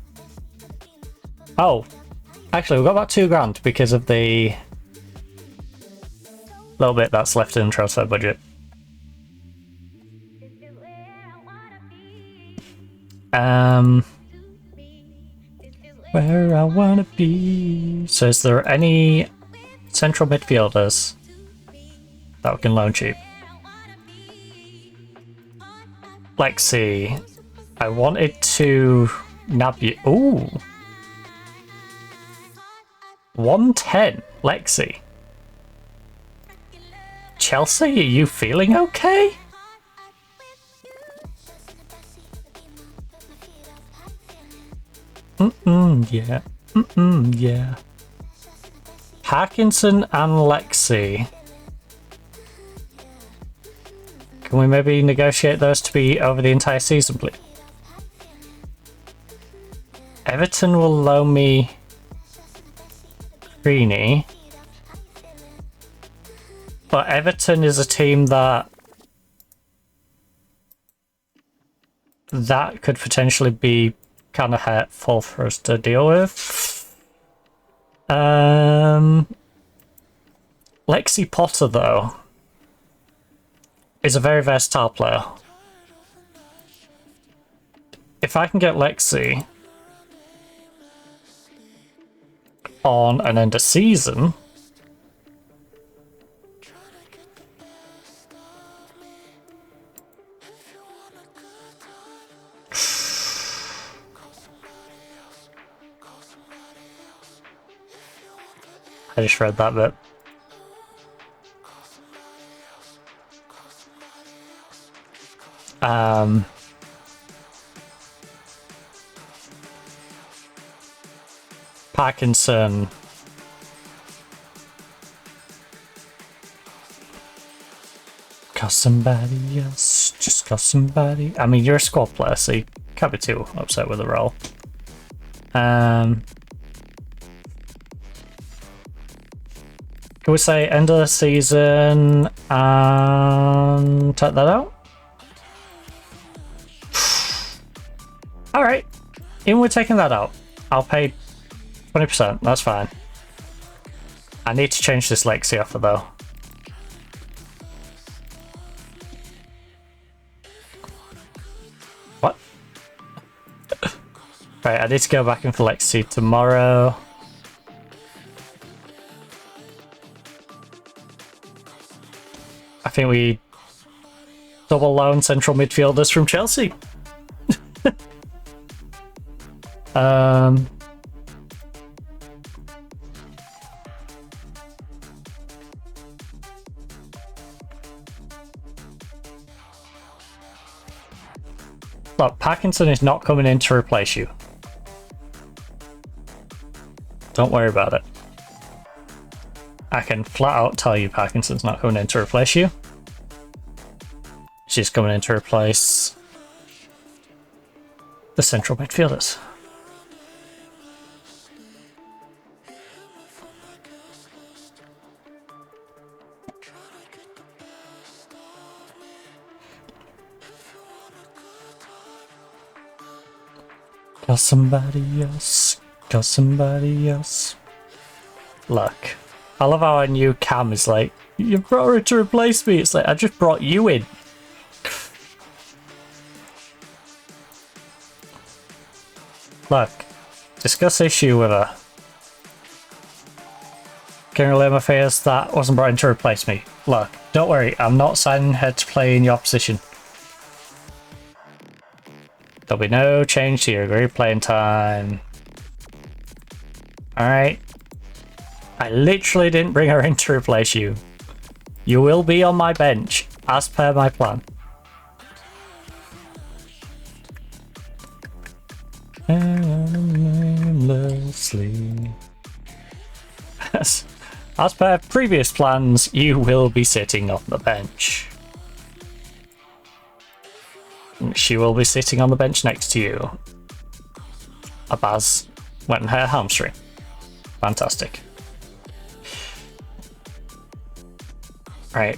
Oh, actually we've got about £2,000 because of the little bit that's left in the transfer budget. Where I wanna be. So is there any central midfielders that we can loan cheap? Lexi, I wanted to nab you. Ooh, 110, Lexi. Chelsea, are you feeling okay? Yeah. Yeah. Parkinson and Lexi. Can we maybe negotiate those to be over the entire season, please? Everton will loan me Creaney. But Everton is a team that could potentially be kind of hurtful for us to deal with. Lexi Potter, though, is a very versatile player. If I can get Lexi on an end of season. I just read that bit. Parkinson. Got somebody else. Just got somebody. I mean, you're a squad player, so you can't be too upset with the role. Can we say end of the season and take that out? Alright. Even with taking that out, I'll pay 20%. That's fine. I need to change this Lexi offer though. What? Right, I need to go back in for Lexi tomorrow. I think we double loan central midfielders from Chelsea. Look, Parkinson is not coming in to replace you. Don't worry about it. I can flat out tell you Parkinson's not coming in to replace you. She's coming in to replace the central midfielders. Got somebody else. Got somebody else. Look. I love how our new Cam is like, you brought her to replace me. It's like, I just brought you in. Look, discuss issue with her. Can you relay my fears that wasn't brought in to replace me? Look, don't worry, I'm not signing her to play in your position. There'll be no change to your agreed playing time. Alright. I literally didn't bring her in to replace you. You will be on my bench, as per my plan. Aimlessly. As per previous plans, you will be sitting on the bench. She will be sitting on the bench next to you. Abaz went in her hamstring. Fantastic. Right.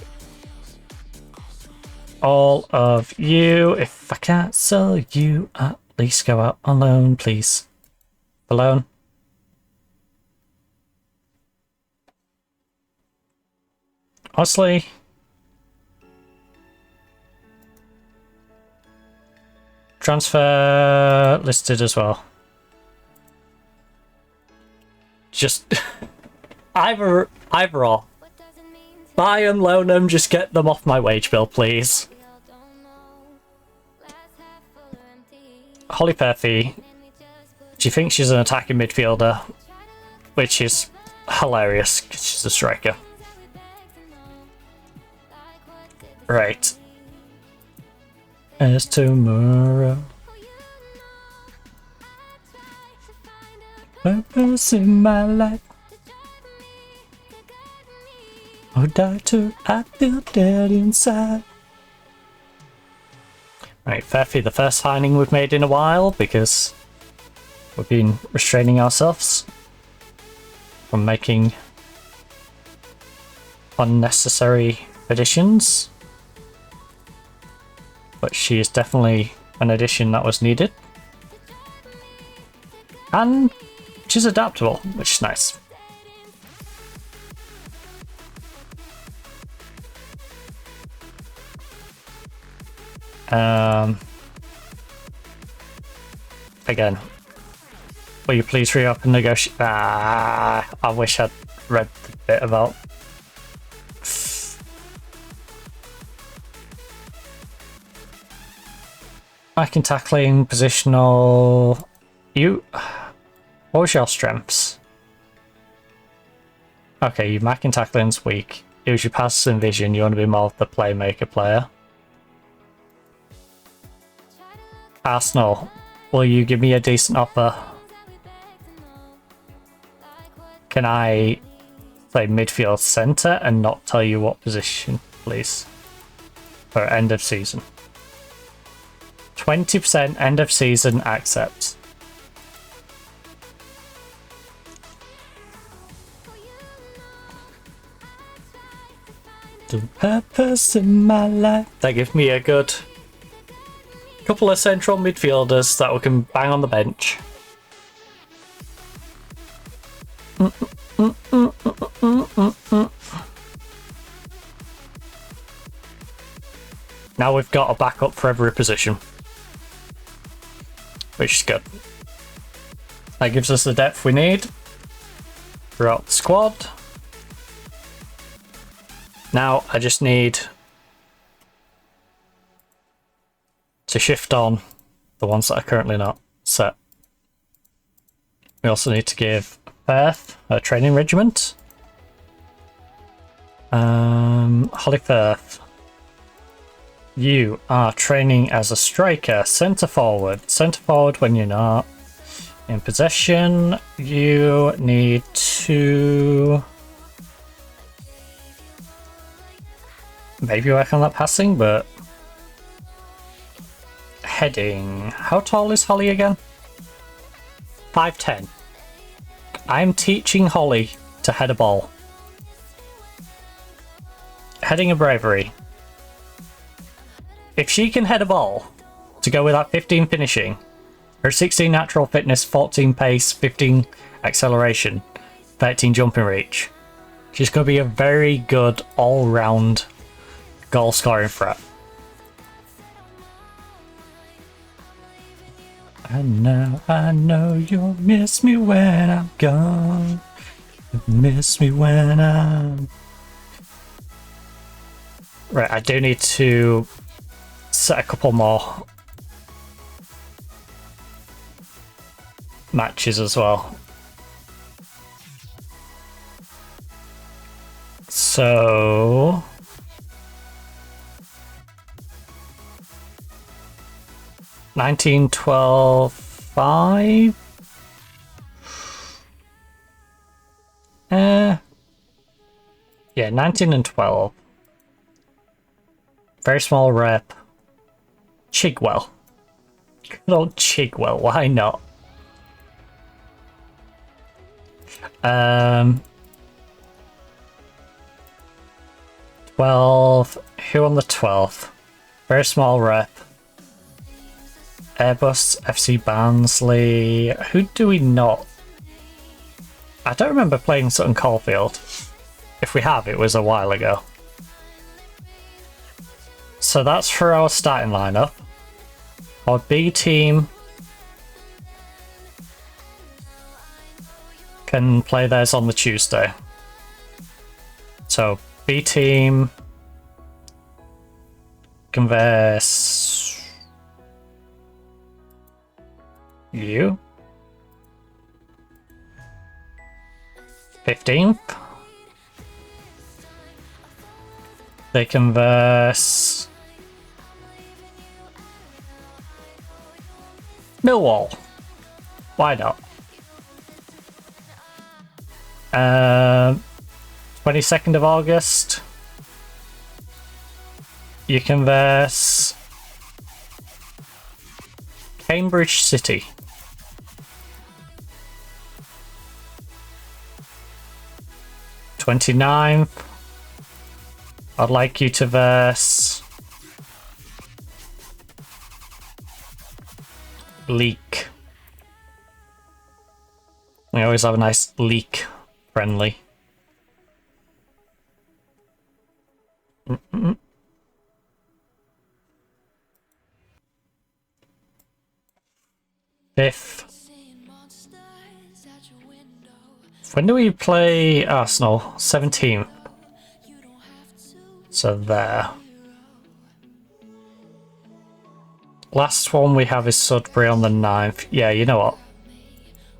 All of you, if I can't sell you, at least go out on loan, please. For loan. Honestly, transfer listed as well. Just either or. Buy them, loan them, just get them off my wage bill, please. Holly Perfy, she thinks she's an attacking midfielder, which is hilarious because she's a striker. Right. As tomorrow. Purpose in my life. Oh, doctor, I feel dead inside. Right, Fairfy, the first signing we've made in a while because we've been restraining ourselves from making unnecessary additions. But she is definitely an addition that was needed. And she's adaptable, which is nice. Again, Will you please reopen negotiate? Ah, I wish I'd read the bit about. Marking, tackling, positional. You. What was your strengths? Okay, your marking, tackling's weak. Use your passes and vision. You want to be more of the playmaker player. Arsenal, will you give me a decent offer? Can I play midfield centre and not tell you what position, please? For end of season. 20% end of season accept. The purpose in my life. That gives me a good couple of central midfielders that we can bang on the bench. Now we've got a backup for every position, which is good. That gives us the depth we need throughout the squad. Now I just need to shift on the ones that are currently not set. We also need to give Firth a training regiment. Holly Firth, you are training as a striker, centre forward. Centre forward when you're not in possession. You need to maybe work on that passing, but heading. How tall is Holly again? 5'10". I'm teaching Holly to head a ball. Heading a bravery. If she can head a ball to go with that 15 finishing, her 16 natural fitness, 14 pace, 15 acceleration, 13 jumping reach, she's going to be a very good all-round goal scoring threat. And now I know you'll miss me when I'm gone. You'll miss me when I'm... Right, I do need to set a couple more matches as well. So... 19, 12, 5. Yeah, 19 and 12. Very small rep. Chigwell. Good old Chigwell, why not? 12. Who on the 12th? Very small rep. Airbus, FC Barnsley. Who do we not? I don't remember playing Sutton Caulfield. If we have, it was a while ago. So that's for our starting lineup. Our B team can play theirs on the Tuesday. So B team converse. You 15th. They converse Millwall. Why not? 22nd of August. You converse Cambridge City. 29th. I'd like you to verse Leek. We always have a nice Leek friendly. Fifth. When do we play Arsenal? 17th. So there. Last one we have is Sudbury on the 9th. Yeah, you know what?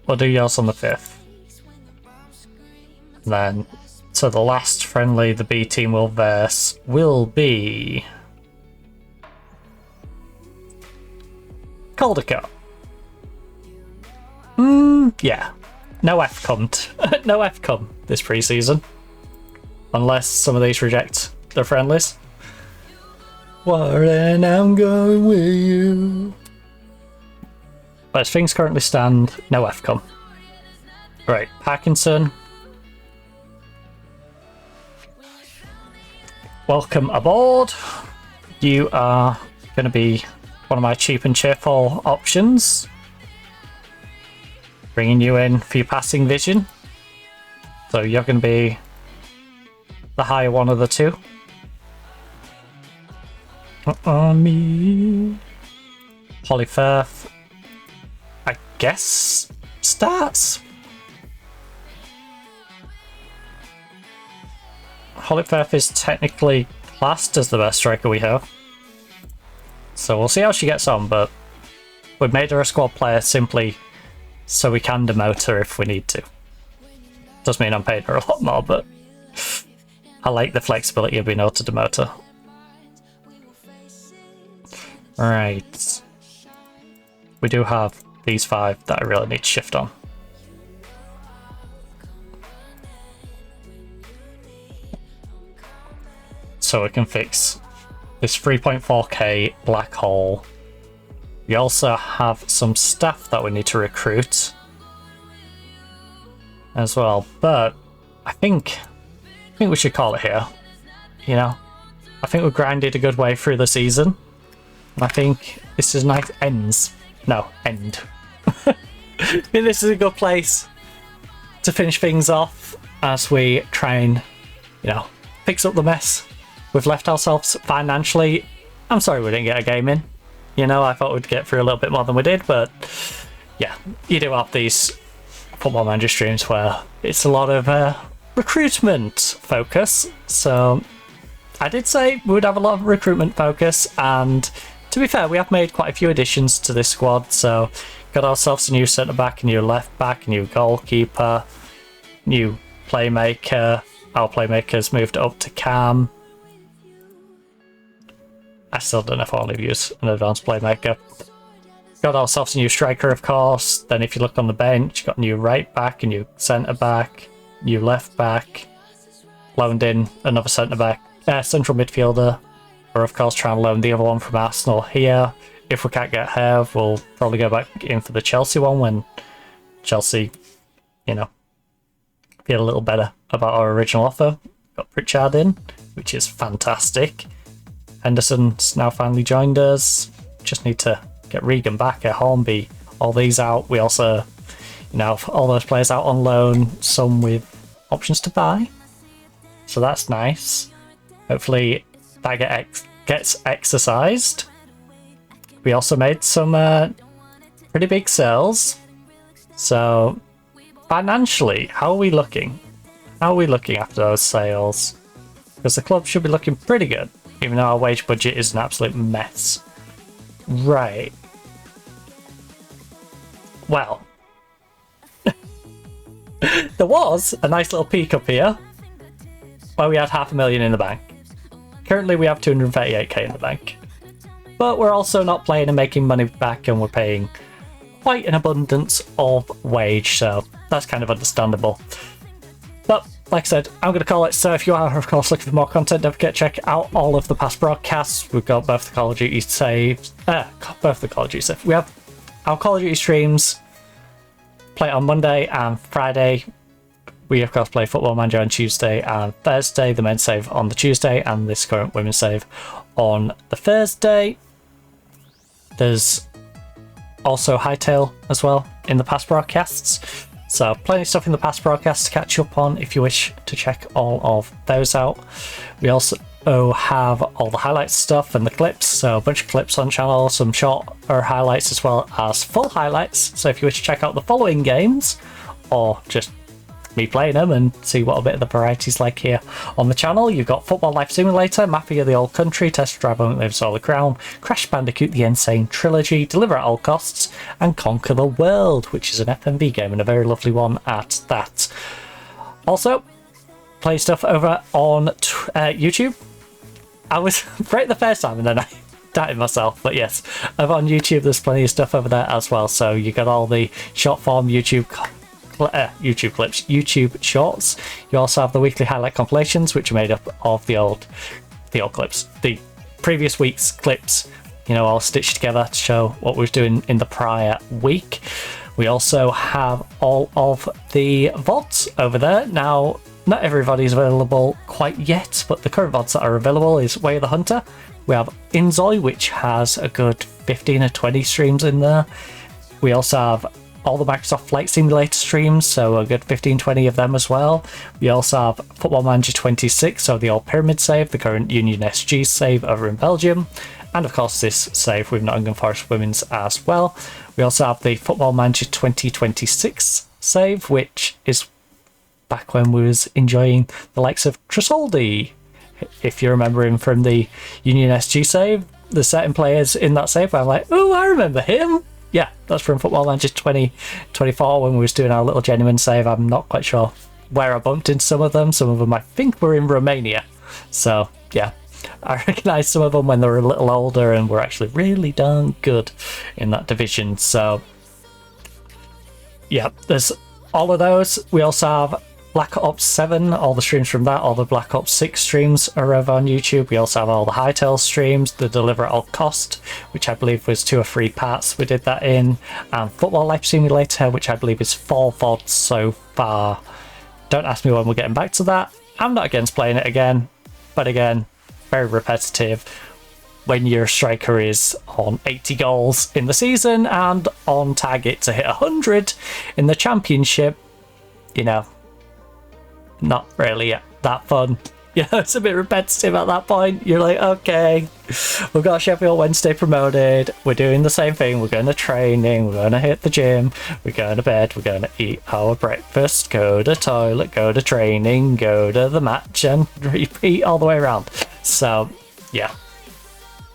We'll do yours on the 5th. And then, so the last friendly the B team will verse will be Caldecott. Yeah. No FCOM. No FCOM this preseason. Unless some of these reject their friendlies. Warren, I'm going with you. But as things currently stand, no FCOM. Right, Parkinson. Welcome aboard. You are going to be one of my cheap and cheerful options. Bringing you in for your passing vision. So you're going to be the higher one of the two. On me. Polyfirth, I guess, starts. Polyfirth is technically classed as the best striker we have. So we'll see how she gets on, but we've made her a squad player simply so we can demote her if we need to. Does mean I'm paying her a lot more, but I like the flexibility of being able to demote her. Right. We do have these 5 that I really need to shift on. So we can fix this 3.4k black hole. We also have some staff that we need to recruit as well, but I think we should call it here. You know, I think we've grinded a good way through the season. I think this is nice end. I think this is a good place to finish things off as we try and, you know, fix up the mess we've left ourselves financially. I'm sorry we didn't get a game in. You know, I thought we'd get through a little bit more than we did, but yeah, you do have these Football Manager streams where it's a lot of recruitment focus. So I did say we would have a lot of recruitment focus, and to be fair, we have made quite a few additions to this squad. So got ourselves a new centre back, a new left back, a new goalkeeper, new playmaker. Our playmaker's moved up to Cam. I still don't know if I want to use an advanced playmaker. Got ourselves a new striker, of course. Then if you look on the bench, got a new right back, a new centre back, new left back. Loaned in another centre back, central midfielder. Or of course try and loan the other one from Arsenal here. If we can't get her, we'll probably go back in for the Chelsea one when Chelsea, you know, feel a little better about our original offer. Got Pritchard in, which is fantastic. Henderson's now finally joined us. Just need to get Regan back, Hornby, all these out. We also, you know, have all those players out on loan, some with options to buy. So that's nice. Hopefully that gets exercised. We also made some pretty big sales. So financially, how are we looking? How are we looking after those sales? Because the club should be looking pretty good, even though our wage budget is an absolute mess. Right. Well. There was a nice little peak up here where we had $500,000 in the bank. Currently we have 238k in the bank. But we're also not playing and making money back, and we're paying quite an abundance of wage, so that's kind of understandable. But like I said, I'm going to call it. So if you are, of course, looking for more content, don't forget to check out all of the past broadcasts. We've got both the Call of Duty saves, both the Call of Duty saves. We have our Call of Duty streams, play on Monday and Friday. We, of course, play Football Manager on Tuesday and Thursday, the men's save on the Tuesday, and this current women's save on the Thursday. There's also Hightail as well in the past broadcasts. So plenty of stuff in the past broadcasts to catch up on if you wish to check all of those out. We also have all the highlights stuff and the clips, so a bunch of clips on channel, some shorter highlights as well as full highlights. So if you wish to check out the following games, or just me playing them and see what a bit of the variety's like here on the channel. You've got Football Life Simulator, Mafia the Old Country, Test Drive Unlimited Solar Crown, Crash Bandicoot the Insane Trilogy, Deliver at All Costs, and Conquer the World, which is an FMV game and a very lovely one at that. Also, play stuff over on YouTube. I was right the first time and then I doubted myself, but yes, over on YouTube there's plenty of stuff over there as well. So you got all the short form YouTube clips, YouTube shorts. You also have the weekly highlight compilations, which are made up of the old clips, the previous week's clips, you know, all stitched together to show what we were doing in the prior week. We also have all of the VODs over there. Now, not every VOD is available quite yet, but the current VODs that are available is Way of the Hunter. We have Inzoi, which has a good 15 or 20 streams in there. We also have all the Microsoft Flight Simulator streams, so a good 15-20 of them as well. We also have Football Manager 26, so the old Pyramid save, the current Union SG save over in Belgium, and of course this save with Nottingham Forest Women's as well. We also have the Football Manager 2026 save, which is back when we was enjoying the likes of Tresoldi. If you remember him from the Union SG save, there's certain players in that save where I'm like, oh, I remember him. Yeah, that's from Football Manager 2024 when we was doing our little genuine save. I'm not quite sure where I bumped into some of them. Some of them I think were in Romania. So, yeah, I recognise some of them when they were a little older and were actually really darn good in that division. So, yeah, there's all of those. We also have Black Ops 7, all the streams from that, all the Black Ops 6 streams are over on YouTube. We also have all the Hytale streams, the Deliver at All Cost, which I believe was 2 or 3 parts we did that in, and Football Life Simulator, which I believe is 4 VODs so far. Don't ask me when we're getting back to that. I'm not against playing it again, but again, very repetitive. When your striker is on 80 goals in the season and on target to hit 100 in the championship, you know, not really that fun. You know, it's a bit repetitive at that point. You're like, okay, we've got Sheffield Wednesday promoted, we're doing the same thing, we're going to training, we're going to hit the gym, we're going to bed, we're going to eat our breakfast, go to toilet, go to training, go to the match, and repeat all the way around. So, yeah.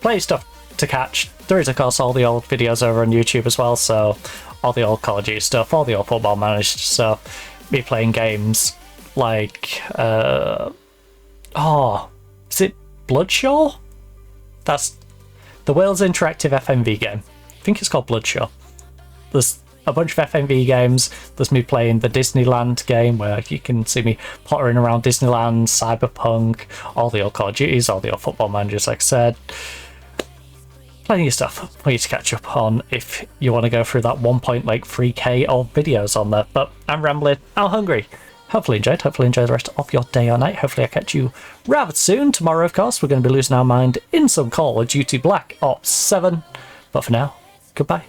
Plenty stuff to catch. There is, of course, all the old videos over on YouTube as well, so all the old Call of Duty stuff, all the old Football Manager stuff, me playing games like, is it Bloodshaw? That's the Wales Interactive FMV game. I think it's called Bloodshaw. There's a bunch of FMV games. There's me playing the Disneyland game where you can see me pottering around Disneyland, Cyberpunk, all the old Call of Duties, all the old Football Managers, like I said. Plenty of stuff for you to catch up on if you want to go through that 1.3K of videos on there. But I'm rambling, I'm hungry. Hopefully enjoy the rest of your day or night. Hopefully I catch you rather soon. Tomorrow, of course, we're going to be losing our mind in some Call of Duty Black Ops 7. But for now, goodbye.